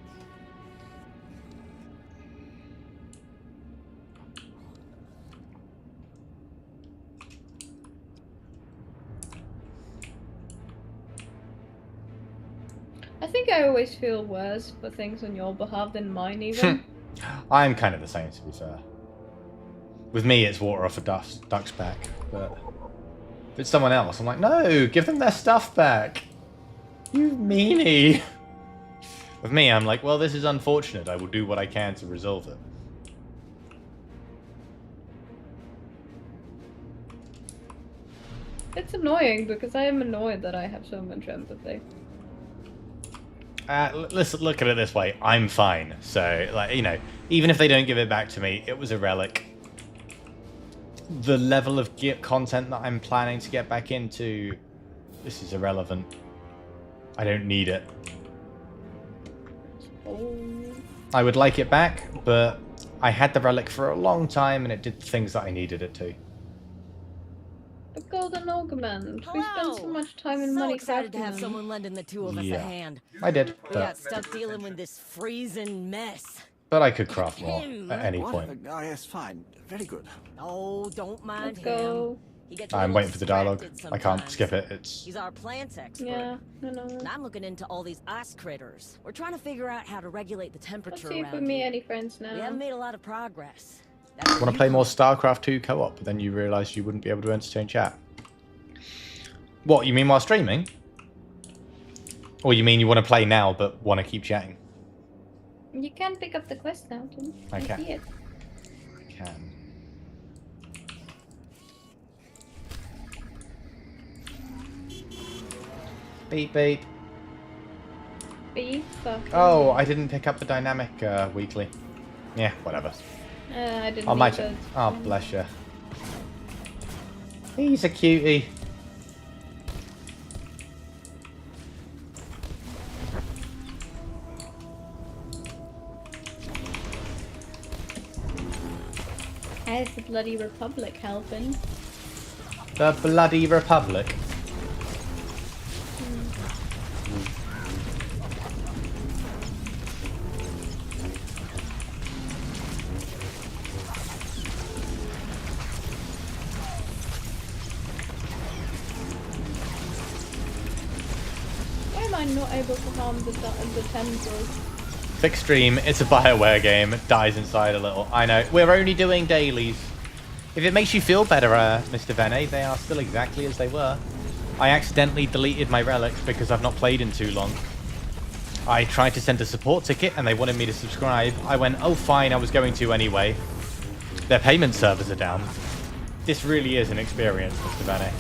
I think I always feel worse for things on your behalf than mine, even. I'm kind of the same, to be fair. With me, it's water off a duck's back, but if it's someone else, I'm like, no, give them their stuff back. You meanie. With me, I'm like, well, this is unfortunate. I will do what I can to resolve it. It's annoying because I am annoyed that I have so much empathy. Let's look at it this way. I'm fine. So, like, you know, even if they don't give it back to me, it was a relic. The level of content that I'm planning to get back into, this is irrelevant. I don't need it. Oh. I would like it back, but I had the relic for a long time and it did the things that I needed it to. The golden augment. We spent so much time and So money excited to crafting have them. someone lending the two of us a hand. I did, We got but, stuck dealing with this freezing mess. but I could craft more at any point. Oh, yes, fine. Very good. Oh, don't mind Let's him. go. He gets a I'm little waiting for the dialogue. distracted I can't sometimes. skip it. It's He's our plants expert. Yeah, I know. And I'm looking into all these ice critters. We're trying to figure out how to regulate the Let's temperature see if we around meet here. any friends now. We haven't made a lot of progress. want to play more StarCraft 2 co-op, but then you realised you wouldn't be able to entertain chat. What, you mean while streaming? Or you mean you want to play now, but want to keep chatting? You can pick up the quest now, Tim. I can. see it. I can. Beep, beep. Be fucking. Oh, I didn't pick up the dynamic weekly. Yeah, whatever. I didn't. Oh, my either. Oh, bless you. He's a cutie. How's the bloody Republic helping? The bloody Republic. Why am I not able to harm the tendrils? Fixed stream, it's a BioWare game. It dies inside a little. I know. We're only doing dailies. If it makes you feel better, Mr. Vene, they are still exactly as they were. I accidentally deleted my relics because I've not played in too long. I tried to send a support ticket and they wanted me to subscribe. I went, oh fine, I was going to anyway. Their payment servers are down. This really is an experience, Mr. Vene.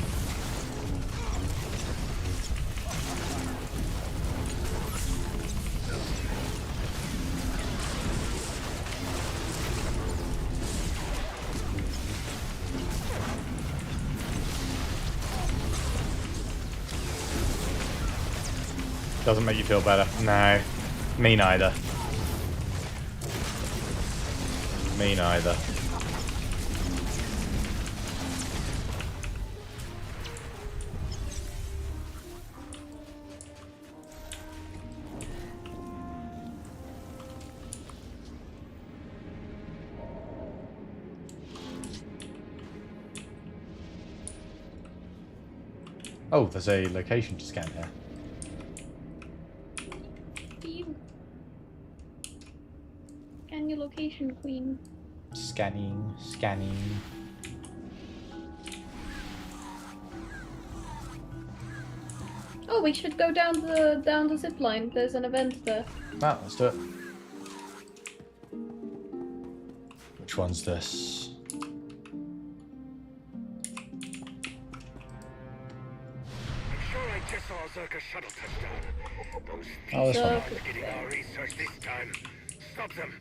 Doesn't make you feel better. No. Me neither. Me neither. Oh, there's a location to scan here. Scan your location, Queen. Scanning, scanning. Oh, we should go down the zip line. There's an event there. Ah, let's do it. Which one's this? I'm sure I just saw a Zerka shuttle touchdown. The Those Oh, that's thieves fine. aren't getting our research this time. Stop them.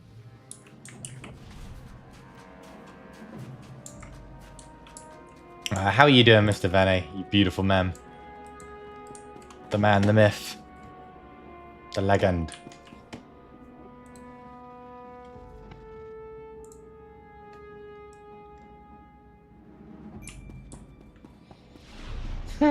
How are you doing, Mr. Vene? You beautiful man. The man, the myth. The legend. It's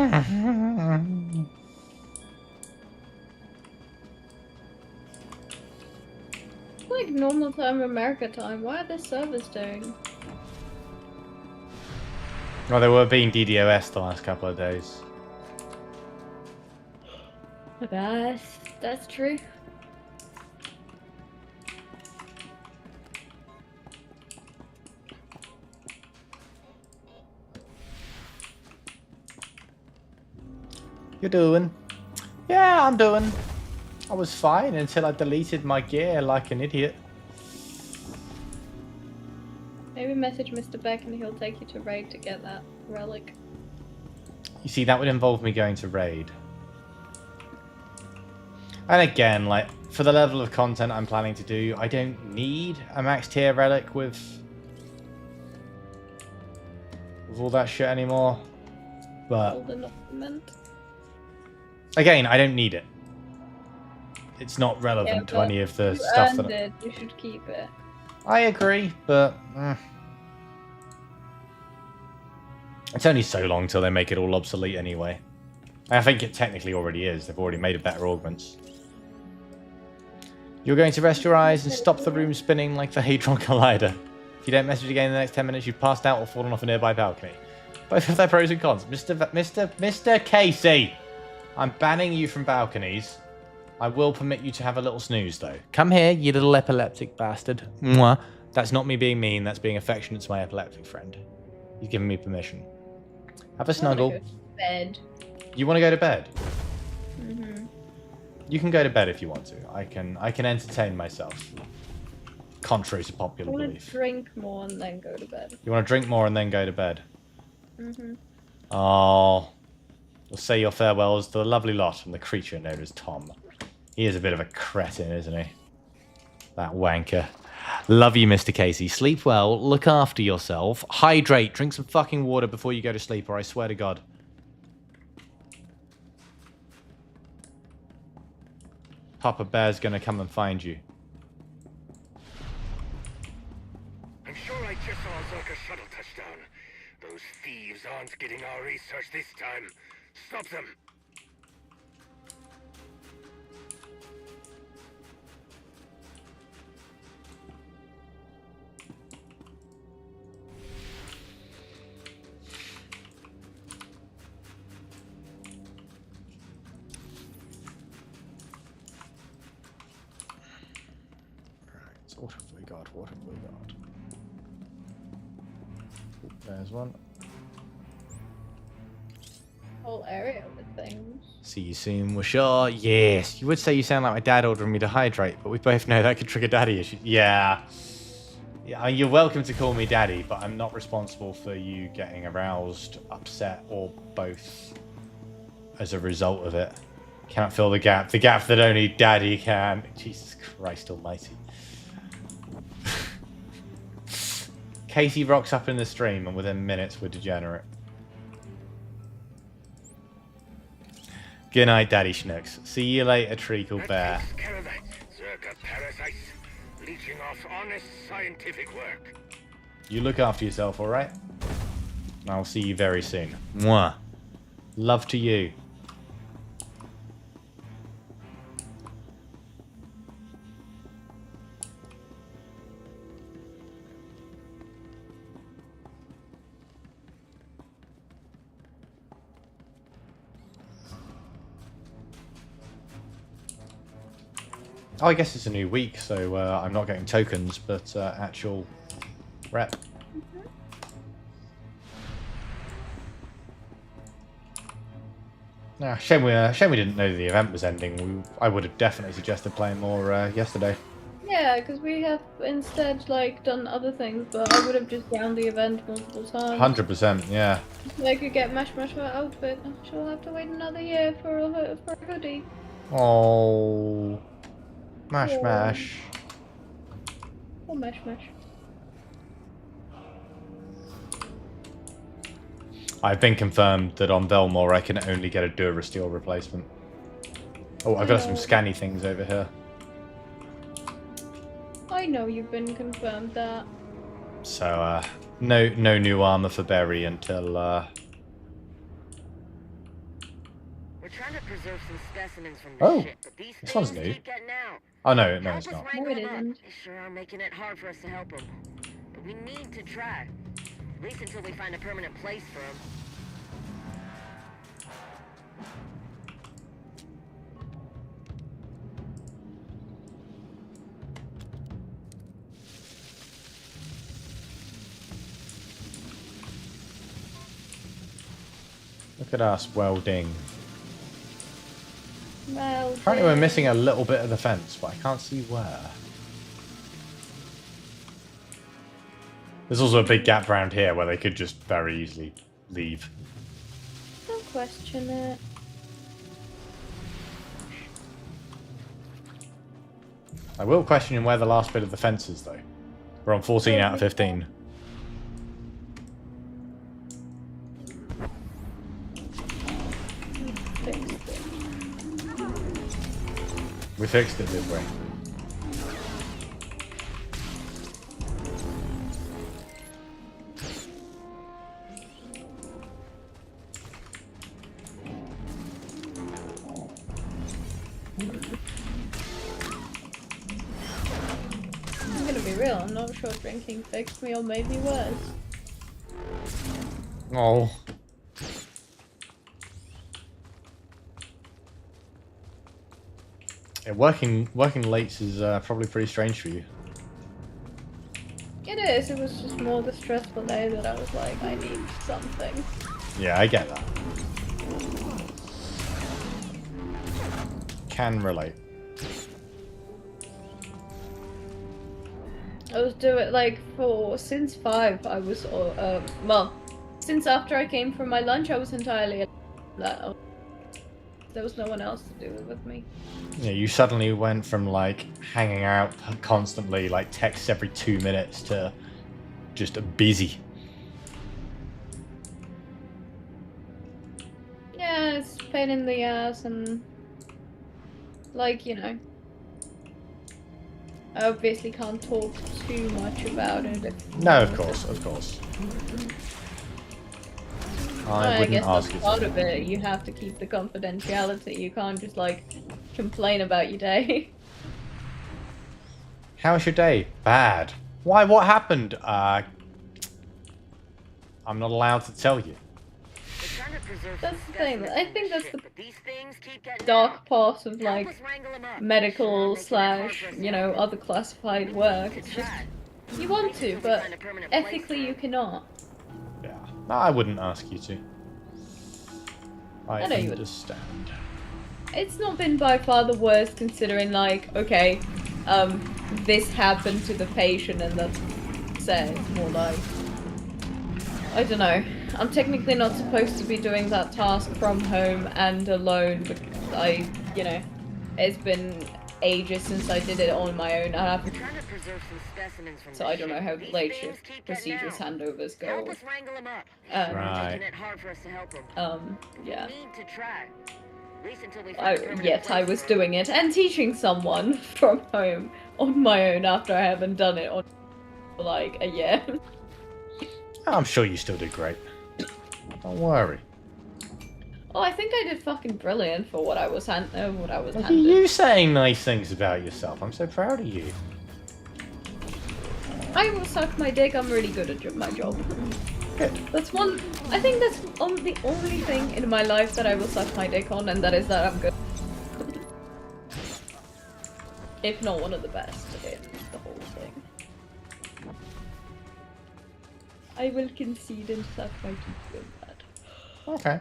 like normal time America time. Why are the servers doing? Well, they were being DDoS the last couple of days. I guess that's true. You're doing? Yeah, I'm doing. I was fine until I deleted my gear like an idiot. Maybe message Mr. Beck and he'll take you to raid to get that relic. You see, that would involve me going to raid. And again, like, for the level of content I'm planning to do, I don't need a max tier relic with all that shit anymore. But All the document. again, I don't need it. It's not relevant to but any of the you stuff that earned it. You should keep it. I agree, but it's only so long till they make it all obsolete anyway. I think it technically already is. They've already made it better augments. You're going to rest your eyes and stop the room spinning like the Hadron Collider. If you don't message again in the next 10 minutes, you've passed out or fallen off a nearby balcony. Both have their pros and cons. Mr. Casey, I'm banning you from balconies. I will permit you to have a little snooze, though. Come here, you little epileptic bastard. Mwah. That's not me being mean. That's being affectionate to my epileptic friend. He's given me permission. Have a snuggle. I wanna go to bed. You want to go to bed? Mm-hmm. You can go to bed if you want to. I can entertain myself. Contrary to I popular want belief. to drink more and then go to bed. You want to drink more and then go to bed? Mm-hmm. Oh. We'll say your farewells to the lovely lot and the creature known as Tom. He is a bit of a cretin, isn't he? That wanker. Love you, Mr. Casey. Sleep well. Look after yourself. Hydrate. Drink some fucking water before you go to sleep, or I swear to God. Papa Bear's gonna come and find you. I'm sure I just saw a Zerka shuttle touchdown. Those thieves aren't getting our research this time. Stop them. So what have we got? What have we got? Ooh, there's one. Whole area with things. See you soon, Washar. Yes, you would say you sound like my dad ordering me to hydrate, but we both know that could trigger daddy issues. Yeah. Yeah, you're welcome to call me daddy, but I'm not responsible for you getting aroused, upset, or both as a result of it. Can't fill the gap that only daddy can. Jesus Christ almighty. Casey rocks up in the stream, and within minutes we're degenerate. Good night, Daddy Schnooks. See you later, Treacle Bear. That takes care of that Zerka parasites, leeching off honest scientific work. You look after yourself, alright? I'll see you very soon. Mwah. Love to you. Oh, I guess it's a new week, so I'm not getting tokens, but actual rep. Shame we didn't know the event was ending. I would have definitely suggested playing more yesterday. Yeah, because we have instead like done other things, but I would have just downed the event multiple times. 100%, yeah. So I could get Mash outfit. She'll have to wait another year for a hoodie. Oh. Mash, Oh. mash. Oh, mash, mash. I've been confirmed that on Belmore I can only get a Dura Steel replacement. Oh, I've got some scanny things over here. I know you've been confirmed that. So, no new armor for Berry until, We're trying to preserve some specimens from the Oh, ship, but these this one's things new. keep getting out. Oh, no, Help it's us not. wrangle No, it them up. isn't. They sure are making it hard for us to help them. But we need to try. At least until we find a permanent place for them. Look at us welding. Well, Apparently we're missing a little bit of the fence, but I can't see where. There's also a big gap around here where they could just very easily leave. don't question it. I will question where the last bit of the fence is, though. We're on 14 out of 15. We fixed it, did we? I'm gonna be real, I'm not sure drinking fixed me or made me worse. Oh. Yeah, working late is probably pretty strange for you. It is, it was just more the stressful day that I was like, I need something. Yeah, I get that. Can relate. I was doing like since 5 I was well, since after I came from my lunch I was entirely that. There was no one else to do it with me. Yeah, you suddenly went from like hanging out constantly, like texts every 2 minutes, to just busy. Yeah, it's a pain in the ass and like, you know, I obviously can't talk too much about it. No, of course. I wouldn't guess ask that's you. part of it. You have to keep the confidentiality. You can't just like complain about your day. How's your day? Bad. Why? What happened? I'm not allowed to tell you. That's the thing. I think that's the dark part of like medical / you know, other classified work. It's just you want to, but ethically you cannot. Yeah. No, I wouldn't ask you to. I know you would. understand. It's not been by far the worst, considering like, okay, this happened to the patient and that's sad. It's more like, I don't know. I'm technically not supposed to be doing that task from home and alone, but you know, it's been ages since I did it on my own. I have, so I don't know how late shift procedures handovers go. Right. Yeah. Yet I was doing it and teaching someone from home on my own after I haven't done it on like a year. I'm sure you still did great. Don't worry. Oh, I think I did fucking brilliant for what I was handed. Look at you saying nice things about yourself. I'm so proud of you. I will suck my dick. I'm really good at my job. Good. That's one. I think that's the only thing in my life that I will suck my dick on, and that is that I'm good. If not one of the best in the whole thing. I will concede and suck my dick with that. Okay.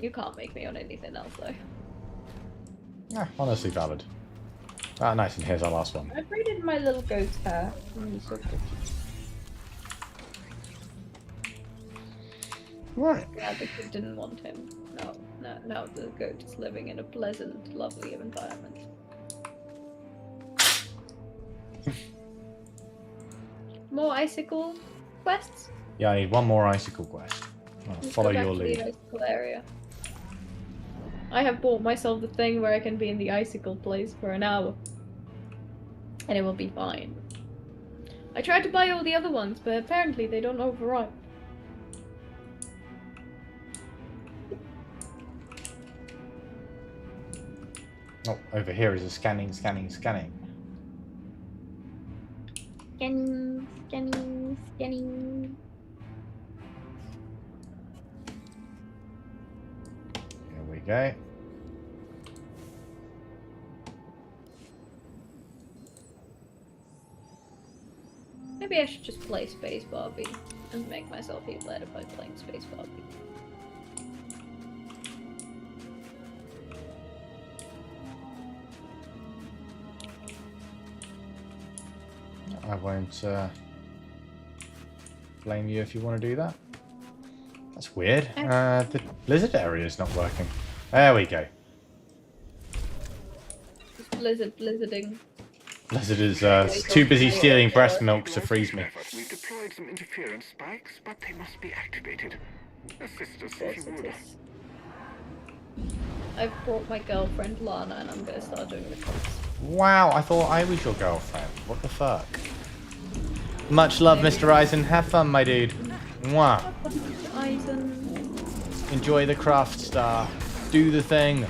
You can't make me on anything else though. Yeah, honestly valid. Ah, nice, and here's our last one. I braided my little goat's hair. So pretty. Right. Yeah, the kid didn't want him. Now the goat is living in a pleasant, lovely environment. More icicle quests? Yeah, I need one more icicle quest. I'll Let's follow go back your to lead. the icicle area. I have bought myself the thing where I can be in the icicle place for an hour. And it will be fine. I tried to buy all the other ones, but apparently they don't override. Oh, over here is a scanning. Scanning. Here we go. Maybe I should just play Space Barbie and make myself feel better by playing Space Barbie. I won't blame you if you want to do that. That's weird. The blizzard area is not working. There we go. Just blizzarding. Blizzard is too busy stealing breast milk to freeze me. We've deployed some interference spikes, but they must be activated. Assist us Of if course you it would. is. I've brought my girlfriend Lana and I'm gonna start doing the quests. Wow, I thought I was your girlfriend. What the fuck? Much love, Mr. Eisen. Have fun, my dude. Mwah. Eisen. Enjoy the craft star. Do the thing.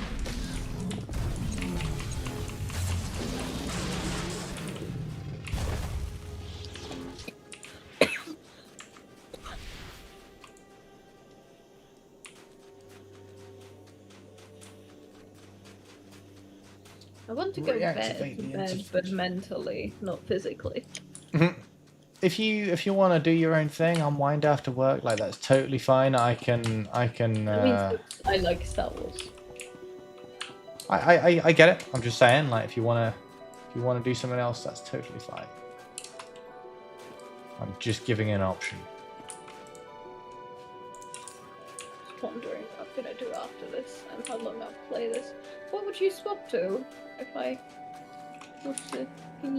I want to go Reactivate to the bed, but mentally, not physically. If you want to do your own thing, unwind after work, like that's totally fine. I can. I like Star Wars. I get it. I'm just saying, like, if you wanna do something else, that's totally fine. I'm just giving an option. Just wondering what I'm gonna do after this and how long I'll play this. What would you swap to if I was to?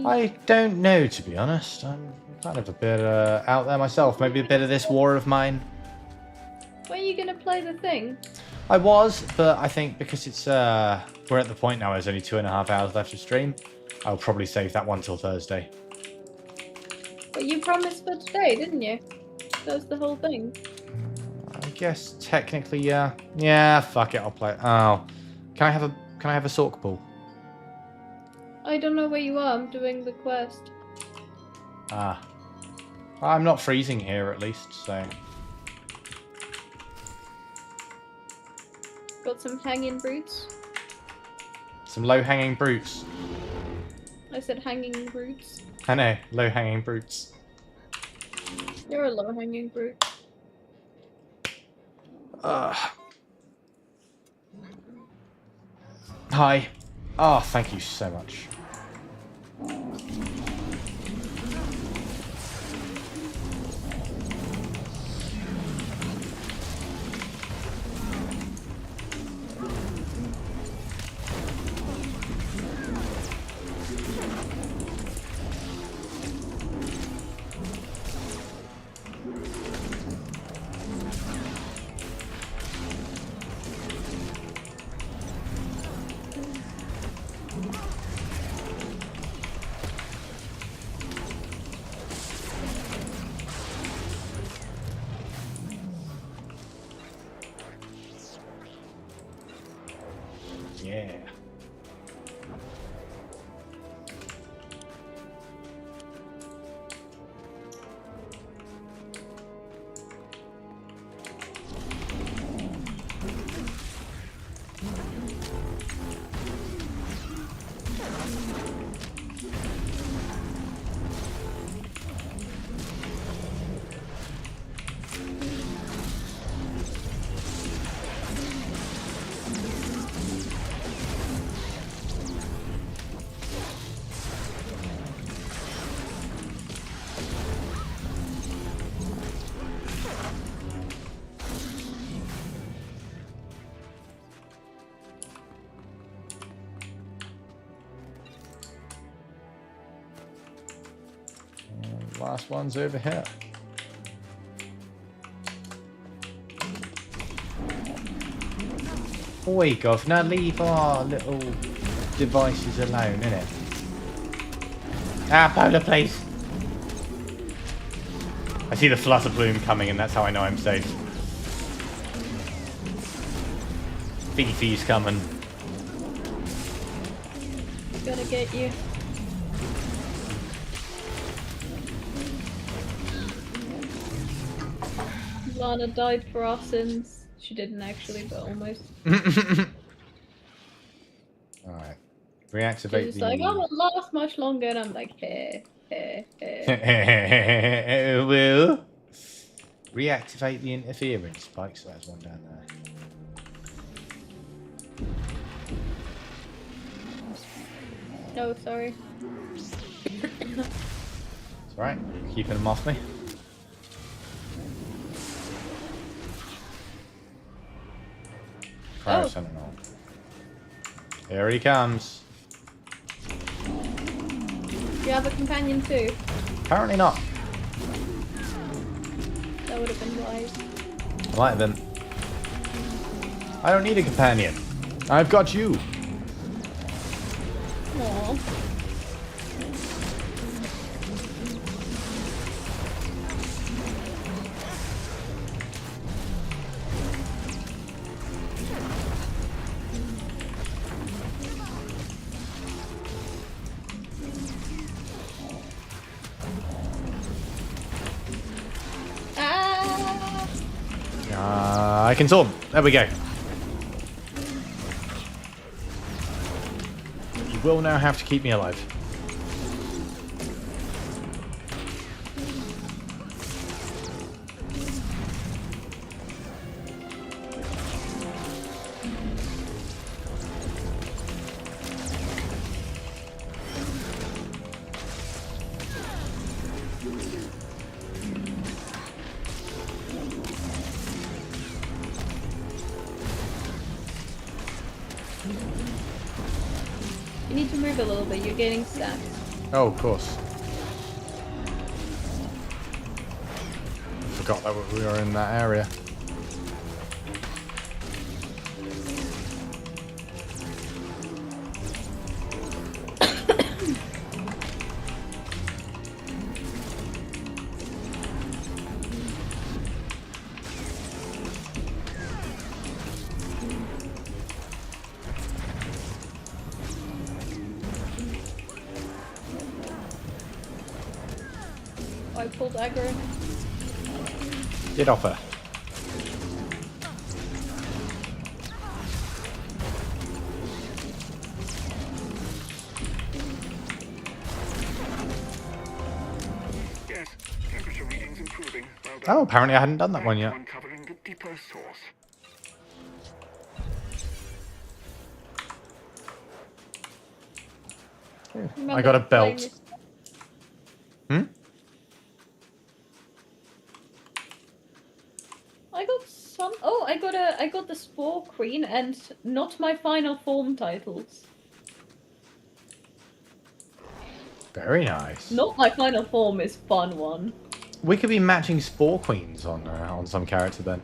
I don't know, to be honest. I'm kind of a bit out there myself. Maybe a bit of this war of mine. When are you gonna play the thing? I was, but I think because it's we're at the point now. There's only 2.5 hours left to stream. I'll probably save that one till Thursday. But you promised for today, didn't you? That was the whole thing. I guess technically, yeah. Yeah, fuck it. I'll play. Oh, can I have a sock ball? I don't know where you are. I'm doing the quest. Ah, I'm not freezing here at least, so. Got some hanging roots. Some low-hanging brutes. I said hanging roots. I know, low-hanging brutes. You're a low-hanging brute. Hi. Oh, thank you so much. Yeah. Last one's over here. Oi, Gov, now leave our little devices alone, innit? Ah, Polar, please. I see the flutter plume coming, and that's how I know I'm safe. Fifi's coming. Gonna get you. Lana died for our sins. She didn't actually, but almost. Alright. Reactivate She's the... like, oh, it lasts much longer, and I'm like, eh. Will. Reactivate the interference spikes. So there's one down there. No, sorry. It's alright. Keeping them off me. Cryo Sentinel. Here he comes. Do you have a companion too? Apparently not. That would have been wise. I might have been. I don't need a companion. I've got you. Aww. I can sword. There we go. You will now have to keep me alive. You need to move a little bit, you're getting stacked. Oh, of course. Forgot that we were in that area. I pulled aggro. Get off her. Yes, temperature readings improving. Well done. Oh, apparently I hadn't done that one yet. Uncovering the deeper source. I got a belt. Hmm? I got some. Oh, I got the Spore Queen and not my final form titles. Very nice. Not my final form is fun one. We could be matching Spore Queens on some character then.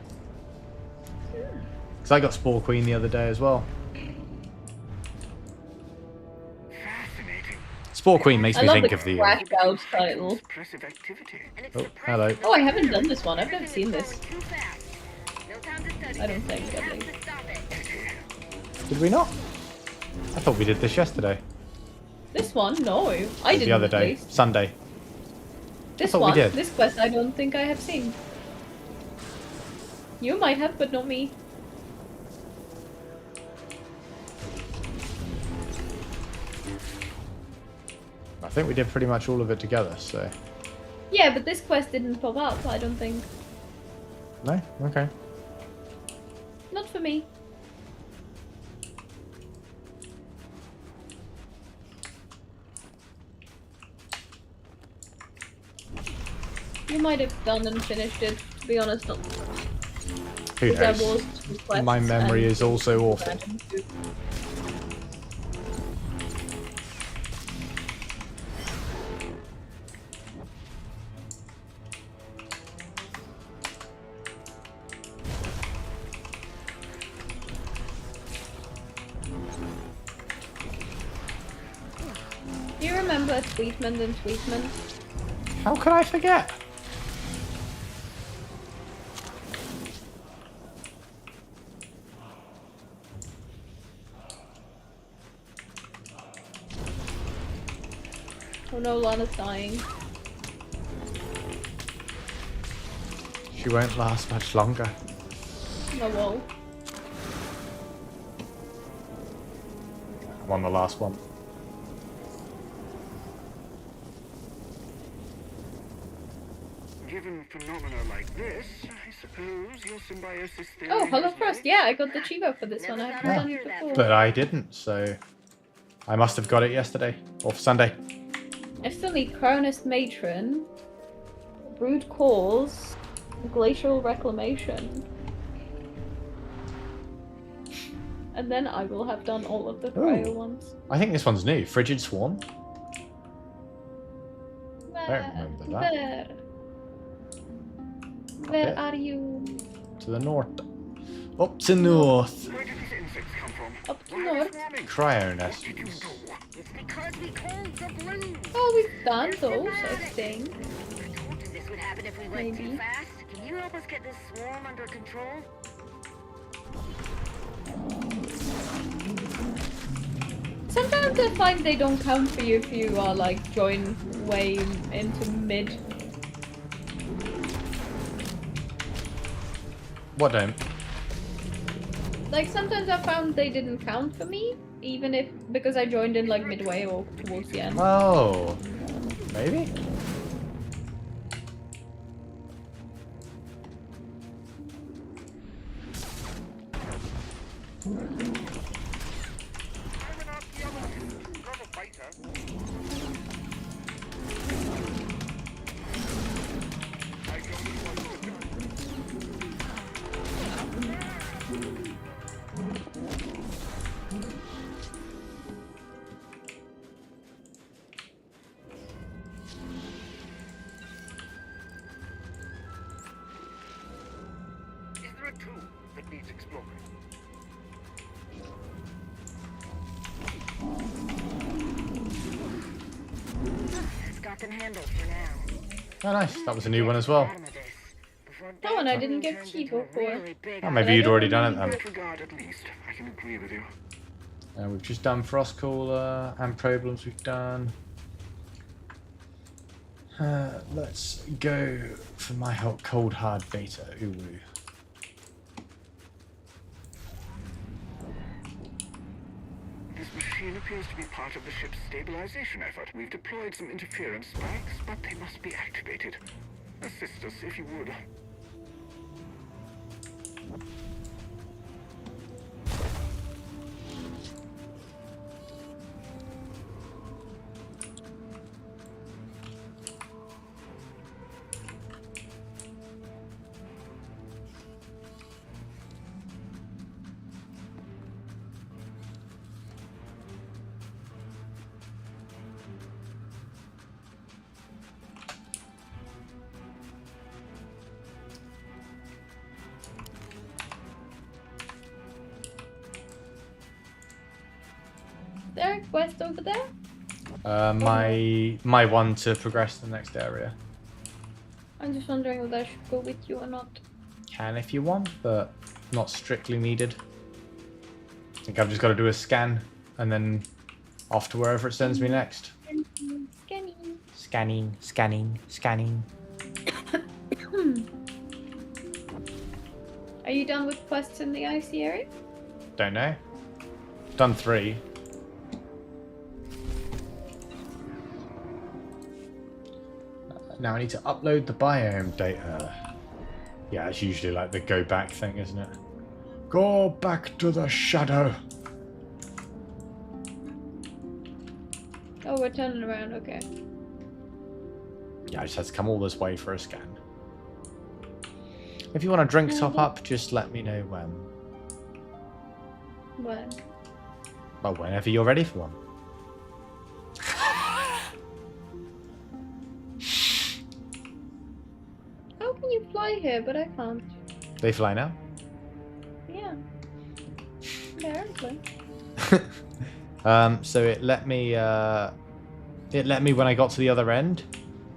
Because I got Spore Queen the other day as well. Fascinating. Spore Queen makes I me love think the of the... Crash Out title. Expressive activity. And it's Oh, surprising hello. that Oh, I haven't done this one. I've never seen this. too fast. No time to study I don't this. think, at Have least. to stop it. Did we not? I thought we did this yesterday. This one? No. I didn't The other at day. least. Sunday. This thought we one, did. this quest I don't think I have seen. You might have, but not me. I think we did pretty much all of it together, so... Yeah, but this quest didn't pop up, I don't think. No? Okay. Not for me. You might have done and finished it, to be honest. Not Who because there knows? was two quests My memory and is also awful. random two. remember Tweetman and Tweetman? How could I forget? Oh no, Lana's dying. She won't last much longer. No, well. I'm on the last one. Given phenomena like this, I suppose your symbiosis theory Oh, Hollow has Frost. legs. Yeah, I got the Chivo for this one. I haven't Yeah. done it before. But I didn't, so I must have got it yesterday or Sunday. I still need Cronus Matron, Brood Cause, Glacial Reclamation. And then I will have done all of the prior ones. I think this one's new. Frigid Swarm. I don't remember that. Where Okay. are you? To the north. Up to north. Where did these insects come from? Up to Why are they north. swarming? Cryo What did you nests. do? It's because we called the balloons. Oh, we've done those, I think. I told you this would happen if we went Maybe. too fast. Can you help us get this swarm under control? Sometimes I find they don't count for you if you are like join way into mid. What don't? Like sometimes I found they didn't count for me, even if because I joined in like midway or towards the end. Oh. Maybe? I'm an archaeologist, not a fighter. I don't need one to gun. Is there a tomb that needs exploring? It's got them handled for now. Oh, nice. That was a new one as well. Bottom of this, before That one I Dayton didn't get turns into Chivo a for. really big Oh, ice maybe you'd don't already done it remember. then. In that regard, at least, I can agree with you. We've just done Frost Caller and Problems we've done. Let's go for my cold hard beta. Ooh. This machine appears to be part of the ship's stabilization effort. We've deployed some interference spikes, but they must be activated. Assist us if you would. There a quest over there? My one to progress to the next area. I'm just wondering whether I should go with you or not. Can if you want, but not strictly needed. I think I've just got to do a scan and then off to wherever it sends me next. Scanning. Scanning, scanning, scanning. Are you done with quests in the icy area? Don't know. Done 3. Now I need to upload the biome data. Yeah, it's usually like the go back thing, isn't it? Go back to the shadow. Oh, we're turning around, okay. Yeah, I just had to come all this way for a scan. If you want a drink top up, just let me know when. When? Well, whenever you're ready for one. How can you fly here, but I can't? They fly now? Yeah. Apparently. So it let me It let me when I got to the other end,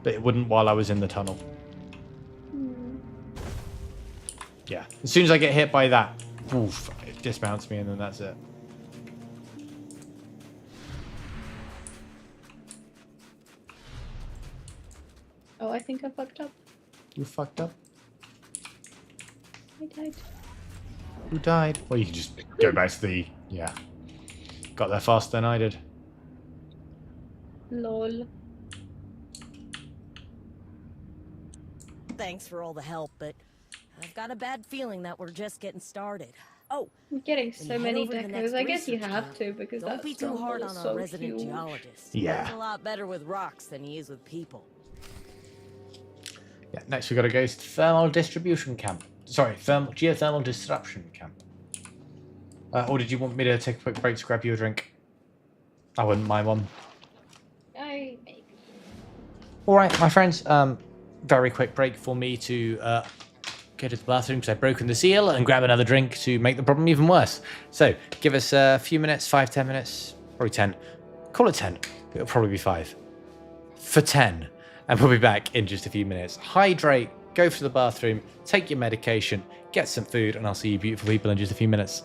but it wouldn't while I was in the tunnel. Yeah. As soon as I get hit by that, oof, it dismounts me and then that's it. Oh, I think I fucked up. You fucked up? I died. Who died? Well, you can just go back to the... Yeah. Got there faster than I did. Lol. Thanks for all the help, but I've got a bad feeling that we're just getting started. Oh, I'm getting when so you head many over to the next decos. I guess you research have camp, to because don't that be too hard stronghold on is our so resident huge. geologist. Yeah. He's a lot better with rocks than he is with people. Yeah, next we've got to go to thermal distribution camp. Sorry, geothermal disruption camp. Or did you want me to take a quick break to grab you a drink? I wouldn't mind one. Maybe. Alright, my friends, very quick break for me to go to the bathroom because I've broken the seal and grab another drink to make the problem even worse. So, give us a few minutes, 5-10 minutes, probably 10. Call it 10. It'll probably be 5. For 10. And we'll be back in just a few minutes. Hydrate, go to the bathroom, take your medication, get some food, and I'll see you beautiful people in just a few minutes.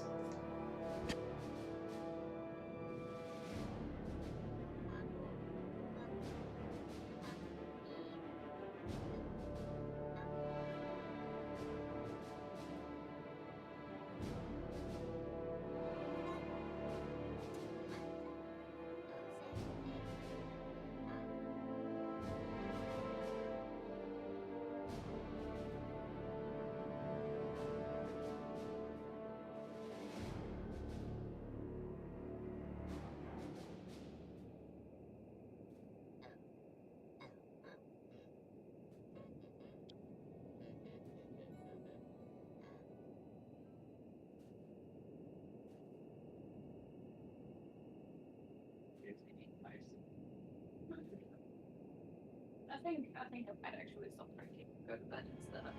I think I might actually stop drinking and go to bed instead of.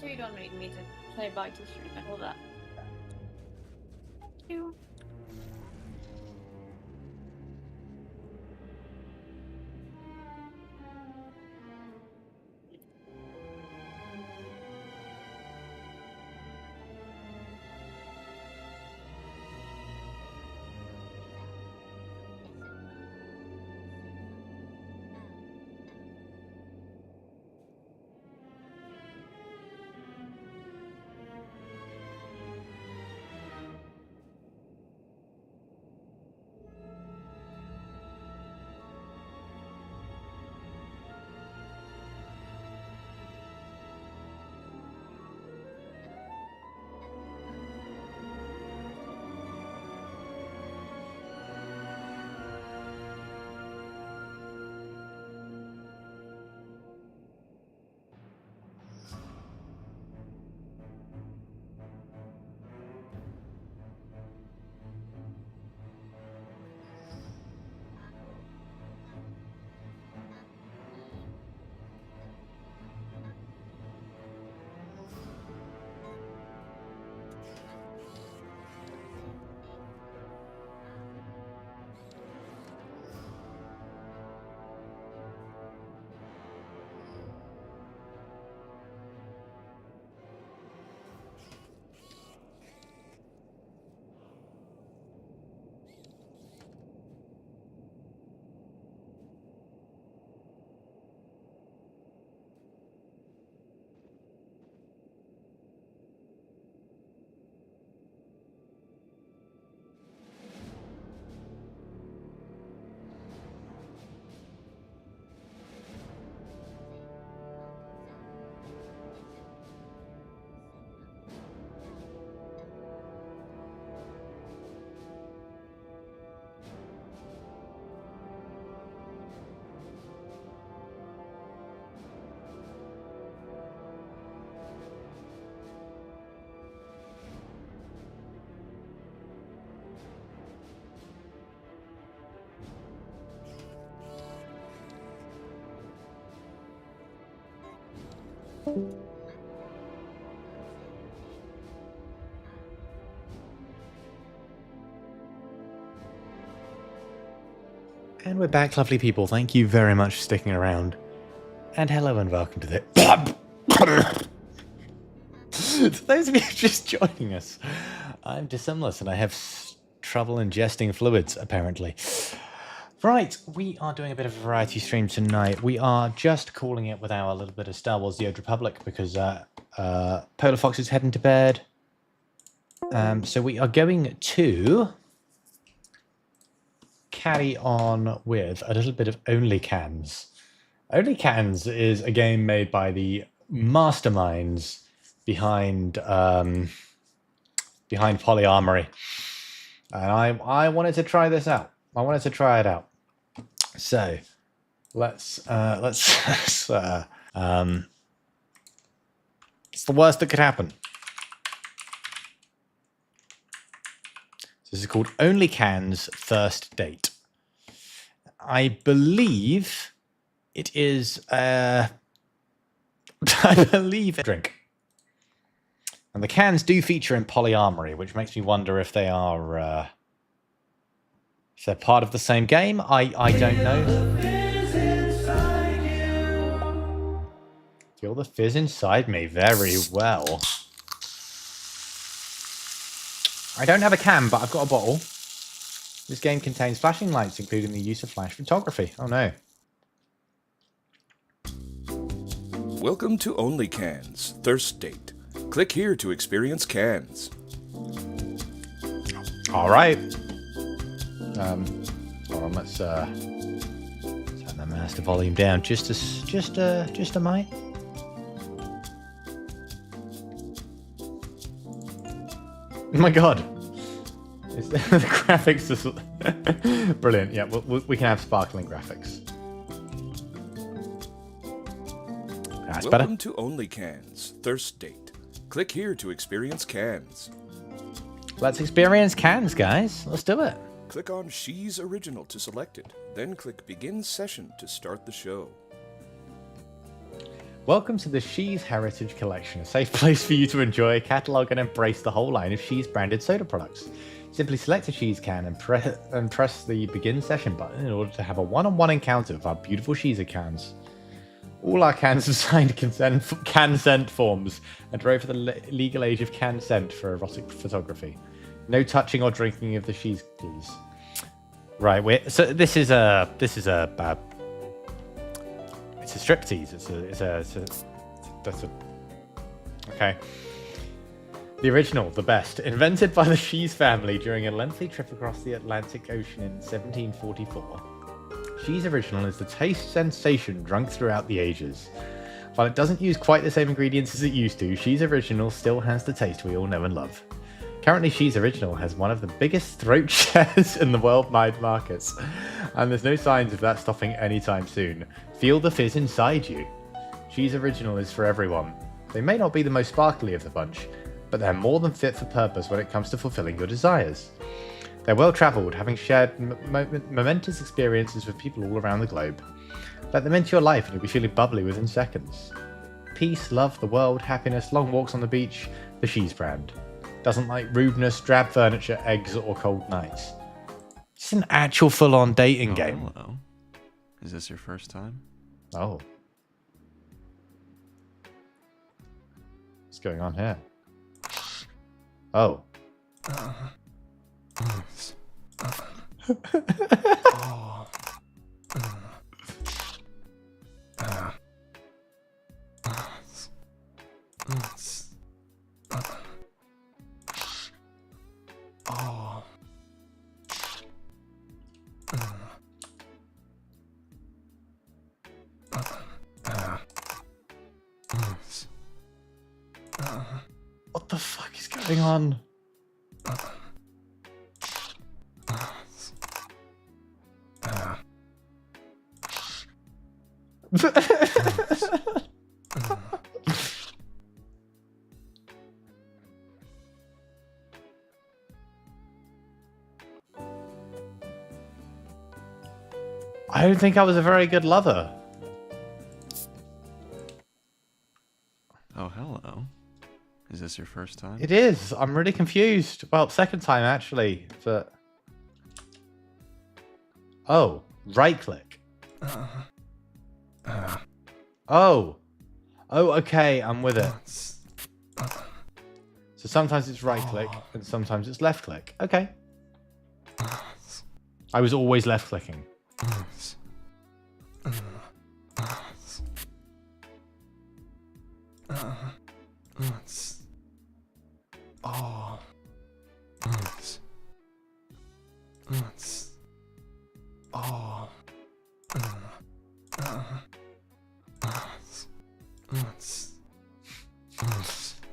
So you don't need me to say bye to stream and all that. Thank you. And we're back, lovely people. Thank you very much for sticking around. And hello and welcome to the... For those of you just joining us, I'm dissimulous and I have trouble ingesting fluids, apparently. Right, we are doing a bit of a variety stream tonight. We are just calling it with our little bit of Star Wars The Old Republic because Polar Fox is heading to bed. So we are going to carry on with a little bit of Only Cans. Only Cans is a game made by the masterminds behind Polyamory, and I wanted to try this out. I wanted to try it out. So let's it's the worst that could happen. This is called Only Cans First Date. I believe it is I believe a drink. And the cans do feature in Polyamory, which makes me wonder if they are if they're part of the same game. I don't know. Feel the fizz inside me. Very well. I don't have a can, but I've got a bottle. This game contains flashing lights, including the use of flash photography. Oh no. Welcome to Only Cans Thirst Date. Click here to experience cans. All right. Hold on, let's turn the master volume down just a mite. Oh my god. The graphics is brilliant. Yeah, we can have sparkling graphics. That's better. Welcome to Only Cans Thirst Date. Click here to experience cans. Let's experience cans, guys. Let's do it. Click on She's Original to select it. Then click Begin Session to start the show. Welcome to the She's Heritage Collection, a safe place for you to enjoy, catalogue and embrace the whole line of She's branded soda products. Simply select a She's can and press the begin session button in order to have a one-on-one encounter with our beautiful She's cans. All our cans have signed consent forms and are over the legal age of consent for erotic photography. No touching or drinking of the She's, please. Right, so this is a striptease. Okay. The original, the best, invented by the She's family during a lengthy trip across the Atlantic Ocean in 1744. She's original is the taste sensation drunk throughout the ages. While it doesn't use quite the same ingredients as it used to, She's original still has the taste we all know and love. Currently, She's original has one of the biggest throat shares in the worldwide markets, and there's no signs of that stopping anytime soon. Feel the fizz inside you. She's original is for everyone. They may not be the most sparkly of the bunch, but they're more than fit for purpose when it comes to fulfilling your desires. They're well-travelled, having shared momentous experiences with people all around the globe. Let them into your life and you'll be feeling bubbly within seconds. Peace, love, the world, happiness, long walks on the beach, the She's brand. Doesn't like rudeness, drab furniture, eggs, or cold nights. It's an actual full-on dating game. Hello. Is this your first time? Oh. What's going on here? Oh. What the fuck is going on? I don't think I was a very good lover. Oh, hello. Is this your first time? It is. I'm really confused. Well, second time actually, but... Oh, right click. Oh. Oh, okay, I'm with it. So sometimes it's right click and sometimes it's left click. Okay. I was always left clicking.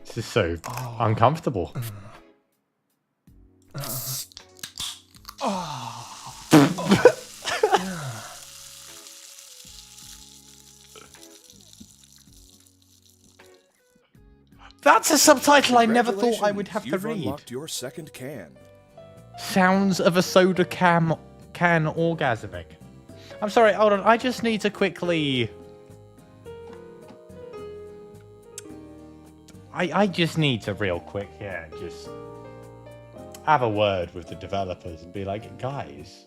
This is so uncomfortable. That's a subtitle I never thought I would have to You've read. unlocked your second can. Sounds of a soda can orgasming. I'm sorry, hold on. I just need to quickly... I just need to real quick here just have a word with the developers and be like, guys...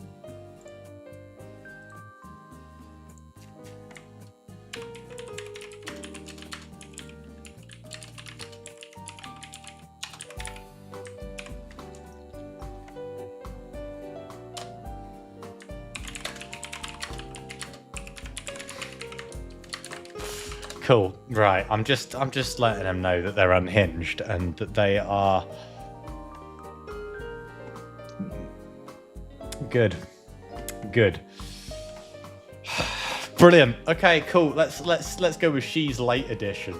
Cool. Right. I'm just letting them know that they're unhinged and that they are good. Good. Brilliant. Okay, cool. Let's go with She's Late Edition.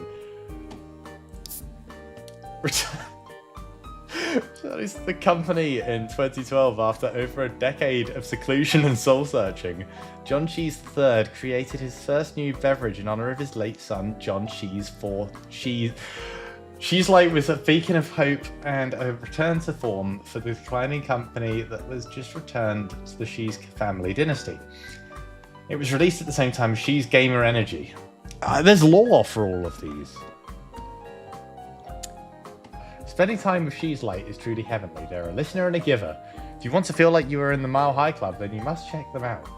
Released the company in 2012 after over a decade of seclusion and soul searching. John She's III created his first new beverage in honor of his late son, John She's IV. She's Late was a beacon of hope and a return to form for the declining company that was just returned to the She's family dynasty. It was released at the same time as She's Gamer Energy. There's lore for all of these. Spending time with She's Light is truly heavenly. They're a listener and a giver. If you want to feel like you are in the Mile High Club, then you must check them out.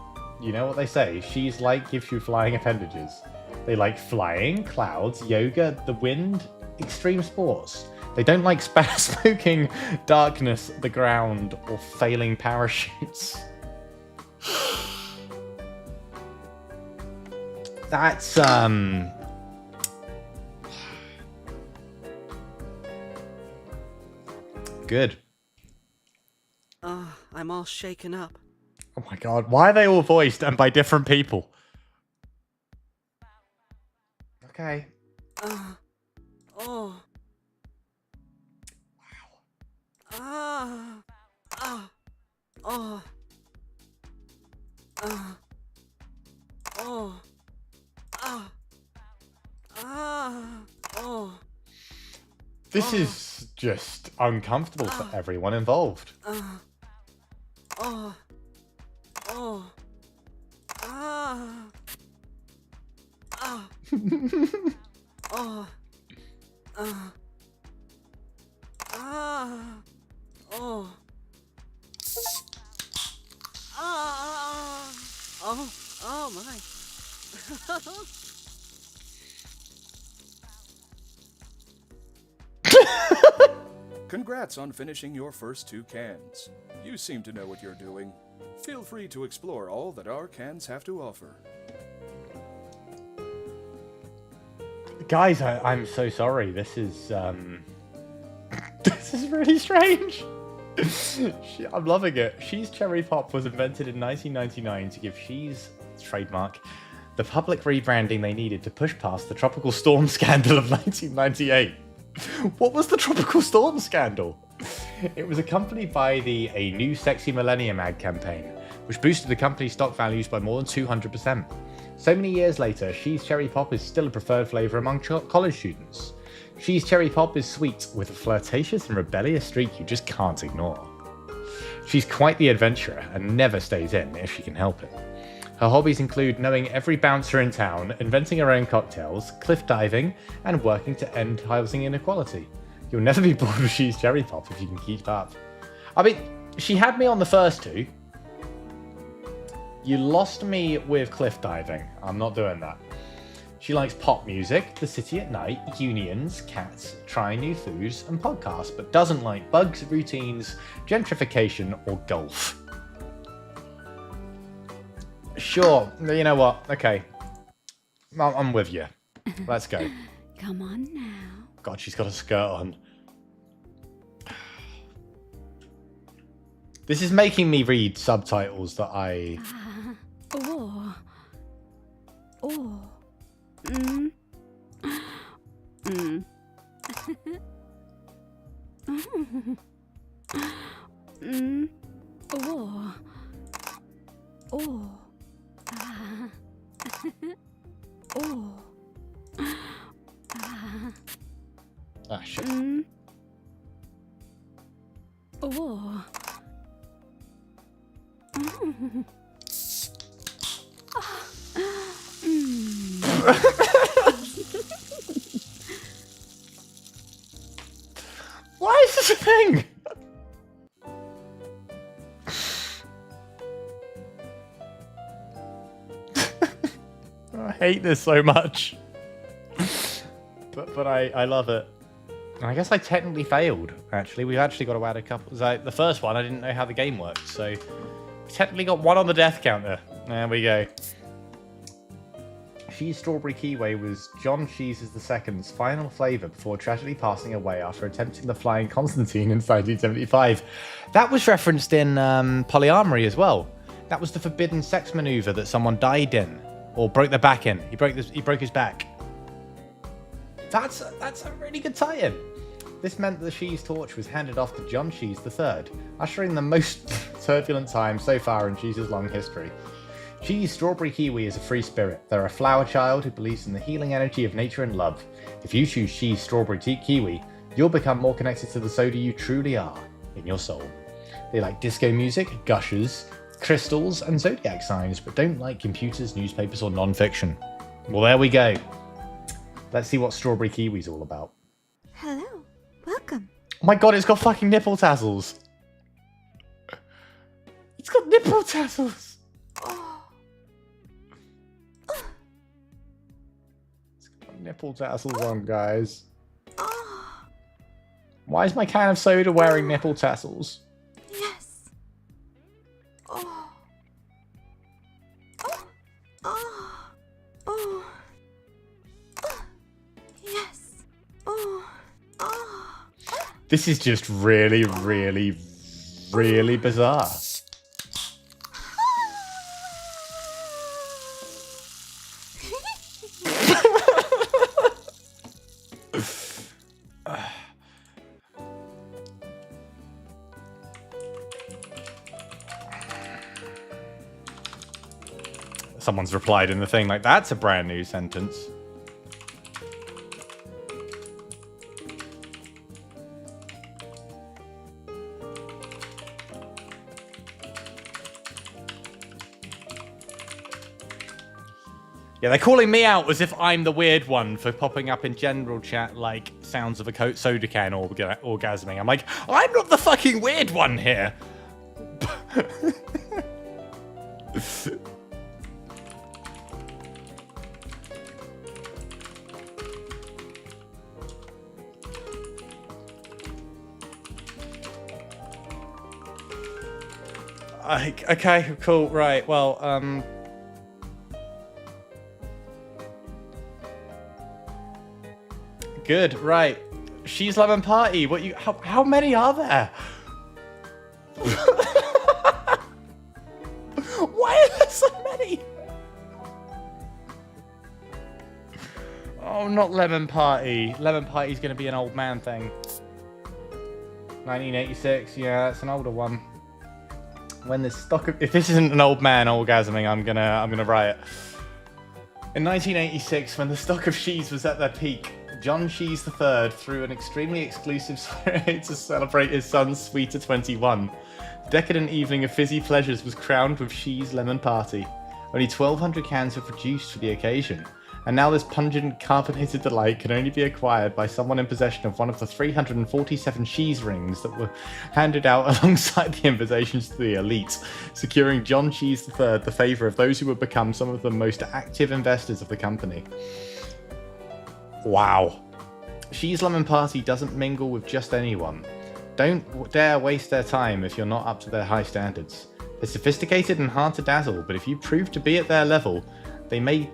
You know what they say, She's Light gives you flying appendages. They like flying, clouds, yoga, the wind, extreme sports. They don't like smoking, darkness, the ground, or failing parachutes. That's, good. I'm all shaken up. Oh my god, why are they all voiced and by different people? Okay. Oh. Wow. Oh. This is just uncomfortable for everyone involved. Oh my. Congrats on finishing your first 2 cans. You seem to know what you're doing. Feel free to explore all that our cans have to offer. Guys, I'm so sorry. This is this is really strange. I'm loving it. She's Cherry Pop was invented in 1999 to give She's trademark the public rebranding they needed to push past the tropical storm scandal of 1998. What was the tropical storm scandal? It was accompanied by A New Sexy Millennium ad campaign, which boosted the company's stock values by more than 200%. So many years later, She's Cherry Pop is still a preferred flavour among college students. She's Cherry Pop is sweet, with a flirtatious and rebellious streak you just can't ignore. She's quite the adventurer and never stays in if she can help it. Her hobbies include knowing every bouncer in town, inventing her own cocktails, cliff diving, and working to end housing inequality. You'll never be bored with She's Cherry Pop if you can keep up. I mean, she had me on the first 2. You lost me with cliff diving. I'm not doing that. She likes pop music, the city at night, unions, cats, trying new foods, and podcasts, but doesn't like bugs, routines, gentrification, or golf. Sure, you know what? Okay. I'm with you. Let's go. Come on now. God, she's got a skirt on. This is making me read subtitles that I... Oh. Mm. Mm. Mm. Oh. Oh. Ah. Oh. Ah, shit. Mm. Oh. Mm. Why is this a thing? I hate this so much. But I love it. I guess I technically failed, actually. We've actually got to add a couple. The first one, I didn't know how the game worked, so we technically got 1 on the death counter. There we go. She's Strawberry Kiwi was John Cheese's II's final flavour before tragically passing away after attempting the Flying Constantine in 1975. That was referenced in Polyamory as well. That was the forbidden sex maneuver that someone died in, or broke their back in. He broke his back. That's a really good tie-in. This meant that the She's torch was handed off to John Cheese III, ushering the most turbulent time so far in Cheese's long history. She's Strawberry Kiwi is a free spirit. They're a flower child who believes in the healing energy of nature and love. If you choose She's Strawberry Kiwi, you'll become more connected to the soda you truly are, in your soul. They like disco music, gushers, crystals, and zodiac signs, but don't like computers, newspapers, or non-fiction. Well, there we go. Let's see what strawberry kiwi's all about. Hello. Welcome. Oh my god, it's got fucking nipple tassels. It's got nipple tassels. It's got nipple tassels on, guys. Why is my can of soda wearing nipple tassels? Yes. Oh. Oh. Oh. Oh. Yes. Oh. Oh. This is just really, really, really bizarre. Someone's replied in the thing like, that's a brand new sentence. Yeah, they're calling me out as if I'm the weird one for popping up in general chat like sounds of a soda can orgasming. I'm like, I'm not the fucking weird one here. Okay, cool, right, well, good, right. She's Lemon Party, what you, how many are there? Why are there so many? Oh, not Lemon Party. Lemon Party's gonna be an old man thing. 1986, yeah, that's an older one. When the stock of, if this isn't an old man orgasming, I'm gonna riot. In 1986, when the stock of Shees was at their peak, John Shees III threw an extremely exclusive parade to celebrate his son's sweeter 21. The decadent evening of fizzy pleasures was crowned with Shees Lemon Party. Only 1,200 cans were produced for the occasion, and now this pungent carbonated delight can only be acquired by someone in possession of one of the 347 Shees rings that were handed out alongside the invitations to the elite, securing John Shees III the favour of those who would become some of the most active investors of the company. Wow. Shees Lemon Party doesn't mingle with just anyone. Don't dare waste their time if you're not up to their high standards. They're sophisticated and hard to dazzle, but if you prove to be at their level, they may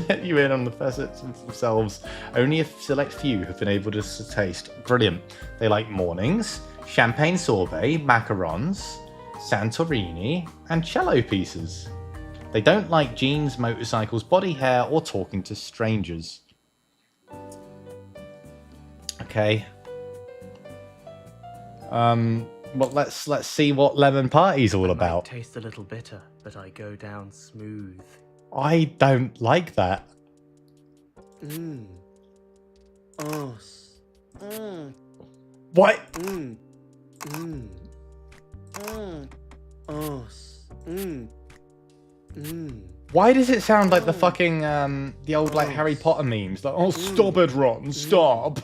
let you in on the facets themselves. Only a select few have been able to taste. Brilliant. They like mornings, champagne sorbet, macarons, Santorini, and cello pieces. They don't like jeans, motorcycles, body hair, or talking to strangers. Okay. Well, let's see what Lemon Party's all about. Taste a little bitter, but I go down smooth. I don't like that. What? Why does it sound like the fucking the old like Harry Potter memes? Like, oh, stop it, Ron, stop.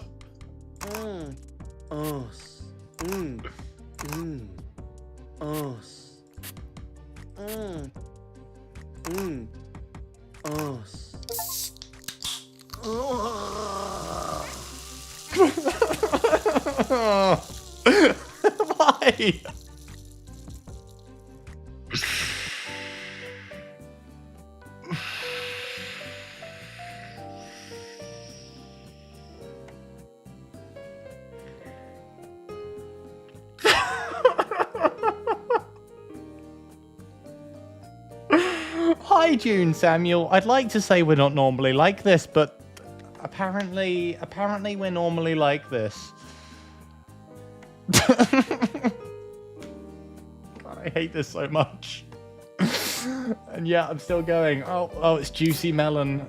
Why? Hi, June Samuel. I'd like to say we're not normally like this, but apparently we're normally like this. God, I hate this so much. And yeah, I'm still going. Oh, it's Juicy Melon.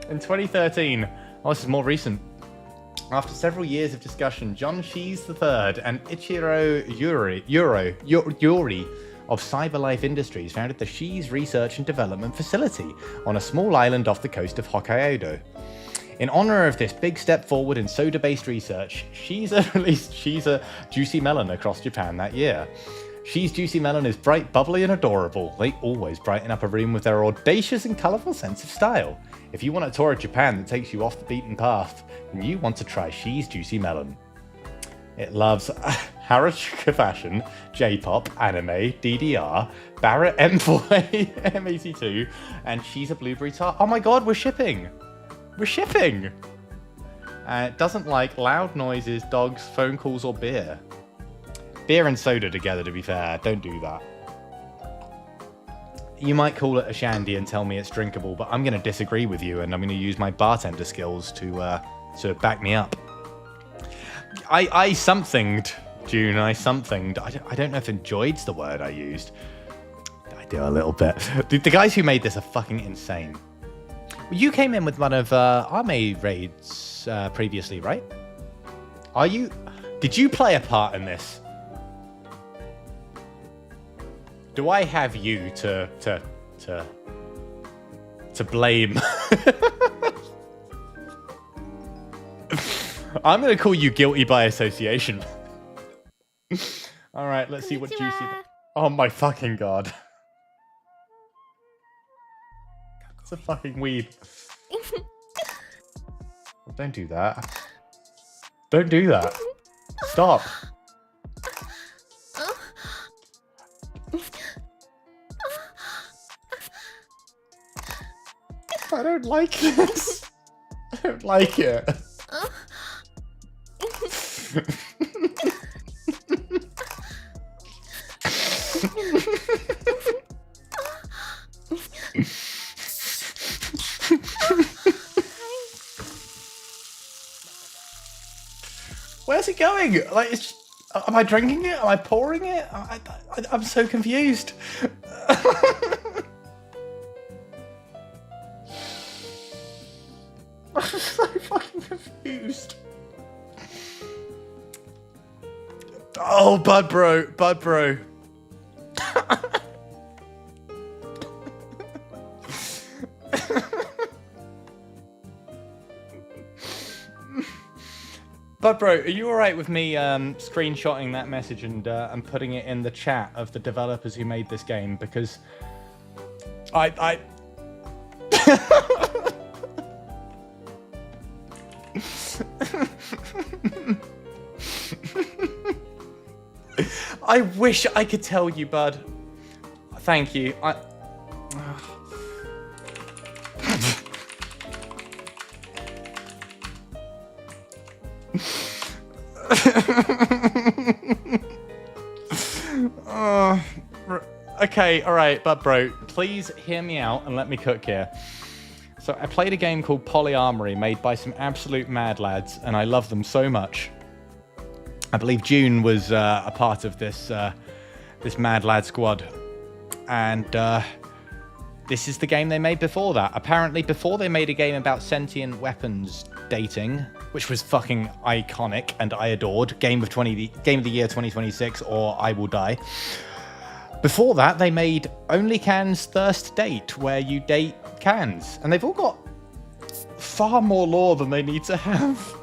In 2013, this is more recent. After several years of discussion, John Shees III and Ichiro Yuri of CyberLife Industries founded the Shees Research and Development Facility on a small island off the coast of Hokkaido. In honor of this big step forward in soda-based research, Shiza released Shiza Juicy Melon across Japan that year. She's Juicy Melon is bright, bubbly, and adorable. They always brighten up a room with their audacious and colourful sense of style. If you want a tour of Japan that takes you off the beaten path, then you want to try She's Juicy Melon. It loves Harajuku fashion, J-pop, anime, DDR, Barrett M4A, M82, and she's a blueberry tart. Oh my god, we're shipping! We're shipping! It doesn't like loud noises, dogs, phone calls, or beer. Beer and soda together, to be fair. Don't do that. You might call it a shandy and tell me it's drinkable, but I'm going to disagree with you, and I'm going to use my bartender skills to back me up. I somethinged, June. I somethinged. I don't know if enjoyed's the word I used. I do a little bit. The guys who made this are fucking insane. You came in with one of our maid raids previously, right? Are you? Did you play a part in this? Do I have you to blame? I'm gonna call you guilty by association. All right, let's see what Juicy. Oh my fucking god! It's a fucking weeb. Don't do that. Don't do that. Stop. I don't like this. I don't like it. Where's it going? Like, am I drinking it? Am I pouring it? I'm so confused. I'm so fucking confused. Oh, Bud Bro. Bud Bro, are you alright with me screenshotting that message and putting it in the chat of the developers who made this game? Because I I wish I could tell you, Bud. Thank you. Okay, alright, but bro, please hear me out and let me cook here. So I played a game called Polyamory made by some absolute mad lads, and I love them so much. I believe June was a part of this this mad lad squad, and this is the game they made before that. Apparently, before they made a game about sentient weapons dating, which was fucking iconic and I adored. Game of the year 2026, or I will die. Before that, they made Only Cans Thirst Date, where you date cans, and they've all got far more lore than they need to have.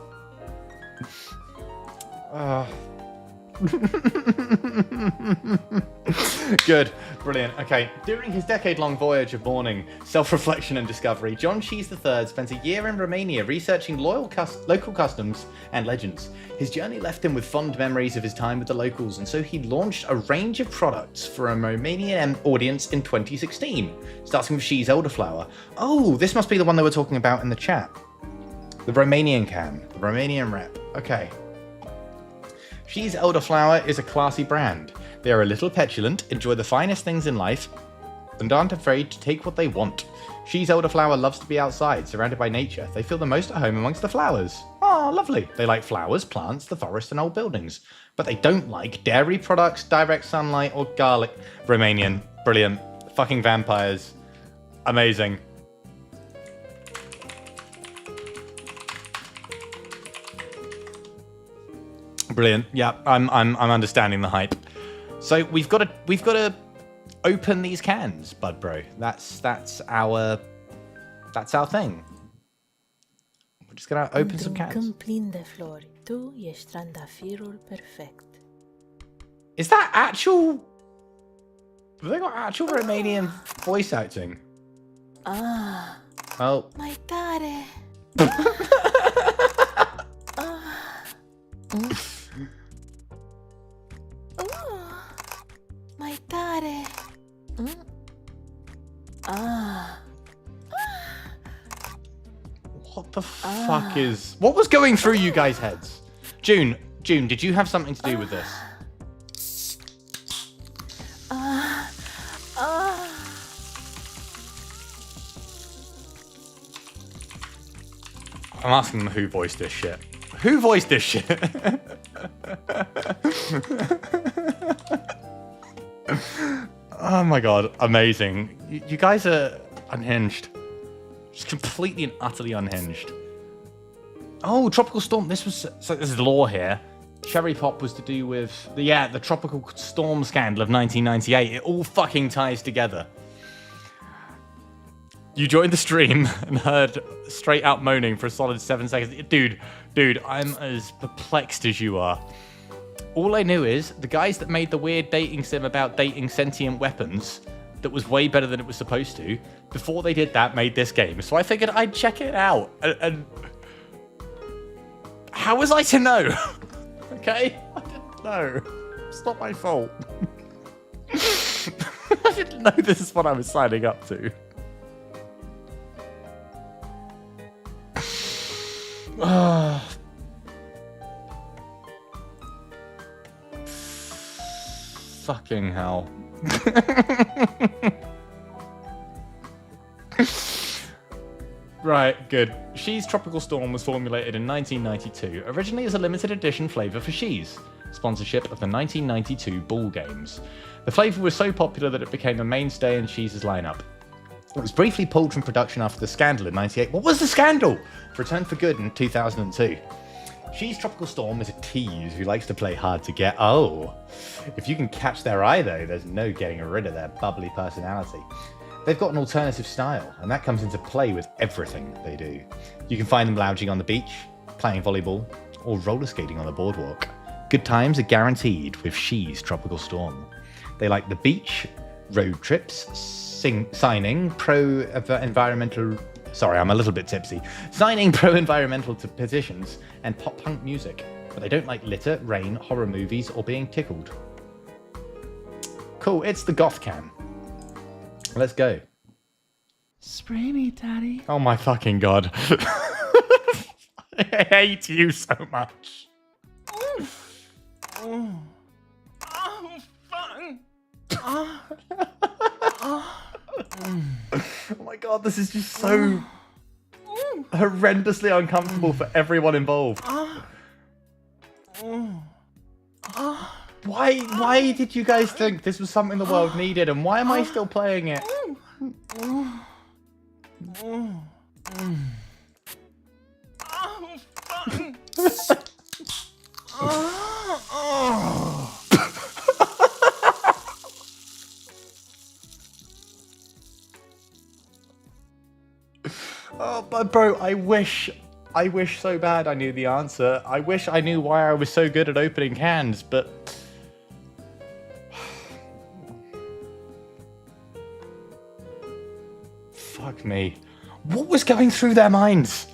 Good. Brilliant. Okay. During his decade-long voyage of mourning, self-reflection and discovery, John Cheese III spent a year in Romania researching local customs and legends. His journey left him with fond memories of his time with the locals, and so he launched a range of products for a Romanian audience in 2016, starting with She's Elderflower. Oh, this must be the one they were talking about in the chat. The Romanian can. The Romanian rep. Okay. She's Elderflower is a classy brand. They are a little petulant, enjoy the finest things in life, and aren't afraid to take what they want. She's Elderflower loves to be outside, surrounded by nature. They feel the most at home amongst the flowers. Oh, lovely. They like flowers, plants, the forest, and old buildings. But they don't like dairy products, direct sunlight, or garlic. Romanian. Brilliant. Fucking vampires. Amazing. Brilliant. Yeah, I'm understanding the hype. So we've got to open these cans, Bud Bro. That's our thing. We're just gonna open some cans. Is that actual? Have they got actual Romanian voice acting? Oh. Mai tare. Mai tare. What the fuck is... What was going through you guys' heads? June, did you have something to do with this? I'm asking them who voiced this shit. Who voiced this shit? Oh my god, amazing. You guys are unhinged. Just completely and utterly unhinged. Oh, Tropical Storm. This was... So this is lore here. Cherry Pop was to do with... the Tropical Storm scandal of 1998. It all fucking ties together. You joined the stream and heard straight out moaning for a solid 7 seconds. Dude, I'm as perplexed as you are. All I knew is the guys that made the weird dating sim about dating sentient weapons that was way better than it was supposed to, before they did that, made this game. So I figured I'd check it out. And how was I to know? Okay? I didn't know. It's not my fault. I didn't know this is what I was signing up to. Fucking hell. Right, good. She's Tropical Storm was formulated in 1992, originally as a limited edition flavour for She's, sponsorship of the 1992 Ball Games. The flavour was so popular that it became a mainstay in She's' lineup. It was briefly pulled from production after the scandal in 98. What was the scandal? Returned for good in 2002. She's Tropical Storm is a tease who likes to play hard to get. Oh, if you can catch their eye though, there's no getting rid of their bubbly personality. They've got an alternative style, and that comes into play with everything they do. You can find them lounging on the beach, playing volleyball, or roller skating on the boardwalk. Good times are guaranteed with She's Tropical Storm. They like the beach, road trips, signing pro-environmental... Sorry, I'm a little bit tipsy. Signing pro-environmental petitions and pop-punk music. But they don't like litter, rain, horror movies, or being tickled. Cool, it's the goth can. Let's go. Spray me, Daddy. Oh my fucking god. I hate you so much. Oh, fun. Oh my god, this is just so horrendously uncomfortable for everyone involved. Why did you guys think this was something the world needed, and why am I still playing it? Oh, but bro, I wish so bad I knew the answer. I wish I knew why I was so good at opening cans, but... Fuck me. What was going through their minds?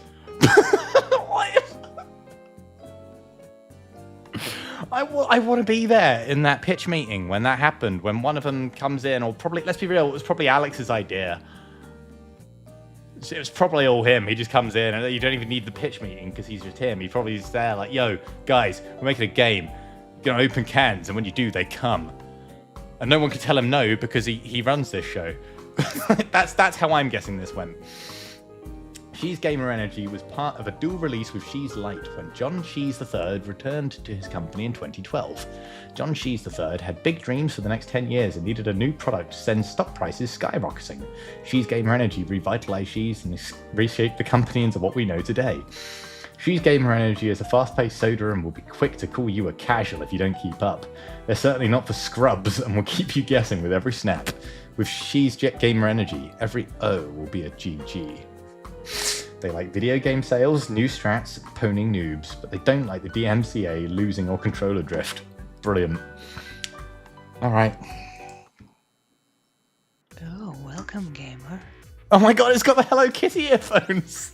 I want to be there in that pitch meeting when that happened, when one of them comes in, or probably, let's be real, it was probably Alex's idea. It was probably all him. He just comes in, and you don't even need the pitch meeting because he's just him. He probably is there like, yo, guys, we're making a game. You're going to open cans, and when you do, they come. And no one can tell him no because he runs this show. That's how I'm guessing this went. She's Gamer Energy was part of a dual release with She's Light when John She's III returned to his company in 2012. John She's III had big dreams for the next 10 years and needed a new product to send stock prices skyrocketing. She's Gamer Energy revitalized She's and reshaped the company into what we know today. She's Gamer Energy is a fast-paced soda and will be quick to call you a casual if you don't keep up. They're certainly not for scrubs and will keep you guessing with every snap. With She's Gamer Energy, every O will be a GG. They like video game sales, new strats, poning noobs, but they don't like the DMCA losing or controller drift. Brilliant. All right. Oh, welcome, gamer. Oh my god, it's got the Hello Kitty earphones.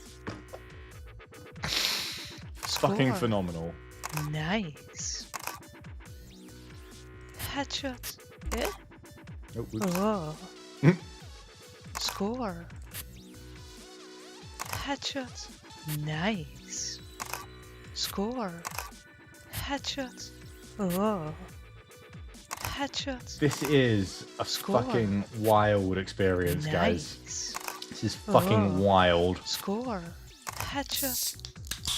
It's fucking phenomenal. Nice. Headshot. Eh? Oh, whoops. Oh. Score. Headshot. Nice. Score. Headshot. Oh. Headshot. This is a Score. fucking wild experience, guys. This is fucking wild. Score. Headshot.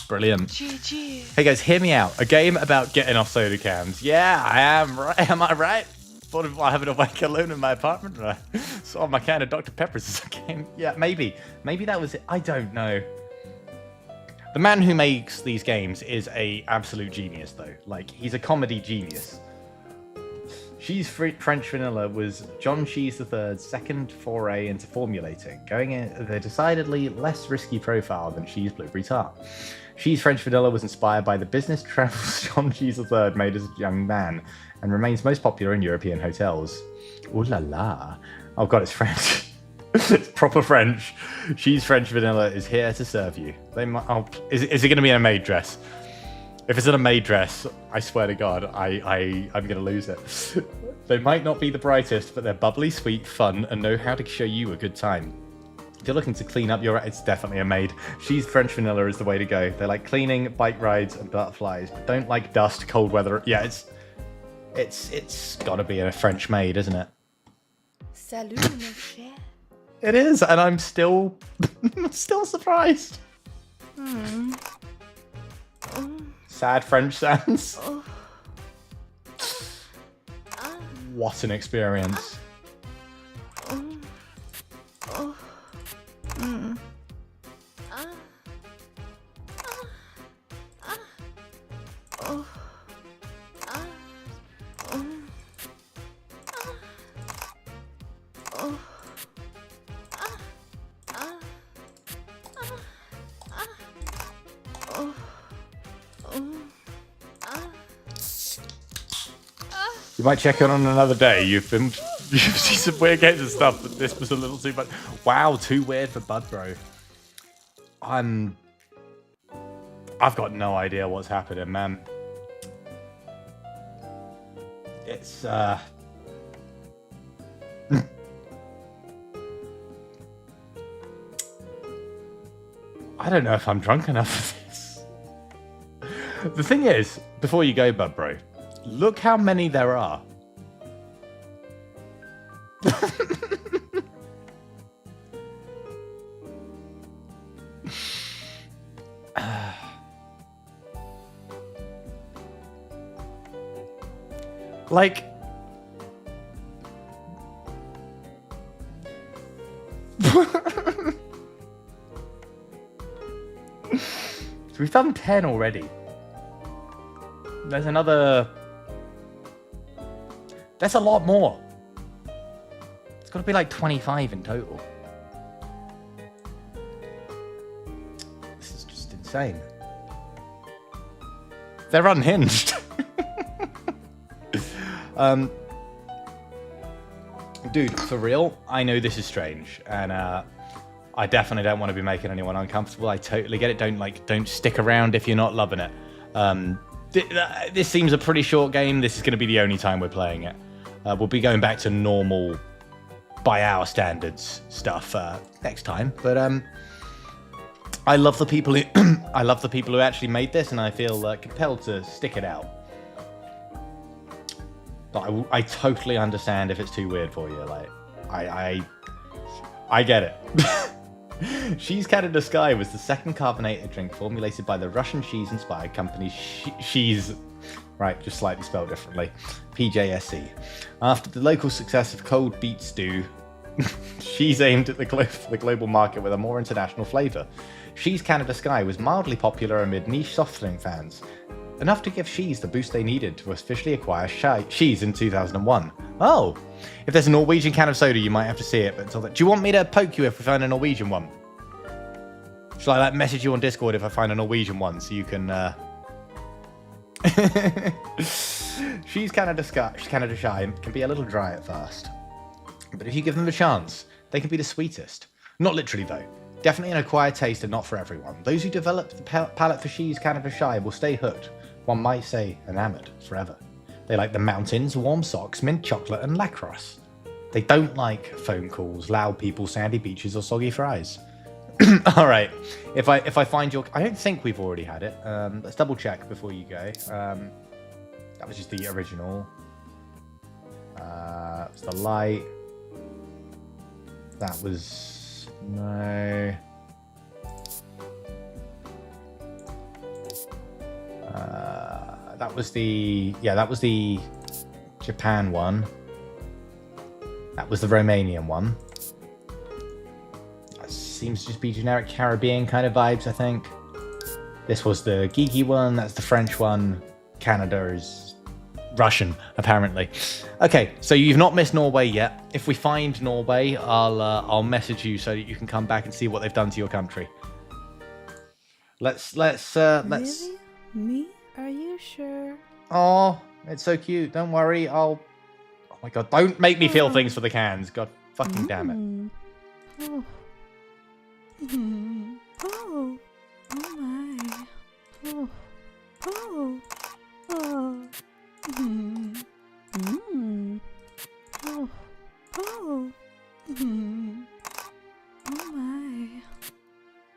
Brilliant. GG. Hey guys, hear me out. A game about getting off soda cans. Yeah, I am right. Am I right? Thought of having a wank alone in my apartment and I saw my can of Dr. Pepper's as a game. Yeah, maybe. Maybe that was it. I don't know. The man who makes these games is a absolute genius, though. Like, he's a comedy genius. She's French Vanilla was John Cheese III's second foray into formulating, going in a decidedly less risky profile than She's Blueberry Tart. She's French Vanilla was inspired by the business travels John Cheese III made as a young man, and remains most popular in European hotels. Ooh la la. Oh god, it's French. It's proper French. She's French Vanilla is here to serve you. They might. Oh, is it going to be in a maid dress? If it's in a maid dress, I swear to God, I'm going to lose it. They might not be the brightest, but they're bubbly, sweet, fun, and know how to show you a good time. If you're looking to clean up your... It's definitely a maid. She's French Vanilla is the way to go. They like cleaning, bike rides, and butterflies, but don't like dust, cold weather. Yeah, it's got to be a French maid, isn't it? Salut, mon cher. It is, and I'm still... still surprised. Sad French sounds. What an experience. You might check in on another day. You've seen some weird games and stuff, but this was a little too much. Wow, too weird for Bud Bro. I've got no idea what's happening, man. It's I don't know if I'm drunk enough for this. The thing is, before you go, Bud Bro, look how many there are. Like... So we've done 10 already. There's another... That's a lot more. It's got to be like 25 in total. This is just insane. They're unhinged. Dude, for real, I know this is strange, and I definitely don't want to be making anyone uncomfortable. I totally get it. Don't stick around if you're not loving it. This seems a pretty short game. This is going to be the only time we're playing it. We'll be going back to normal, by our standards, stuff next time. But I love the people who I love the people who actually made this, and I feel compelled to stick it out. But I totally understand if it's too weird for you. Like, I get it. Cheese Canada Sky was the second carbonated drink formulated by the Russian cheese-inspired company Cheese, right, just slightly spelled differently, PJSC. After the local success of cold beet stew, Cheese aimed at the global market with a more international flavour. Cheese Canada Sky was mildly popular amid niche soft drink fans, enough to give Cheese the boost they needed to officially acquire Cheese in 2001. Oh, if there's a Norwegian can of soda, you might have to see it, but until then, do you want me to poke you if we find a Norwegian one? Shall I like message you on Discord if I find a Norwegian one so you can She's Canada shy, can be a little dry at first. But if you give them a chance, they can be the sweetest. Not literally though. Definitely an acquired taste and not for everyone. Those who develop the palate for She's Canada Shy will stay hooked. One might say enamored forever. They like the mountains, warm socks, mint chocolate and lacrosse. They don't like phone calls, loud people, sandy beaches or soggy fries. Alright, if I find your... I don't think we've already had it. Let's double check before you go. That was just the original. It was the light. That was... no. That was the... yeah, that was the Japan one. That was the Romanian one. That seems to just be generic Caribbean kind of vibes, I think. This was the geeky one. That's the French one. Canada is Russian, apparently. Okay, so you've not missed Norway yet. If we find Norway, I'll message you so that you can come back and see what they've done to your country. Let's. Really? Me? Are you sure? Oh, it's so cute. Don't worry. Oh my god! Don't make me feel things for the cans. God fucking damn it. Oh. Oh. Oh my. Oh. Oh. Oh. Mm. Oh. Oh. Oh my.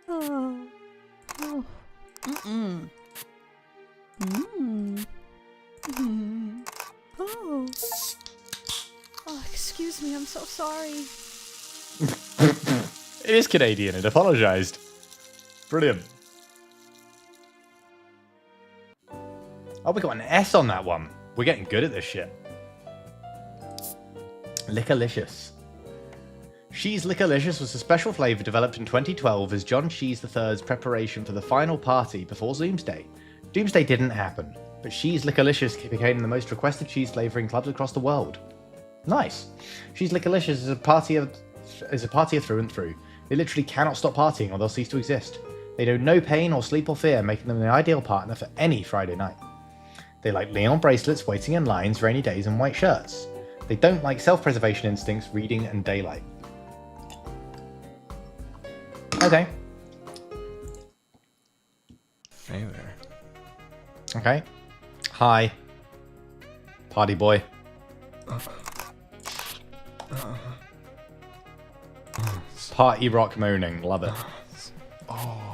Oh. Oh. Oh. Oh, excuse me, I'm so sorry. It is Canadian. It apologized. Brilliant. Oh, we got an S on that one. We're getting good at this shit. Lickalicious. She's Lickalicious was a special flavour developed in 2012 as John She's III's preparation for the final party before Doomsday. Doomsday didn't happen, but She's Lickalicious became the most requested cheese flavouring clubs across the world. Nice. She's Lickalicious is a partier through and through. They literally cannot stop partying or they'll cease to exist. They know no pain or sleep or fear, making them the ideal partner for any Friday night. They like neon bracelets, waiting in lines, rainy days and white shirts. They don't like self-preservation instincts, reading and daylight. Okay. Hey there. Okay. Hi. Party boy. Party rock moaning. Love it. Oh.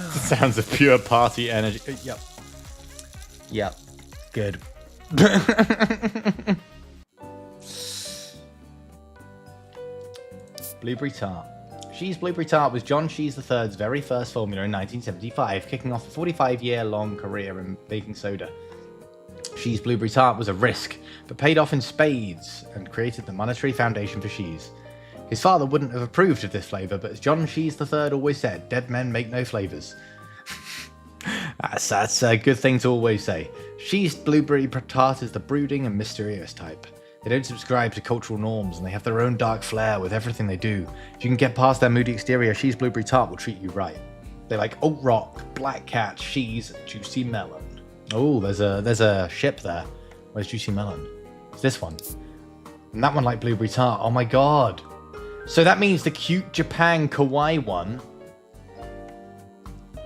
Sounds of pure party energy. Yep. Yep. Good. Blueberry Tart. She's Blueberry Tart was John She's III's very first formula in 1975, kicking off a 45-year-long career in baking soda. She's Blueberry Tart was a risk, but paid off in spades and created the monetary foundation for She's. His father wouldn't have approved of this flavour, but as John She's III always said, dead men make no flavours. That's a good thing to always say. She's Blueberry Tart is the brooding and mysterious type. They don't subscribe to cultural norms and they have their own dark flair with everything they do. If you can get past their moody exterior, She's Blueberry Tart will treat you right. They like alt rock, black cat, She's, juicy melon. Oh, there's a ship there. Where's juicy melon? It's this one. And that one like Blueberry Tart. Oh my god. So that means the cute Japan kawaii one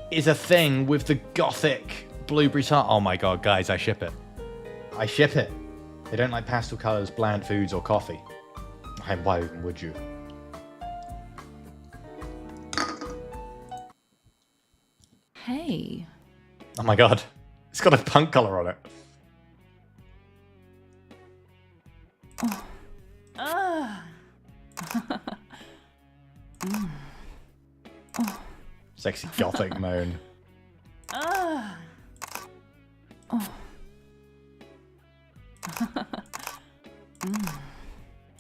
is a thing with the gothic Blueberry Tart. Oh my god, guys, I ship it. I ship it. They don't like pastel colours, bland foods, or coffee. Why even would you? Hey. Oh my god. It's got a punk colour on it. Sexy gothic moan.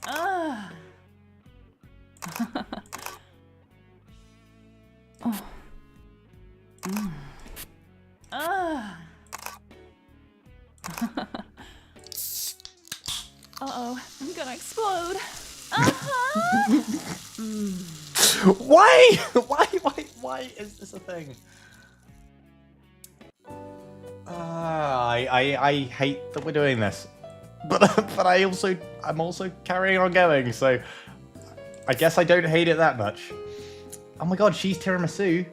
Ah. Oh. Ah. Uh-oh, I'm gonna explode. Why? Why is this a thing? I hate that we're doing this, but I'm also carrying on going. So I guess I don't hate it that much. Oh my god, She's Tiramisu.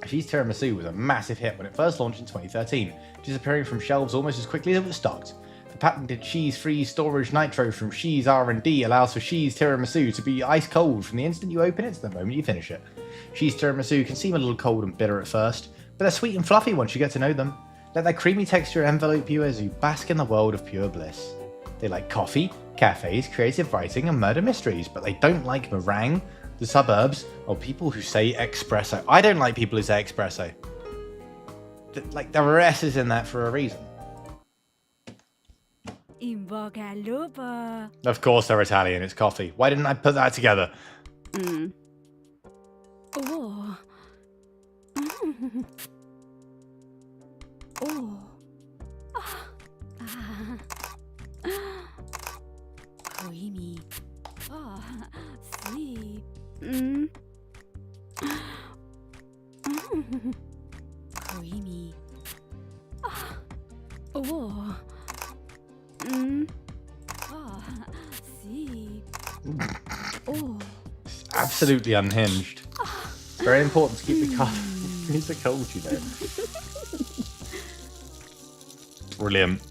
She's Tiramisu was a massive hit when it first launched in 2013, disappearing from shelves almost as quickly as it was stocked. The patented cheese-free storage nitro from She's R&D allows for She's Tiramisu to be ice cold from the instant you open it to the moment you finish it. She's Tiramisu can seem a little cold and bitter at first, but they're sweet and fluffy once you get to know them. Let their creamy texture envelope you as you bask in the world of pure bliss. They like coffee, cafes, creative writing, and murder mysteries, but they don't like meringue, the suburbs, or people who say espresso. I don't like people who say espresso. Like, there are S's in that for a reason. In bocca al lupo. Of course they're Italian, it's coffee. Why didn't I put that together? Oh. Oh. Creamy. Oh, see. Creamy. Oh. Oh, see. Oh. Absolutely unhinged. Very important to keep the music cold, you know. Brilliant.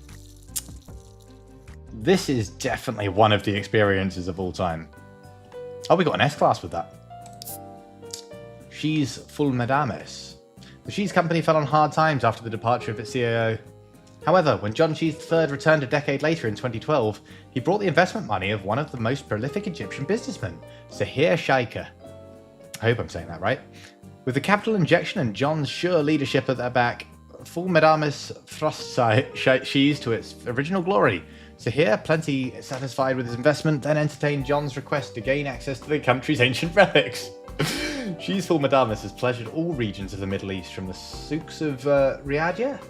This is definitely one of the experiences of all time. Oh, we got an S-Class with that. She's Full Madames. The She's company fell on hard times after the departure of its CAO. However, when John She's III returned a decade later in 2012, he brought the investment money of one of the most prolific Egyptian businessmen, Sahir Shaikh. I hope I'm saying that right. With the capital injection and John's sure leadership at their back, Full Madames thrust She's to its original glory. Sahir, plenty satisfied with his investment, then entertained John's request to gain access to the country's ancient relics. She's Full Madames has pleasured all regions of the Middle East, from the souks of Riyadh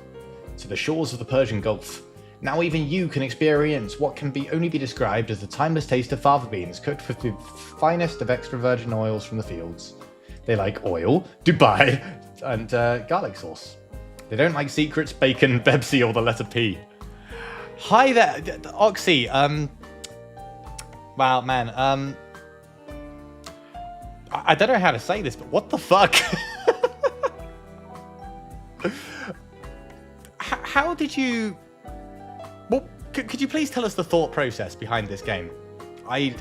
to the shores of the Persian Gulf. Now even you can experience what can only be described as the timeless taste of fava beans cooked with the finest of extra virgin oils from the fields. They like oil, Dubai, and garlic sauce. They don't like secrets, bacon, Pepsi, or the letter P. Hi there, Oxy. Wow, man. I don't know how to say this, but what the fuck? How did you? Well, could you please tell us the thought process behind this game? I'd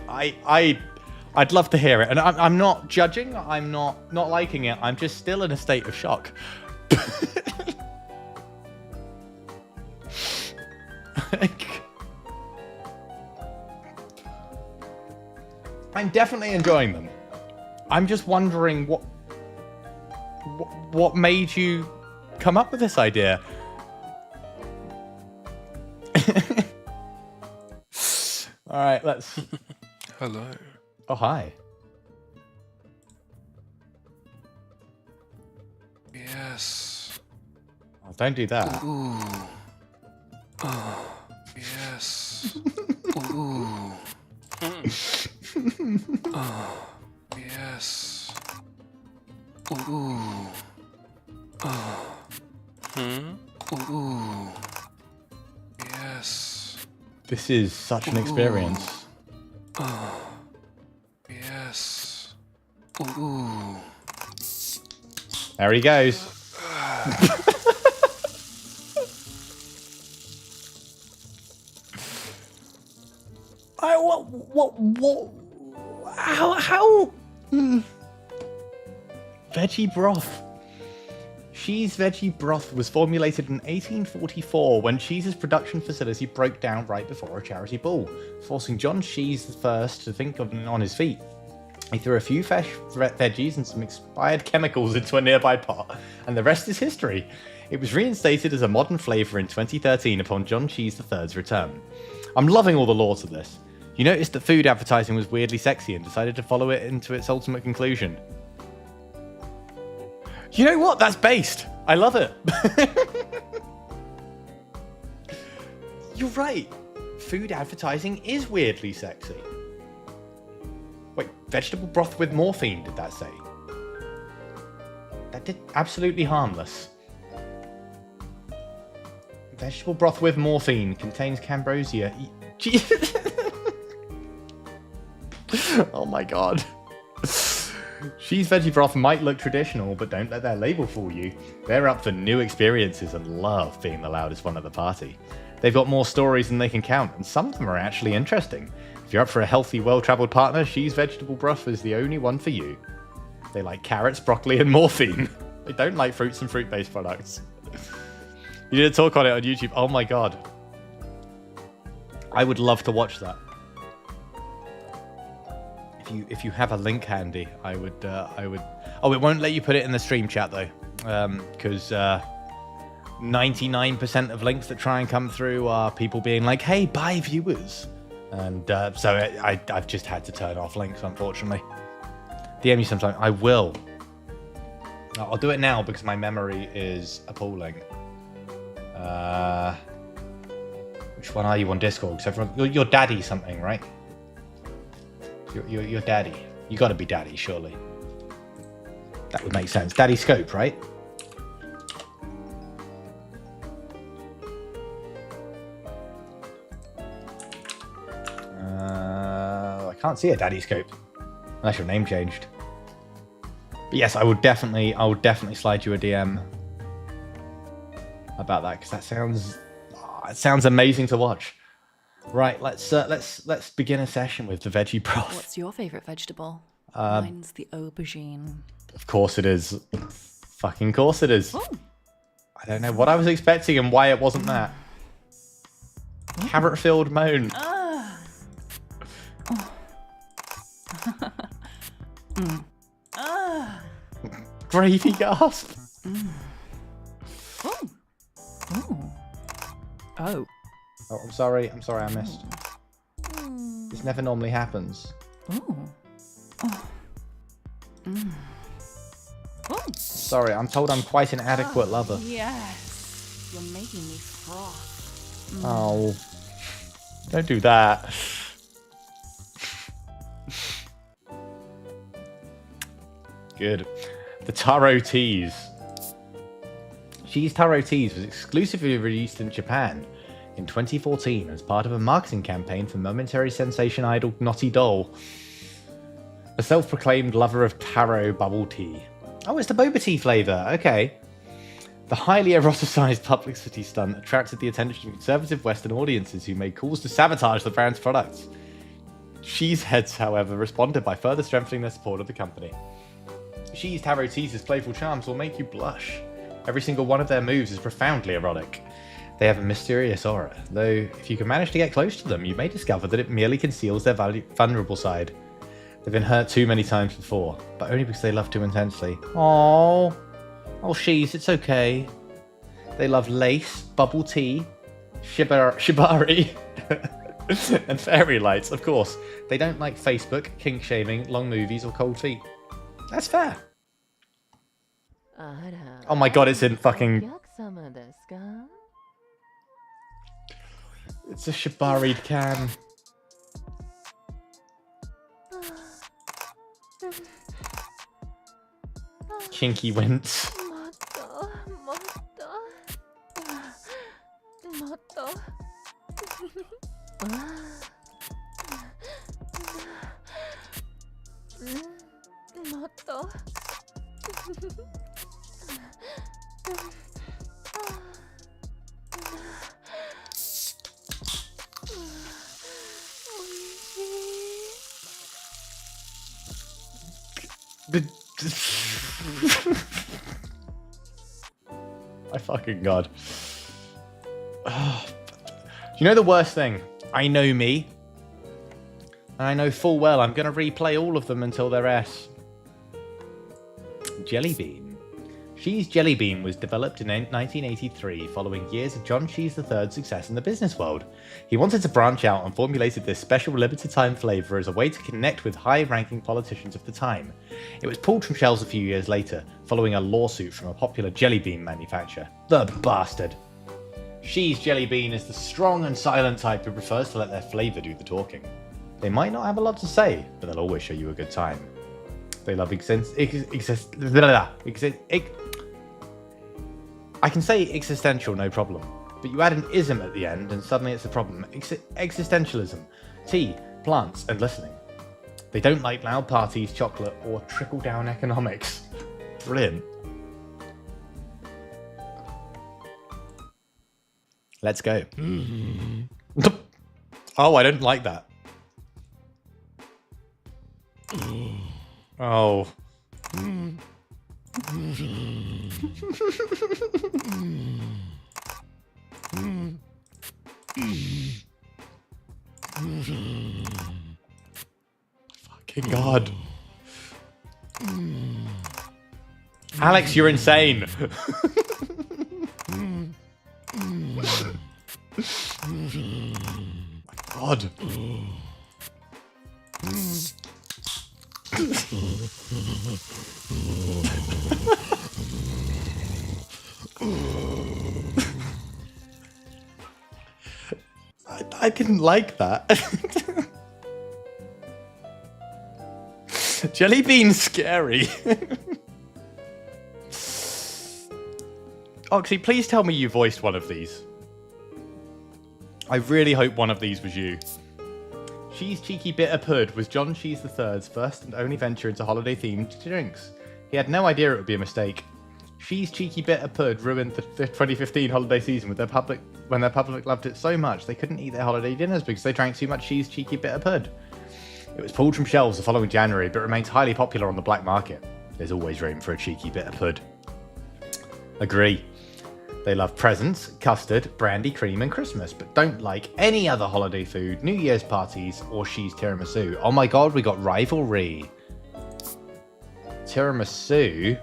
love to hear it, and I'm not judging. I'm not liking it. I'm just still in a state of shock. I'm definitely enjoying them. I'm just wondering what made you come up with this idea. All right, let's. Hello. Oh, hi. Yes. Oh, don't do that. Ooh. Oh, yes. Ooh. Oh, yes. Ooh. Oh. Ooh. Yes. This is such an experience. Oh. Yes. Ooh. There he goes. How? Veggie broth. She's veggie broth was formulated in 1844 when She's production facility broke down right before a charity ball, forcing John She's I to think on his feet. He threw a few fresh veggies and some expired chemicals into a nearby pot, and the rest is history. It was reinstated as a modern flavour in 2013 upon John Cheese III's return. I'm loving all the lore to this. You noticed that food advertising was weirdly sexy and decided to follow it into its ultimate conclusion. You know what? That's based. I love it. You're right. Food advertising is weirdly sexy. Wait, vegetable broth with morphine, did that say? That did absolutely harmless. Vegetable broth with morphine contains cambrosia. Oh my god. Cheese veggie broth might look traditional, but don't let their label fool you. They're up for new experiences and love being the loudest one at the party. They've got more stories than they can count, and some of them are actually interesting. If you're up for a healthy, well-travelled partner, Cheese vegetable broth is the only one for you. They like carrots, broccoli, and morphine. They don't like fruits and fruit-based products. You did a talk on it on YouTube. Oh my god. I would love to watch that. If you have a link handy, I would. Oh, it won't let you put it in the stream chat though, because 99% of links that try and come through are people being like, "Hey, buy viewers," and so I've just had to turn off links, unfortunately. DM you sometime. I will. I'll do it now because my memory is appalling. Which one are you on Discord? Because everyone, you're daddy something, right? You're daddy. You got to be daddy, surely. That would make sense. Daddy Scope, right? I can't see a Daddy Scope unless your name changed. But yes, I would definitely slide you a DM about that because that sounds amazing to watch. Right, let's begin a session with the veggie broth. What's your favourite vegetable? Mine's the aubergine. Of course it is. Fucking course it is. Oh. I don't know what I was expecting and why it wasn't that. Carrot-filled moan. Gravy gasp. Oh. Oh, I'm sorry, I missed. This never normally happens. Sorry, I'm told I'm quite an adequate lover. Yes. You're making me froth. Oh. Don't do that. Good. The Taro Teas. Cheese Taro Teas was exclusively released in Japan in 2014 as part of a marketing campaign for momentary sensation idol Naughty Doll, a self-proclaimed lover of taro bubble tea. Oh, it's the boba tea flavour. Okay. The highly eroticized publicity stunt attracted the attention of conservative Western audiences who made calls to sabotage the brand's products. Cheeseheads, however, responded by further strengthening their support of the company. Cheese Taro Teas' playful charms will make you blush. Every single one of their moves is profoundly erotic. They have a mysterious aura, though if you can manage to get close to them, you may discover that it merely conceals their vulnerable side. They've been hurt too many times before, but only because they love too intensely. Oh, Cheese, it's okay. They love lace, bubble tea, shibari, and fairy lights, of course. They don't like Facebook, kink shaming, long movies, or cold feet. That's fair. Oh my god, it's in fucking... It's a shibari'd can. Kinky wince. My fucking god. You know the worst thing? I know me. And I know full well I'm going to replay all of them until they're S. Jelly bean. She's Jelly Bean was developed in 1983 following years of John Cheese III's success in the business world. He wanted to branch out and formulated this special limited time flavour as a way to connect with high-ranking politicians of the time. It was pulled from shelves a few years later, following a lawsuit from a popular jelly bean manufacturer. The bastard! She's Jelly Bean is the strong and silent type who prefers to let their flavour do the talking. They might not have a lot to say, but they'll always show you a good time. They love I can say existential, no problem. But you add an ism at the end and suddenly it's a problem. Existentialism. Tea, plants, and listening. They don't like loud parties, chocolate, or trickle-down economics. Brilliant. Let's go. Oh, I don't like that. Oh. Fucking God. Alex, you're insane. God. I didn't like that. Jelly Bean's scary. Oxy, please tell me you voiced one of these. I really hope one of these was you. She's Cheeky Bitter Pud was John Cheese III's first and only venture into holiday-themed drinks. He had no idea it would be a mistake. She's Cheeky Bitter Pud ruined the 2015 holiday season when their public loved it so much they couldn't eat their holiday dinners because they drank too much She's Cheeky Bitter Pud. It was pulled from shelves the following January, but remains highly popular on the black market. There's always room for a cheeky bitter pud. Agree. They love presents, custard, brandy, cream, and Christmas, but don't like any other holiday food, New Year's parties, or She's tiramisu. Oh my God, we got rivalry. Tiramisu.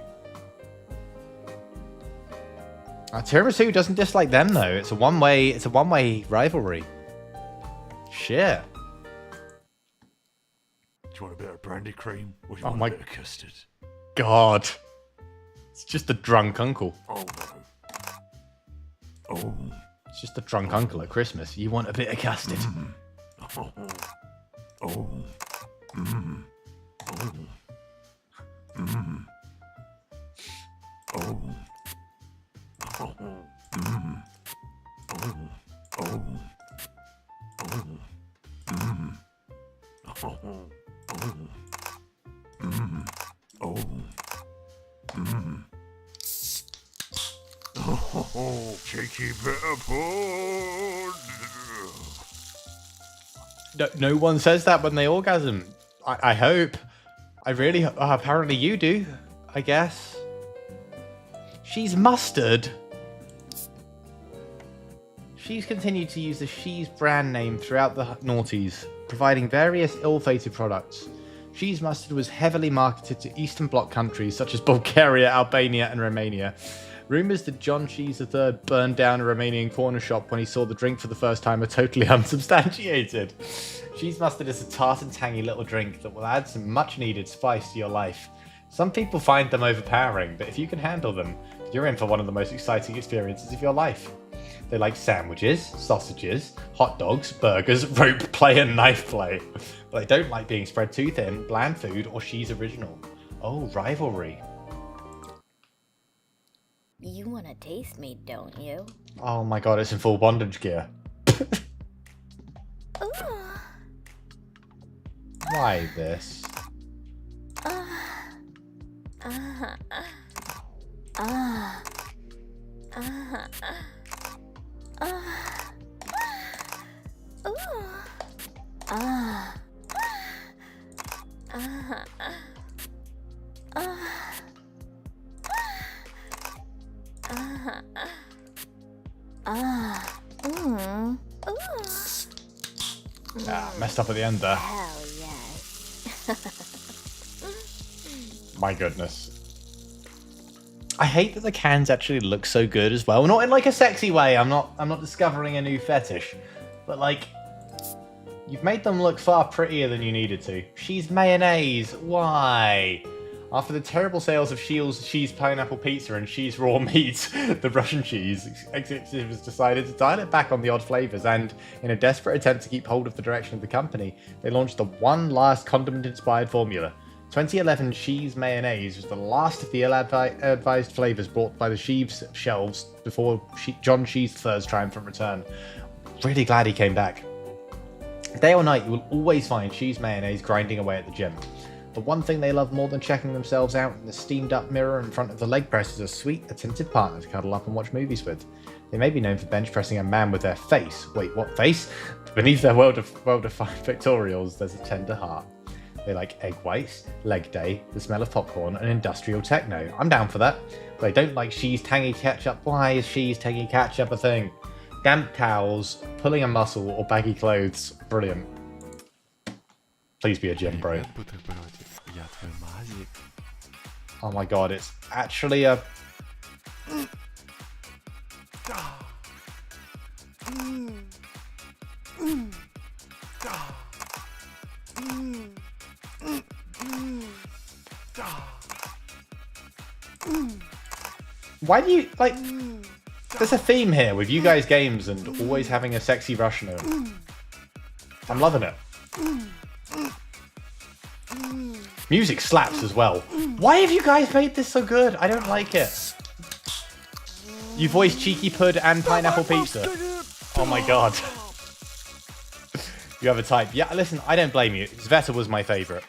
Tiramisu doesn't dislike them though. It's a one-way rivalry. Shit. Do you want a bit of brandy cream? Or do you want a bit of custard? God. It's just a drunk uncle. Oh no. Oh. It's just a drunk uncle at Christmas. You want a bit of custard. Oh. Oh. Mm. Oh. Mm. Oh. Oh. Mm. Oh. Oh. Oh. Mm. Oh. Oh. Mm. Oh. Mm. Oh, cheeky bitter pud. No one says that when they orgasm. I hope. I really... apparently you do, I guess. She's mustard. She's continued to use the She's brand name throughout the noughties, providing various ill-fated products. She's mustard was heavily marketed to Eastern Bloc countries such as Bulgaria, Albania, and Romania. Rumours that John Cheese III burned down a Romanian corner shop when he saw the drink for the first time are totally unsubstantiated. Cheese mustard is a tart and tangy little drink that will add some much-needed spice to your life. Some people find them overpowering, but if you can handle them, you're in for one of the most exciting experiences of your life. They like sandwiches, sausages, hot dogs, burgers, rope play, and knife play. But they don't like being spread too thin, bland food, or She's original. Oh, rivalry. You want to taste me, don't you? Oh my God, it's in full bondage gear. Why this? Messed up at the end there. Hell yes. My goodness. I hate that the cans actually look so good as well. Not in like a sexy way. I'm not discovering a new fetish, but like you've made them look far prettier than you needed to. She's mayonnaise. Why? After the terrible sales of Shields cheese pineapple pizza and cheese raw meat, the Russian cheese executives decided to dial it back on the odd flavors, and in a desperate attempt to keep hold of the direction of the company, they launched the one last condiment-inspired formula. 2011 cheese mayonnaise was the last of the ill-advised flavors brought by the Sheaves shelves before John Sheaves III's triumphant return. Really glad he came back. Day or night, you will always find cheese mayonnaise grinding away at the gym. The one thing they love more than checking themselves out in the steamed-up mirror in front of the leg press is a sweet, attentive partner to cuddle up and watch movies with. They may be known for bench pressing a man with their face. Wait, what face? Beneath their well-defined pectorials, there's a tender heart. They like egg whites, leg day, the smell of popcorn, and industrial techno. I'm down for that. They don't like Shea's tangy ketchup. Why is Shea's tangy ketchup a thing? Damp towels, pulling a muscle, or baggy clothes. Brilliant. Please be a gym bro. Oh my god, it's actually a... Why do you, like... There's a theme here with you guys' games and always having a sexy Russian in it. I'm loving it. Music slaps as well. Why have you guys made this so good? I don't like it. You voiced Cheeky Pud and Pineapple Pizza. Oh my god. You have a type. Yeah, listen, I don't blame you. Sveta was my favourite.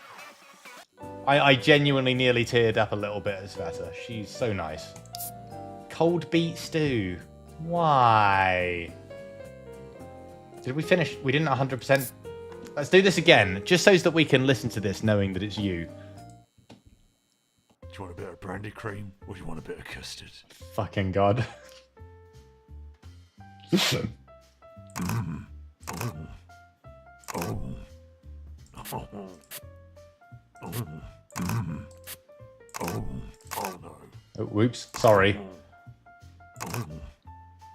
I genuinely nearly teared up a little bit at Sveta. She's so nice. Cold beet stew. Why? Did we finish? We didn't 100%. Let's do this again, just so that we can listen to this knowing that it's you. Do you want a bit of brandy cream, or do you want a bit of custard? Fucking god. Mm. Oh. Oh. Oh. Oh. Mm. Oh. Oh no. Oh, whoops. Sorry. Oh.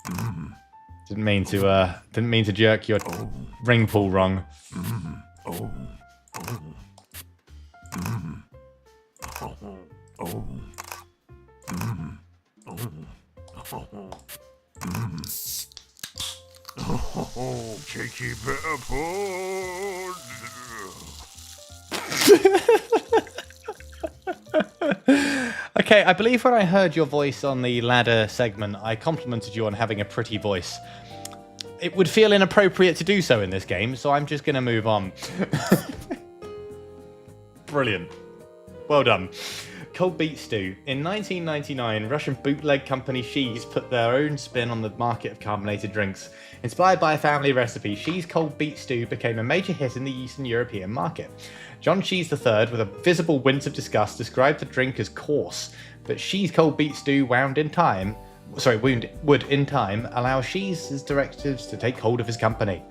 Mm. Didn't mean to jerk your ring pull wrong. Mm. Oh. Oh. Mm. Oh. Oh. Mm. Oh. Oh. Mm. Oh, cheeky bit of porn. Okay, I believe when I heard your voice on the ladder segment, I complimented you on having a pretty voice. It would feel inappropriate to do so in this game, so I'm just going to move on. Brilliant. Well done. Cold beet stew. In 1999, Russian bootleg company Shea's put their own spin on the market of carbonated drinks. Inspired by a family recipe, Shea's cold beet stew became a major hit in the Eastern European market. John Shea's III, with a visible wince of disgust, described the drink as coarse, but Shea's cold beet stew would in time allow Shea's directives to take hold of his company.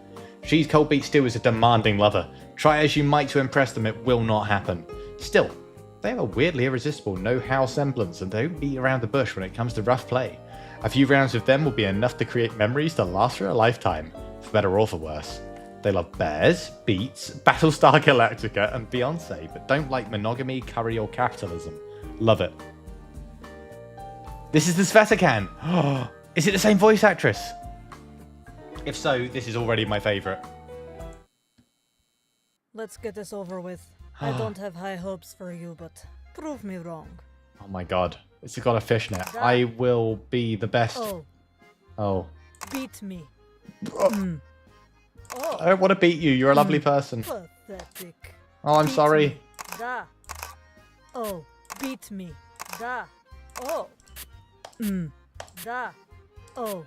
Shea's cold beet stew is a demanding lover. Try as you might to impress them, it will not happen. Still, they have a weirdly irresistible know-how semblance and don't beat around the bush when it comes to rough play. A few rounds with them will be enough to create memories to last for a lifetime, for better or for worse. They love bears, beets, Battlestar Galactica, and Beyonce, but don't like monogamy, curry, or capitalism. Love it. This is the Sveta can. Is it the same voice actress? If so, this is already my favourite. Let's get this over with. I don't have high hopes for you, but prove me wrong. Oh my god. It's got a fishnet. I will be the best. Oh. Beat me. I don't want to beat you. You're a lovely person. Pathetic. Oh, I'm Beat sorry. Me. Da. Oh, beat me. Da. Oh. Da. Oh.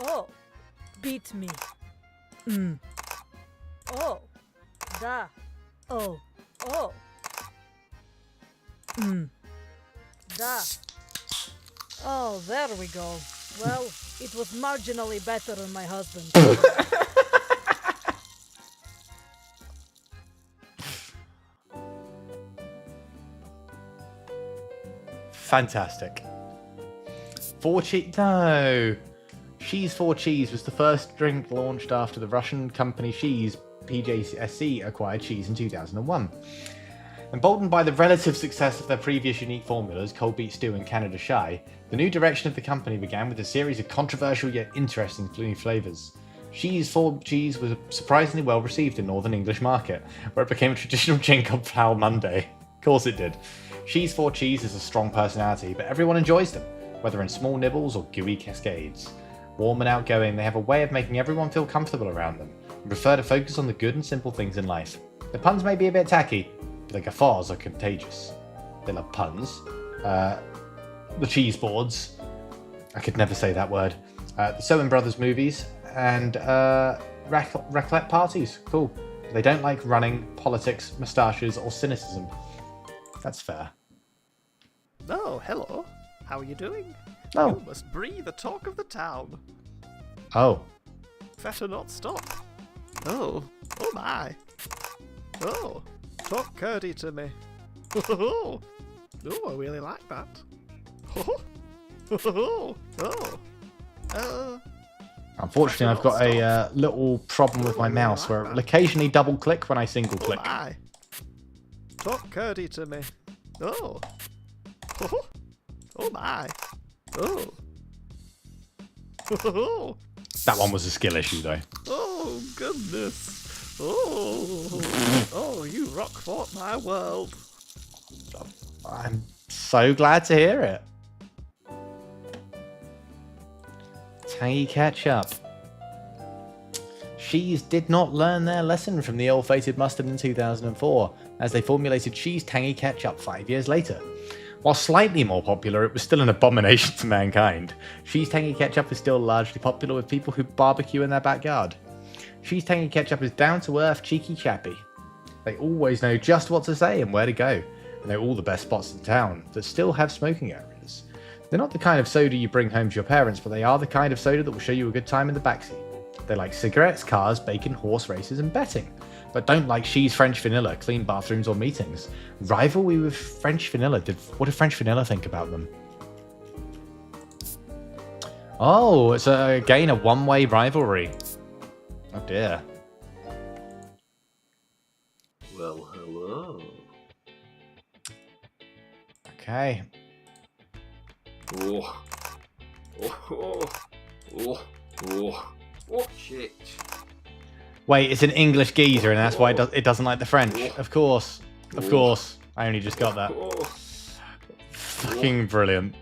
Oh. Beat me. Oh. Da. Oh. Oh. Da. Oh, there we go. Well, it was marginally better than my husband. Fantastic. 4 cheese? No. She's 4 Cheese was the first drink launched after the Russian company Shees, PJSC, acquired Shees in 2001. Emboldened by the relative success of their previous unique formulas, Cold Beet Stew and Canada Shy, the new direction of the company began with a series of controversial yet interesting new flavours. Shees 4 Cheese was surprisingly well received in Northern English market, where it became a traditional drink on Foul Monday. Of course it did. Shees 4 Cheese has a strong personality, but everyone enjoys them, whether in small nibbles or gooey cascades. Warm and outgoing, they have a way of making everyone feel comfortable around them, and prefer to focus on the good and simple things in life. The puns may be a bit tacky, but the guffaws are contagious. They love puns. The cheese boards. I could never say that word. The Soen Brothers movies, and raclette parties. Cool. They don't like running, politics, moustaches, or cynicism. That's fair. Oh, hello. How are you doing? Oh. You must breathe the talk of the town. Oh. Better not stop. Oh my. Oh, talk curdy to me. Oh, I really like that. Unfortunately, I've got a little problem with my mouse where it will occasionally double click when I single click. My. Talk curdy to me. Oh my. Oh. That one was a skill issue though. Oh goodness. Oh, you Rockfort my world. I'm so glad to hear it. Tangy ketchup. Shees did not learn their lesson from the ill-fated mustard in 2004, as they formulated Shees tangy ketchup 5 years later. While slightly more popular, it was still an abomination to mankind. Shees tangy ketchup is still largely popular with people who barbecue in their backyard. Shees tangy ketchup is down-to-earth, cheeky chappy. They always know just what to say and where to go, and know all the best spots in town that still have smoking areas. They're not the kind of soda you bring home to your parents, but they are the kind of soda that will show you a good time in the backseat. They like cigarettes, cars, bacon, horse races, and betting, but don't like Shees French vanilla, clean bathrooms, or meetings. Rivalry with French vanilla. What did French vanilla think about them? Oh, it's again a one-way rivalry. Oh dear. Well, hello. Okay. Oh. Shit. Wait, it's an English geezer, and that's why it doesn't like the French. Of course. Of course. I only just got that. Fucking brilliant.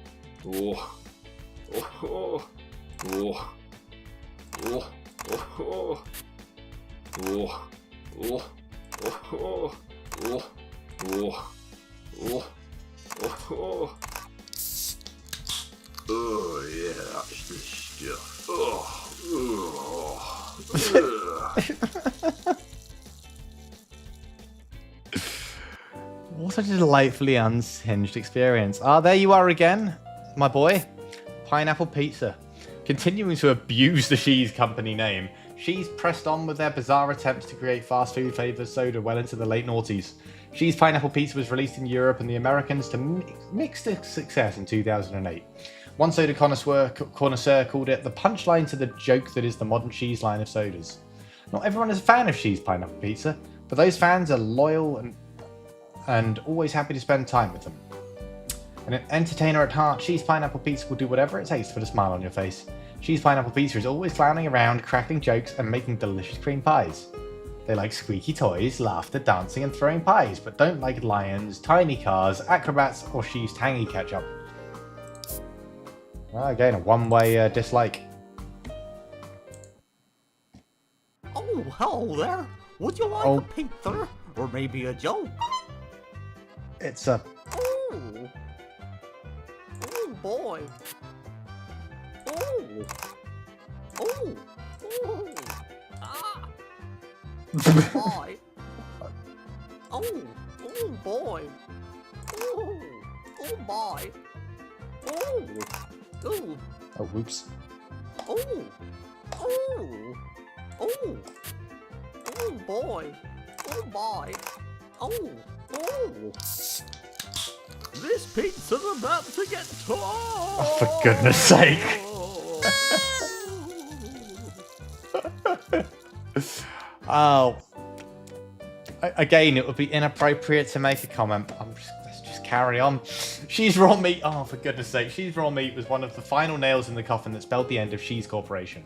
Oh yeah, that's the stuff. What a delightfully unhinged experience. Ah, there you are again, my boy. Pineapple Pizza. Continuing to abuse the Shees company name, Shees pressed on with their bizarre attempts to create fast food flavoured soda well into the late noughties. Shees Pineapple Pizza was released in Europe and the Americans to mixed success in 2008. One soda connoisseur called it the punchline to the joke that is the modern Shees line of sodas. Not everyone is a fan of Shees Pineapple Pizza, but those fans are loyal and always happy to spend time with them. And an entertainer at heart, Shees Pineapple Pizza will do whatever it takes to put a smile on your face. Shees Pineapple Pizza is always clowning around, cracking jokes, and making delicious cream pies. They like squeaky toys, laughter, dancing, and throwing pies, but don't like lions, tiny cars, acrobats, or Shees tangy ketchup. Well, again, a one-way dislike. Oh, hello there. Would you like a pizza? Or maybe a joke? It's a... Oh. Oh, boy. Oh. Oh. Oh. Ah. Boy. Oh. Oh, boy. Oh. Oh, boy. Oh. Oh. Oh, whoops. Oh. Oh. Oh. Oh, boy. Oh, boy. Oh. Oh. This pizza's about to get torn! Oh, for goodness sake. Oh. Again, it would be inappropriate to make a comment. Let's just carry on. She's Raw Meat. Oh, for goodness sake. She's Raw Meat was one of the final nails in the coffin that spelled the end of She's Corporation.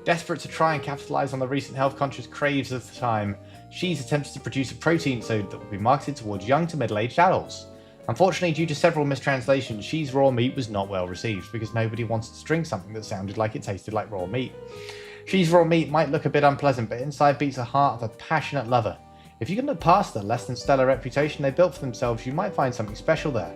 Desperate to try and capitalize on the recent health-conscious craves of the time, She's attempted to produce a protein soda that would be marketed towards young to middle-aged adults. Unfortunately, due to several mistranslations, She's Raw Meat was not well received because nobody wanted to drink something that sounded like it tasted like raw meat. She's Raw Meat might look a bit unpleasant, but inside beats the heart of a passionate lover. If you can look past the less than stellar reputation they built for themselves, you might find something special there.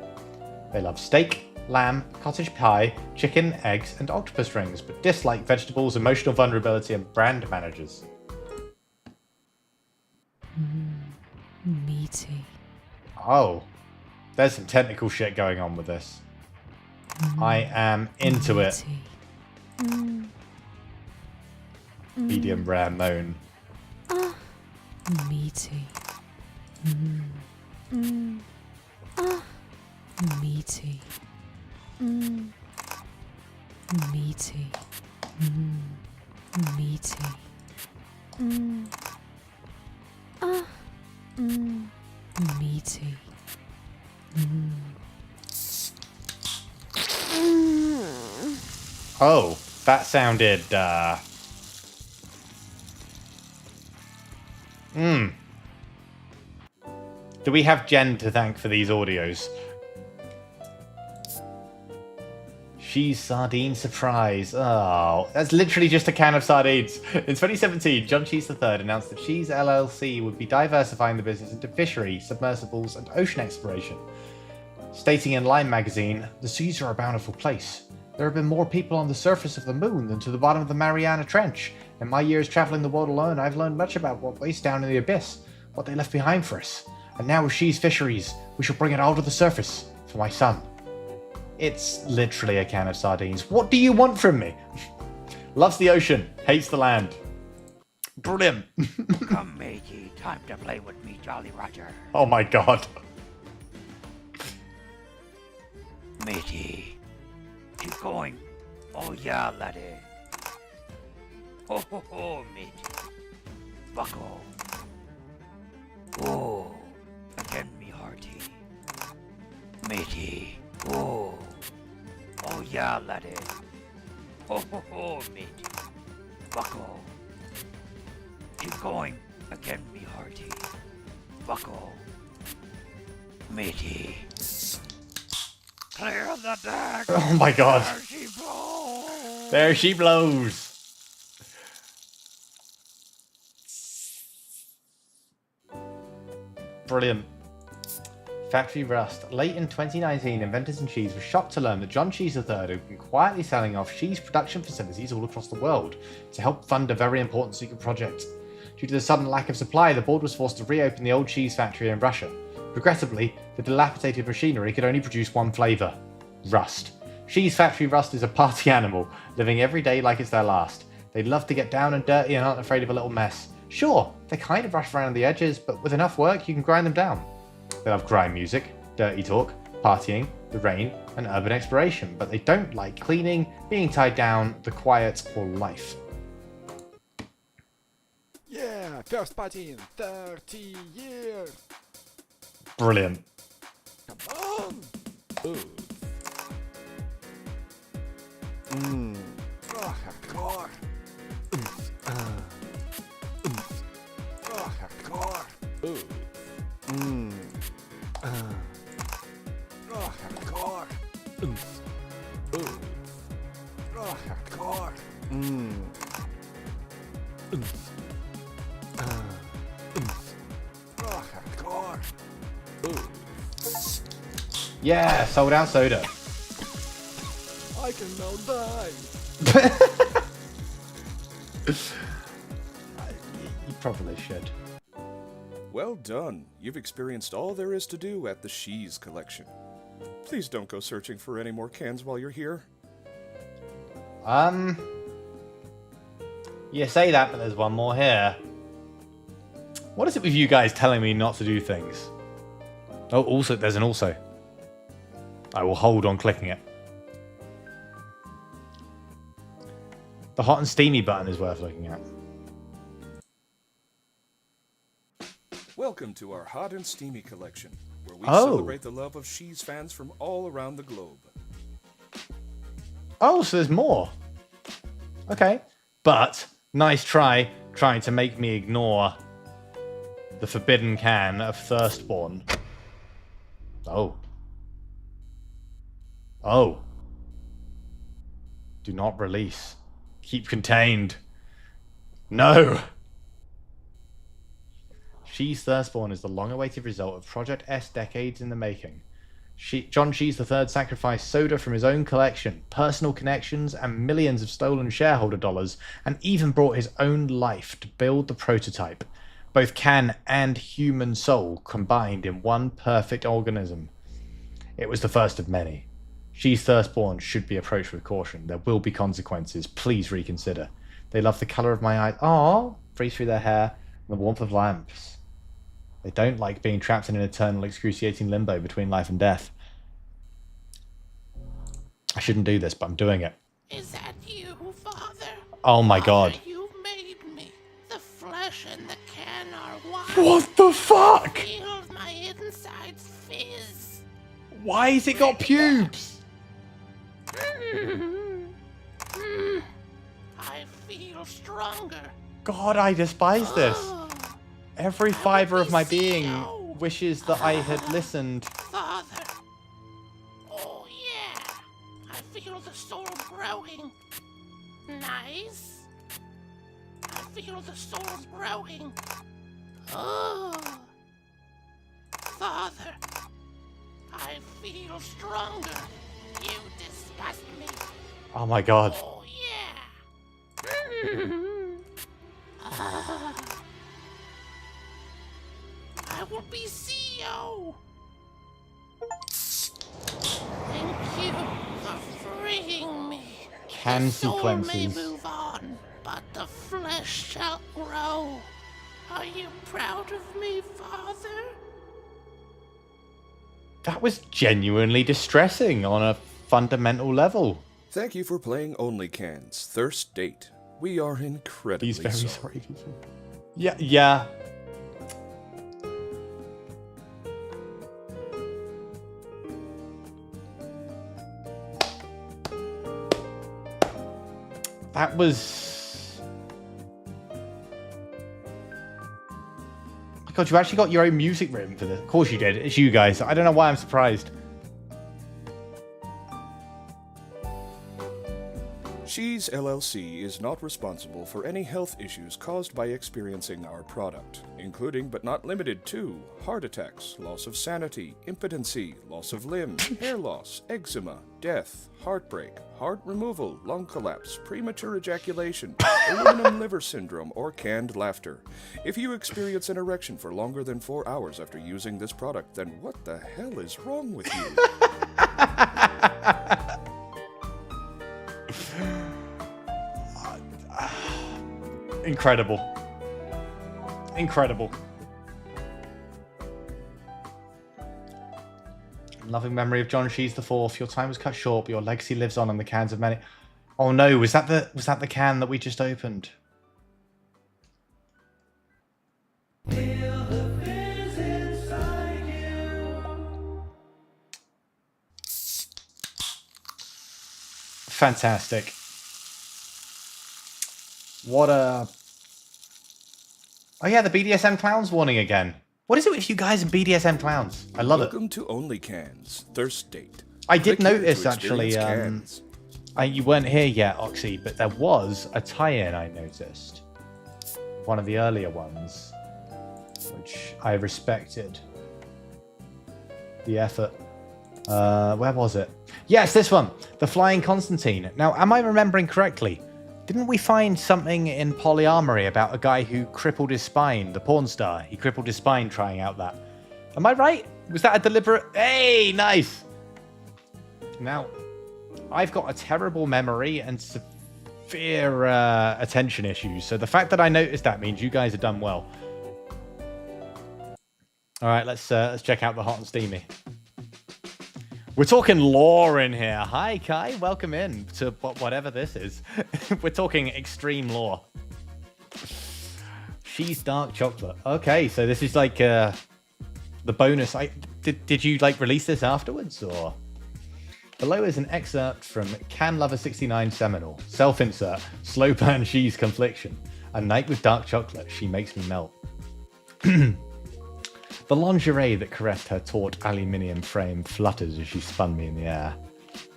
They love steak, lamb, cottage pie, chicken, eggs, and octopus rings, but dislike vegetables, emotional vulnerability, and brand managers. Meaty. Oh, there's some technical shit going on with this. I am into it. Medium rare moan. Meaty. Meaty. Meaty. Meaty. Meaty. Oh, that sounded, Do we have Jen to thank for these audios? She's Sardine Surprise. Oh, that's literally just a can of sardines. In 2017, John Cheese III announced that Cheese LLC would be diversifying the business into fishery, submersibles, and ocean exploration. Stating in Lime magazine, "The seas are a bountiful place. There have been more people on the surface of the moon than to the bottom of the Mariana Trench. In my years traveling the world alone, I've learned much about what waits down in the abyss, what they left behind for us. And now with She's Fisheries, we shall bring it all to the surface for my son." It's literally a can of sardines. What do you want from me? Loves the ocean, hates the land. Brilliant. Come, matey, time to play with me, Jolly Roger. Oh my god. Matey, keep going. Oh yeah, laddie. Ho ho ho, matey. Bucko. Oh, again me hearty. Matey. Oh. Oh yeah, laddie. Ho ho ho, matey. Bucko. Keep going. Again me hearty. Bucko. Matey. Clear the deck. Oh my god. There she blows. There she blows. Brilliant. Factory Rust. Late in 2019, inventors in cheese were shocked to learn that John Cheese III had been quietly selling off cheese production facilities all across the world to help fund a very important secret project. Due to the sudden lack of supply, the board was forced to reopen the old cheese factory in Russia. Regrettably, the dilapidated machinery could only produce one flavour: rust. Cheese Factory Rust is a party animal, living every day like it's their last. They love to get down and dirty and aren't afraid of a little mess. Sure, they kind of rush around the edges, but with enough work you can grind them down. They love grime music, dirty talk, partying, the rain, and urban exploration, but they don't like cleaning, being tied down, the quiet, or life. Yeah, first party in 30 years. Brilliant. Come on. Ooh. Oh, hardcore. Oh, hardcore. Ooh. Oh, hardcore. Ooh. Oh, hardcore. Oh, hardcore. Ooh. Yeah, sold out soda. I can now die. You probably should. Well done. You've experienced all there is to do at the She's collection. Please don't go searching for any more cans while you're here. You say that, but there's one more here. What is it with you guys telling me not to do things? Oh, also, there's an also. I will hold on clicking it. The hot and steamy button is worth looking at. Welcome to our Hot and Steamy collection, where we Oh. celebrate the love of She's fans from all around the globe. Oh, so there's more. Okay. But, nice try trying to make me ignore the forbidden can of Thirstborn. Oh. Oh. Do not release. Keep contained. No. She's Thirstborn is the long-awaited result of Project S decades in the making. John Shees III sacrificed soda from his own collection, personal connections, and millions of stolen shareholder dollars, and even brought his own life to build the prototype. Both can and human soul combined in one perfect organism. It was the first of many. She's Thirstborn should be approached with caution. There will be consequences. Please reconsider. They love the colour of my eyes. Aww, freeze through their hair and the warmth of lamps. They don't like being trapped in an eternal, excruciating limbo between life and death. I shouldn't do this, but I'm doing it. Is that you, Father? Oh my god. You've made me. The flesh and the can are one. What the fuck? Feel my insides fizz. Why has it got pubes? I feel stronger. God, I despise this. Every fibre of my being wishes that I had listened. Father. Oh, yeah. I feel the soul growing. Nice. I feel the soul growing. Oh. Father. I feel stronger. You disgust me. Oh my god. Oh, yeah. I will be CEO. Thank you for freeing me. Can the soul may sequences. move on, but the flesh shall grow. Are you proud of me, Father? That was genuinely distressing on a fundamental level. Thank you for playing Only Cans Thirst Date. We are incredibly He's very sorry. sorry. Yeah. That was... My god, you actually got your own music written for this. Of course you did. It's you guys. I don't know why I'm surprised. She's LLC is not responsible for any health issues caused by experiencing our product, including but not limited to heart attacks, loss of sanity, impotency, loss of limb, hair loss, eczema, death, heartbreak, heart removal, lung collapse, premature ejaculation, aluminum liver syndrome, or canned laughter. If you experience an erection for longer than 4 hours after using this product, then what the hell is wrong with you? Incredible. Incredible. Loving memory of John Shees IV. Your time was cut short, but your legacy lives on in the cans of many. Oh no, was that the can that we just opened? Fantastic. What a... Oh yeah, the BDSM clowns warning again. What is it with you guys and BDSM clowns? I love it. Welcome to Only Cans Thirst Date. I did Click here notice to actually, experience cans. you weren't here yet, Oxy, but there was a tie-in I noticed. One of the earlier ones, which I respected. The effort. Where was it? Yes, this one. The Flying Constantine. Now, am I remembering correctly? Didn't we find something in Polyamory about a guy who crippled his spine, the porn star? He crippled his spine trying out that. Am I right? Was that a deliberate... Hey, nice! Now, I've got a terrible memory and severe attention issues, so the fact that I noticed that means you guys have done well. All right, let's check out the hot and steamy. We're talking lore in here. Hi, Kai. Welcome in to whatever this is. We're talking extreme lore. She's dark chocolate. Okay, so this is like the bonus. Did you like release this afterwards or? Below is an excerpt from Can Lover 69 Seminal. Self-insert. Slow burn cheese confliction. A night with dark chocolate. She makes me melt. The lingerie that caressed her taut aluminium frame flutters as she spun me in the air,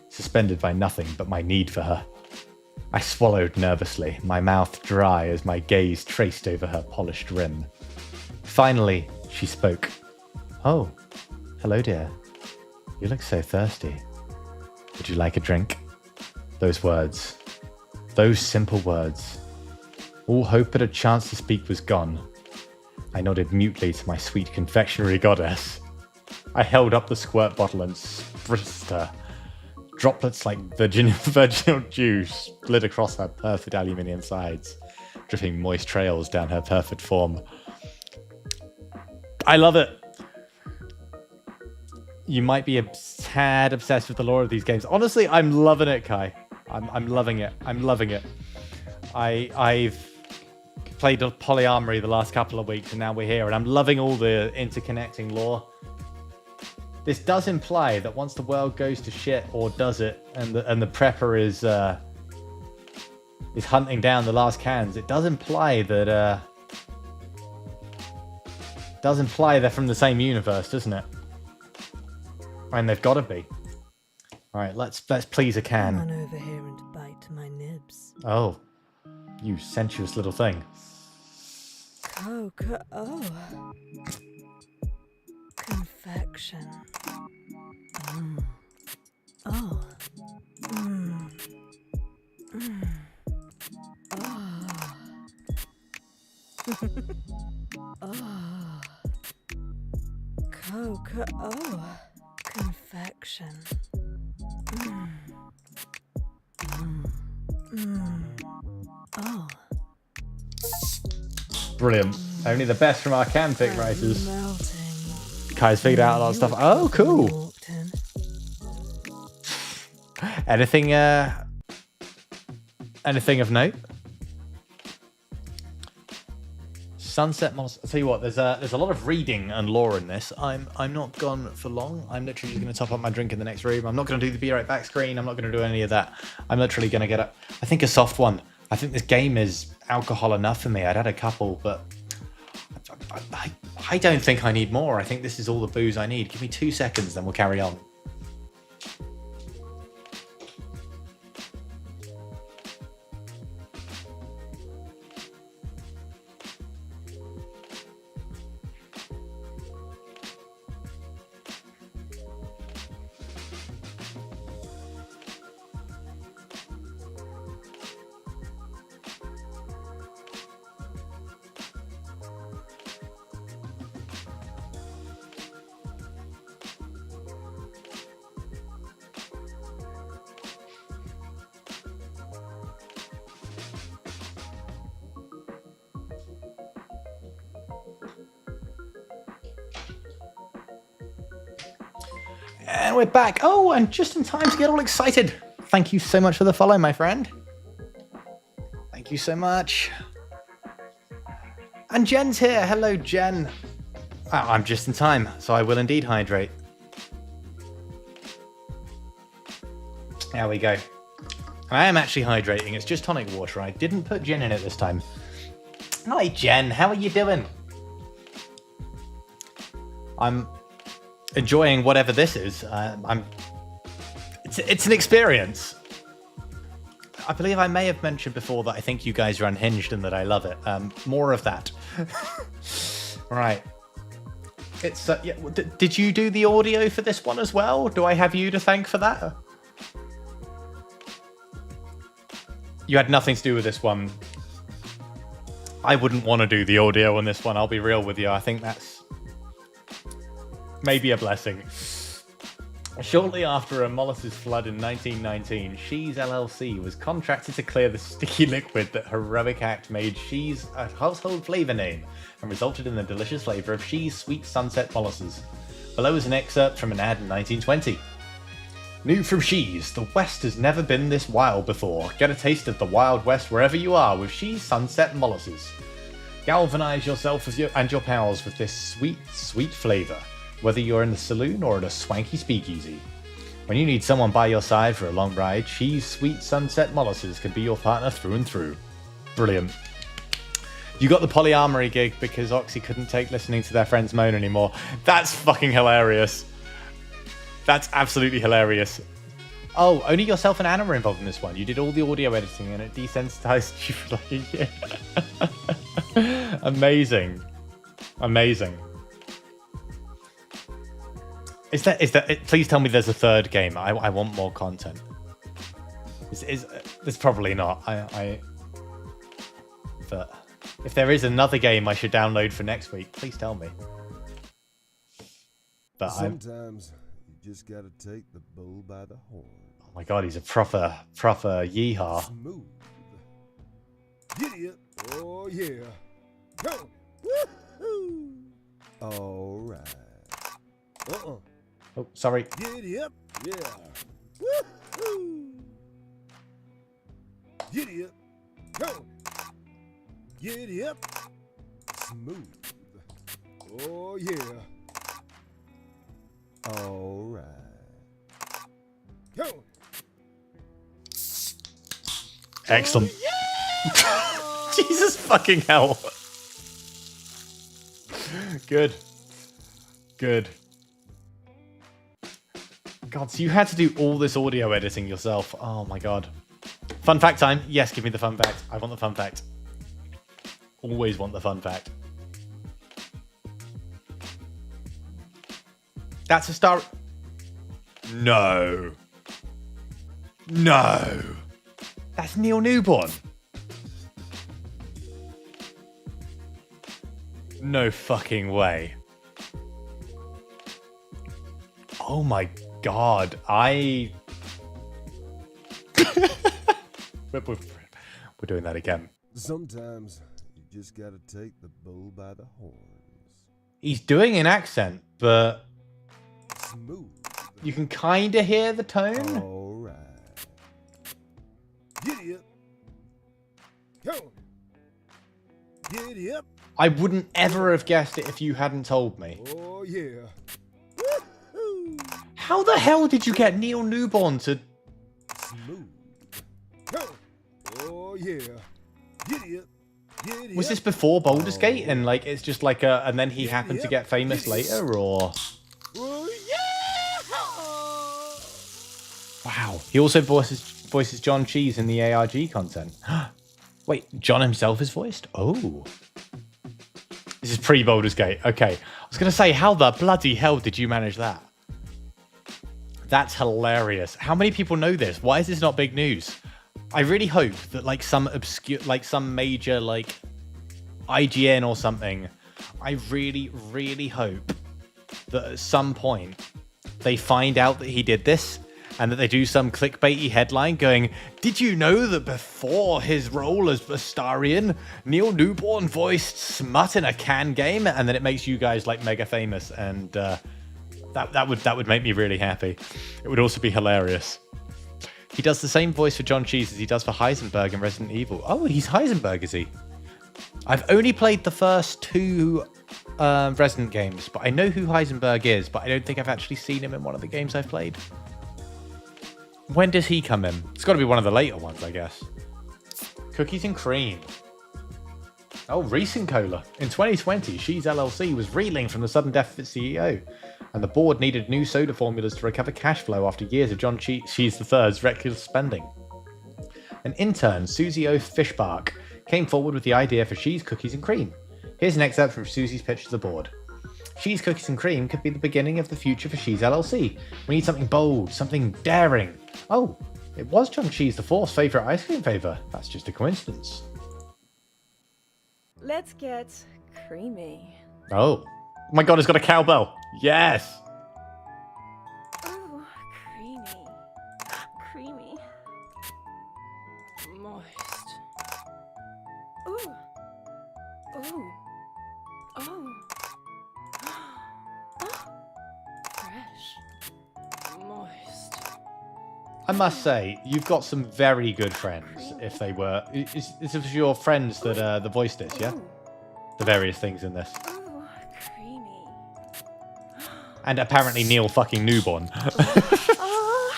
suspended by nothing but my need for her. I swallowed nervously, my mouth dry as my gaze traced over her polished rim. Finally, she spoke. Oh, hello, dear. You look so thirsty. Would you like a drink? Those words. Those simple words. All hope at a chance to speak was gone. I nodded mutely to my sweet confectionery goddess. I held up the squirt bottle and spritzed her. Droplets like virginal juice slid across her perfect aluminium sides, dripping moist trails down her perfect form. I love it. You might be a tad obsessed with the lore of these games. Honestly, I'm loving it, Kai. I'm loving it. I'm loving it. I've played polyamory the last couple of weeks, and now we're here, and I'm loving all the interconnecting lore. This does imply that once the world goes to shit, or does it, and the prepper is hunting down the last cans, it does imply that they're from the same universe, doesn't it? And they've got to be. All right, let's please a can. Come on over here and bite my nibs. Oh, you sensuous little thing. Oh. Confection. Oh. Oh. Oh. Confection. Oh. Brilliant. Only the best from our can pick writers. Kai's figured out a lot of stuff. Oh, cool. Anything of note? Sunset Monster. I'll tell you what, there's a lot of reading and lore in this. I'm not gone for long. I'm literally just going to top up my drink in the next room. I'm not going to do the Be Right Back screen. I'm not going to do any of that. I'm literally going to get I think a soft one. I think this game is alcohol enough for me. I'd had a couple, but I don't think I need more. I think this is all the booze I need. Give me 2 seconds, then we'll carry on. And we're back. Oh, and just in time to get all excited. Thank you so much for the follow, my friend. Thank you so much. And Jen's here. Hello, Jen. Oh, I'm just in time, so I will indeed hydrate. There we go. I am actually hydrating. It's just tonic water. I didn't put gin in it this time. Hi, Jen. How are you doing? I'm enjoying whatever this is. It's an experience. I believe I may have mentioned before that I think you guys are unhinged and that I love it. More of that. Right. It's yeah, did you do the audio for this one as well? Do I have you to thank for that? You had nothing to do with this one. I wouldn't want to do the audio on this one. I'll be real with you. I think that's maybe a blessing. Shortly after a molasses flood in 1919, Shees LLC was contracted to clear the sticky liquid that Heroic Act made Shees a household flavor name and resulted in the delicious flavor of Shees Sweet Sunset Molasses. Below is an excerpt from an ad in 1920. New from Shees, the West has never been this wild before. Get a taste of the Wild West wherever you are with Shees Sunset Molasses. Galvanize yourself and your pals with this sweet, sweet flavour, whether you're in the saloon or at a swanky speakeasy. When you need someone by your side for a long ride, Shees Sweet Sunset Molasses can be your partner through and through. Brilliant. You got the polyamory gig because Oxy couldn't take listening to their friends moan anymore. That's fucking hilarious. That's absolutely hilarious. Oh, only yourself and Anna were involved in this one. You did all the audio editing and it desensitized you for like a year. Amazing. Amazing. Is that? Please tell me there's a third game. I want more content. There's probably not. But if there is another game I should download for next week, please tell me. But sometimes you just gotta take the bull by the horn. Oh my god, he's a proper yeehaw. Smooth. Giddy up. Oh yeah. Go. Woohoo. All right. Oh, sorry. Giddy up. Yeah. Woohoo. Giddy up. Go. Giddy up. Smooth. Oh yeah. All right. Go. Excellent. Oh, yeah! Jesus fucking hell. Good. Good. God, so you had to do all this audio editing yourself. Oh my god. Fun fact time. Yes, give me the fun fact. I want the fun fact. Always want the fun fact. That's a star. No. No. That's Neil Newborn. No fucking way. Oh my god. We're doing that again. Sometimes you just gotta take the bull by the horns. He's doing an accent, but Smooth. you can kind of hear the tone. All right. Giddy up. Go. Giddy up. I wouldn't ever have guessed it if you hadn't told me. Oh yeah. How the hell did you get Neil Newborn to... Smooth. Go. Oh yeah. Giddy up. Giddy Was up. this before Baldur's Gate and like it's just like a... And then he happened to get famous later, or... Oh yeah. Wow. He also voices John Cheese in the ARG content. Wait, John himself is voiced? Oh. This is pre-Baldur's Gate. Okay. I was going to say, how the bloody hell did you manage that? That's hilarious. How many people know this? Why is this not big news? I really hope that like some obscure, like some major like IGN or something, I really, really hope that at some point they find out that he did this and that they do some clickbaity headline going, did you know that before his role as Bastarian, Neil Newborn voiced Smut in a Can game? And then it makes you guys like mega famous, and that would make me really happy. It would also be hilarious. He does the same voice for John Cheese as he does for Heisenberg in Resident Evil. Oh, he's Heisenberg, is he? I've only played the first two Resident games, but I know who Heisenberg is, but I don't think I've actually seen him in one of the games I've played. When does he come in? It's got to be one of the later ones, I guess. Cookies and cream. Oh, recent cola. In 2020, She's LLC was reeling from the sudden death of its CEO, and the board needed new soda formulas to recover cash flow after years of John Cheese III's reckless spending. An intern, Susie O. Fishbark, came forward with the idea for She's Cookies and Cream. Here's an excerpt from Susie's pitch to the board. She's Cookies and Cream could be the beginning of the future for She's LLC. We need something bold, something daring. Oh, it was John Cheese IV's favourite ice cream flavour. That's just a coincidence. Let's get creamy. Oh my god, it's got a cowbell. Yes. Ooh, creamy. Creamy. Moist. Ooh. Ooh. Oh. Fresh. Moist. I must say, you've got some very good friends. If they were, is this your friends that that voiced this? Yeah, the various things in this. Ooh, creamy. And apparently Neil fucking newborn. Oh,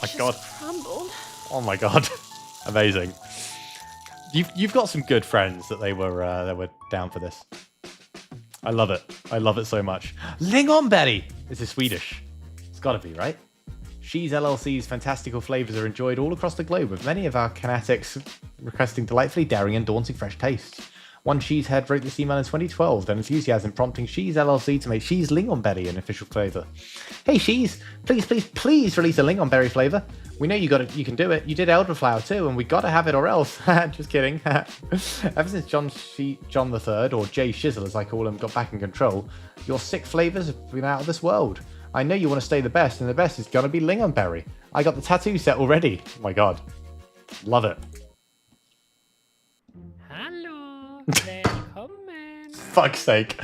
My God. Crumbled. Oh my God, amazing. You've got some good friends that they were down for this. I love it. I love it so much. Lingonberry. This is Swedish. It's got to be, right? She's LLC's fantastical flavours are enjoyed all across the globe, with many of our fanatics requesting delightfully daring and daunting fresh tastes. One cheesehead wrote this email in 2012, then enthusiasm prompting She's LLC to make She's Lingonberry an official flavour. Hey She's, please release a Lingonberry flavour. We know you can do it. You did elderflower too, and we gotta have it or else. Just kidding. Ever since John III, or Jay Shizzle as I call him, got back in control, your sick flavours have been out of this world. I know you want to stay the best, and the best is gonna be Lingonberry. I got the tattoo set already. Oh my God. Love it. Hello, välkommen. Fuck's sake.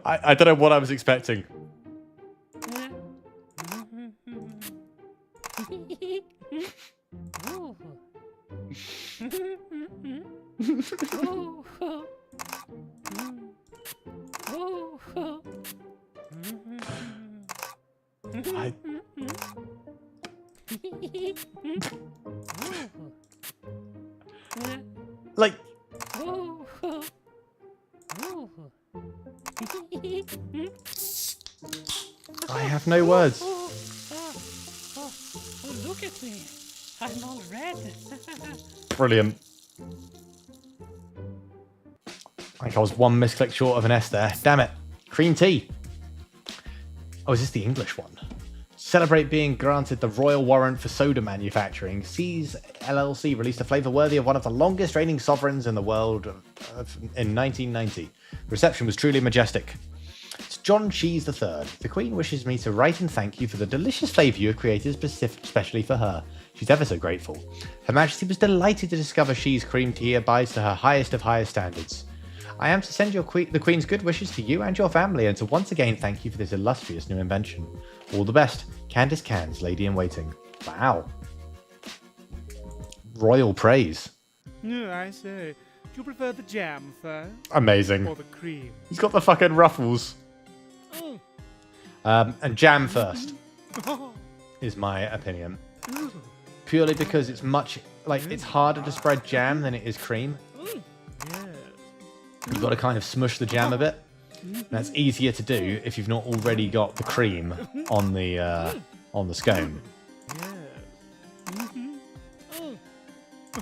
I don't know what I was expecting. Like... I have no words. Oh, look at me. I'm all red. Brilliant. Like I was one misclick short of an S there. Damn it. Cream tea. Oh, is this the English one? Celebrate being granted the royal warrant for soda manufacturing. C's LLC released a flavour worthy of one of the longest reigning sovereigns in the world in 1990. The reception was truly majestic. It's John Cheese III. The Queen wishes me to write and thank you for the delicious flavour you have created especially for her. She's ever so grateful. Her Majesty was delighted to discover She's cream tea abides to her highest of highest standards. I am to send the Queen's good wishes to you and your family, and to once again thank you for this illustrious new invention. All the best, Candice Cans, Lady in Waiting. Wow. Royal praise. No, I say, do you prefer the jam first? Amazing. Or the cream? He's got the fucking ruffles. And jam first, is my opinion. Purely because it's it's harder to spread jam than it is cream. You've got to kind of smush the jam a bit. And that's easier to do if you've not already got the cream on the scone.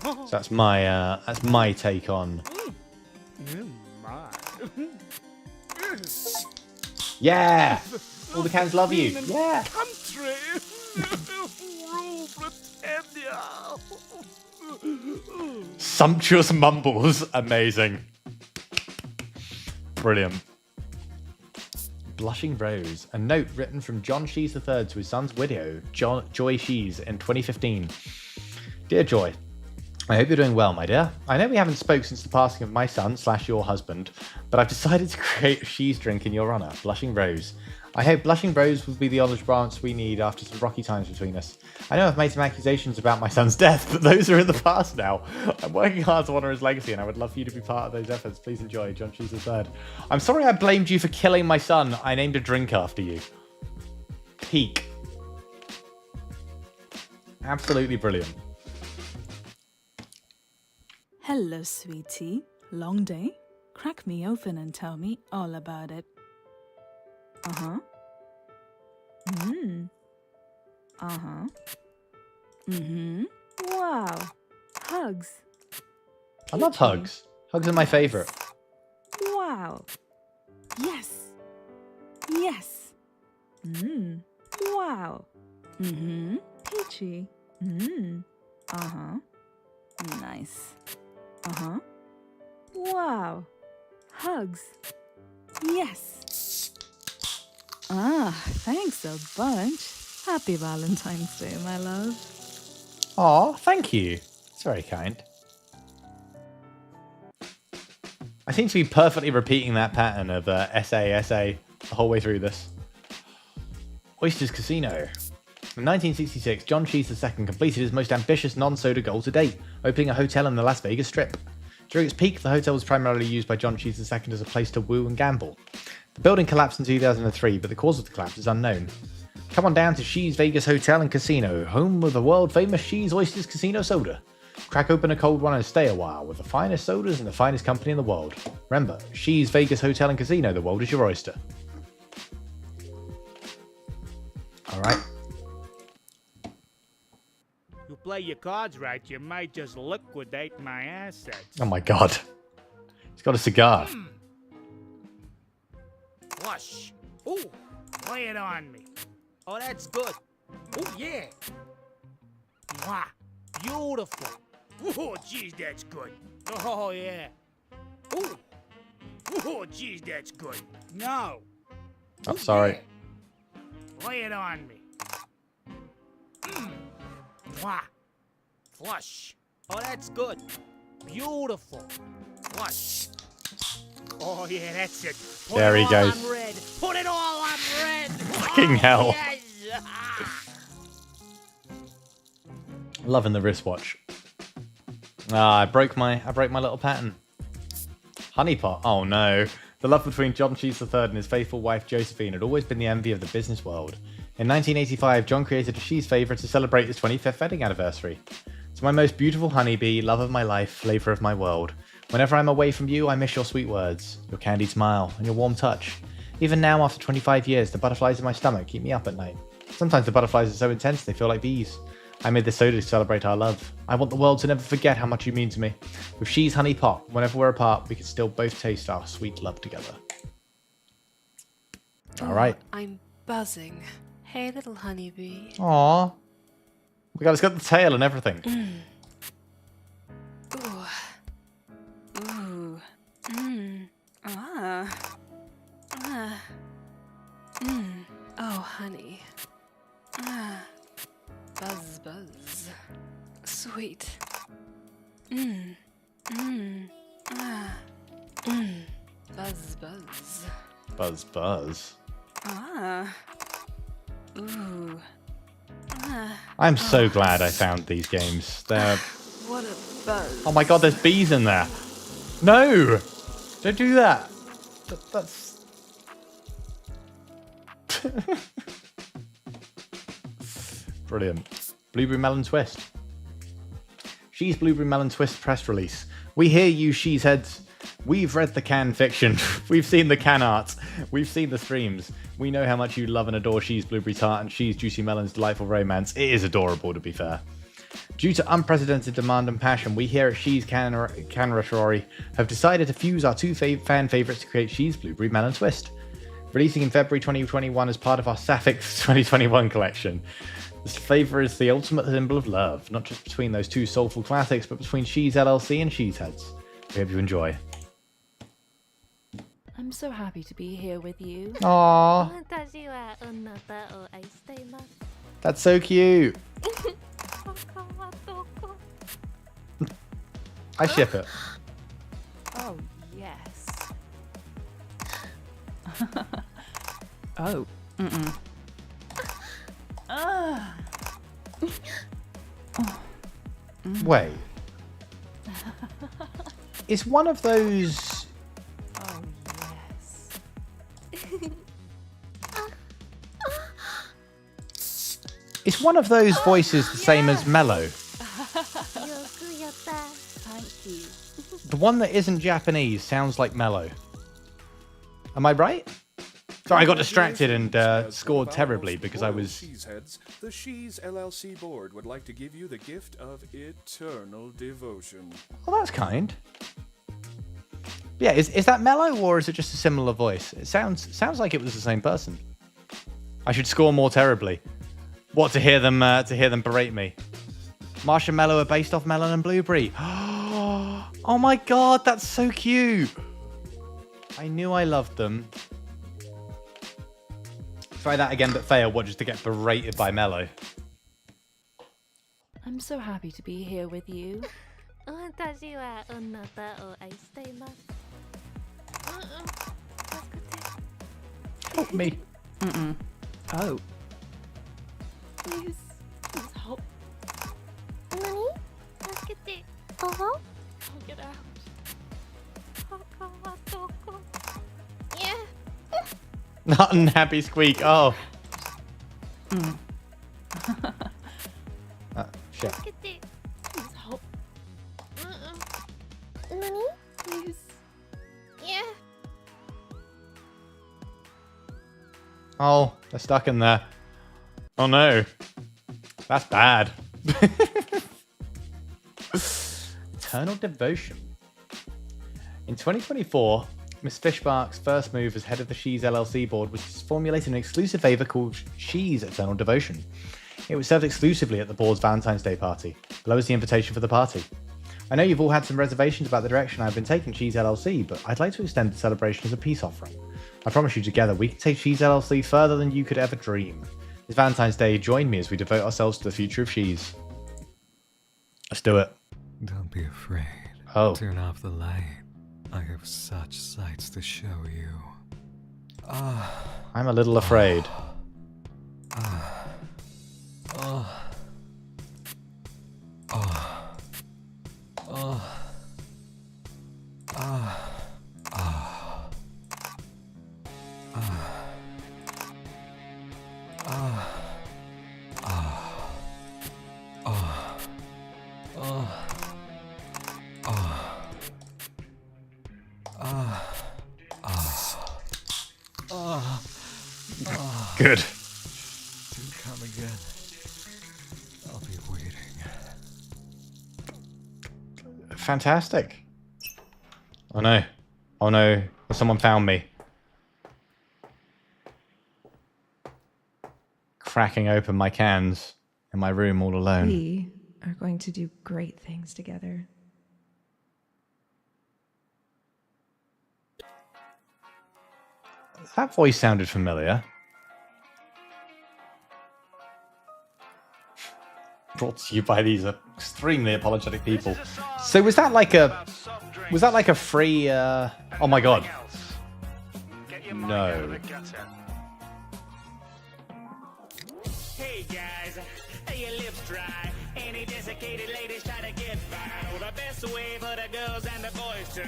So that's my take on. Yeah, all the cans love you. Yeah. Country. Rule Britannia. Sumptuous mumbles, amazing. Brilliant. Blushing Rose. A note written from John Shees III to his son's widow, Joy Shees, in 2015. Dear Joy, I hope you're doing well, my dear. I know we haven't spoke since the passing of my son / your husband, but I've decided to create a Shees drink in your honour, Blushing Rose. I hope Blushing Rose will be the olive branch we need after some rocky times between us. I know I've made some accusations about my son's death, but those are in the past now. I'm working hard to honour his legacy, and I would love for you to be part of those efforts. Please enjoy, John Shees III. I'm sorry I blamed you for killing my son. I named a drink after you. Peak. Absolutely brilliant. Hello, sweetie. Long day? Crack me open and tell me all about it. Uh-huh. Uh-huh. Wow. Hugs. I love hugs. Hugs are my favourite. Wow. Yes. Yes. Wow. Peachy. Uh-huh. Nice. Uh-huh. Wow. Hugs. Yes. Thanks a bunch. Happy Valentine's Day, my love. Aw, thank you. It's very kind. I seem to be perfectly repeating that pattern of SA the whole way through this. Oysters Casino. In 1966, John Cheese II completed his most ambitious non-soda goal to date, opening a hotel in the Las Vegas Strip. During its peak, the hotel was primarily used by John Cheese II as a place to woo and gamble. The building collapsed in 2003, but the cause of the collapse is unknown. Come on down to Shee's Vegas Hotel and Casino, home of the world-famous Shee's Oysters Casino Soda. Crack open a cold one and stay a while with the finest sodas and the finest company in the world. Remember, Shee's Vegas Hotel and Casino, the world is your oyster. Alright. You play your cards right, you might just liquidate my assets. Oh my god. He's got a cigar. Flush. Ooh, lay it on me. Oh, that's good. Oh, yeah. Mwah. Beautiful. Oh, geez, that's good. Oh, yeah. Ooh. Oh, geez, that's good. No. Oh, sorry. Yeah. Lay it on me. Mwah. Flush. Oh, that's good. Beautiful. Flush. Oh, yeah, that's it. Put there it he all goes. On red. Put it all on red. Fucking hell. Yes. Loving the wristwatch. I broke my little pattern. Honeypot. Oh no. The love between John Cheese III and his faithful wife Josephine had always been the envy of the business world. In 1985, John created a cheese favourite to celebrate his 25th wedding anniversary. It's my most beautiful honeybee, love of my life, flavour of my world. Whenever I'm away from you, I miss your sweet words, your candied smile, and your warm touch. Even now, after 25 years, the butterflies in my stomach keep me up at night. Sometimes the butterflies are so intense they feel like bees. I made this soda to celebrate our love. I want the world to never forget how much you mean to me. With Shee's Honey Pot, whenever we're apart, we can still both taste our sweet love together. Alright. I'm buzzing. Hey, little honeybee. Aww. It's got the tail and everything. Ooh. Ooh. Ah. Ah. Oh, honey. Ah. Buzz, buzz. Sweet. Ah. Buzz, buzz. Buzz, buzz. Ah. Ooh. Ah. I'm so glad I found these games. They're... What a buzz. Oh my god, there's bees in there. No! Don't do that. That's... Brilliant. Blueberry Melon Twist. She's Blueberry Melon Twist press release. We hear you, She's Heads. We've read the can fiction. We've seen the can art. We've seen the streams. We know how much you love and adore She's Blueberry Tart and She's Juicy Melon's delightful romance. It is adorable, to be fair. Due to unprecedented demand and passion, we here at She's Canratory have decided to fuse our two fan favourites to create She's Blueberry Melon Twist. Releasing in February 2021 as part of our Sapphic 2021 collection. This flavour is the ultimate symbol of love, not just between those two soulful classics, but between She's LLC and She's Heads. We hope you enjoy. I'm so happy to be here with you. Aww. That's so cute. I ship it. Oh, yes. Oh. Mm-mm. Wait. It's one of those... Oh, yes. It's one of those voices the same as Mellow. Thank you. The one that isn't Japanese sounds like Mellow. Am I right? Sorry, I got distracted and scored terribly because I was... Cheeseheads, the She's LLC board would like to give you the gift of eternal devotion. Well, that's kind. Yeah, is that Mellow or is it just a similar voice? It sounds like it was the same person. I should score more terribly. What, to hear them berate me? Marsha and Mellow are based off Melon and Blueberry. Oh my god, that's so cute. I knew I loved them. Try that again but fail, what, just to get berated by Mellow? I'm so happy to be here with you. Help me. Mm-mm. Oh. Not unhappy squeak. Oh. Shit. Please help. Nani? Please. Yeah. Oh, they're stuck in there. Oh no. That's bad. Eternal Devotion. In 2024, Miss Fishbark's first move as head of the She's LLC board was to formulate an exclusive favour called She's Eternal Devotion. It was served exclusively at the board's Valentine's Day party. Below is the invitation for the party. I know you've all had some reservations about the direction I've been taking She's LLC, but I'd like to extend the celebration as a peace offering. I promise you together we can take She's LLC further than you could ever dream. This Valentine's Day, join me as we devote ourselves to the future of She's. Let's do it. Don't be afraid. Oh. Turn off the light. I have such sights to show you. I'm a little afraid. Good. Do come again. I'll be waiting. Fantastic. Oh no. Oh no. Someone found me. Cracking open my cans in my room all alone. We are going to do great things together. That voice sounded familiar. Brought to you by these extremely apologetic people. So was that like a free oh my god. No. Hey guys, are your lips dry? Any desiccated ladies try to get by? Well, the best way for the girls and the boys to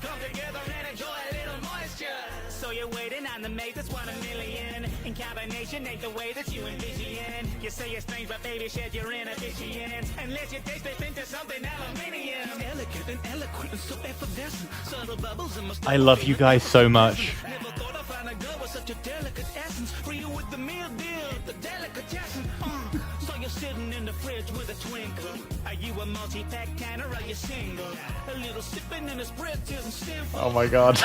come together and enjoy a little moisture. So you're waiting on the mate that's 1 million. In combination ain't the way that you envision. You say you're strange, but baby, shed your inhibitions and let your taste slip into something aluminium. Elegant and eloquent and so effervescent. Subtle bubbles and I love you guys so much. Never thought I'd find a girl with such a delicate essence. For you with the meal deal, the delicatessen. So you're sitting in the fridge with a twinkle. Are you a multi-pack can or are you single? A little sipping in the spritz isn't simple. Oh my god.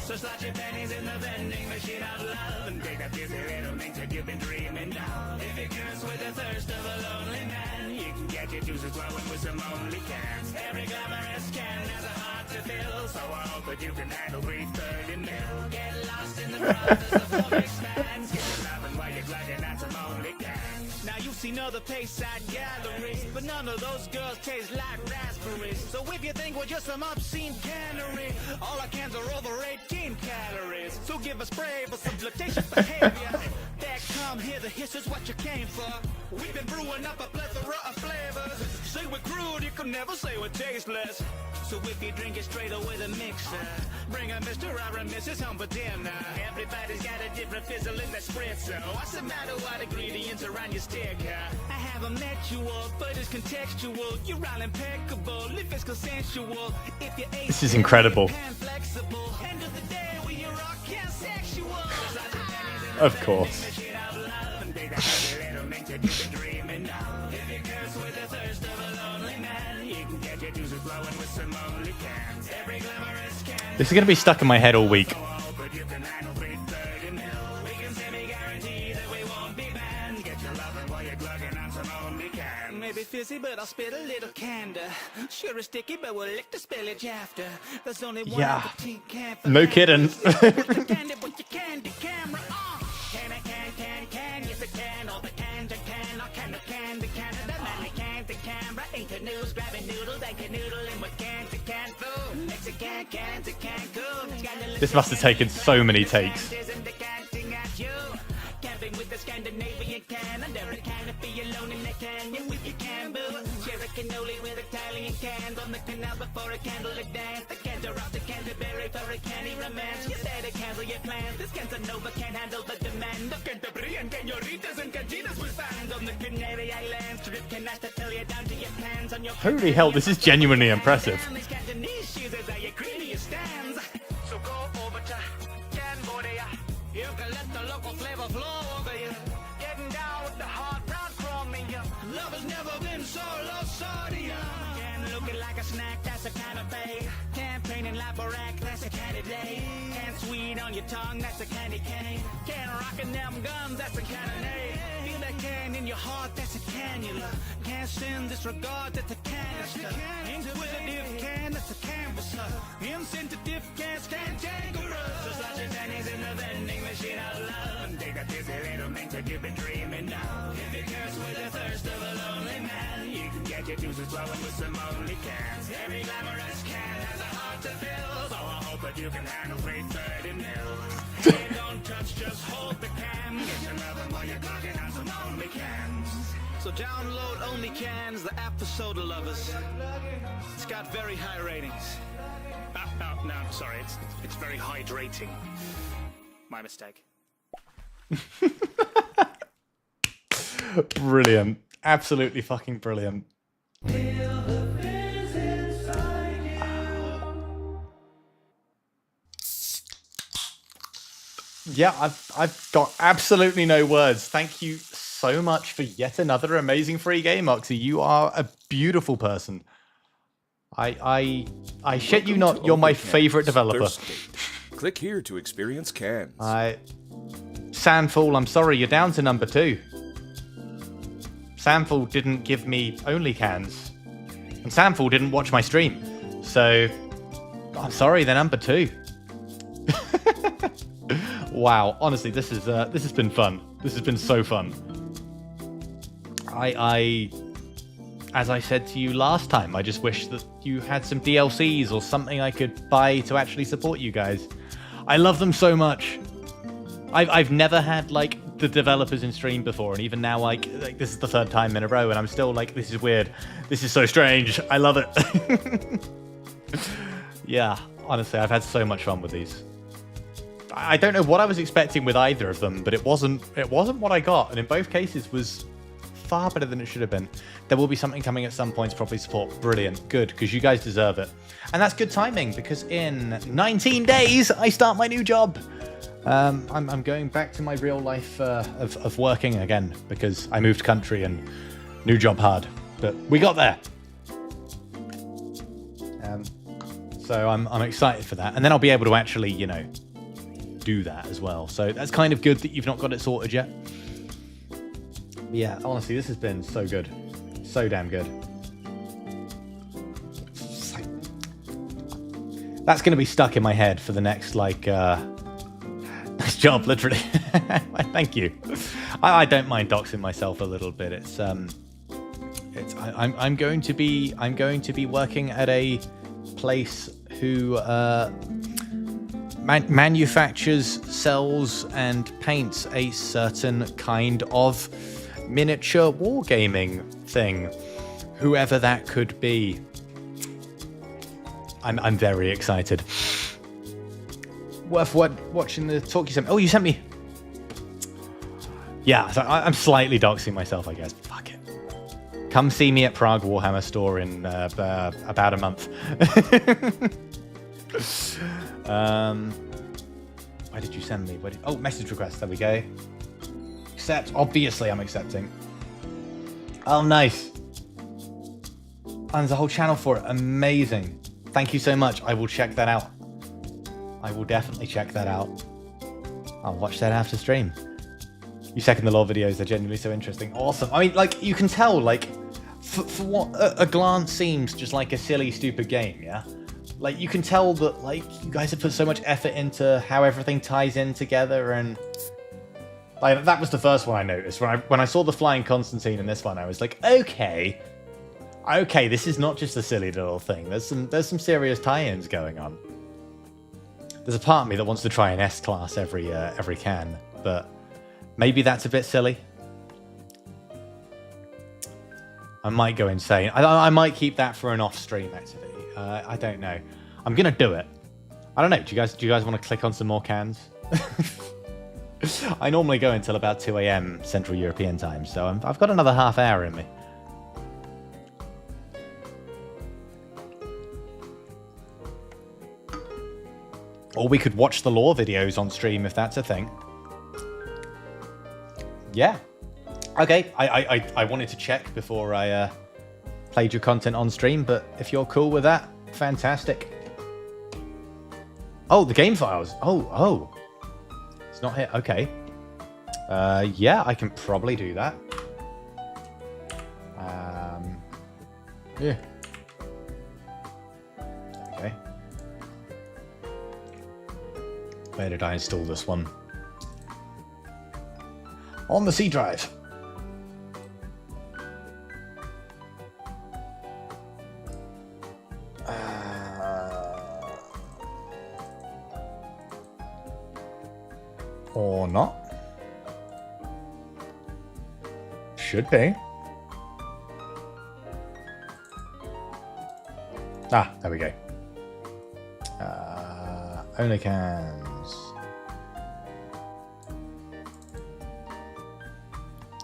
So slot your pennies in the vending machine of love and take that busy little mink that you've been dreaming of. If it curse with the thirst of a lonely man, you can get your juices flowing with some only cans. Every glamorous can has a heart to fill, so I hope that you can handle 330 mil. Get lost in the brothers of the expands. Get your loving while you're gliding at some only cans. Now you've seen other Payside galleries, but none of those girls taste like raspberries. So if you think we're just some obscene cannery, all our cans are over 18 calories. So give a spray for some flirtatious behavior. That come here, the hiss is what you came for. We've been brewing up a plethora of flavors. Say we're crude, you can never say we're tasteless. So if you drink it straight away the mixer, bring a Mr. or a Mrs. home for dinner. Everybody's got a different fizzle in that spritzer. What's the matter? What ingredients are on your sticker? I haven't met you all, but it's contextual. You're all impeccable if it's consensual. If you're This is incredible. flexible, end of the day we are all sexual. Of course. This is going to be stuck in my head all week. Maybe fizzy, but I'll spit a little candor. Sure is sticky, but we'll lick the spillage after. There's only one Yeah. petite can for No kidding. candy, but you candy camera. Can I can? Yes, I can. All the cans I can. I can, the Canada. Man, I can't the camera. Ain't the news. Grabbing noodles, I can noodle in with cans to can food. Mexican cans to Cancun. This must have taken so many takes. Camping with the Scandinavian can. Under a canopy alone in the canyon with your can boo. Share a cannoli with Italian cans on the canal before a candlelit dance. The cans are off the Canterbury for a candy romance. You say the cans cancel your plans. This Casanova can't handle the demand of Canterbury and Canoritas and Cajitas with fans on the Canary Islands. Trip can to tell you down to your plans on your. Holy hell, this is genuinely impressive. So go over to Cambodia. You can let the local flavor flow over you. Getting down with the hard brown from me. Love has never been so lopsided. Can looking like a snack, that's a kind of bait. Campaigning like a rack, that's a candidate. Can sweet on your tongue, that's a candy cane. Can rockin' them guns, that's a cannonade. Feel that can in your heart, that's a cannula. Can't sin disregard, that's a canister. Inquisitive can, that's a canvasser. Insensitive can't stand kangaroos. So slash your pennies in the vending machine of love. And take that busy little mint that you've been dreaming of. If you curse with the thirst of a lonely man, you can get your juices flowing with some only cans. Every glamorous can has a heart to fill. So I hope that you can handle 330 mil. Hey, don't touch, just hold the can. Get your loving while you're clocking on some only cans. So download Only Cans, the app for soda lovers. It's got very high ratings. No, sorry, it's very hydrating. My mistake. Brilliant. Absolutely fucking brilliant. Yeah, I've got absolutely no words. Thank you so much for yet another amazing free game, Oxy. You are a beautiful person. I shit you not, you're my favorite developer. Click here to experience cans. Sandfall, I'm sorry, you're down to number 2. Sandfall didn't give me only cans. And Sandfall didn't watch my stream. So, I'm sorry, they're number 2. Wow, honestly, this has been fun. This has been so fun. As I said to you last time, I just wish that you had some DLCs or something I could buy to actually support you guys. I love them so much. I've never had like the developers in stream before, and even now like this is the 3rd time in a row, and I'm still like, this is weird. This is so strange. I love it. Yeah, honestly, I've had so much fun with these. I don't know what I was expecting with either of them, but it wasn't what I got, and in both cases was far better than it should have been. There will be something coming at some point to properly support. Brilliant. Good, because you guys deserve it. And that's good timing, because in 19 days, I start my new job. I'm going back to my real life of working again, because I moved country and new job hard. But we got there. So I'm excited for that. And then I'll be able to actually, you know, do that as well. So that's kind of good that you've not got it sorted yet. Yeah, honestly, this has been so good. So damn good. That's going to be stuck in my head for the next, like, nice job, literally. Thank you. I don't mind doxing myself a little bit. I'm going to be working at a place who manufactures, sells, and paints a certain kind of miniature wargaming thing, whoever that could be. I'm very excited. Worth watching the talk you sent me. Oh, you sent me. Yeah, so I'm slightly doxing myself, I guess. Fuck it. Come see me at Prague Warhammer store in about a month. Where did you send me? Oh, message request. There we go. Accept. Obviously, I'm accepting. Oh, nice. And there's a whole channel for it. Amazing. Thank you so much. I will check that out. I will definitely check that out. I'll watch that after stream. You second the lore videos. They're genuinely so interesting. Awesome. I mean, like, you can tell, like, for what a glance seems just like a silly, stupid game, yeah? Like, you can tell that, like, you guys have put so much effort into how everything ties in together, and like, that was the first one I noticed. When I saw the flying Constantine in this one, I was like, okay, this is not just a silly little thing. There's some serious tie-ins going on. There's a part of me that wants to try an S-class every can, but maybe that's a bit silly. I might go insane. I might keep that for an off-stream activity. I don't know. I'm gonna do it. I don't know. Do you guys want to click on some more cans? I normally go until about 2 a.m. Central European time, so I've got another half hour in me. Or we could watch the lore videos on stream if that's a thing. Yeah. Okay, I wanted to check before I played your content on stream, but if you're cool with that, fantastic. Oh, the game files. Oh. It's not here. Okay. Yeah, I can probably do that. Yeah. Okay. Where did I install this one? On the C drive. Or not. Should be. Ah, there we go. Only cans.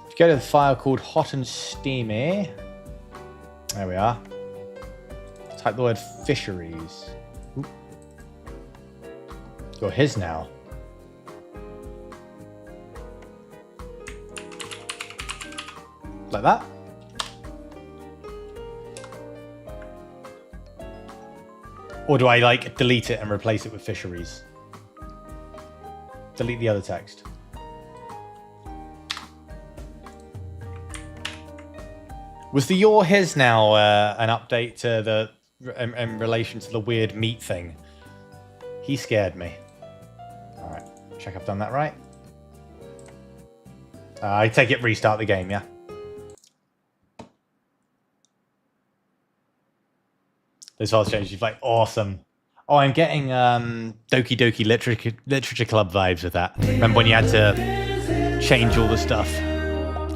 If you go to the file called Hot and Steamy, there we are. Type the word fisheries. Oop. You're his now. Like that. Or do I like delete it and replace it with fisheries? Delete the other text. Was the You're His now an update to the in relation to the weird meat thing? He scared me. Alright, check I've done that right. I take it restart the game, yeah? Those files changed. You're like, awesome. Oh, I'm getting Doki Doki Literature Club vibes with that. Remember when you had to change all the stuff?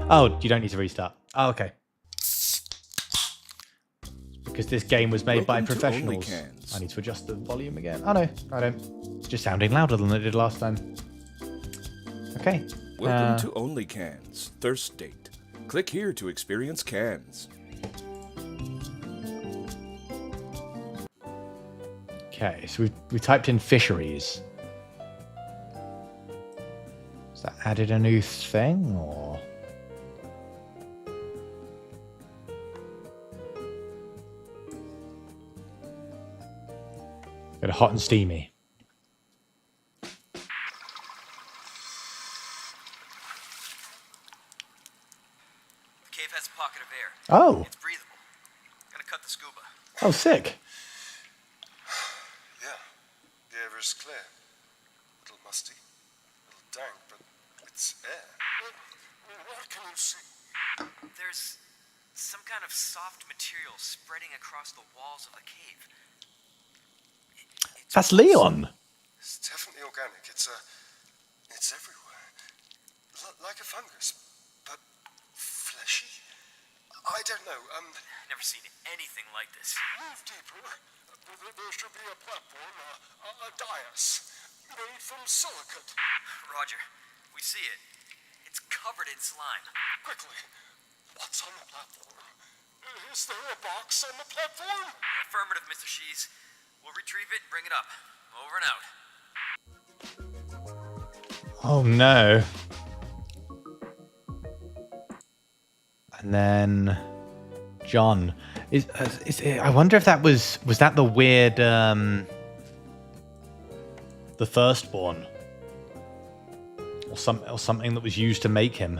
Oh, you don't need to restart. Oh, okay. Because this game was made by professionals. I need to adjust the volume again. Oh, no, I don't. It's just sounding louder than it did last time. Okay. Welcome to Only Cans, Thirst Date. Click here to experience cans. Okay, so we typed in fisheries. Has that added a new thing, or? Go to Hot and Steamy. The cave has a pocket of air. Oh. It's breathable. Gonna cut the scuba. Oh, sick. The air is clear. A little musty, a little dank, but it's air. What can you see? There's some kind of soft material spreading across the walls of the cave. That's Leon. It's definitely organic. It's everywhere. Like a fungus, but fleshy. I don't know. Never seen anything like this. Move deeper. There should be a platform, a dais, made from silicate. Roger, we see it. It's covered in slime. Quickly, what's on the platform? Is there a box on the platform? Affirmative, Mr. Shees. We'll retrieve it and bring it up. Over and out. Oh no. And then John. I wonder if that was that the weird the firstborn or something that was used to make him.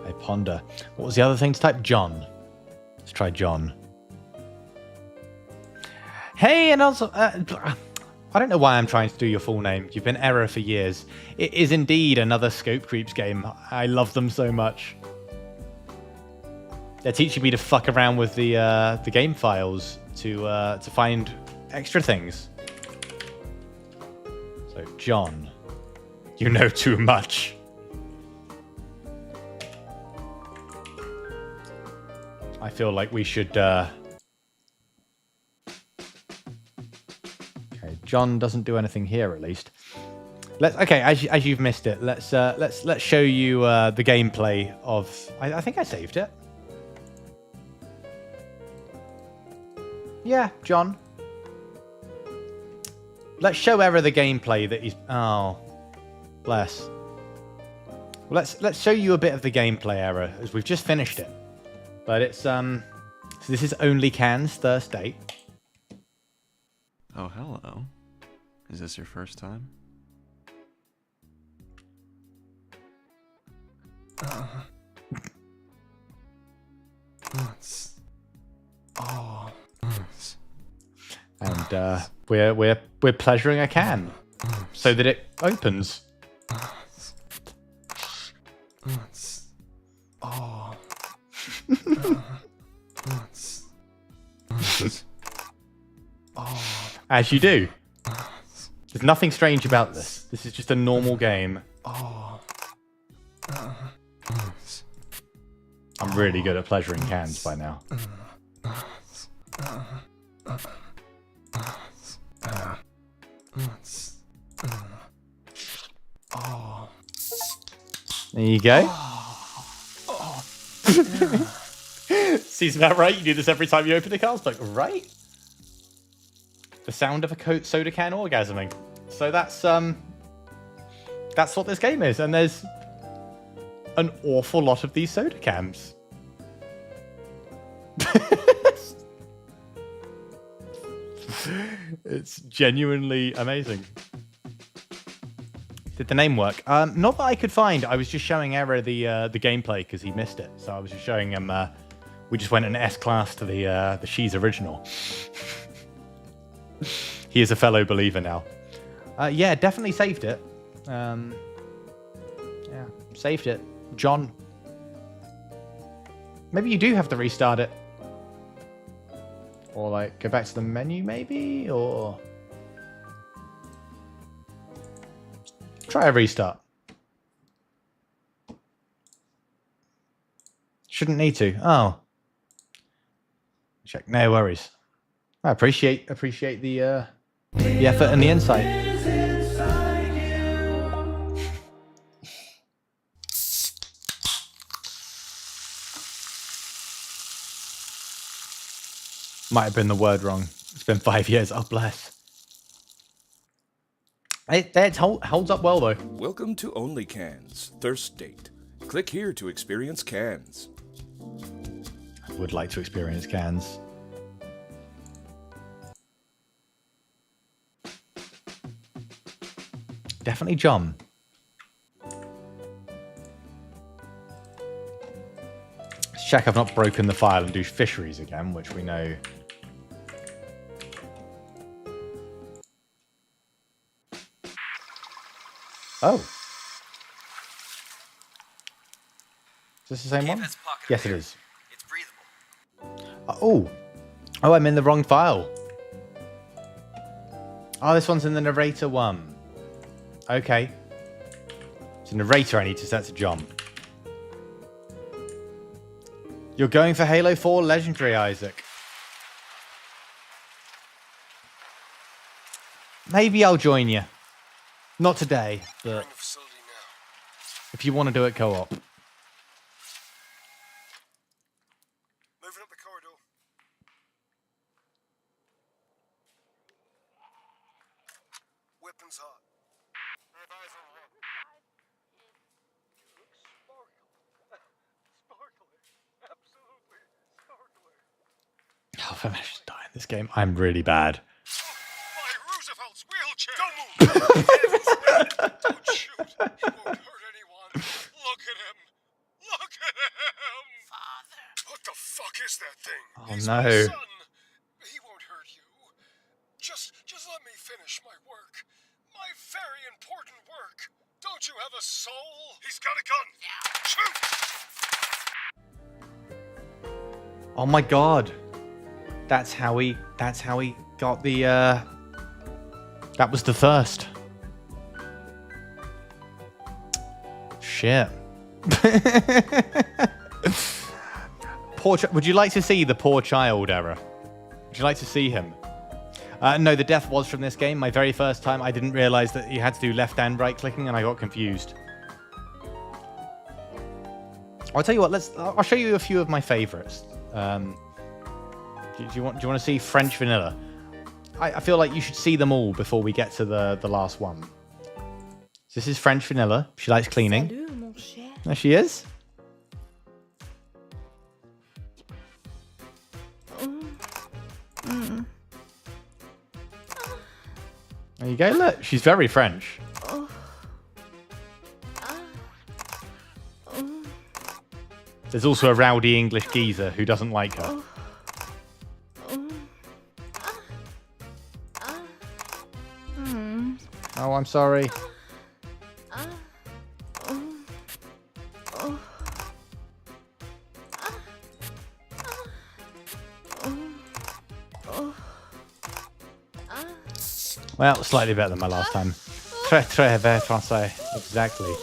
I ponder. What was the other thing to type? John. Let's try John. Hey, and also I don't know why I'm trying to do your full name. You've been error for years. It is indeed another Scope Creeps game. I love them so much. They're teaching me to fuck around with the game files to find extra things. So, John, you know too much. I feel like we should John doesn't do anything here, at least. Okay, as you've missed it, let's show you the gameplay of. I think I saved it. Yeah, John. Let's show Error the gameplay that he's. Oh, bless. Well, let's show you a bit of the gameplay, Error, as we've just finished it. But it's So this is Only Can's first date. Oh, hello. Is this your first time? And we're pleasuring a can so that it opens. As you do. There's nothing strange about this. This is just a normal game. I'm really good at pleasuring cans by now. There you go. Seems about right. You do this every time you open a cardstock, right? The sound of a soda can orgasming. So that's what this game is, and there's an awful lot of these soda cans. It's genuinely amazing. Did the name work? Not that I could find. I was just showing Error the gameplay because he missed it. So I was just showing him. We just went in S-class to the She's original. He is a fellow believer now. Yeah, definitely saved it. Yeah, saved it. John. Maybe you do have to restart it. Or like go back to the menu maybe, or try a restart. Shouldn't need to. Oh. Check. No worries. I appreciate the effort and the insight. Might have been the word wrong. It's been 5 years. Oh, bless. It holds up well, though. Welcome to Only Cans, Thirst Date. Click here to experience cans. I would like to experience cans. Definitely John. Let's check I've not broken the file and do fisheries again, which we know. Oh. Is this the same one? Yes, it is. It's breathable. Oh. Oh, I'm in the wrong file. Oh, this one's in the narrator one. Okay. It's a narrator I need to set to John. You're going for Halo 4 Legendary, Isaac. Maybe I'll join you. Not today, but if you want to do it co-op. Moving up the corridor. Weapons hot. Oh, if I managed to die in this game, I'm really bad. My Roosevelt's wheelchair. Don't move. Don't shoot. He won't hurt anyone. Look at him. Look at him. Father. What the fuck is that thing? Oh, He's no. my son. He won't hurt you. Just let me finish my work. My very important work. Don't you have a soul? He's got a gun. Shoot. Oh my god. That's how he got the that was the first. Shit. Would you like to see the poor child, Error? Would you like to see him? No, the death was from this game. My very first time, I didn't realize that you had to do left and right clicking, and I got confused. I'll tell you what. I'll show you a few of my favorites. Do you want to see French vanilla? I feel like you should see them all before we get to the last one. So this is French vanilla. She likes cleaning. Salut, mon cher. There she is. There you go. Look, she's very French. There's also a rowdy English geezer who doesn't like her. Oh, I'm sorry. Well, slightly better than my last time. Très très bien français. Exactly.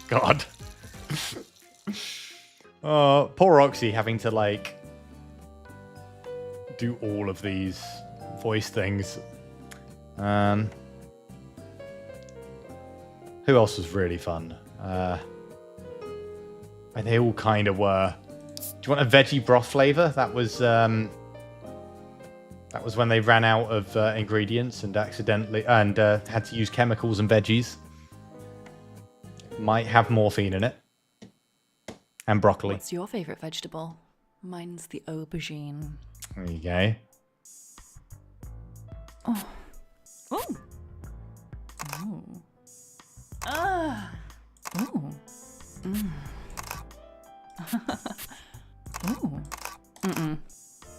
God. Oh, poor Roxy having to like do all of these voice things. Who else was really fun? And they all kind of were. Do you want a veggie broth flavor? That was when they ran out of ingredients and accidentally had to use chemicals and veggies. Might have morphine in it. And broccoli. What's your favourite vegetable? Mine's the aubergine. There you go. Oh. Oh. Oh. Ah. Oh. Mm. Oh. Mm-mm.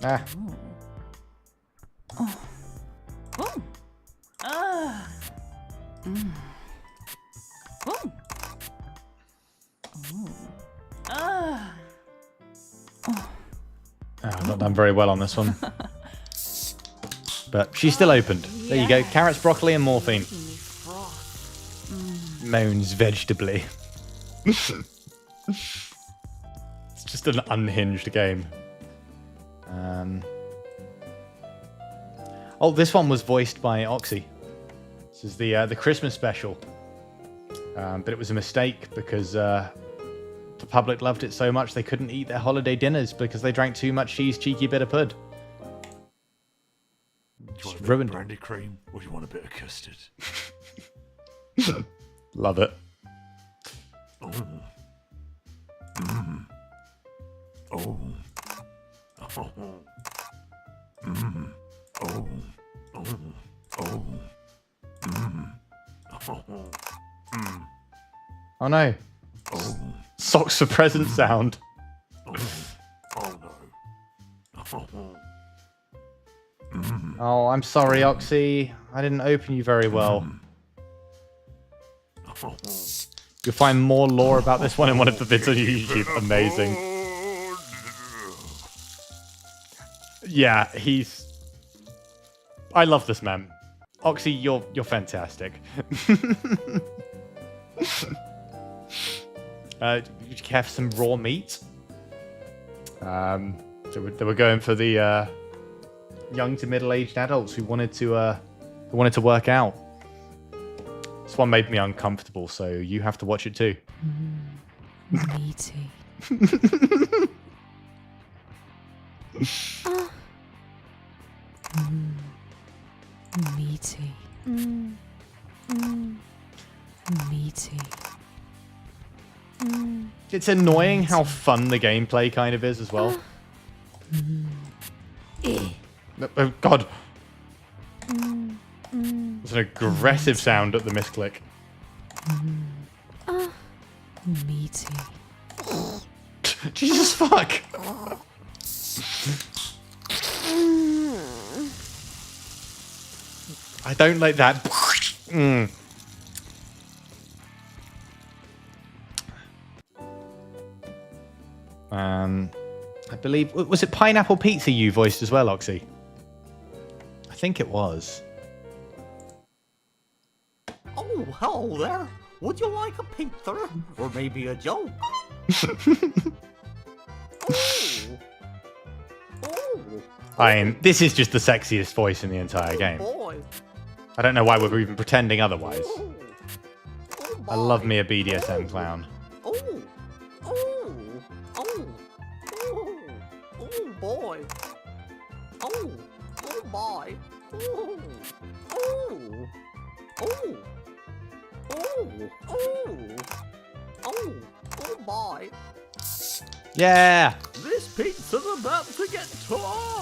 Ah. Oh. Oh. Ah. Mm. Oh. Oh. Ah. Oh. I've not done very well on this one. But she's still opened. There you go. Carrots, broccoli, and morphine. Moans vegetably. It's just an unhinged game. Oh, this one was voiced by Oxy. This is the Christmas special. But it was a mistake because the public loved it so much they couldn't eat their holiday dinners because they drank too much cheese, cheeky bit of pud. Do you want a bit Ruined of brandy cream or do you want a bit of custard? Love it. Oh. Mm. Oh. Oh. Mm. Oh. Oh. Oh. Mm. Oh. Mm. Oh no. Oh. Socks for present sound. Oh. Oh no. Oh. Mm. Oh, I'm sorry, Oxy. I didn't open you very well. Oh. You'll find more lore about this one in one of the vids on YouTube. Amazing. Yeah, I love this man. Oxy, you're fantastic. Did you have some raw meat? They were going for the young to middle-aged adults who wanted to work out. This one made me uncomfortable, so you have to watch it too. Meaty. Meaty. Meaty. It's annoying how fun the gameplay kind of is as well. Oh god. It's an aggressive sound at the misclick. Meaty. Jesus fuck. I don't like that. I believe, was it Pineapple Pizza you voiced as well, Oxy? I think it was. Oh, hello there. Would you like a pizza? Or maybe a joke? Oh. Oh. I mean, this is just the sexiest voice in the entire game. Boy. I don't know why we're even pretending otherwise. I love me a BDSM clown. Oh. Oh. Oh. Oh. Oh boy. Oh. Oh boy. Oh. Oh. Oh. Oh. Oh. Oh. Oh boy. Yeah! This pizza's about to get tall.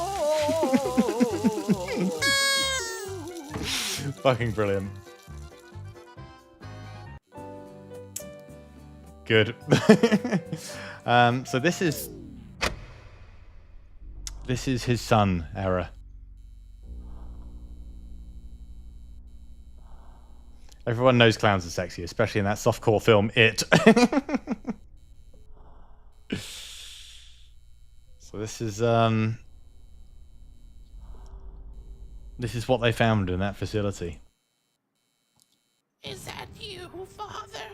Fucking brilliant. Good. So this is his son, Era. Everyone knows clowns are sexy, especially in that softcore film It. So this is what they found in that facility. Is that you, Father?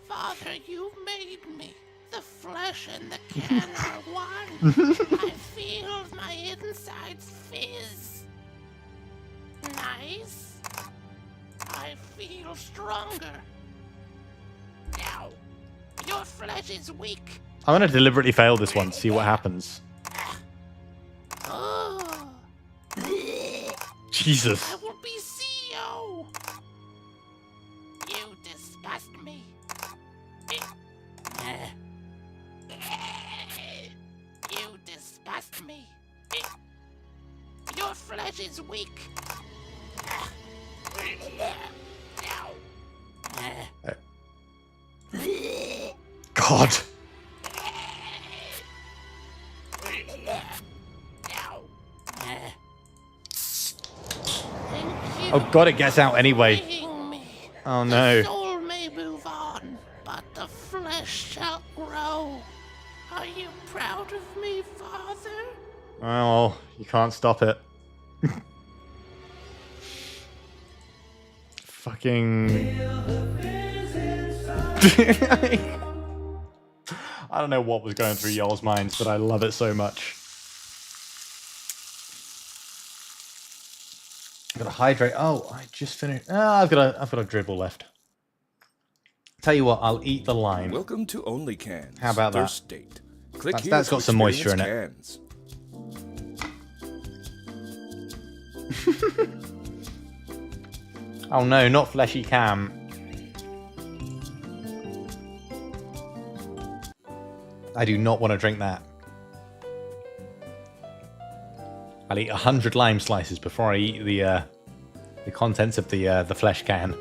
Father, you made me. The flesh and the can are one. I feel my insides fizz. Nice. I feel stronger. Now, your flesh is weak. I'm gonna deliberately fail this one to see what happens. Oh. Jesus. I will be CEO. You disgust me. You disgust me. Your flesh is weak. God. Oh God, it gets out anyway. Oh no. The soul may move on, but the flesh shall grow. Are you proud of me, Father? Well, you can't stop it. Fucking. I don't know what was going through y'all's minds, but I love it so much. I've got to hydrate. Oh, I just finished. I've got a dribble left. Tell you what, I'll eat the lime. Welcome to Only Cans. How about that? State. Click here That's to got some moisture in experience it. Oh no, not fleshy cam. I do not want to drink that. I'll eat 100 lime slices before I eat the contents of the flesh can.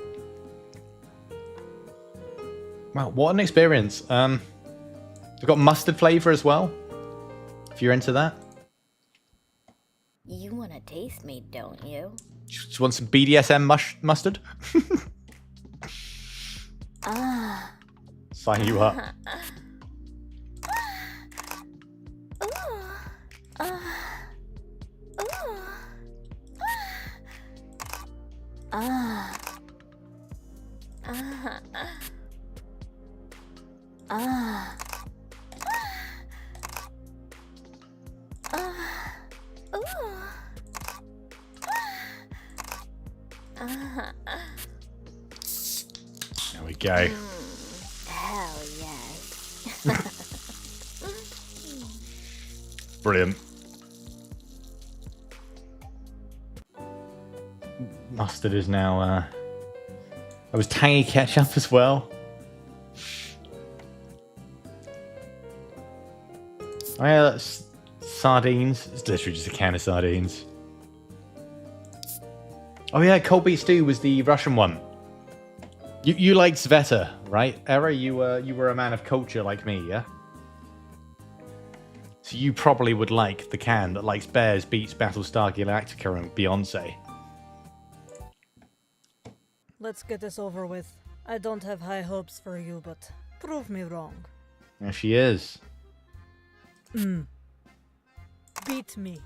Wow, what an experience! We've got mustard flavor as well. If you're into that. You want to taste me, don't you? Just want some BDSM mustard? Sign you up. There we go. Hell yes. Brilliant. Mustard is now there was tangy ketchup as well. Oh yeah, that's sardines. It's literally just a can of sardines. Oh yeah, cold beef stew was the Russian one. You liked Sveta, right? Era, you were a man of culture like me, yeah? So you probably would like the can that likes Bears, Beats, Battlestar Galactica, and Beyonce. Let's get this over with. I don't have high hopes for you, but prove me wrong. There she is. Beat me.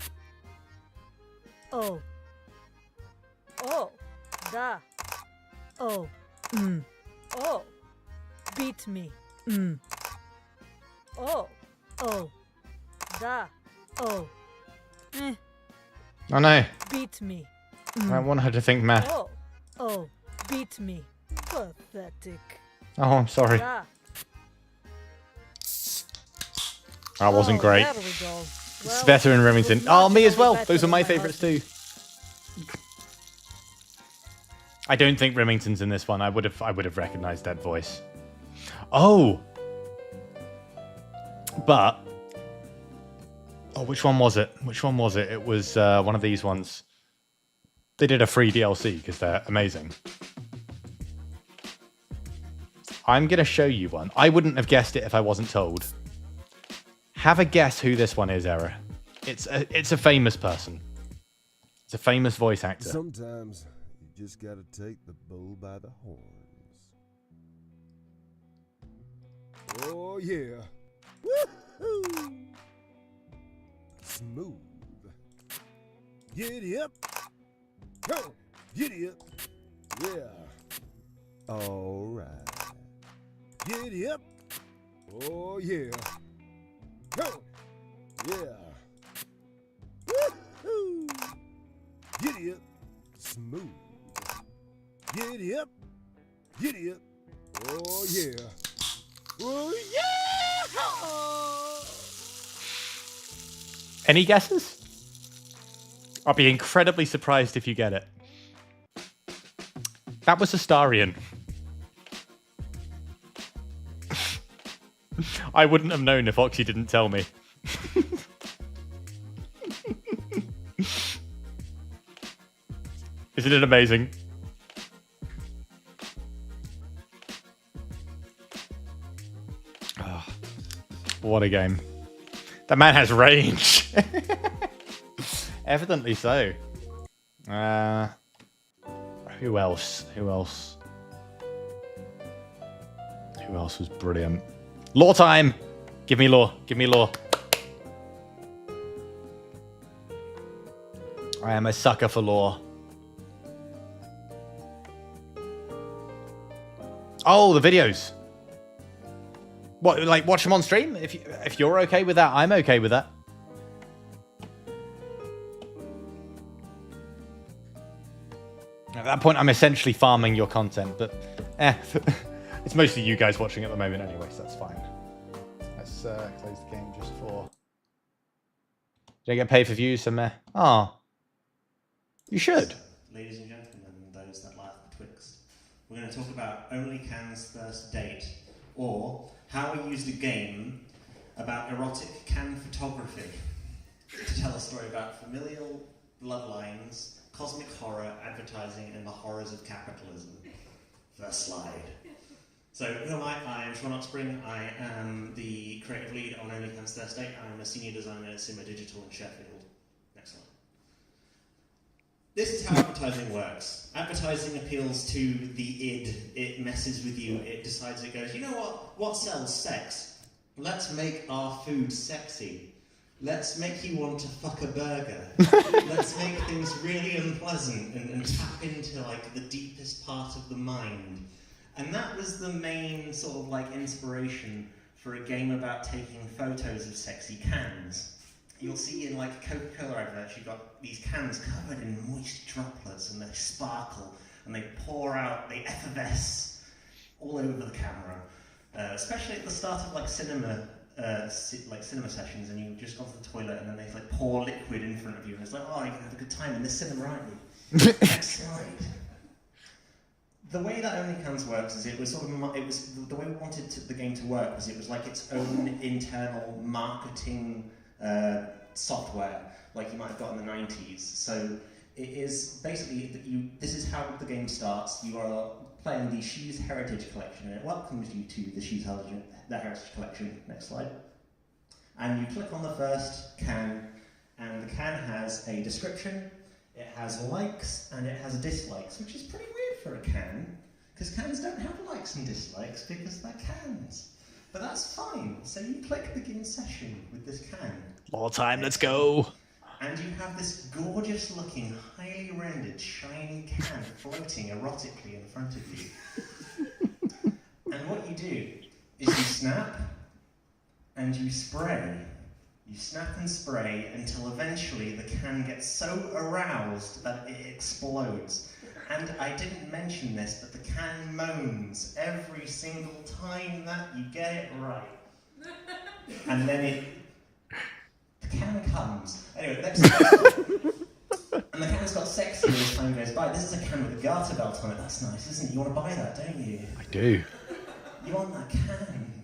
Oh. Oh. Da. Oh. Oh. Beat me. Oh. Oh. Da. Oh. Oh no. Beat me. I want her to think math. Oh, beat me. Pathetic. Oh, I'm sorry. Yeah. That wasn't great. There we go. Well, Sveta and Remington. Oh, me as well. better Those are than my my favourites too. I don't think Remington's in this one. I would have recognised that voice. Oh. But. Oh, which one was it? Which one was it? It was one of these ones. They did a free DLC because they're amazing. I'm going to show you one. I wouldn't have guessed it if I wasn't told. Have a guess who this one is, Era. It's a famous person. It's a famous voice actor. Sometimes you just gotta take the bull by the horns. Oh yeah. Woohoo! Smooth. Giddy up. Go. Giddy up. Yeah. All right. Giddy up. Oh yeah. Go. Yeah. Woohoo! Giddy up. Smooth. Giddy up. Giddy up. Oh yeah. Oh yeah! Any guesses? I'll be incredibly surprised if you get it. That was Astarion. I wouldn't have known if Oxy didn't tell me. Isn't it amazing? Oh, what a game. That man has range. Evidently so. Who else? Who else? Who else was brilliant? Lore time! Give me lore. Give me lore. I am a sucker for lore. Oh, the videos. What, like, watch them on stream? If you're okay with that, I'm okay with that. At that point, I'm essentially farming your content, but it's mostly you guys watching at the moment anyway, so that's fine. Let's close the game just for... Did I get paid for views? So meh. Oh. You should. Ladies and gentlemen, and those that laugh betwixt, we're going to talk about Only Can's First Date, or how we used a game about erotic can photography to tell a story about familial bloodlines, cosmic horror, advertising, and the horrors of capitalism. First slide. So, who am I? I am Sean Oxspring. I am the creative lead on Only Can's First Date. I'm a senior designer at Simmer Digital in Sheffield. Next slide. This is how advertising works. Advertising appeals to the id. It messes with you. It decides, it goes, you know what? What sells? Sex. Let's make our food sexy. Let's make you want to fuck a burger. Let's make things really unpleasant and tap into like the deepest part of the mind. And that was the main sort of like inspiration for a game about taking photos of sexy cans. You'll see in like Coca-Cola adverts, you've got these cans covered in moist droplets and they sparkle and they pour out, they effervesce all over the camera. Especially at the start of like cinema sessions, and you just go to the toilet and then they like pour liquid in front of you and it's like, oh, you're gonna have a good time in this cinema, aren't you? Next slide. The way that Only Cans works is it was sort of, it was the way we wanted the game to work was it was like its own internal marketing software, like you might have got in the 90s. So it is basically that this is how the game starts. You are playing the Shoes Heritage Collection, and it welcomes you to the Shoes Heritage Collection. Next slide. And you click on the first can, and the can has a description, it has likes, and it has dislikes, which is pretty weird for a can, because cans don't have likes and dislikes because they're cans. But that's fine. So you click begin session with this can. More time, let's go. And you have this gorgeous looking, highly rendered, shiny can floating erotically in front of you. And what you do is you snap and you spray You snap and spray until eventually the can gets so aroused that it explodes. And I didn't mention this, but the can moans every single time that you get it right. And then the can comes. Anyway, next and the can's got sexier as time goes by. This is a can with a garter belt on it. That's nice, isn't it? You want to buy that, don't you? I do. You want that can.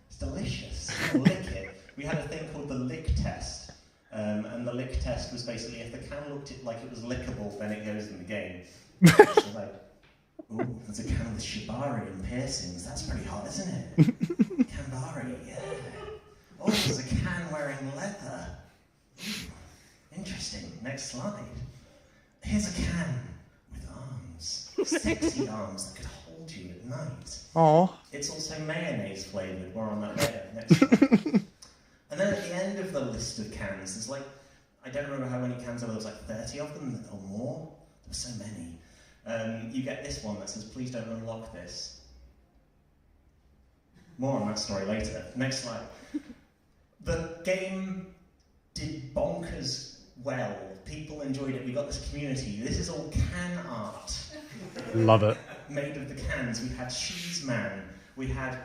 It's delicious. You want to lick it. We had a thing called the lick test. And the lick test was basically if the can looked like it was lickable, then it goes in the game. So like, ooh, there's a can with shibari and piercings. That's pretty hot, isn't it? Kambari, yeah. Oh, there's a can wearing leather. Ooh, interesting. Next slide. Here's a can with arms. Sexy arms that could hold you at night. Oh. It's also mayonnaise flavoured. More on that later. Next slide. And then at the end of the list of cans, there's like, I don't remember how many cans there were, like 30 of them or more. There were so many. You get this one that says, please don't unlock this. More on that story later. Next slide. The game did bonkers well. People enjoyed it. We got this community. This is all can art. Love it. Made of the cans. We had Cheese Man. We had...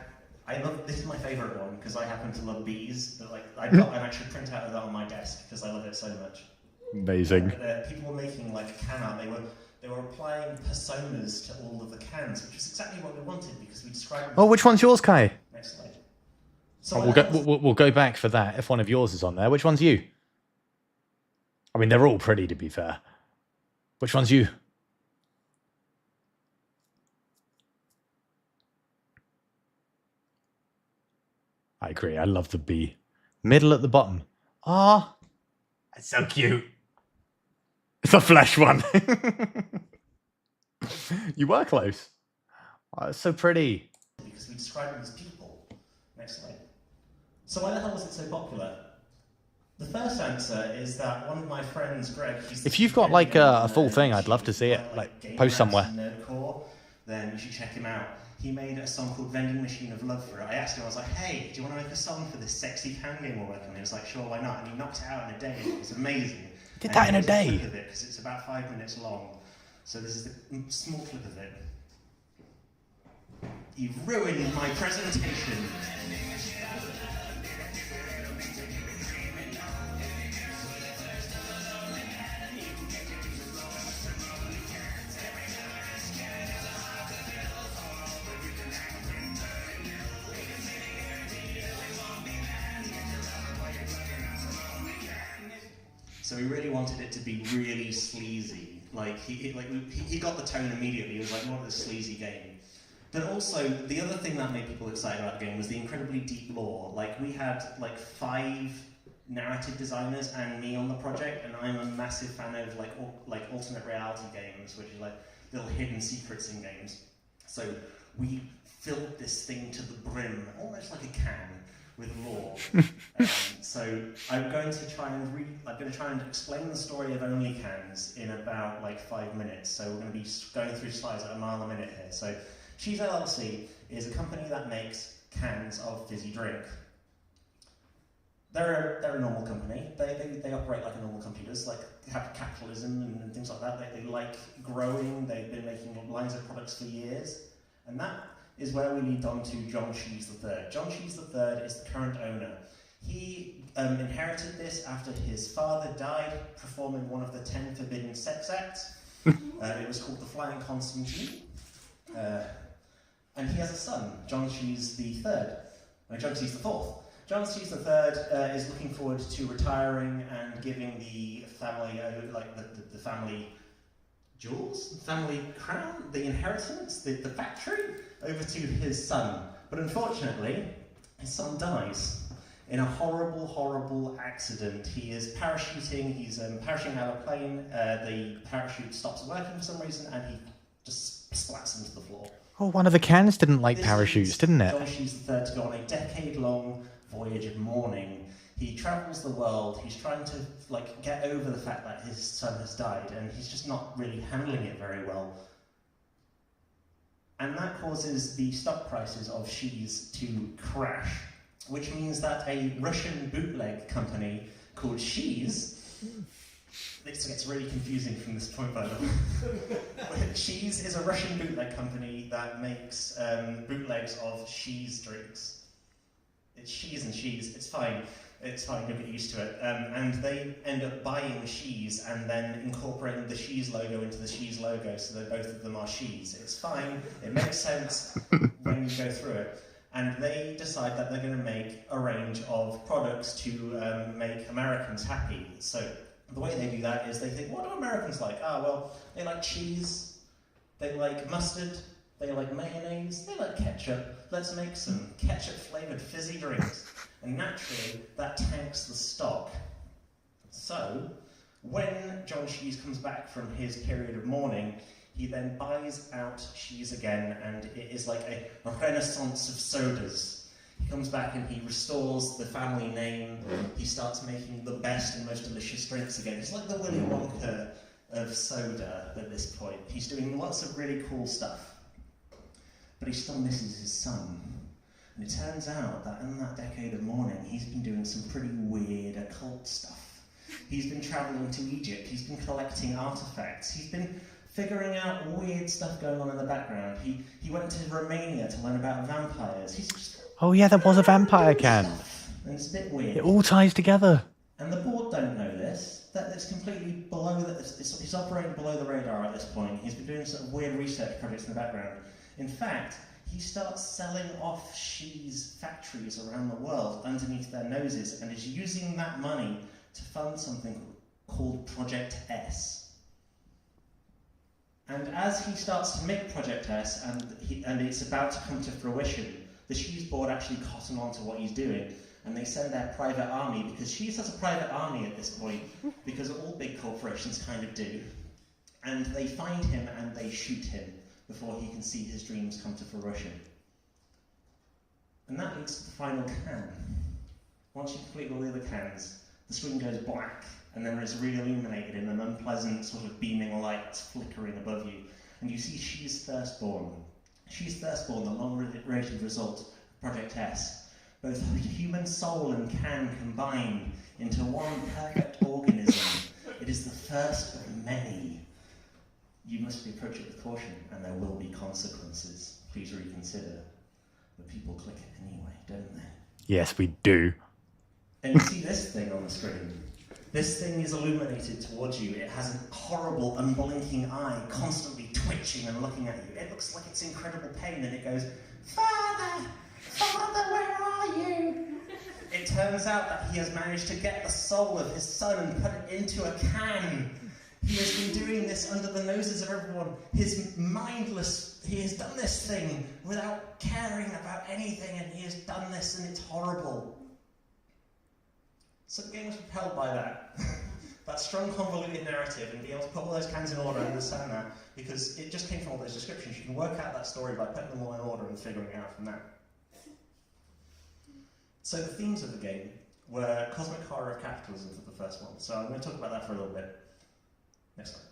this is my favourite one because I happen to love bees. But like, I've got an actual printout of that on my desk because I love it so much. Amazing. People were making like can art. They were applying personas to all of the cans, which is exactly what we wanted because we described them. Oh, which one's yours, Kai? Next slide. So we'll go back for that if one of yours is on there. Which one's you? I mean, they're all pretty, to be fair. Which one's you? I agree. I love the bee. Middle at the bottom. Ah, that's so cute. It's a flesh one. You were close. Oh, it's so pretty. Because we describe them as people. Next slide. So why the hell was it so popular? The first answer is that one of my friends, Greg... If you've got like a full thing, I'd love to see it. Like post somewhere. Nerdcore, then you should check him out. He made a song called Vending Machine of Love for it. I asked him, I was like, hey, do you want to make a song for this sexy can game we're working on? He was like, sure, why not? And he knocked it out in a day. It was amazing. Did that in a day? Because it's about 5 minutes long. So this is a small clip of it. You've ruined my presentation. So we really wanted it to be really sleazy. Like he got the tone immediately. He was like, "We want this sleazy game." But also, the other thing that made people excited about the game was the incredibly deep lore. Like we had like 5 narrative designers and me on the project, and I'm a massive fan of like alternate reality games, which is like little hidden secrets in games. So we filled this thing to the brim, almost like a can, with lore. So I'm going to try and explain the story of Only Cans in about like 5 minutes. So we're going to be going through slides at a mile a minute here. So Cheese LLC is a company that makes cans of fizzy drink. They're a normal company. They operate like a normal company does, like have capitalism and things like that. They like growing. They've been making lines of products for years, and that is where we lead on to John Cheese III. John Cheese III is the current owner. He inherited this after his father died performing one of the 10 forbidden sex acts. It was called the Flying Constantine. And he has a son, John Cheese III. John Cheese IV. John Cheese III is looking forward to retiring and giving the family, the family jewels, family crown, the inheritance, the factory, over to his son. But unfortunately, his son dies in a horrible, horrible accident. He is parachuting, he's parachuting out of a plane, the parachute stops working for some reason, and he just splats into the floor. Oh, one of the cans didn't like parachutes, didn't it? John Cheese III to go on a decade-long voyage of mourning. He travels the world. He's trying to get over the fact that his son has died, and he's just not really handling it very well. And that causes the stock prices of cheese to crash. which means that a Russian bootleg company called Shees, this gets really confusing from this point, by the way. Shees is a Russian bootleg company that makes bootlegs of Shees drinks. It's Shees and Shees, it's fine, you'll get used to it. And they end up buying Shees and then incorporating the Shees logo into the Shees logo so that both of them are Shees. It's fine, it makes sense when you go through it. And they decide that they're going to make a range of products to make Americans happy. So the way they do that is they think, what do Americans like? Ah, well, they like cheese, they like mustard, they like mayonnaise, they like ketchup. Let's make some ketchup-flavoured fizzy drinks. And naturally, that tanks the stock. So, when John Shees comes back from his period of mourning, he then buys out Shees again, and it is like a renaissance of sodas. He comes back and he restores the family name. He starts making the best and most delicious drinks again. It's like the Willy Wonka of soda at this point. He's doing lots of really cool stuff. But he still misses his son. And it turns out that in that decade of mourning, he's been doing some pretty weird occult stuff. He's been travelling to Egypt. He's been collecting artifacts. He's been figuring out weird stuff going on in the background. He went to Romania to learn about vampires. He's just... Oh yeah, there was a vampire can. And it's a bit weird. It all ties together. And the board don't know this. That it's completely below he's operating below the radar at this point. He's been doing sort of weird research projects in the background. In fact, he starts selling off Shees factories around the world underneath their noses and is using that money to fund something called Project S. And as he starts to make Project S and it's about to come to fruition, the Shees board actually cotton on to what he's doing, and they send their private army, because Shees has a private army at this point, because all big corporations kind of do. And they find him and they shoot him before he can see his dreams come to fruition. And that leads to the final can. Once you complete all the other cans, the screen goes black, and then it's re-illuminated in an unpleasant sort of beaming light that's flickering above you. And you see She's Firstborn. She's Firstborn, the long-awaited result of Project S. Both human soul and can combined into one perfect organism. It is the first of many. You must approach it with caution, and there will be consequences. Please reconsider. But people click it anyway, don't they? Yes, we do. And you see this thing on the screen. This thing is illuminated towards you. It has a horrible, unblinking eye, constantly twitching and looking at you. It looks like it's incredible pain, and it goes, Father! Father, where are you? It turns out that he has managed to get the soul of his son and put it into a can. He has been doing this under the noses of everyone. He has done this thing without caring about anything, and he has done this, and it's horrible. So the game was propelled by that. That strong, convoluted narrative, and being able to put all those cans in order and understand that, because it just came from all those descriptions. You can work out that story by putting them all in order and figuring it out from that. So the themes of the game were cosmic horror of capitalism for the first one. So I'm going to talk about that for a little bit. Next slide.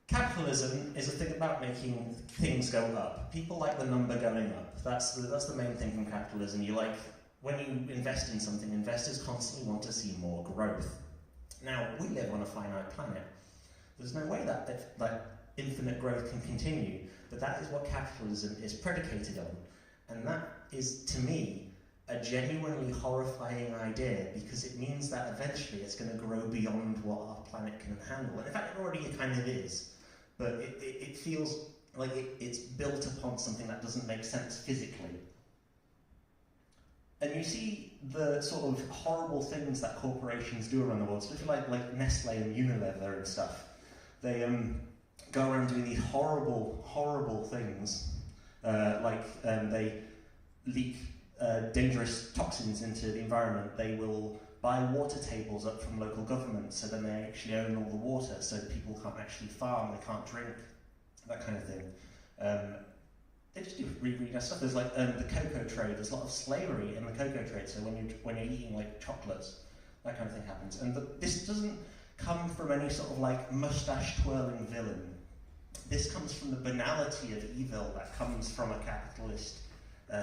Capitalism is a thing about making things go up. People like the number going up. That's the main thing from capitalism. When you invest in something, investors constantly want to see more growth. Now, we live on a finite planet. There's no way that infinite growth can continue, but that is what capitalism is predicated on. And that is, to me, a genuinely horrifying idea, because it means that eventually it's going to grow beyond what our planet can handle. And in fact, it already kind of is. But it feels like it's built upon something that doesn't make sense physically. And you see the sort of horrible things that corporations do around the world, especially like Nestle and Unilever and stuff. They go around doing these horrible, horrible things, they leak dangerous toxins into the environment. They will buy water tables up from local governments, so then they actually own all the water, so people can't actually farm, they can't drink, that kind of thing. They just do really, really nice stuff. There's like the cocoa trade. There's a lot of slavery in the cocoa trade. So when you're eating like chocolates, that kind of thing happens. And this doesn't come from any sort of like mustache twirling villain. This comes from the banality of evil that comes from a capitalist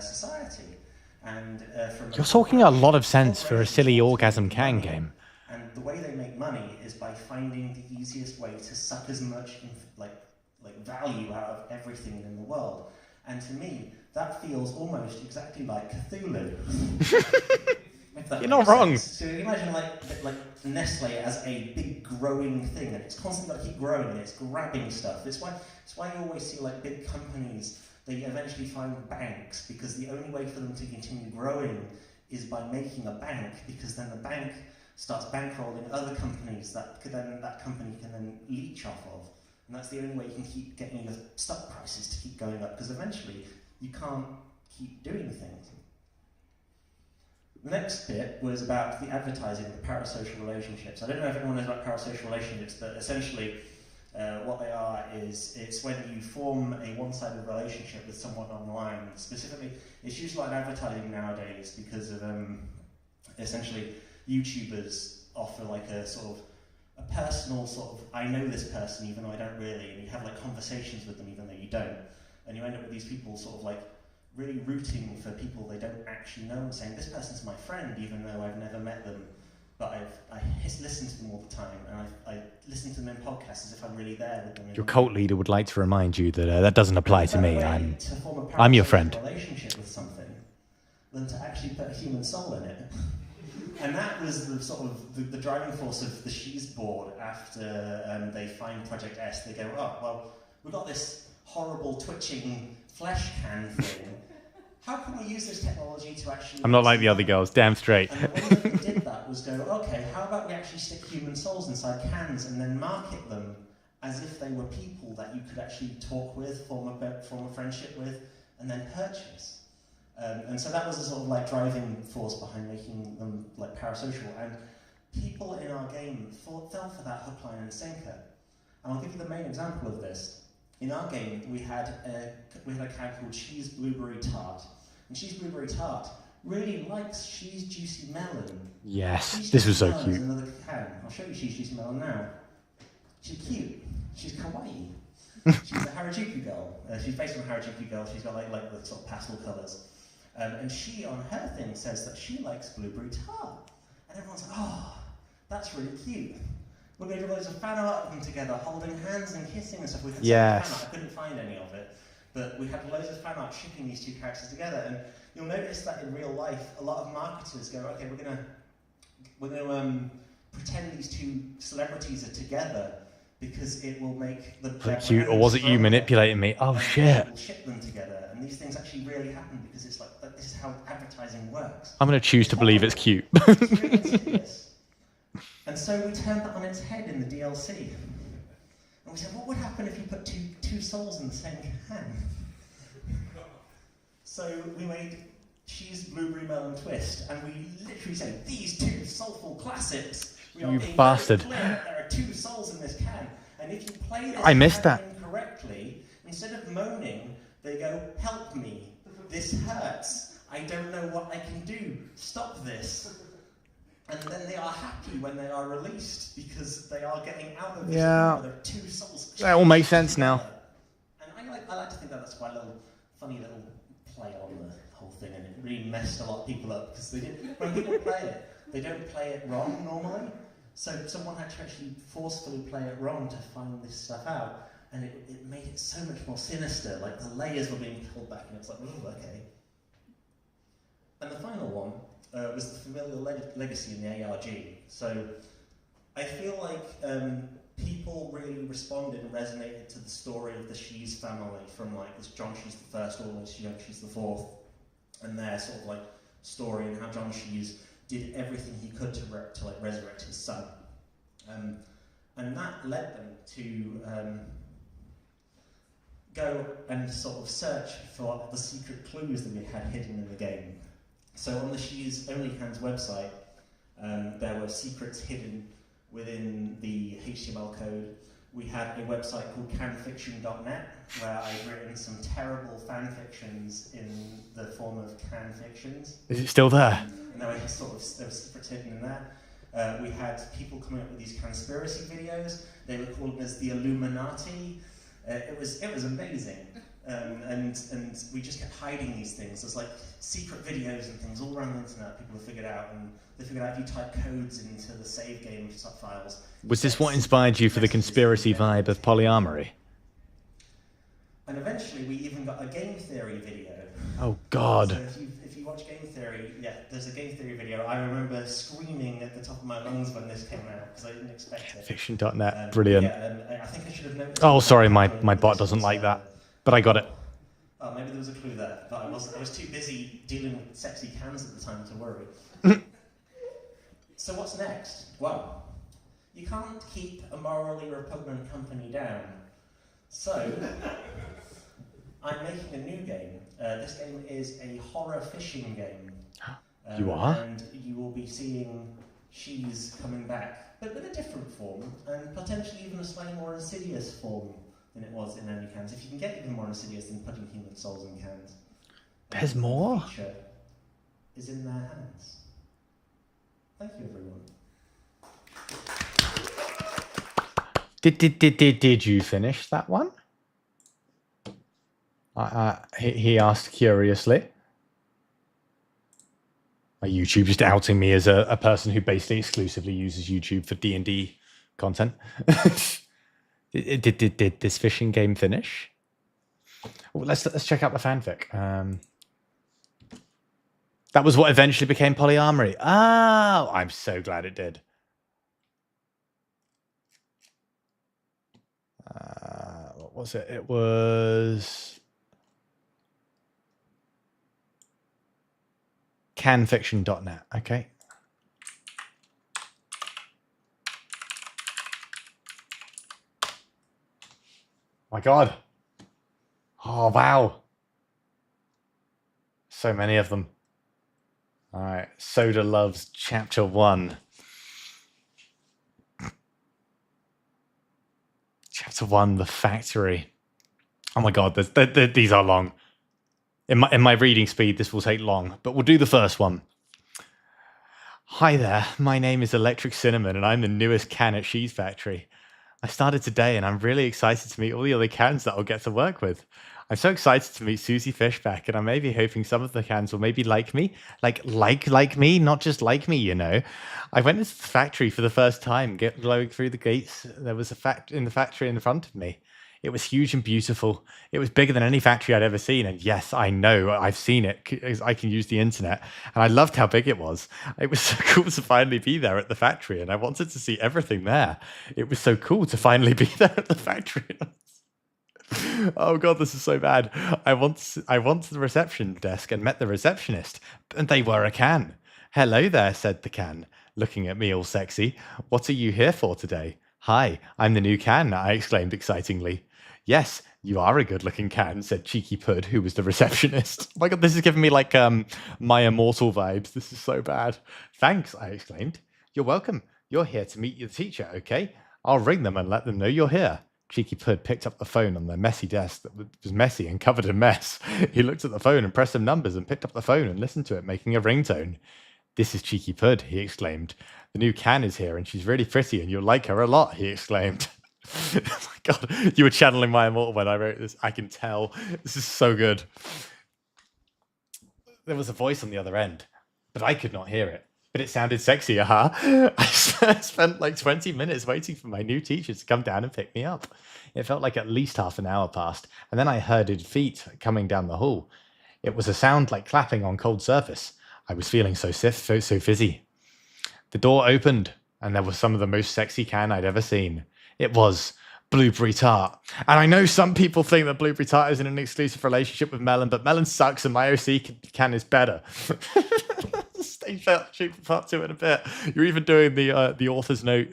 society. And from You're talking a lot of sense for a silly orgasm can game. And the way they make money is by finding the easiest way to suck as much like value out of everything in the world. And to me, that feels almost exactly like Cthulhu. You're not wrong. So you imagine like Nestle as a big growing thing, and it's constantly keep growing and it's grabbing stuff. It's why you always see like big companies. They eventually find banks because the only way for them to continue growing is by making a bank, because then the bank starts bankrolling other companies that company can then leech off of. And that's the only way you can keep getting the stock prices to keep going up, because eventually you can't keep doing things. The next bit was about the advertising of the parasocial relationships. I don't know if everyone knows about parasocial relationships, but essentially what they are is it's when you form a one-sided relationship with someone online. Specifically, it's used a lot in advertising nowadays because of essentially YouTubers offer like a sort of a personal sort of, I know this person even though I don't really, and you have like conversations with them even though you don't, and you end up with these people sort of like really rooting for people they don't actually know and saying, this person's my friend even though I've never met them, but I listen to them all the time, and I listen to them in podcasts as if I'm really there with them. Your cult leader would like to remind you that that doesn't apply to me. I'm your friend. Relationship with something than to actually put a human soul in it. And that was the sort of the driving force of the She's board after they find Project S. They go, oh, well, we've got this horrible twitching flesh can thing. How can we use this technology to actually... I'm not like the other girls, damn straight. And the way that we did that was go, okay, how about we actually stick human souls inside cans and then market them as if they were people that you could actually talk with, form a friendship with, and then purchase. And so that was a sort of like driving force behind making them like parasocial. And people in our game fell for that hook, line, and sinker. And I'll give you the main example of this. In our game, we had a can called Cheese Blueberry Tart. And Cheese Blueberry Tart really likes Cheese Juicy Melon. Yes, Cheese this was so Juicy cute. Melon is another can. I'll show you Cheese Juicy Melon now. She's cute. She's kawaii. She's a Harajuku girl. She's based on Harajuku girl. She's got like the sort of pastel colours. And she, on her thing, says that she likes blueberry tart. And everyone's like, oh, that's really cute. We're going to do loads of fan art of them together, holding hands and kissing and stuff. We had Yes. fan art. I couldn't find any of it. But we had loads of fan art shipping these two characters together. And you'll notice that in real life, a lot of marketers go, okay, we're going to pretend these two celebrities are together because it will make the... Was it cute, or was it you manipulating me? Oh, shit. We'll ship them together. And these things actually really happen because it's like, this is how advertising works. I'm going to choose to believe it's cute. It's really insidious. And so we turned that on its head in the DLC. And we said, what would happen if you put two souls in the same can? So we made Cheese Blueberry Melon Twist, and we literally said, these two soulful classics. We are You being bastard. very clear, there are two souls in this can. And if you play this I missed can that. incorrectly, instead of moaning, they go, help me. This hurts. I don't know what I can do. Stop this. And then they are happy when they are released because they are getting out of this Yeah. room where there are two souls. That all makes sense now. And I like to think that that's quite a funny little play on the whole thing, and it really messed a lot of people up because when people play it, they don't play it wrong normally. So someone had to actually forcefully play it wrong to find this stuff out, and it made it so much more sinister. Like the layers were being pulled back, and it's like, oh, okay. And the final one was the familial legacy in the ARG. So I feel like people really responded and resonated to the story of the She's family, from like this John She's the first all the way to Young She's the fourth, and their sort of like story and how John She's did everything he could to like resurrect his son. And that led them to go and sort of search for the secret clues that we had hidden in the game. So on the She's Only Hands website, there were secrets hidden within the HTML code. We had a website called canfiction.net, where I'd written some terrible fan fictions in the form of can fictions. Is it still there? And there were secrets hidden in that. We had people coming up with these conspiracy videos. They were called as the Illuminati. It was amazing. And we just kept hiding these things. There's like secret videos and things all around the internet people have figured out, and they figured out if you type codes into the save game files. Was this what inspired you for the conspiracy vibe of polyamory? And eventually we even got a game theory video. Oh God. So if you watch game theory, yeah, there's a game theory video. I remember screaming at the top of my lungs when this came out because I didn't expect it. Fiction.net, brilliant. Yeah, I think I should have known. Oh, sorry, my bot doesn't like that, but I got it. Oh, maybe there was a clue there, but I was too busy dealing with sexy cans at the time to worry. So what's next? Well, you can't keep a morally repugnant company down. So, I'm making a new game. This game is a horror fishing game. You are? And you will be seeing She's coming back, but with a different form, and potentially even a slightly more insidious form than it was in Only Cans. If you can get even more insidious than putting human souls in cans. There's more? The future is in their hands. Thank you, everyone. Did you finish that one? He asked curiously. My YouTube just outing me as a person who basically exclusively uses YouTube for D&D content. Did this fishing game finish? Well, let's check out the fanfic. That was what eventually became polyamory. Oh, I'm so glad it did. What was it? It was canfiction.net. Okay. My God. Oh, wow. So many of them. All right. Soda Loves Chapter 1. Chapter 1, The Factory. Oh my God, these are long. In my reading speed, this will take long, but we'll do the first one. Hi there, my name is Electric Cinnamon, and I'm the newest can at She's Factory. I started today, and I'm really excited to meet all the other cans that I'll get to work with. I'm so excited to meet Susie Fishback, and I may be hoping some of the cans will maybe like me. Like me, not just like me, you know. I went into the factory for the first time, glowing through the gates. There was a factory in front of me. It was huge and beautiful. It was bigger than any factory I'd ever seen. And yes, I know, I've seen it. I can use the internet. And I loved how big it was. It was so cool to finally be there at the factory. And I wanted to see everything there. It was so cool to finally be there at the factory. Oh God, this is so bad. I went to the reception desk and met the receptionist. And they were a can. Hello there, said the can, looking at me all sexy. What are you here for today? Hi, I'm the new can, I exclaimed excitingly. Yes, you are a good-looking can, said Cheeky Pud, who was the receptionist. Oh my God, this is giving me like My Immortal vibes. This is so bad. Thanks, I exclaimed. You're welcome. You're here to meet your teacher, okay? I'll ring them and let them know you're here. Cheeky Pud picked up the phone on their messy desk that was messy and covered in mess. He looked at the phone and pressed some numbers and picked up the phone and listened to it, making a ringtone. This is Cheeky Pud, he exclaimed. The new can is here and she's really pretty and you'll like her a lot, he exclaimed. Oh my God, you were channeling My Immortal when I wrote this. I can tell. This is so good. There was a voice on the other end, but I could not hear it. But it sounded sexy, I spent like 20 minutes waiting for my new teacher to come down and pick me up. It felt like at least half an hour passed, and then I heard feet coming down the hall. It was a sound like clapping on cold surface. I was feeling so fizzy. The door opened, and there was some of the most sexy can I'd ever seen. It was Blueberry Tart. And I know some people think that Blueberry Tart is in an exclusive relationship with Melon, but Melon sucks and my OC can is better. Stay tuned for part 2 in a bit. You're even doing the author's note.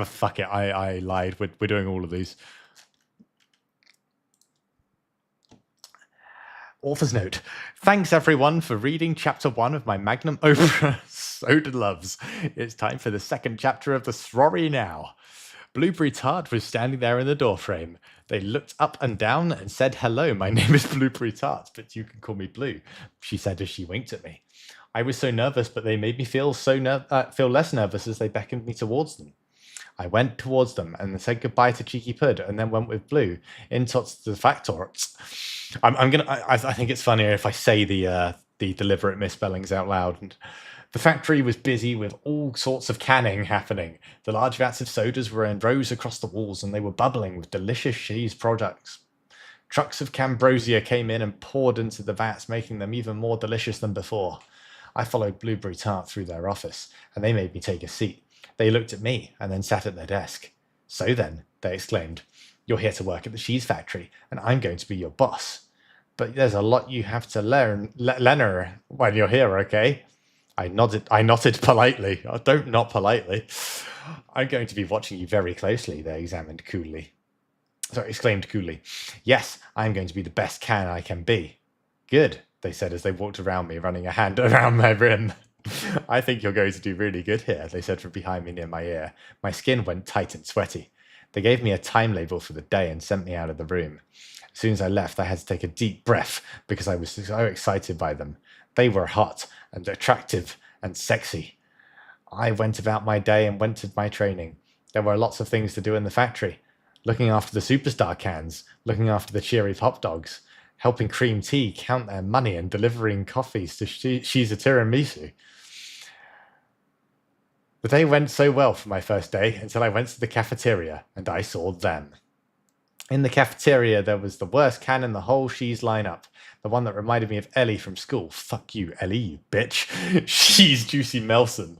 Fuck it, I lied. We're doing all of these. Author's note. Thanks everyone for reading chapter 1 of my magnum opus, Soda Loves. It's time for the second chapter of the story now. Blueberry Tart was standing there in the doorframe. They looked up and down and said, hello, my name is Blueberry Tart, but you can call me Blue, she said as she winked at me. I was so nervous, but they made me feel less nervous as they beckoned me towards them. I went towards them and said goodbye to Cheeky Pud, and then went with Blue into the factorts. I think it's funnier if I say the deliberate misspellings out loud. And the factory was busy with all sorts of canning happening. The large vats of sodas were in rows across the walls, and they were bubbling with delicious cheese products. Trucks of Cambrosia came in and poured into the vats, making them even more delicious than before. I followed Blueberry Tart through their office, and they made me take a seat. They looked at me and then sat at their desk. So then, they exclaimed, "You're here to work at the cheese factory, and I'm going to be your boss. But there's a lot you have to learn when you're here, okay?" I nodded politely. Oh, don't nod politely. "I'm going to be watching you very closely," they exclaimed coolly. "Yes, I'm going to be the best can I can be." "Good," they said as they walked around me, running a hand around my rim. "I think you're going to do really good here," they said from behind me near my ear. My skin went tight and sweaty. They gave me a time label for the day and sent me out of the room. As soon as I left, I had to take a deep breath because I was so excited by them. They were hot and attractive and sexy. I went about my day and went to my training. There were lots of things to do in the factory. Looking after the superstar cans, looking after the cheery pop dogs, helping Cream Tea count their money and delivering coffees to Shiza Tiramisu. The day went so well for my first day until I went to the cafeteria and I saw them. In the cafeteria, there was the worst can in the whole She's lineup. The one that reminded me of Ellie from school. Fuck you, Ellie, you bitch. She's Juicy Melson.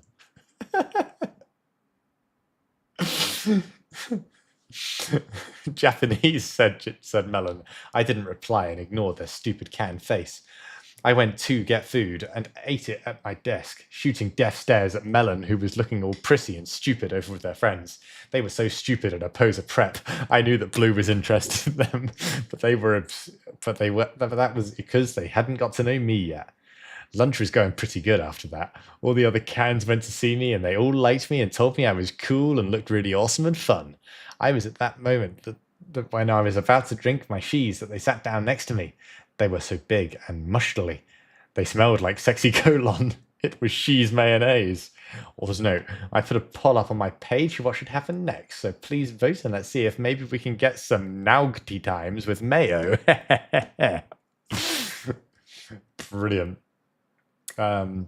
Japanese, said Melon. I didn't reply and ignored their stupid canned face. I went to get food and ate it at my desk, shooting deaf stares at Melon, who was looking all prissy and stupid over with their friends. They were so stupid at a poser prep. I knew that Blue was interested in them, but that was because they hadn't got to know me yet. Lunch was going pretty good after that. All the other cans went to see me, and they all liked me and told me I was cool and looked really awesome and fun. I was at that moment that when I was about to drink my cheese that they sat down next to me. They were so big and mushly. They smelled like sexy colon. It was cheese mayonnaise. Also note, I put a poll up on my page for what should happen next, so please vote and let's see if maybe we can get some Naugty times with mayo. Brilliant. Let's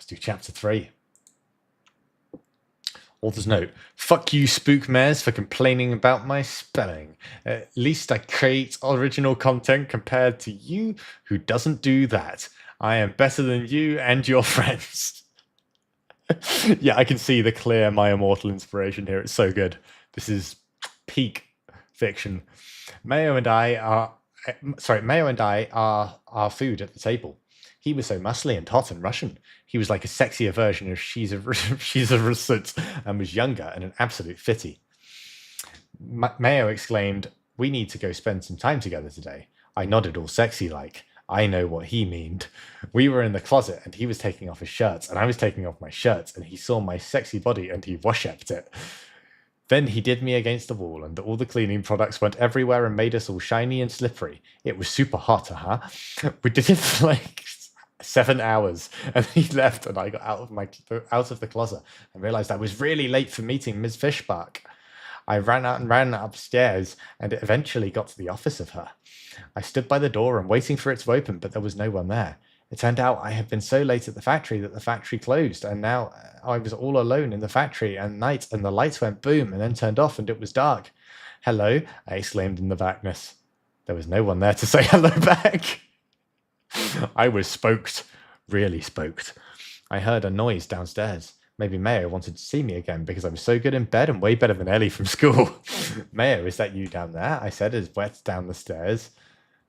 do chapter 3. Author's note, fuck you spook mares for complaining about my spelling. At least I create original content compared to you who doesn't do that. I am better than you and your friends. Yeah, I can see the clear My Immortal inspiration here. It's so good. This is peak fiction. Mayo and I are our food at the table. He was so muscly and hot and Russian. He was like a sexier version of She's a Russet and was younger and an absolute fitty. Mayo exclaimed, "We need to go spend some time together today." I nodded all sexy like. I know what he meaned. We were in the closet and he was taking off his shirts and I was taking off my shirts and he saw my sexy body and he worshipped it. Then he did me against the wall and all the cleaning products went everywhere and made us all shiny and slippery. It was super hot, We did it for like 7 hours and he left and I got out of the closet and realized I was really late for meeting Ms. Fishbach. I ran upstairs and it eventually got to the office of her. I stood by the door and waiting for it to open, but there was no one there. It turned out I had been so late at the factory that the factory closed, and now I was all alone in the factory at night, and the lights went boom and then turned off and it was dark. "Hello," I exclaimed in the darkness. There was no one there to say hello back. I was spooked, really spooked. I heard a noise downstairs. Maybe Mayo wanted to see me again because I was so good in bed and way better than Ellie from school. "Mayo, is that you down there?" I said as went down the stairs.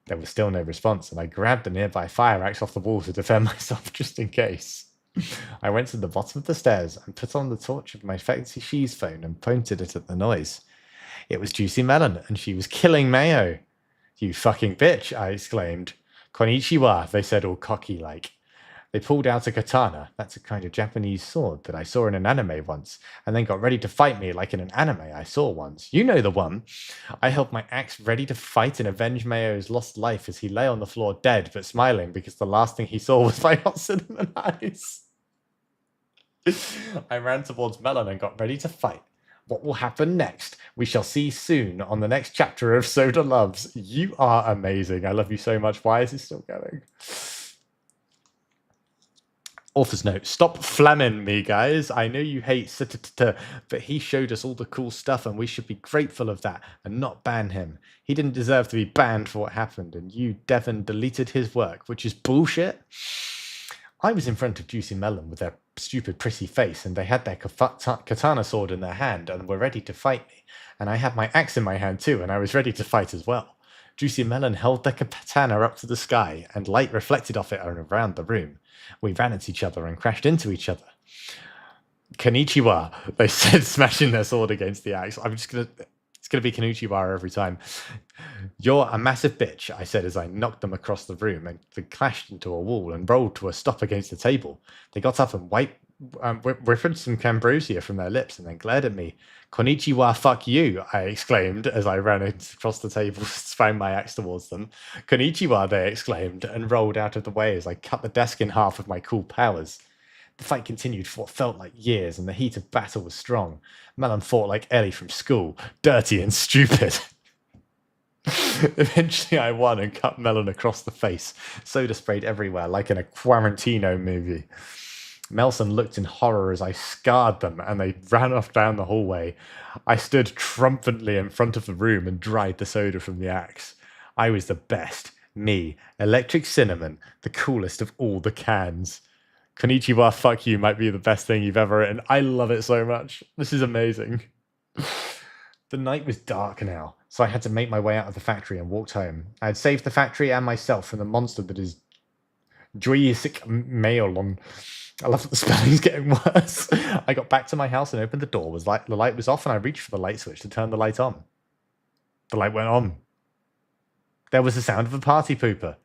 There was still no response, and I grabbed a nearby fire axe off the wall to defend myself just in case. I went to the bottom of the stairs and put on the torch of my fancy cheese phone and pointed it at the noise. It was Juicy Melon, and she was killing Mayo. "You fucking bitch," I exclaimed. "Konnichiwa," they said all cocky-like. They pulled out a katana, that's a kind of Japanese sword that I saw in an anime once, and then got ready to fight me like in an anime I saw once. You know the one. I held my axe ready to fight and avenge Mayo's lost life as he lay on the floor dead but smiling because the last thing he saw was my hot cinnamon eyes. I ran towards Melon and got ready to fight. What will happen next? We shall see soon on the next chapter of Soda Loves. You are amazing. I love you so much. Why is it still going? Author's note. Stop flamming me, guys. I know you hate but he showed us all the cool stuff and we should be grateful of that and not ban him. He didn't deserve to be banned for what happened and you, Devon, deleted his work, which is bullshit. I was in front of Juicy Melon with their stupid pretty face and they had their katana sword in their hand and were ready to fight me. And I had my axe in my hand too and I was ready to fight as well. Juicy Melon held their katana up to the sky and light reflected off it and around the room. We ran at each other and crashed into each other. Konnichiwa, they said, smashing their sword against the axe. It's gonna be Konnichiwa every time. You're a massive bitch, I said as I knocked them across the room and they clashed into a wall and rolled to a stop against the table. They got up and whipped some Cambrosia from their lips and then glared at me. Konnichiwa, fuck you, I exclaimed as I ran across the table and swung my axe towards them. Konnichiwa, they exclaimed and rolled out of the way as I cut the desk in half with my cool powers. The fight continued for what felt like years and the heat of battle was strong. Melon fought like Ellie from school, dirty and stupid. Eventually I won and cut Melon across the face. Soda sprayed everywhere like in a Quarantino movie. Melson looked in horror as I scarred them and they ran off down the hallway. I stood triumphantly in front of the room and dried the soda from the axe. I was the best. Me, Electric Cinnamon, the coolest of all the cans. Konnichiwa, fuck you might be the best thing you've ever written. I love it so much. This is amazing. The night was dark now, so I had to make my way out of the factory and walked home. I had saved the factory and myself from the monster that is Joyisic Maolon. I love that the spelling's getting worse. I got back to my house and opened the door. The light was off and I reached for the light switch to turn the light on. The light went on. There was the sound of a party pooper.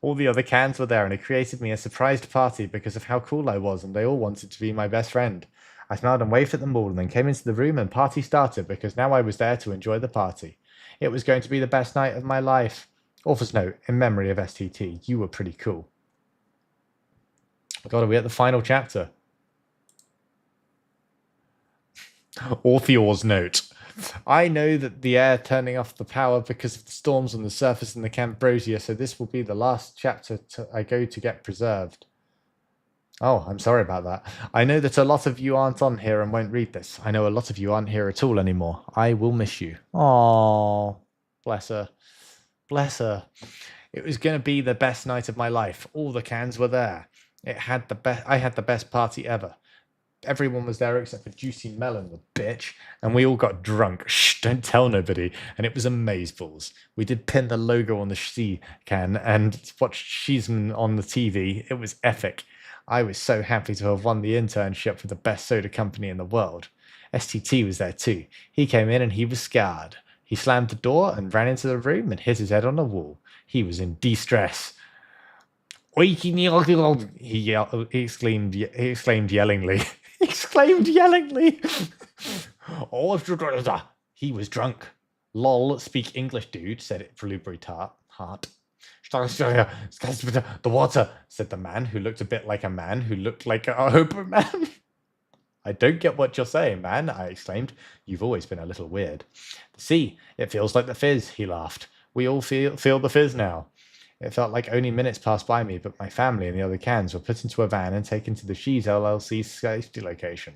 All the other cans were there and it created me a surprised party because of how cool I was and they all wanted to be my best friend. I smiled and waved at them all and then came into the room and party started because now I was there to enjoy the party. It was going to be the best night of my life. Author's note, in memory of STT, you were pretty cool. Oh God, are we at the final chapter? Orpheor's note. I know that the air turning off the power because of the storms on the surface in the Cambrosia, so this will be the last chapter I go to get preserved. Oh, I'm sorry about that. I know that a lot of you aren't on here and won't read this. I know a lot of you aren't here at all anymore. I will miss you. Oh, bless her. Bless her. It was going to be the best night of my life. All the cans were there. I had the best party ever. Everyone was there except for Juicy Melon, the bitch, and we all got drunk. Shh, don't tell nobody. And it was amazeballs. We did pin the logo on the she can and watched Cheeseman on the TV. It was epic. I was so happy to have won the internship for the best soda company in the world. STT was there too. He came in and he was scarred. He slammed the door and ran into the room and hit his head on the wall. He was in distress. He exclaimed yellingly. He was drunk. Lol, speak English, dude, said it Blueberry Heart. The water, said the man who looked a bit like a man who looked like a Oprah man. I don't get what you're saying, man, I exclaimed. You've always been a little weird. See, it feels like the fizz, he laughed. We all feel the fizz now. It felt like only minutes passed by me, but my family and the other cans were put into a van and taken to the She's LLC safety location.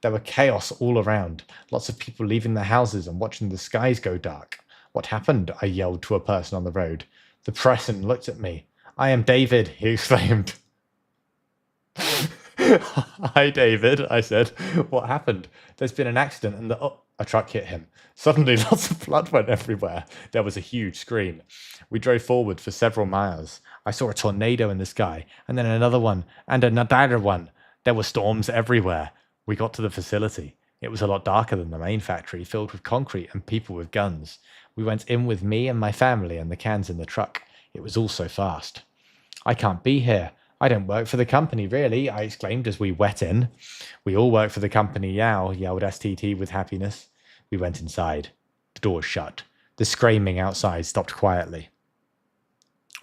There were chaos all around, lots of people leaving their houses and watching the skies go dark. What happened? I yelled to a person on the road. The person looked at me. I am David, he exclaimed. Hi, David, I said. What happened? There's been an accident and a truck hit him. Suddenly, lots of blood went everywhere. There was a huge scream. We drove forward for several miles. I saw a tornado in the sky, and then another one, and another one. There were storms everywhere. We got to the facility. It was a lot darker than the main factory, filled with concrete and people with guns. We went in with me and my family and the cans in the truck. It was all so fast. I can't be here. I don't work for the company, really, I exclaimed as we went in. We all work for the company now, yelled STT with happiness. We went inside. The door was shut. The screaming outside stopped quietly.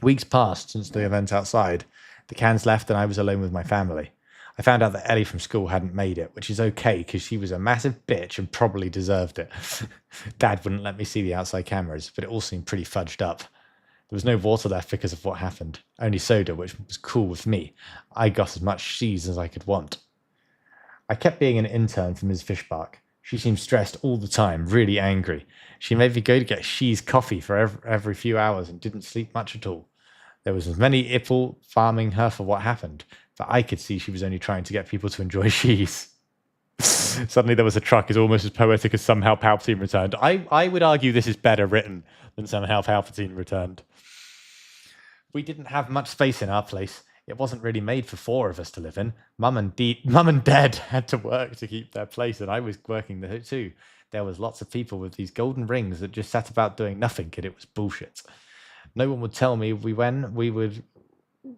Weeks passed since the event outside. The cans left and I was alone with my family. I found out that Ellie from school hadn't made it, which is okay because she was a massive bitch and probably deserved it. Dad wouldn't let me see the outside cameras, but it all seemed pretty fudged up. There was no water left because of what happened, only soda, which was cool with me. I got as much cheese as I could want. I kept being an intern for Ms. Fishbark. She seemed stressed all the time, really angry. She made me go to get she's coffee for every few hours and didn't sleep much at all. There was as many people farming her for what happened, but I could see she was only trying to get people to enjoy she's. Suddenly there was a truck is almost as poetic as Somehow Palpatine Returned. I would argue this is better written than Somehow Palpatine Returned. We didn't have much space in our place. It wasn't really made for 4 of us to live in. Mum and Dad had to work to keep their place, and I was working there too. There was lots of people with these golden rings that just sat about doing nothing, and it was bullshit. No one would tell me when we would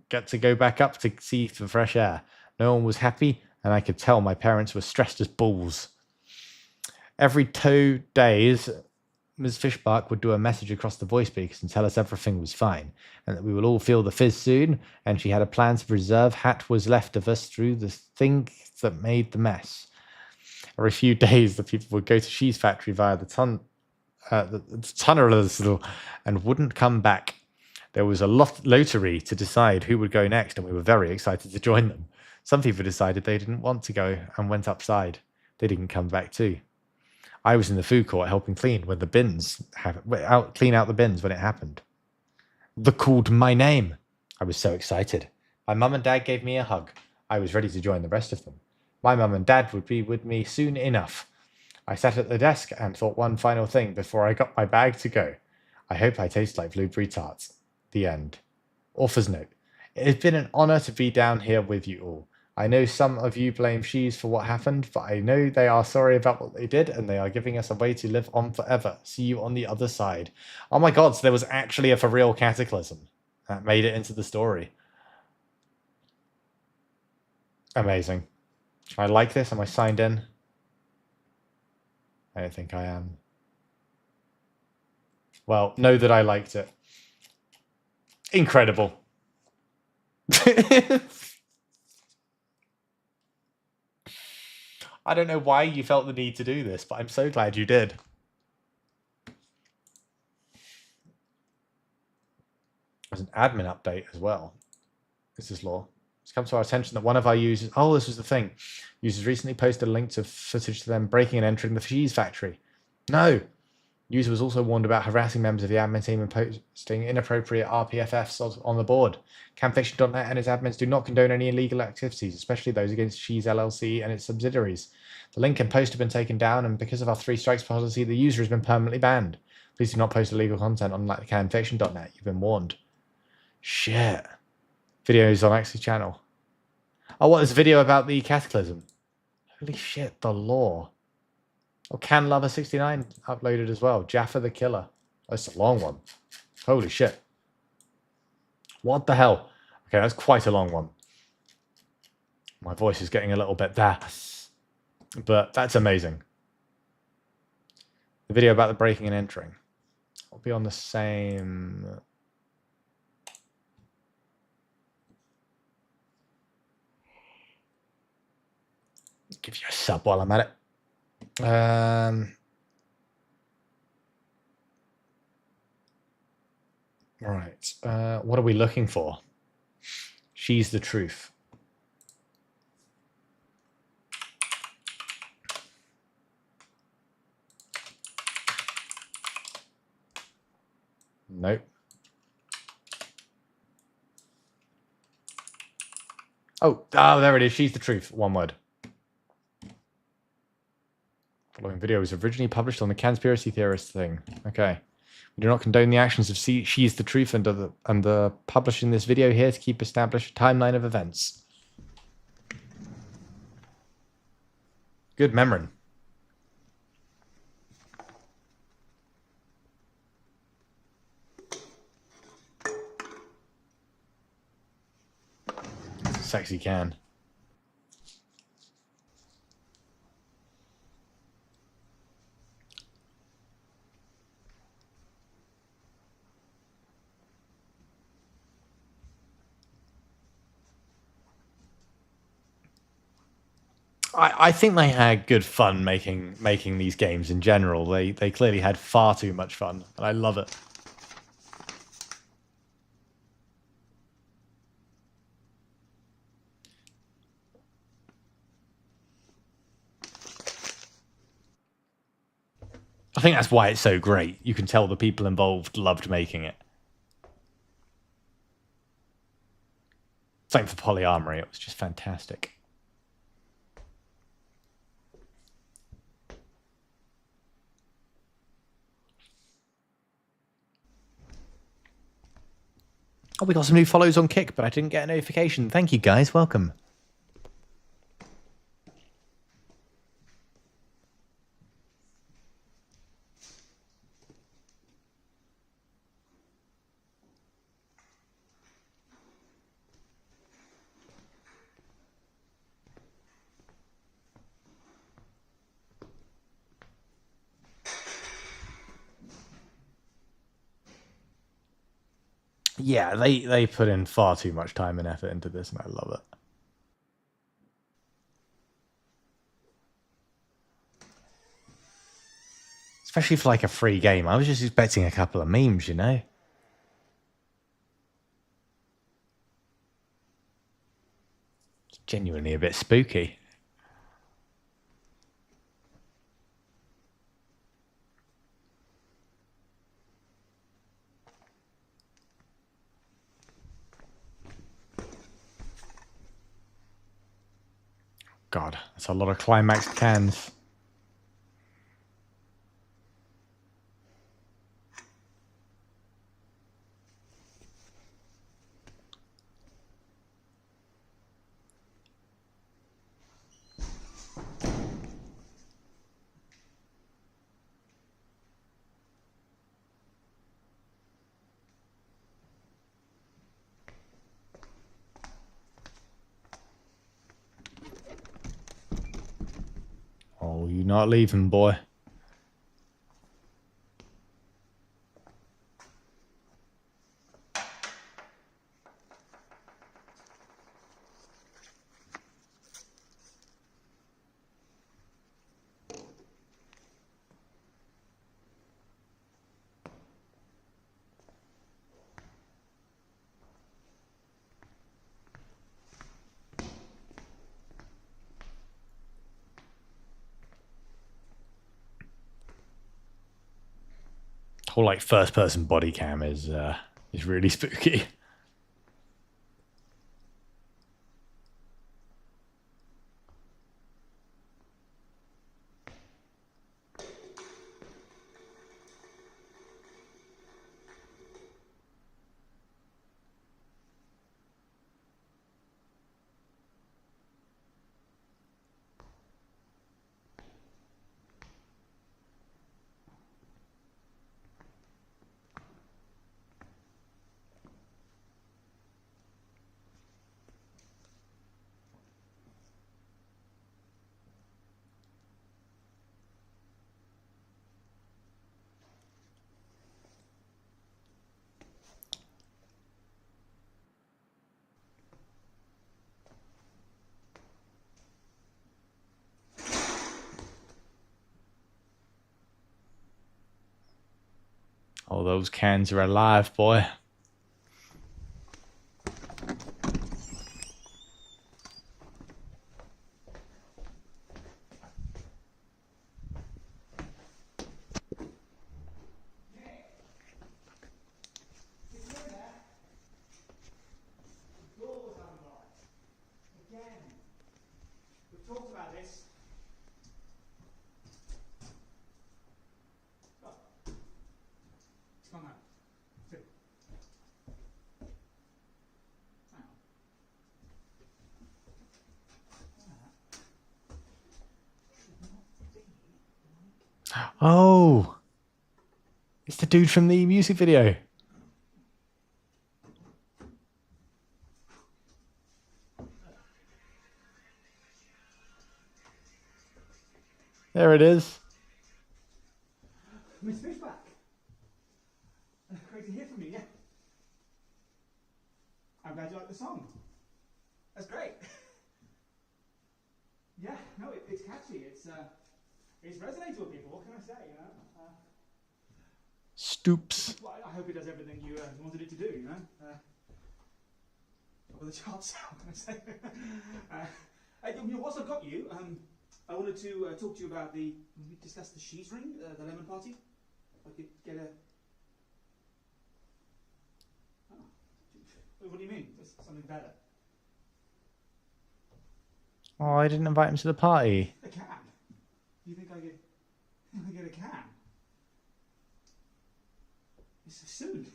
get to go back up to see the fresh air. No one was happy, and I could tell my parents were stressed as bulls. Every 2 days, Ms. Fishbark would do a message across the voice speakers and tell us everything was fine, and that we will all feel the fizz soon, and she had a plan to preserve what was left of us through the thing that made the mess. Every few days, the people would go to She's factory via the tunnelers and wouldn't come back. There was a lottery to decide who would go next, and we were very excited to join them. Some people decided they didn't want to go and went upside. They didn't come back too. I was in the food court helping clean when the bins clean out the bins when it happened. They called my name. I was so excited. My mum and dad gave me a hug. I was ready to join the rest of them. My mum and dad would be with me soon enough. I sat at the desk and thought one final thing before I got my bag to go. I hope I taste like blueberry tarts. The end. Author's note. It has been an honour to be down here with you all. I know some of you blame She's for what happened, but I know they are sorry about what they did, and they are giving us a way to live on forever. See you on the other side. Oh my god, so there was actually a for real cataclysm that made it into the story. Amazing. I like this. Am I signed in? I don't think I am. Well, know that I liked it. Incredible. I don't know why you felt the need to do this, but I'm so glad you did. There's an admin update as well. This is law. It's come to our attention that one of our users... Oh, this was the thing. Users recently posted a link to footage to them breaking and entering the cheese factory. No! User was also warned about harassing members of the admin team and posting inappropriate RPFFs on the board. Camfiction.net and its admins do not condone any illegal activities, especially those against She's LLC and its subsidiaries. The link and post have been taken down, and because of our 3 strikes policy, the user has been permanently banned. Please do not post illegal content on Camfiction.net. You've been warned. Shit. Videos on Axie's channel. Oh, what? There's a video about the cataclysm. Holy shit, the lore. Oh, Can Lover 69 uploaded as well. Jaffa the Killer. Oh, it's a long one. Holy shit. What the hell? Okay, that's quite a long one. My voice is getting a little bit there. But that's amazing. The video about the breaking and entering. I'll be on the same... Give you a sub while I'm at it. Right. What are we looking for? She's the truth. Nope. Oh, there it is. She's the truth. One word. Following video was originally published on the Conspiracy Theorist thing. Okay. We do not condone the actions of She's the Truth and the publishing this video here to keep established a timeline of events. Good memory. Sexy can. I think they had good fun making these games in general. They clearly had far too much fun, and I love it. I think that's why it's so great. You can tell the people involved loved making it. Same for Polyamory. It was just fantastic. Oh, we got some new follows on Kick, but I didn't get a notification. Thank you, guys. Welcome. Yeah, they put in far too much time and effort into this, and I love it. Especially for like a free game. I was just expecting a couple of memes, you know? It's genuinely a bit spooky. God, that's a lot of climax cans. Oh, you're not leaving, boy. Whole like first person body cam is really spooky. Oh, those cans are alive, boy. Oh, it's the dude from the music video. There it is. Miss Fishback. Great to hear from you, yeah. I'm glad you like the song. That's great. Yeah, no, it's catchy. It's resonated with people. What can I say? You know. Stoops. Well, I hope it does everything you wanted it to do. You know. Top of the charts. What can I say? Whilst I've got you, I wanted to talk to you about we discussed the cheese ring, the lemon party. I could get a. Oh. What do you mean? There's something better. Oh, I didn't invite him to the party. A can? You think I get a can? It's so soon.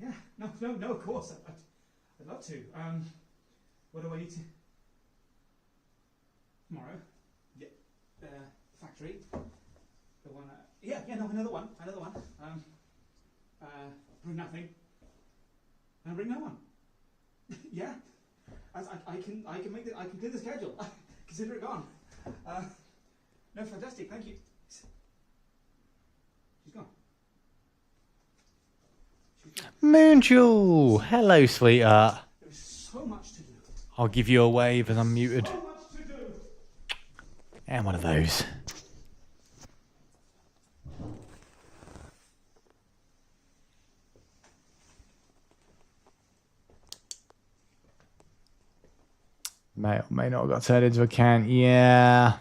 Yeah, no, of course. I'd love to. What do I need to? Tomorrow? Yeah. Factory. The one. No, another one. Bring nothing. And bring no one. Yeah. As I can clear the schedule. Consider it gone. No, fantastic. Thank you. She's gone. Moonjewel! Hello, sweetheart. There's so much to do. I'll give you a wave as I'm muted. So much to do. And one of those. May or may not have got turned into a can. Yeah.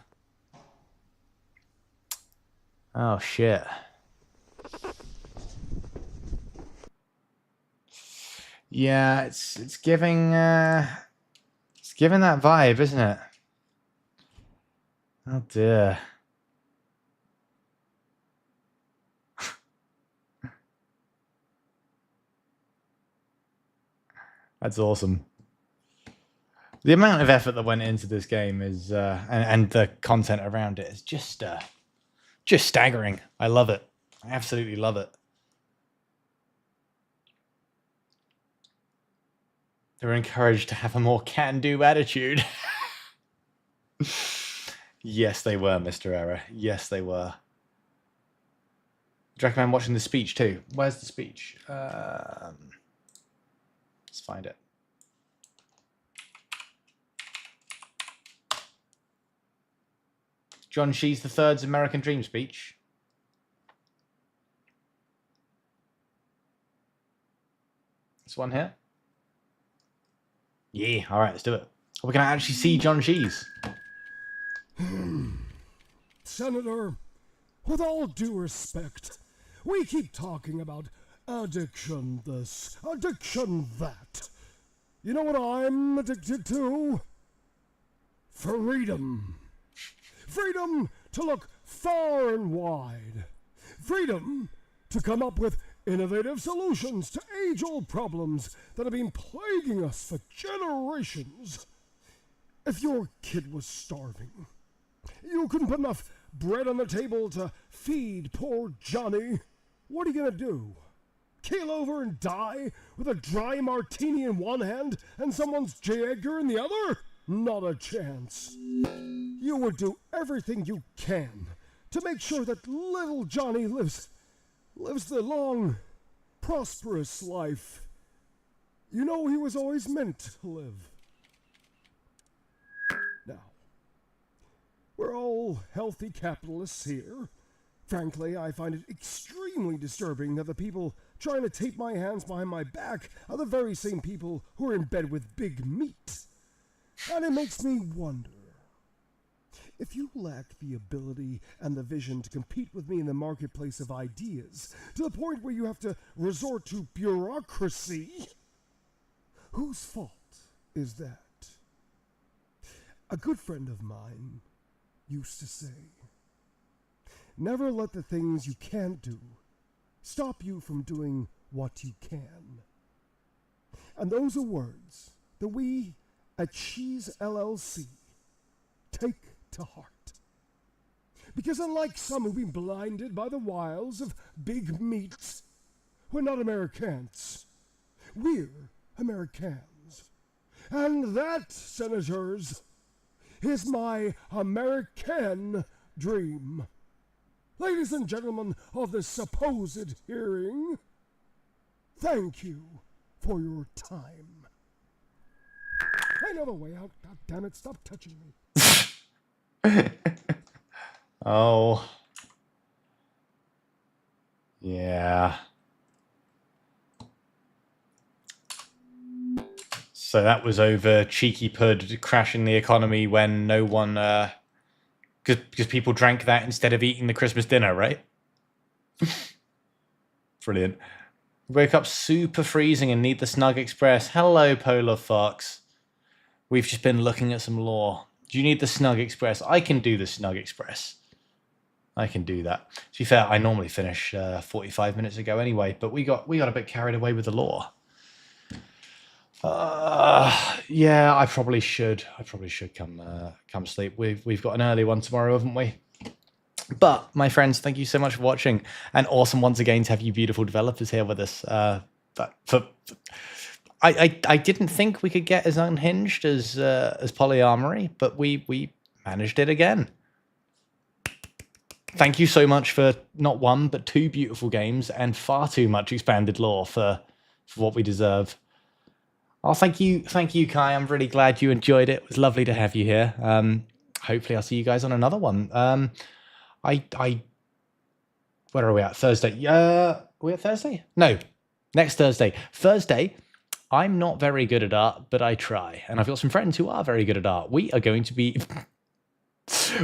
Oh, shit. Yeah, it's giving that vibe, isn't it? Oh dear. That's awesome. The amount of effort that went into this game is and the content around it is just staggering. I love it. I absolutely love it. They were encouraged to have a more can-do attitude. Yes, they were, Mr. Error. Yes, they were. Do you recommend watching the speech too? Where's the speech? Let's find it. John Shee's III's American Dream speech. This one here. Yeah, all right, let's do it. We can actually see John Shee's. Senator, with all due respect, we keep talking about addiction this, addiction that. You know what I'm addicted to? Freedom. Freedom to look far and wide. Freedom to come up with innovative solutions to age-old problems that have been plaguing us for generations. If your kid was starving, you couldn't put enough bread on the table to feed poor Johnny, what are you gonna do? Keel over and die with a dry martini in one hand and someone's J. Edgar in the other? Not a chance. You would do everything you can to make sure that little Johnny lives the long, prosperous life you know he was always meant to live. Now, we're all healthy capitalists here. Frankly, I find it extremely disturbing that the people trying to tape my hands behind my back are the very same people who are in bed with big meat. And it makes me wonder, if you lack the ability and the vision to compete with me in the marketplace of ideas, to the point where you have to resort to bureaucracy, whose fault is that? A good friend of mine used to say, never let the things you can't do stop you from doing what you can. And those are words that we at Cheese LLC take to heart. Because unlike some who've been blinded by the wiles of big meat, we're not Americans. We're Americans. And that, senators, is my American dream. Ladies and gentlemen of this supposed hearing, thank you for your time. I know the way out. God damn it, stop touching me. Oh. Yeah. So that was over Cheeky Pud crashing the economy when no one... Because people drank that instead of eating the Christmas dinner, right? Brilliant. Woke up super freezing and need the Snug Express. Hello, Polar Fox. We've just been looking at some lore. Do you need the Snug Express? I can do the Snug Express. I can do that. To be fair, I normally finish 45 minutes ago anyway, but we got a bit carried away with the lore. Yeah, I probably should. Come sleep. We've got an early one tomorrow, haven't we? But my friends, thank you so much for watching, and awesome once again to have you beautiful developers here with us. I didn't think we could get as unhinged as Polyamory, but we managed it again. Thank you so much for not one but two beautiful games and far too much expanded lore for what we deserve. Oh, thank you, Kai. I'm really glad you enjoyed it. It was lovely to have you here. Hopefully, I'll see you guys on another one. Where are we at? Thursday. Are we at Thursday? No, next Thursday. Thursday. I'm not very good at art, but I try, and I've got some friends who are very good at art. We are going to be.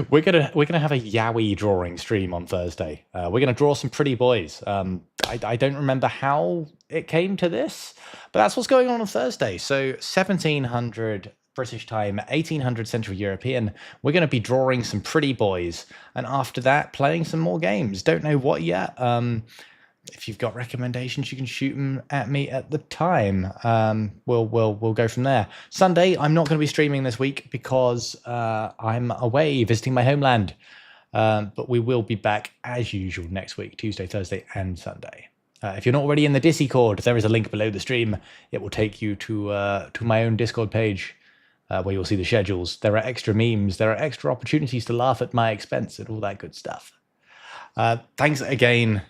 We're gonna have a yaoi drawing stream on Thursday. We're gonna draw some pretty boys. I don't remember how it came to this, but that's what's going on Thursday. So 1700 British time, 1800 Central European. We're going to be drawing some pretty boys, and after that, playing some more games. Don't know what yet. If you've got recommendations, you can shoot them at me at the time. We'll go from there. Sunday, I'm not going to be streaming this week because I'm away visiting my homeland. But we will be back as usual next week, Tuesday, Thursday, and Sunday. If you're not already in the Discord, there is a link below the stream. It will take you to my own Discord page where you'll see the schedules. There are extra memes. There are extra opportunities to laugh at my expense and all that good stuff. Thanks again,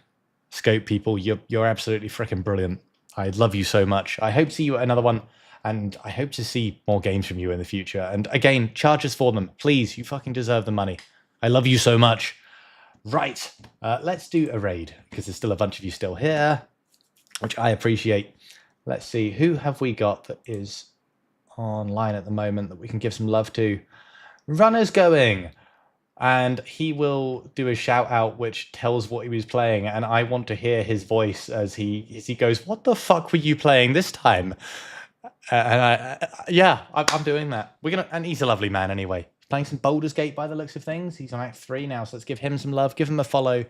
Scope people. You're absolutely freaking brilliant. I love you so much. I hope to see you at another one, and I hope to see more games from you in the future. And again, charge us for them. Please, you fucking deserve the money. I love you so much. Right, let's do a raid, because there's still a bunch of you still here, which I appreciate. Let's see, who have we got that is online at the moment that we can give some love to? Runner's going, and he will do a shout out which tells what he was playing, and I want to hear his voice as he goes, "What the fuck were you playing this time?" And I'm doing that. And he's a lovely man anyway. Playing some Baldur's Gate by the looks of things. He's on Act 3 now, so let's give him some love, give him a follow,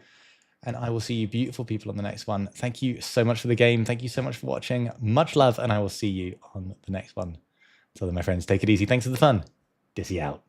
and I will see you beautiful people on the next one. Thank you so much for the game. Thank you so much for watching. Much love, and I will see you on the next one. So then, my friends, take it easy. Thanks for the fun. Dizzy out.